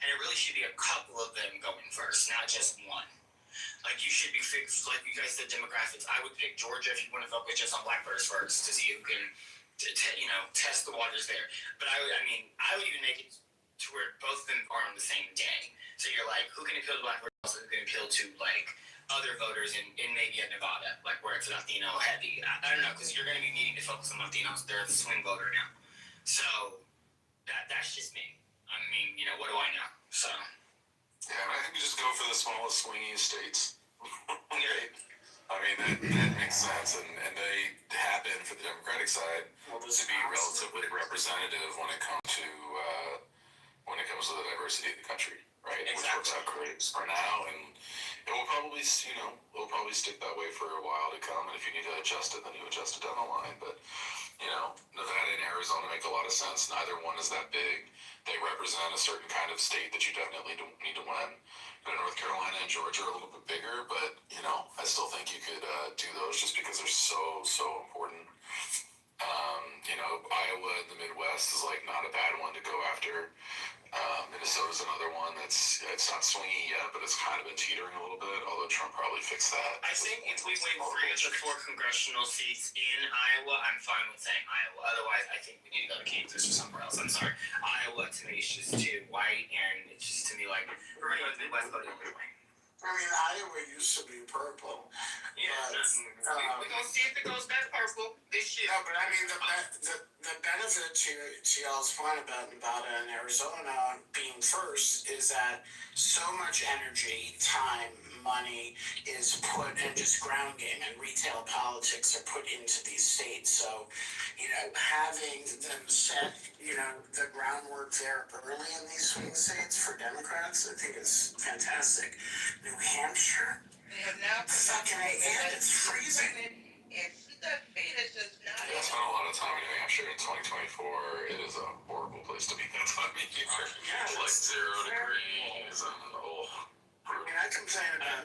And it really should be a couple of them going first, not just one. Like, you should be fixed, like you guys said, demographics. I would pick Georgia if you want to focus just on black voters first to see who can, test the waters there. But I would even make it to where both of them are on the same day. So you're like, who can appeal to black voters, also who can appeal to, like, other voters in maybe at Nevada, like where it's Latino heavy. I don't know, because you're going to be needing to focus on Latinos. They're the swing voter now. So that's just me. I mean, what do I know? So. Yeah, I think you just go for the smallest swingy states. Right? I mean, that makes sense, and they happen for the Democratic side to be relatively representative when it comes to the diversity of the country, right? Exactly. Which works out great for now, and it will probably stick that way for a while to come. And if you need to adjust it, then you adjust it down the line. But Nevada and Arizona make a lot of sense. Neither one is that big. They represent a certain kind of state that you definitely don't need to win. North Carolina and Georgia are a little bit bigger, but I still think you could do those just because they're so important. Iowa in the Midwest is like not a bad one to go after. Minnesota's another one it's not swingy yet, but it's kind of been teetering a little bit, although Trump probably fixed that. I think if we win 3 of the 4 congressional seats in Iowa, I'm fine with saying Iowa. Otherwise, I think we need to go to Kansas or somewhere else. I'm sorry. Iowa, to me, is just too white, and it's just, to me, like, we're going to go to the Midwest, go to Illinois. I mean, Iowa used to be purple. Yeah, we're going to see if it goes back purple this year. No, but I mean, the benefit to y'all's point about Nevada and Arizona being first is that so much energy, time, money is put, and just ground game and retail politics are put into these states. So, having them set, the groundwork there early in these swing states for Democrats, I think is fantastic. New Hampshire, They have now fucking and it's freezing. It's the state is just not. I spent a lot of time in New Hampshire in 2024. It is a horrible place to be that time of year. It's like 0 degrees and I complain about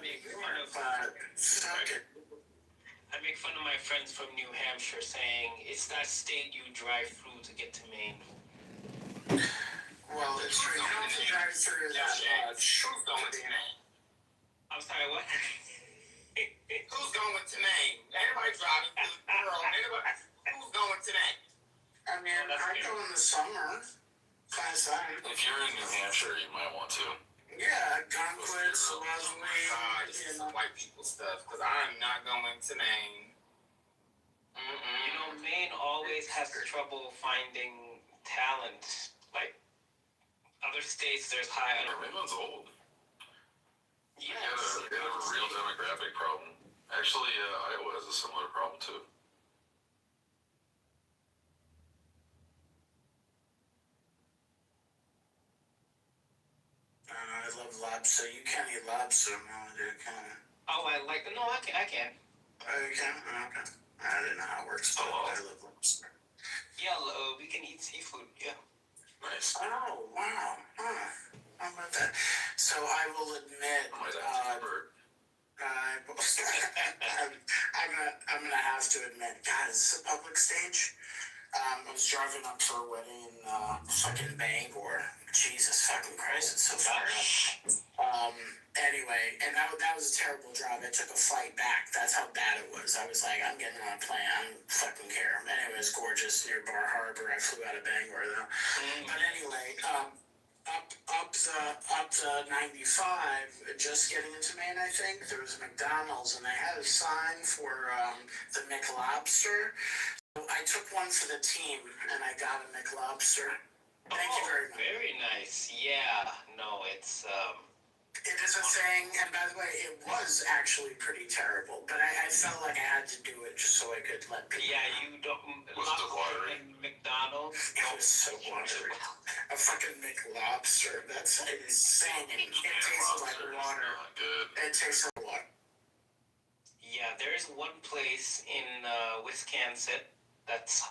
I make fun of my friends from New Hampshire saying it's that state you drive through to get to Maine. Well, it's true. You don't have to drive through that much. I'm sorry, what? Who's going to Maine? Anybody driving through the world? Anybody? Who's going to Maine? I mean, I go in the summer. Kind of fun. If you're in New Hampshire, you might want to. Yeah, Conquest, Oh Leslie. my God, this is some white people stuff. Because I am not going to Maine. You know, Maine always has trouble finding talent. Like other states, there's high. Mainland's old. Yes. They have a real demographic problem. Actually, Iowa has a similar problem too. I love lobster. You can't eat lobster, no, dude, can you? Oh, I like. No, I can. Oh, you can? Okay. I didn't know how it works, but I love lobster. Yeah, we can eat seafood. Yeah. Nice. Oh, wow. Huh. How about that? So I will admit, I'm gonna have to admit, God, is this a public stage? I was driving up for a wedding in fucking Bangor. Jesus fucking Christ, it's so far up. Anyway, and that was a terrible drive. I took a flight back. That's how bad it was. I was like, I'm getting on a plane. I don't fucking care. Anyway, it's gorgeous near Bar Harbor. I flew out of Bangor though. But anyway, up to 95, just getting into Maine, I think, there was a McDonald's and they had a sign for the McLobster. So I took one for the team and I got a McLobster. Thank you very much. Very nice. Yeah. No, it's. It is a thing, and by the way, it was actually pretty terrible, but I felt like I had to do it just so I could let people Yeah, know. you don't. Was it watery? McDonald's. It was so watery. A fucking McLobster. That's insane. It tastes like water. Not good. It tastes like water. Yeah, there is one place in Wisconsin that's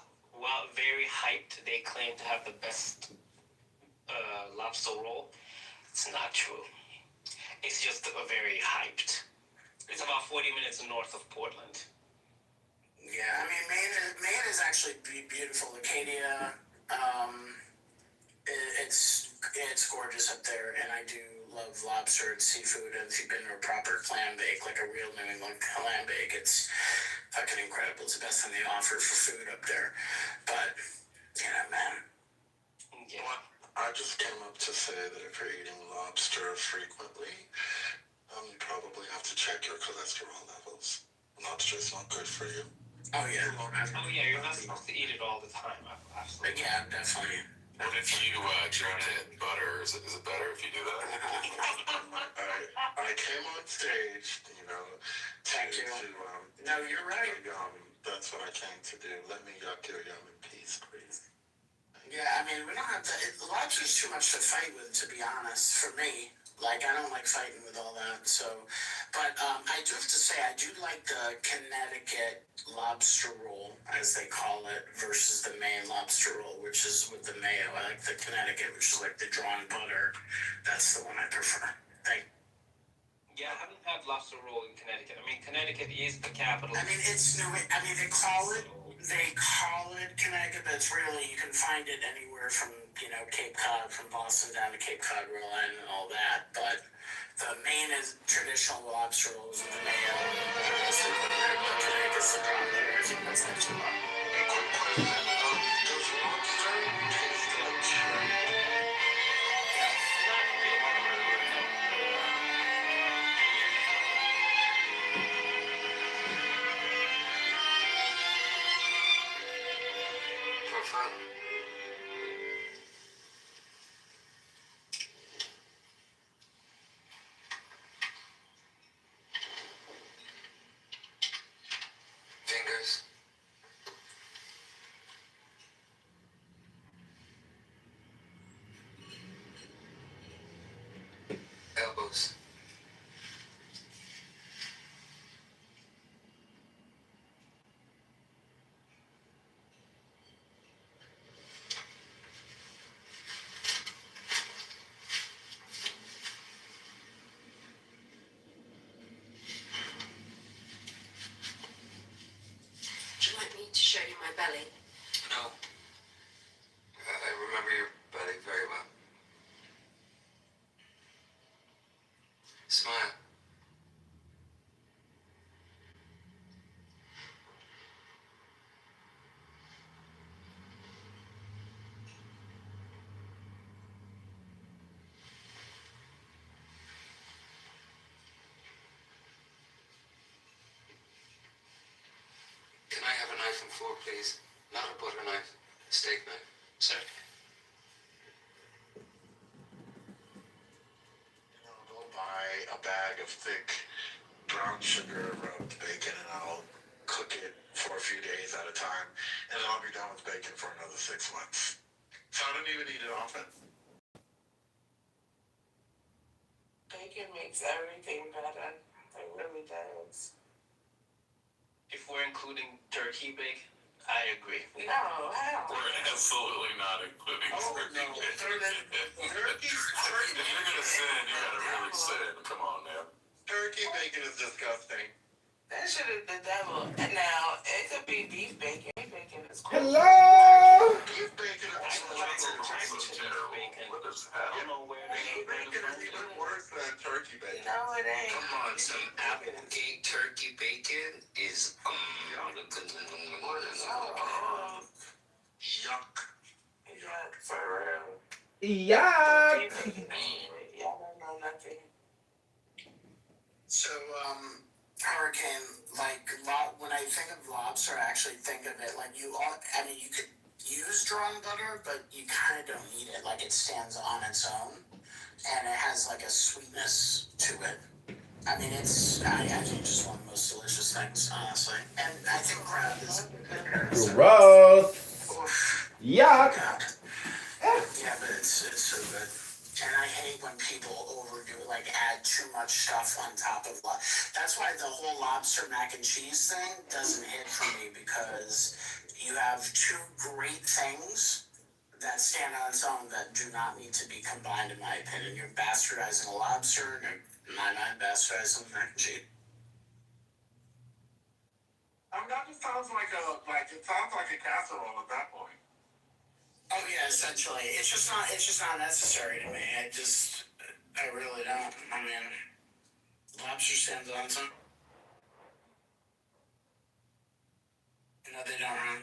very hyped. They claim to have the best lobster roll. It's not true. It's just very hyped. It's about 40 minutes north of Portland. Yeah, I mean, Maine is actually beautiful. Acadia, it's gorgeous up there, and I do love lobster and seafood. And if you've been to a proper clam bake, like a real New England clam bake, it's fucking incredible. It's the best thing they offer for food up there. But, you know, man. Yeah. I just came up to say that if you're eating lobster frequently, you probably have to check your cholesterol levels. Lobster is not good for you. Oh, yeah. Oh, yeah, you're not supposed to eat it all the time. Absolutely. Yeah, definitely. What if you drown it in butter? Is it better if you do that? I came on stage, Thank you. No, you're right. That's what I came to do. Let me yuck your yum in peace, please. Yeah, I mean, we don't have to. Lobster's too much to fight with, to be honest, for me. Like, I don't like fighting with all that, so. But I do have to say, I do like the Connecticut lobster roll, as they call it, versus the Maine lobster roll, which is with the mayo. I like the Connecticut, which is like the drawn butter. That's the one I prefer. Yeah, I haven't had lobster roll in Connecticut. I mean, Connecticut is the capital. I mean, it's new. I mean, they call it Connecticut, but it's really, you can find it anywhere from, Cape Cod, from Boston down to Cape Cod, Rhode Island, and all that. But the Maine is traditional lobster rolls with the mayo. Connecticut's the problem there. I think that's not too long. Does lobster taste like shrimp? Fingers. Elbows. Would you like me to show you my belly? No. I remember your belly very well. Smile. 4, please. Not a butter knife. Steak knife. Sir. Go buy a bag of thick brown sugar rubbed bacon and I'll cook it for a few days at a time, and then I'll be done with bacon for another 6 months. So I don't even eat it often. Bacon makes everything better. It really does. If we're including turkey bacon, I agree. No, hell. We're absolutely not including turkey bacon. Turkey, If you're gonna sin, you gotta really sin. Come on now. turkey bacon is disgusting. That shit is the devil. And now, it could be beef bacon. Beef bacon is cool. Hello? Beef bacon is Terrible. What is that? I don't know where beef bacon is even worse than turkey bacon. No, it ain't. Come on, some Applegate turkey bacon is Yuck. Yeah, for real. Yuck. Y'all don't know nothing. So, Hurricane, like, when I think of lobster, I actually think of it like you could use drawn butter, but you kind of don't need it. Like, it stands on its own, and it has, like, a sweetness to it. I mean, I think it's just one of the most delicious things, honestly. And I think crab is Gross. oof, Yuck. God. Yeah, but it's so good. And I hate when people overdo it, like add too much stuff on top of that's why the whole lobster mac and cheese thing doesn't hit for me, because you have two great things that stand on its own that do not need to be combined, in my opinion. You're bastardizing a lobster, and you're, in my mind, bastardizing mac and cheese. That just sounds like a casserole at that point. Oh yeah, essentially. It's just not necessary to me. I really don't. I mean, lobster stands on its own. No, they don't, huh?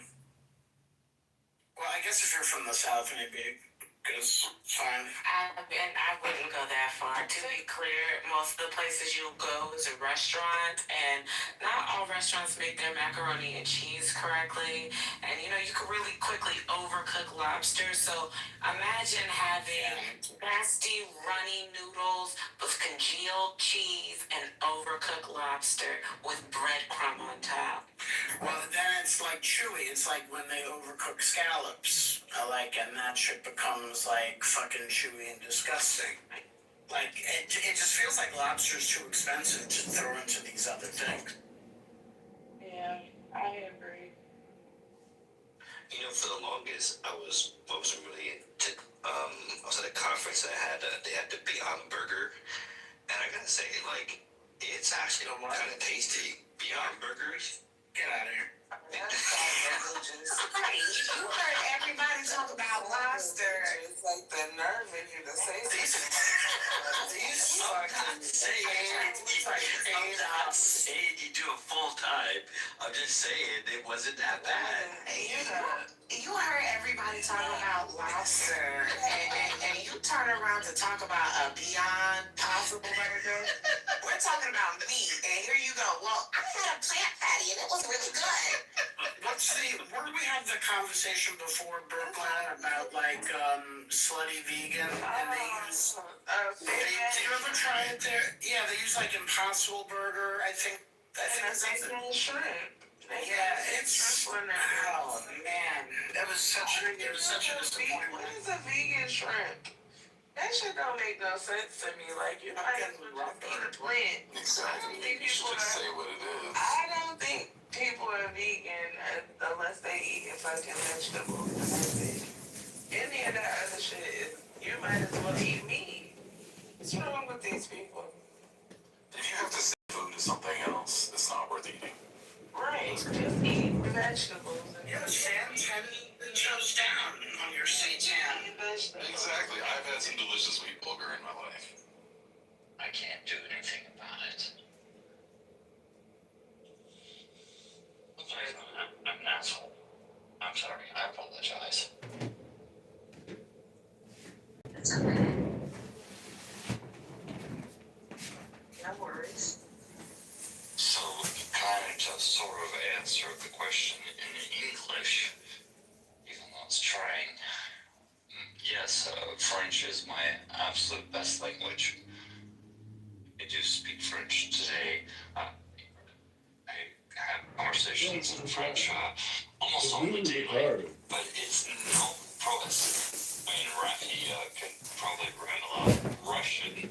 Well, I guess if you're from the South, maybe it goes fine. I wouldn't go that far. To be clear, most of the places you go is a restaurant, and not all restaurants make their macaroni and cheese correctly. And you can really quickly overcook lobster. So imagine having nasty runny noodles with congealed cheese and overcooked lobster with breadcrumb on top. Well, then it's like chewy. It's like when they overcook scallops. And that shit becomes like fucking chewy and disgusting. Like, it just feels like lobster's too expensive to throw into these other things. Yeah, I agree. For the longest, I wasn't really into. I was at a conference that they had the Beyond Burger, and I gotta say, like, it's actually kind of tasty. Beyond Burgers. Get out of here. You heard everybody talk about lobster. It's like the nerve in you to say I'm not saying you do it full time. I'm just saying it wasn't that bad. You heard everybody talk about lobster, and you turn around to talk about a Beyond Possible Burger. We're talking about meat, and here you go. Well, I had a plant patty, and it was really good. Where we had the conversation before, Brooklyn, about slutty vegan, and they use. Do you ever try it there? Yeah, they use Impossible Burger. I think it's shrimp. Yeah, it's. Oh man, it was such a disappointment. What is a vegan shrimp? That shit don't make no sense to me. Like, you might as well just eat a plant. Exactly. You should just say what it is. I don't think people are vegan unless they eat fucking vegetables. Any of that other shit, you might as well eat meat. What's wrong with these people? If you have to say food is something else, it's not worth eating. Right, just eat vegetables. Sam, 10 toes down on your seitan. Exactly. I've had some delicious wheat bulgur in my life. I can't do anything about it. I'm an asshole. I'm sorry. I apologize. It's okay. No worries. So you kind of sort of answered the question in language. I do speak French today. I have conversations in French almost all the daily, but it's no progress. I mean, Rafi can probably run a lot of Russian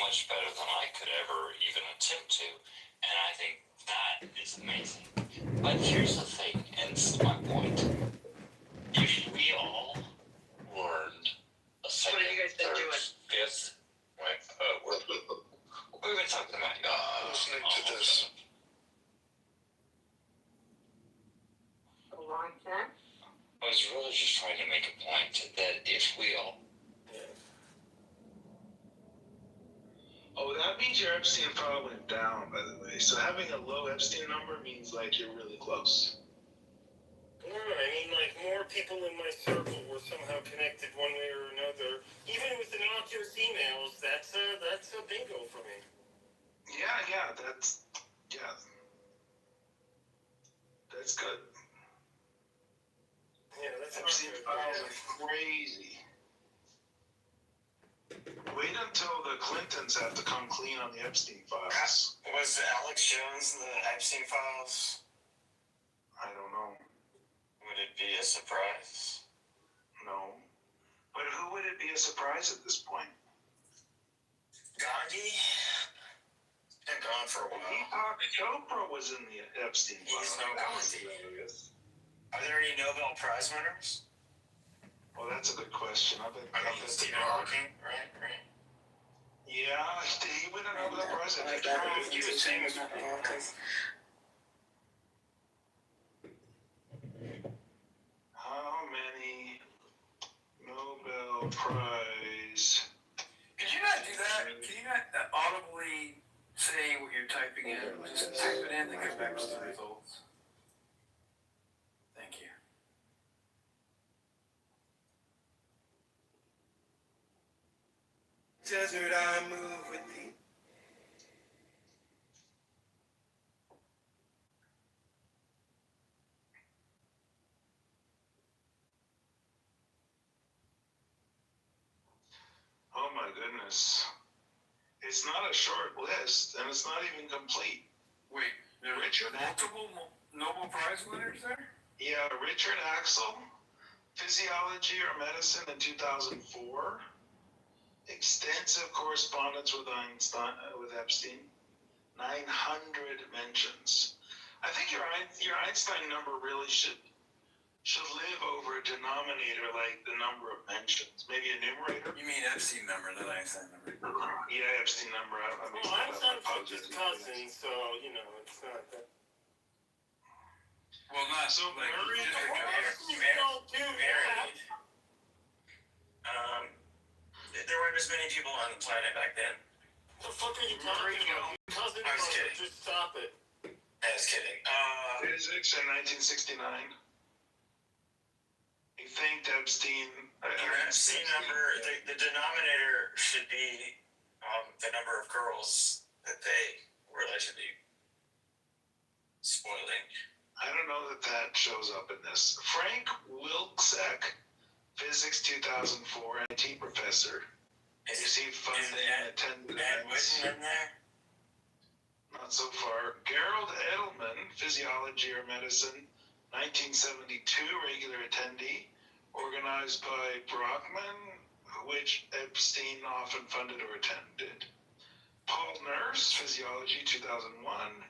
much better than I could ever even attempt to, and I think that is amazing. But here's the thing, and this is my point. If we all learned a second, What have you guys been third, doing? fifth, right? What have we been talking about? Listening to this. A long time? I was really just trying to make a point that if we all. Oh, that means your Epstein file went down, by the way. So having a low Epstein number means like you're really close. No, I mean, like, more people in my circle were somehow connected one way or another. Even with innocuous emails, that's a bingo for me. Yeah, that's good. Yeah, that's Epstein files are crazy. Wait until the Clintons have to come clean on the Epstein files. Was Alex Jones in the Epstein files? I don't know. Would it be a surprise? No. But who would it be a surprise at this point? Gandhi? Been gone for a while. Deepak Chopra was in the Epstein files. He's no Gandhi. Are there any Nobel Prize winners? Well, that's a good question. I bet Stephen Hawking, right? Yeah, did he win a Nobel Prize? I think He was famous for How many Nobel Prize? Could you not do that? Can you not audibly say what you're typing in? Just type it in and come back with the results. Thank you. Desert, I move with thee. Oh my goodness. It's not a short list, and it's not even complete. Wait, there are multiple Nobel Prize winners there? Yeah, Richard Axel, Physiology or Medicine in 2004. Extensive correspondence with Einstein, with Epstein. 900 mentions. I think your Einstein number really should live over a denominator like the number of mentions. Maybe a numerator. You mean Epstein number, not Einstein number? Yeah, Epstein number. Well, Einstein fucked his cousin, so, you know, it's not that. Well, not so like married. There weren't as many people on the planet back then. The fuck are you talking about? Cousin, I was kidding. just stop it. I was kidding. Physics in 1969. He thanked Epstein. Your Epstein number, the denominator should be the number of girls that they were allegedly spoiling. I don't know that shows up in this. Frank Wilczek, Physics 2004, IT professor. Received funding and attended events. In there? Not so far. Gerald Edelman, Physiology or Medicine, 1972, regular attendee, organized by Brockman, which Epstein often funded or attended. Paul Nurse, Physiology, 2001,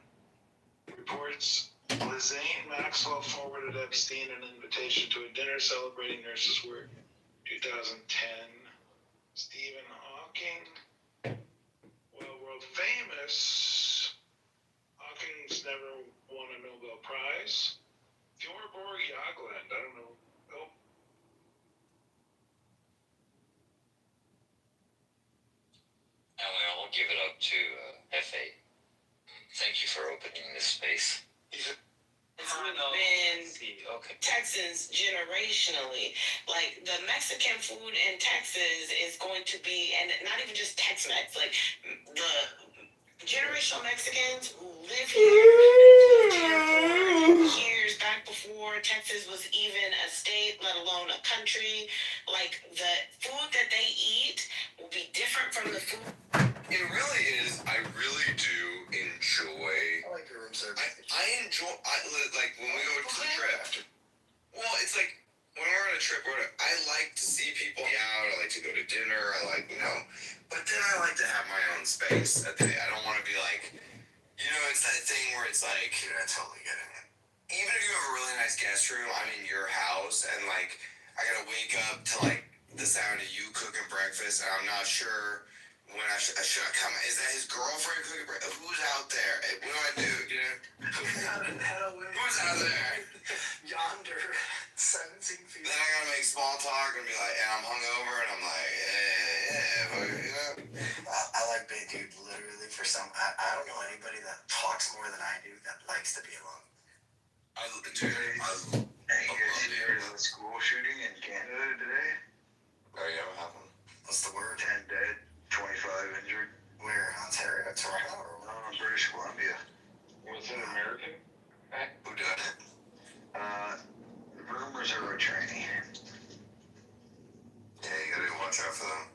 reports Lizane Maxwell forwarded Epstein an invitation to a dinner celebrating Nurse's work, 2010. Stephen Hawking, well, world famous. Hawking's never won a Nobel Prize. Fjorborg Jagland, I don't know. Oh. I'll give it up to FA. Thank you for opening this space. It's been Texans generationally. Like the Mexican food in Texas is going to be, and not even just Tex-Mex, like the generational Mexicans who live here for years back before Texas was even a state, let alone a country. Like the food that they eat be different from the food. It really is. I really do enjoy. I like your room service. I enjoy. Like when we go to the trip. Well, it's like when we're on a trip, I like to see people out. I like to go to dinner. I like, but then I like to have my own space. I don't want to be like, it's that thing where it's like, I totally get it. Even if you have a really nice guest room, I'm in your house, and like, I gotta wake up to like the sound of you cooking breakfast, and I'm not sure when I should come. Is that his girlfriend cooking breakfast? Who's out there? What do I do? Who's out there? Yonder, 17 feet. Then I gotta make small talk and be like, and I'm hungover, and I'm like, I like big dude literally for some. I don't know anybody that talks more than I do that likes to be alone. I Hey, you guys hear the school shooting in Canada today? Oh yeah, what happened? What's the word? 10 dead, 25 injured. Where? Ontario, Toronto, or what? British Columbia. Was it American? Who did it? Rumors are a trainee. Yeah, you gotta watch out for them.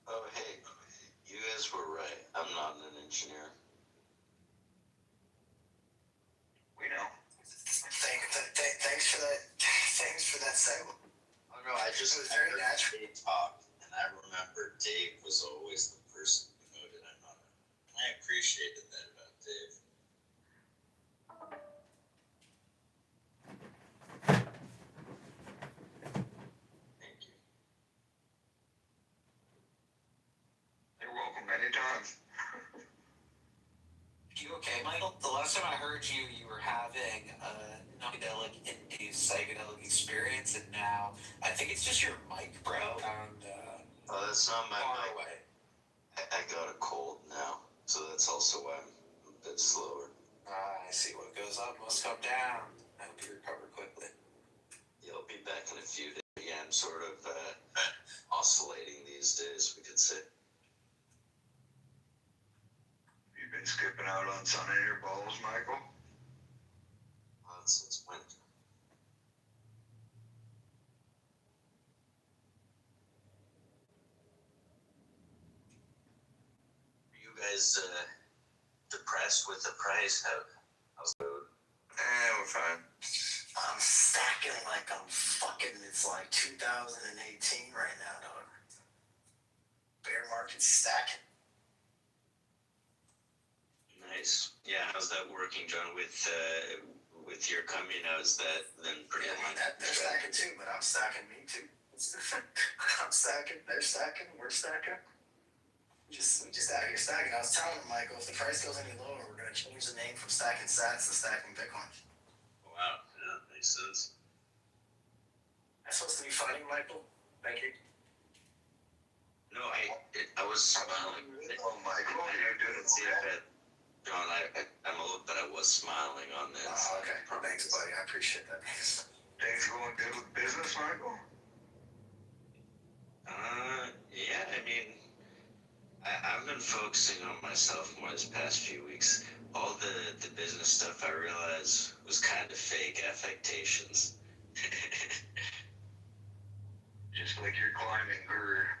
Oh, hey, you guys were right. I'm not an engineer. We know. Thanks for that. Thanks for that segue. Oh no, I just was very natural. Dave talk, and I remember Dave was always the person who noted I'm not. And I appreciated that about Dave. Thank you. You're welcome anytime. You okay, Michael? The last time I heard you, you were having a psychedelic-induced psychedelic experience, and now I think it's just your mic, bro. And Oh, that's not my far mic. away. I got a cold now, so that's also why I'm a bit slower. I see. What goes up must come down. I hope you recover quickly. You'll be back in a few days. Yeah, I'm sort of oscillating these days, we could say. You've been skipping out on sun in your balls, Michael? Well, since winter. Are you guys depressed with the price? How's it going? We're fine. I'm stacking like I'm fucking. It's like 2018 right now, dog. Bear market stacking. Nice. Yeah, how's that working, John? With your coming, how's that then pretty much? They're stacking too, but I'm stacking me too. I'm stacking. They're stacking. We're stacking. We just out here stacking. I was telling them, Michael, if the price goes any lower, we're gonna change the name from stacking sats to stacking Bitcoin. Wow, yeah, makes sense. That's supposed to be funny, Michael. Thank you. No, I was smiling. Oh, Michael, I didn't see it. John, I'm a little, but I was smiling on this. Oh, okay. Thanks, buddy. I appreciate that. Things going good with business, Michael? Yeah, I mean, I've been focusing on myself more this past few weeks. All the business stuff I realized was kind of fake affectations. Just like your climbing career.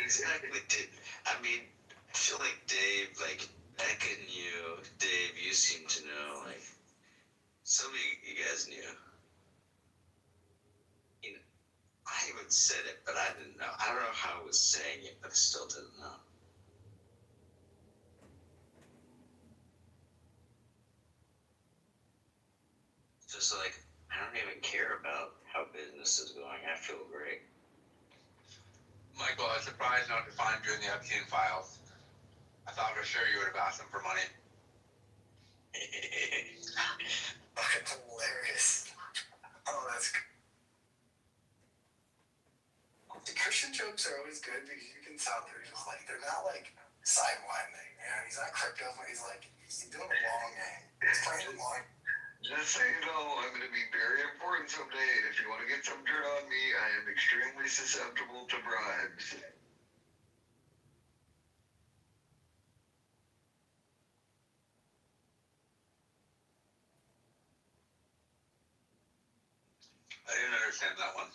Exactly, dude. I mean, I feel like Dave, like, back in you, Dave, you seem to know, like, some of you guys knew. You know, I even said it, but I didn't know. I don't know how I was saying it, but I still didn't know. Just like, I don't even care about how business is going. I feel great. Michael, I was surprised not to find you in the Epstein files. I thought for sure you would have asked him for money. Fucking hilarious. Oh, that's good. The Christian jokes are always good because you can tell they're just like, they're not like sidewinding. You know, he's not crypto, but he's like, he's doing a long game. He's playing the long. Just so you know, I'm going to be very important someday, and if you want to get some dirt on me, I am extremely susceptible to bribes. understand that one.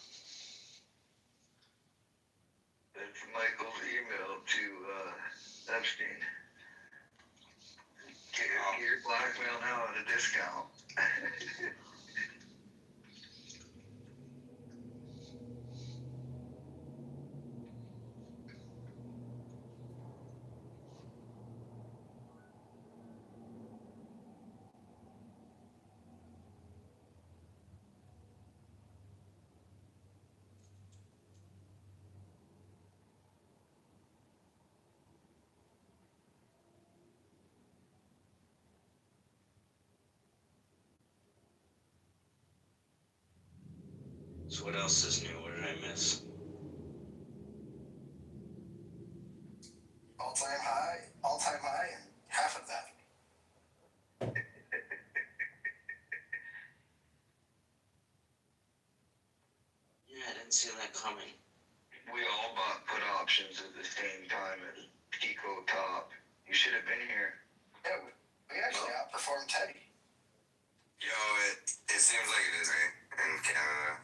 It's Michael's email to Epstein. Get your blackmail now at a discount. So what else is new? What did I miss? All-time high, and half of that. Yeah, I didn't see that coming. We all bought put options at the same time at Pico Top. You should have been here. Yeah, we actually outperformed Teddy. Yo, it seems like it is in Canada.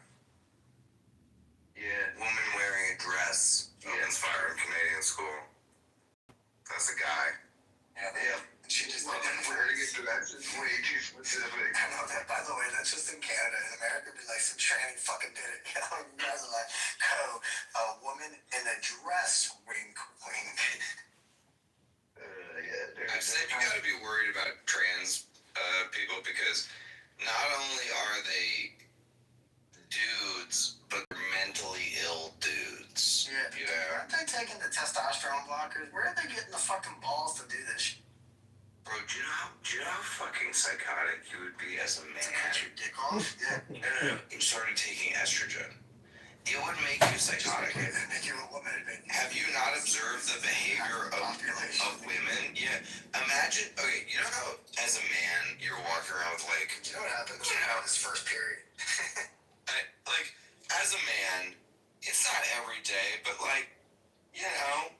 Yeah. Woman wearing a dress opens fire in Canadian school. That's a guy. Yeah. And she just didn't wear it. That's way too specific. I know that. By the way, that's just in Canada. In America, it'd be like some tranny fucking did it. You know, you guys are like, a woman in a dress, wink, wink. I said you gotta be worried about trans people because not only are they dudes, but they're mentally ill dudes. Yeah. You know? Aren't they taking the testosterone blockers? Where are they getting the fucking balls to do this shit? Bro, do you know how fucking psychotic you would be as a man? To cut your dick off? Yeah. No. You started taking estrogen. It would make you psychotic. Make you a woman. Have you not observed the behavior of women? Yeah. Imagine, okay, you know how as a man you're walking around with like, You know what happens? You know, his first period. like as a man, it's not every day, but like, you know,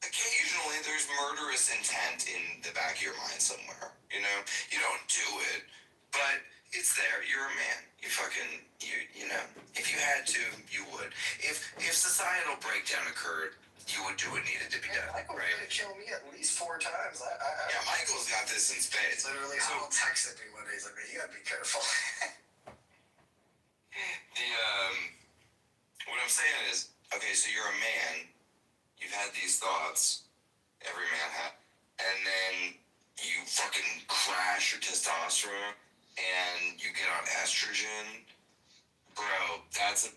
occasionally there's murderous intent in the back of your mind somewhere. You know, you don't do it, but it's there. You're a man. You fucking, you know, if you had to, you would. If societal breakdown occurred, you would do what needed to be done, Michael right? really killed me at least 4 times. Yeah, Michael's got this in spades. Literally, someone texted me one day. He's like, "You gotta be careful." What I'm saying is, okay, so you're a man. You've had these thoughts. Every man had. And then you fucking crash your testosterone and you get on estrogen. Bro, that's a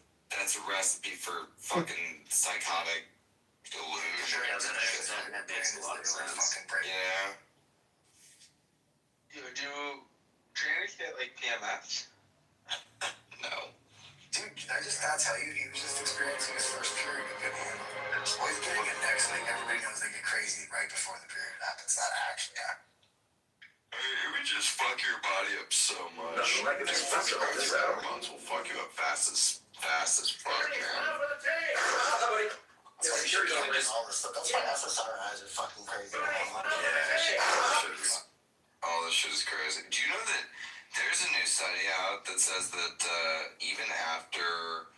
recipe for fucking psychotic delusion. That makes a lot of sense. Yeah. Do trannies get like PMS? No. Dude, can I just not tell you? He was just experiencing his first period of good handle. Well, he's getting it next week. Everybody knows they get crazy right before the period happens. That actually happens. It would just fuck your body up so much. Nothing like it. Your fucking hormones will fuck you up fast as fuck, man. So I'm sure you're doing all this stuff. That's why SSRIs are fucking crazy. All this shit is crazy. Do you know that there's a new study out that says that even after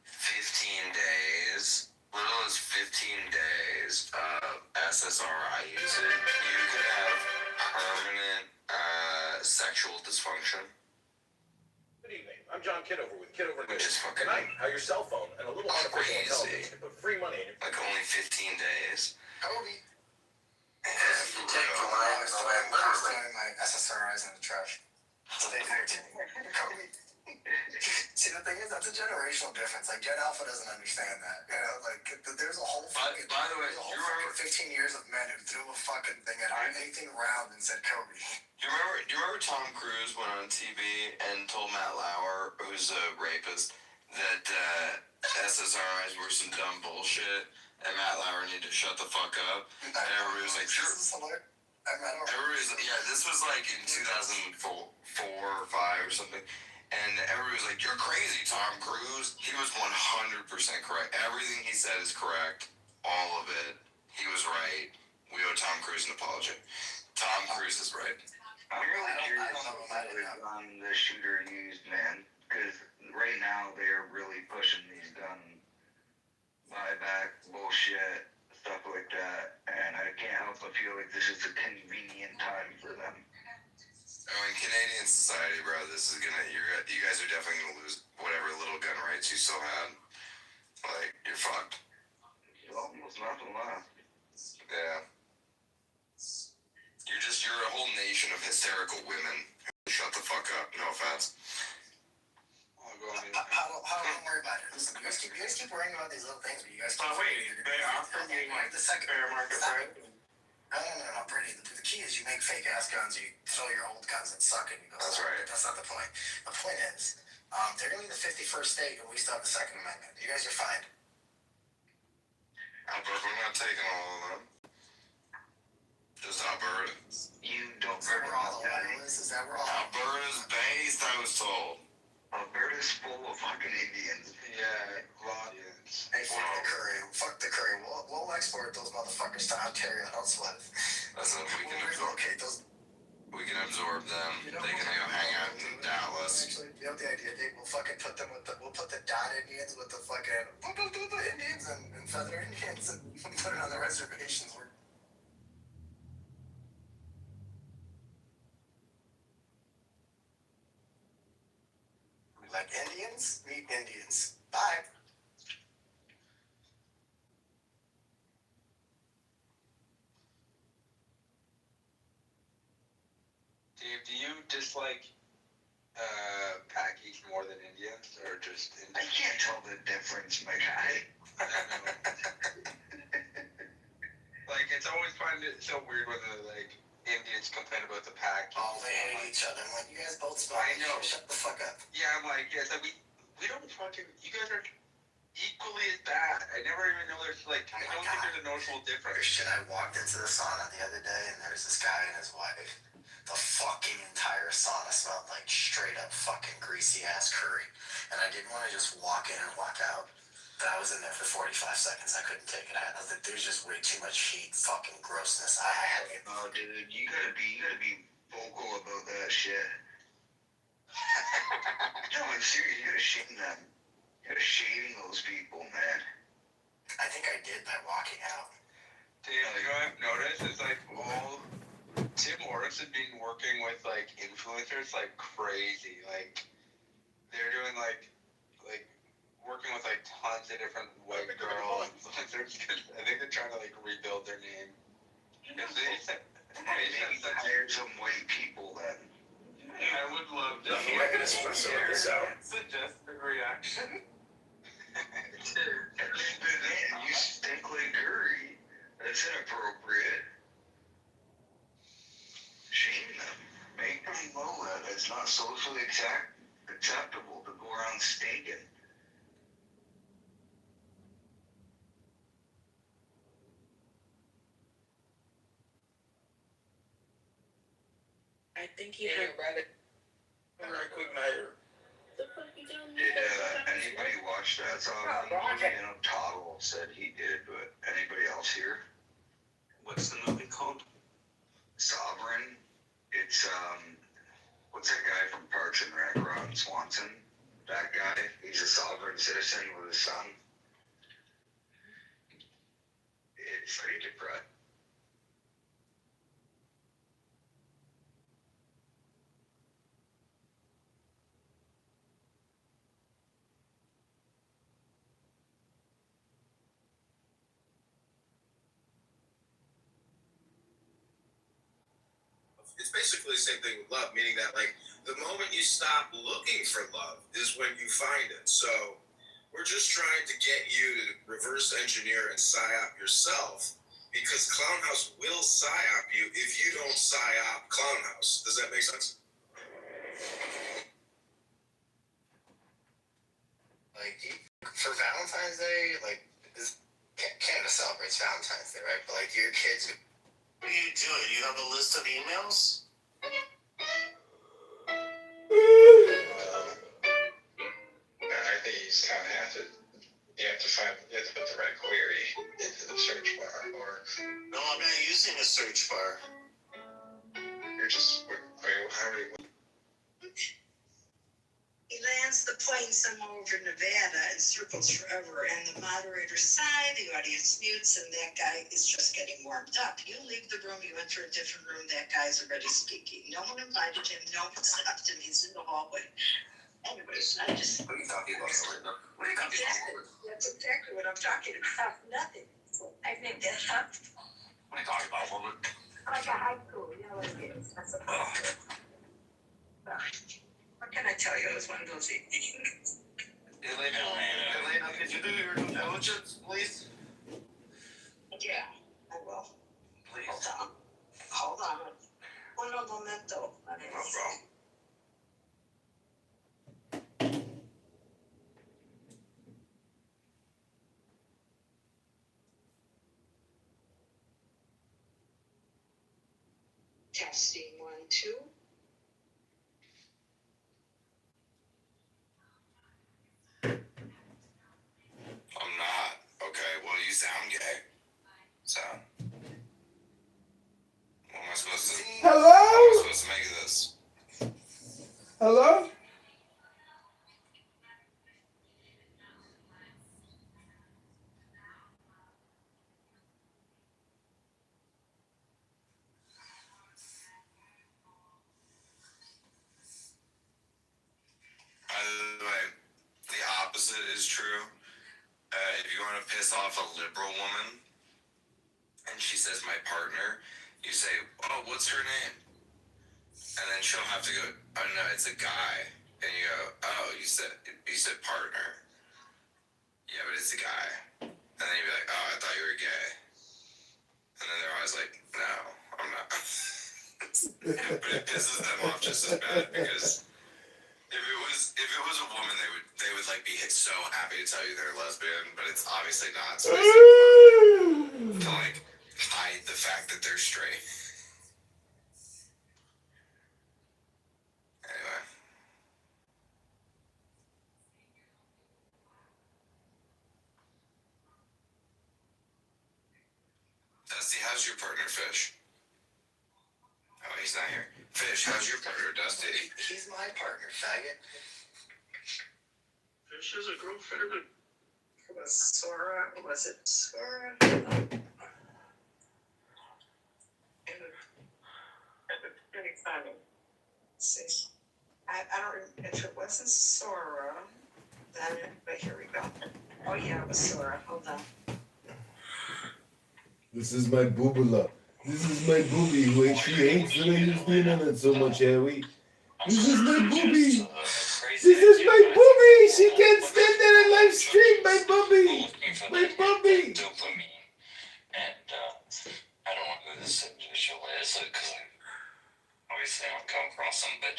15 days, little as 15 days of SSRI usage, you can have permanent sexual dysfunction? Good evening. I'm John Kitover with Kitover Which is fucking Tonight, how your cell phone and a little artificial intelligence can put free money in your like only 15 days. Kobe. And I'm throwing my SSRIs in the trash. Stay there, too. Kobe. See, the thing is, that's a generational difference. Like, Gen Alpha doesn't understand that. You know, like, there's a whole fucking... By the way, there's a whole you remember... 15 years of men who threw a fucking thing at anything round and said Kobe. Do you remember Tom Cruise went on TV and told Matt Lauer, who's a rapist, that SSRIs were some dumb bullshit, and Matt Lauer needed to shut the fuck up? And everybody was like, this was like in 2004 or 5 or something. And everybody was like, "You're crazy, Tom Cruise." He was 100% correct. Everything he said is correct. All of it. He was right. We owe Tom Cruise an apology. Tom Cruise is right. I'm really curious on the shooter used, man, because right now they're really in society, bro. This is you guys are definitely gonna lose whatever little gun rights you still had. Like, you're fucked. Almost nothing left. Yeah. You're a whole nation of hysterical women. Shut the fuck up. No offense. Don't worry about it. Listen, you guys keep worrying about these little things, but you guys keep the second fair market price. No, Brittany, the key is you make fake ass guns, you throw your old guns that suck and you go. That's right. That's not the point. The point is, they're gonna be the 51st state and we still have the Second Amendment. You guys are fine. Alberta, I'm not taking all of them. Just Alberta. You don't. Is that where all the oil is? Is that where all Alberta's based, I was told. Alberta's full of fucking Indians. Yeah, Indians. Hey, fuck the curry. Fuck the curry. We'll export those motherfuckers to Ontario. Don't sweat it. That's what we can relocate those. We can absorb them. They can go hang out in Dallas. Actually, you know the idea, Dave? We'll fucking put them with we'll put the Dot Indians with the fucking Indians and Feather Indians and put it on the reservations. Like Indians, meet Indians. Bye. Dave, do you dislike Pakis more than Indians, or just Indians? I can't tell the difference, my guy. Like, it's always so weird when Indians complain about the Pakis. Oh, they hate each other. I'm like, you guys both smell. I know. Shut the fuck up. Yeah, I'm like, yeah, so we don't fucking, you guys are equally as bad. I never even know there's I don't think there's a noticeable difference. Shit, I walked into the sauna the other day and there's this guy and his wife. The fucking entire sauna smelled like straight up fucking greasy ass curry. And I didn't want to just walk in and walk out. But I was in there for 45 seconds. I couldn't take it. I was like, there's just way too much heat, fucking grossness. I had to. Oh, dude, you gotta be vocal about that shit. No, I'm serious. You gotta shame them. You gotta shame those people, man. I think I did by walking out. Dave, you know what I've noticed is all Tim Morris has been working with influencers like crazy. They're doing working with tons of different white girl influencers. I think they're trying to rebuild their name. Maybe hire some white people then. I would love to hear this out. Suggest a reaction. Man, you stink like curry. That's inappropriate. Shame them. Make them know that it's not socially acceptable to go around stinking. I think he heard Right, quick nighter. the fuck you doing. Did anybody watch that Sovereign movie? I know Toddle said he did, but anybody else here? What's the movie called? Sovereign. It's what's that guy from Parks and Rec, Ron Swanson? That guy. He's a sovereign citizen with his son. It's pretty depressing. It's basically the same thing with love, meaning that the moment you stop looking for love is when you find it. So we're just trying to get you to reverse engineer and psyop yourself, because Clownhouse will psyop you if you don't psyop Clownhouse. Does that make sense? For Valentine's Day, Canada celebrates Valentine's Day, right? But your kids. What are you doing? You have a list of emails? I think you just kind of have to put the right query into the search bar, or No, I'm not using a search bar. you're just, how are you? Lance, lands the plane somewhere over Nevada and circles forever, and the moderators sigh, the audience mutes, and that guy is just getting warmed up. You leave the room, you enter a different room, that guy's already speaking. No one invited him, no one stopped him, he's in the hallway. Anyways, I just... What are you talking about, Linda? What are you talking about? That's exactly what I'm talking about. Nothing. I made that up. What are you talking about, woman? Like a haiku, you know what it is. That's a what can I tell you? It was one of those evenings. Elena, could you do your due diligence, please? Yeah, I will. Please. Hold on. Uno momento. No problem. Testing 1, 2. I'm not. Okay, well, you sound gay. So. What am I supposed to... Hello? How am I supposed to make this? Hello? By the way, the opposite is true. If you want to piss off a liberal woman, and she says my partner, you say, oh, what's her name? And then she'll have to go, oh no, it's a guy. And you go, oh, you said partner. Yeah, but it's a guy. And then you'd be like, oh, I thought you were gay. And then they're always like, no, I'm not. But it pisses them off just as bad because if it was a woman, they would like be so happy to tell you they're lesbian, but it's obviously not. So they to like hide the fact that they're straight. Anyway. Dusty, how's your partner, Fish? Oh, he's not here. Fish, how's your partner, Dusty? He's my partner, faggot. Fish is a girlfriend. Was Sora? Was it Sora? Pretty funny. See, I don't. If it wasn't Sora, then. But here we go. Oh yeah, it was Sora. Hold on. This is my boobula. This is my boobie. Wait, she hates that I use the internet so much, Harry. This is my boobie. This is my boobie. She can't stand there and live stream. My boobie. My boobie. Dopamine. And I don't know who this individual is because obviously I don't come across him, but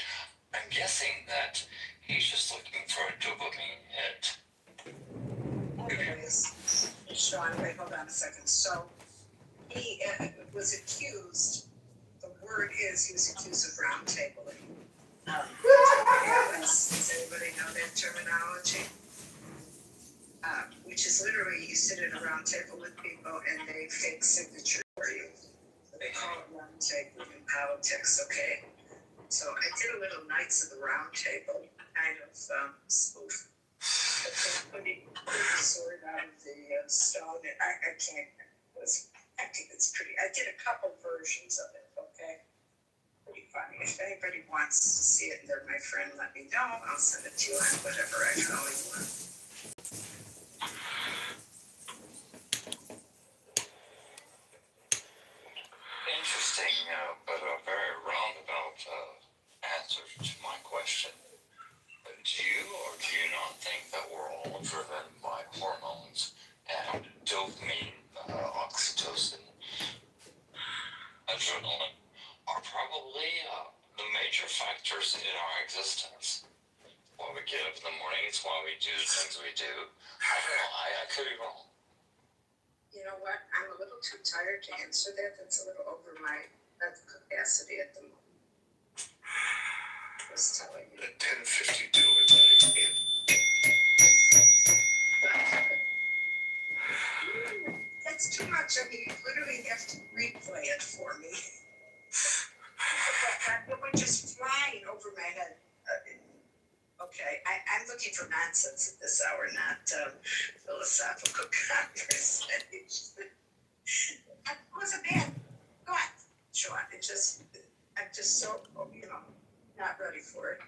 I'm guessing that he's just looking for a dopamine hit. Anyways, Sean, wait, hold on a second. So he was accused. The word is he was accused of roundtabling. Does anybody know that terminology? Which is literally you sit at a round table with people and they fake signature for you. They call it round table in politics, okay? So I did a little Knights of the Round Table kind of spoof. Putting the sword out of the stone. I can't. I think it's pretty. I did a couple versions of it, okay? Pretty funny. If anybody wants to see it and they're my friend, let me know. I'll send it to you on whatever I call you want. Interesting, but a very roundabout answer to my question. Do you or do you not think that we're all driven by hormones and dopamine, oxytocin, adrenaline are probably the major factors in our existence? Why we get up in the morning, it's why we do the things we do. I don't know, I could be wrong. You know what? I'm a little too tired to answer that. That's a little over my mental capacity at the moment. I was telling you. At 10:52, it's like, That's too much. I mean, you literally have to replay it for me. It went just flying over my head. Okay, I'm looking for nonsense at this hour, not philosophical conversation. It wasn't bad. Go on, Sean. I'm just so, not ready for it.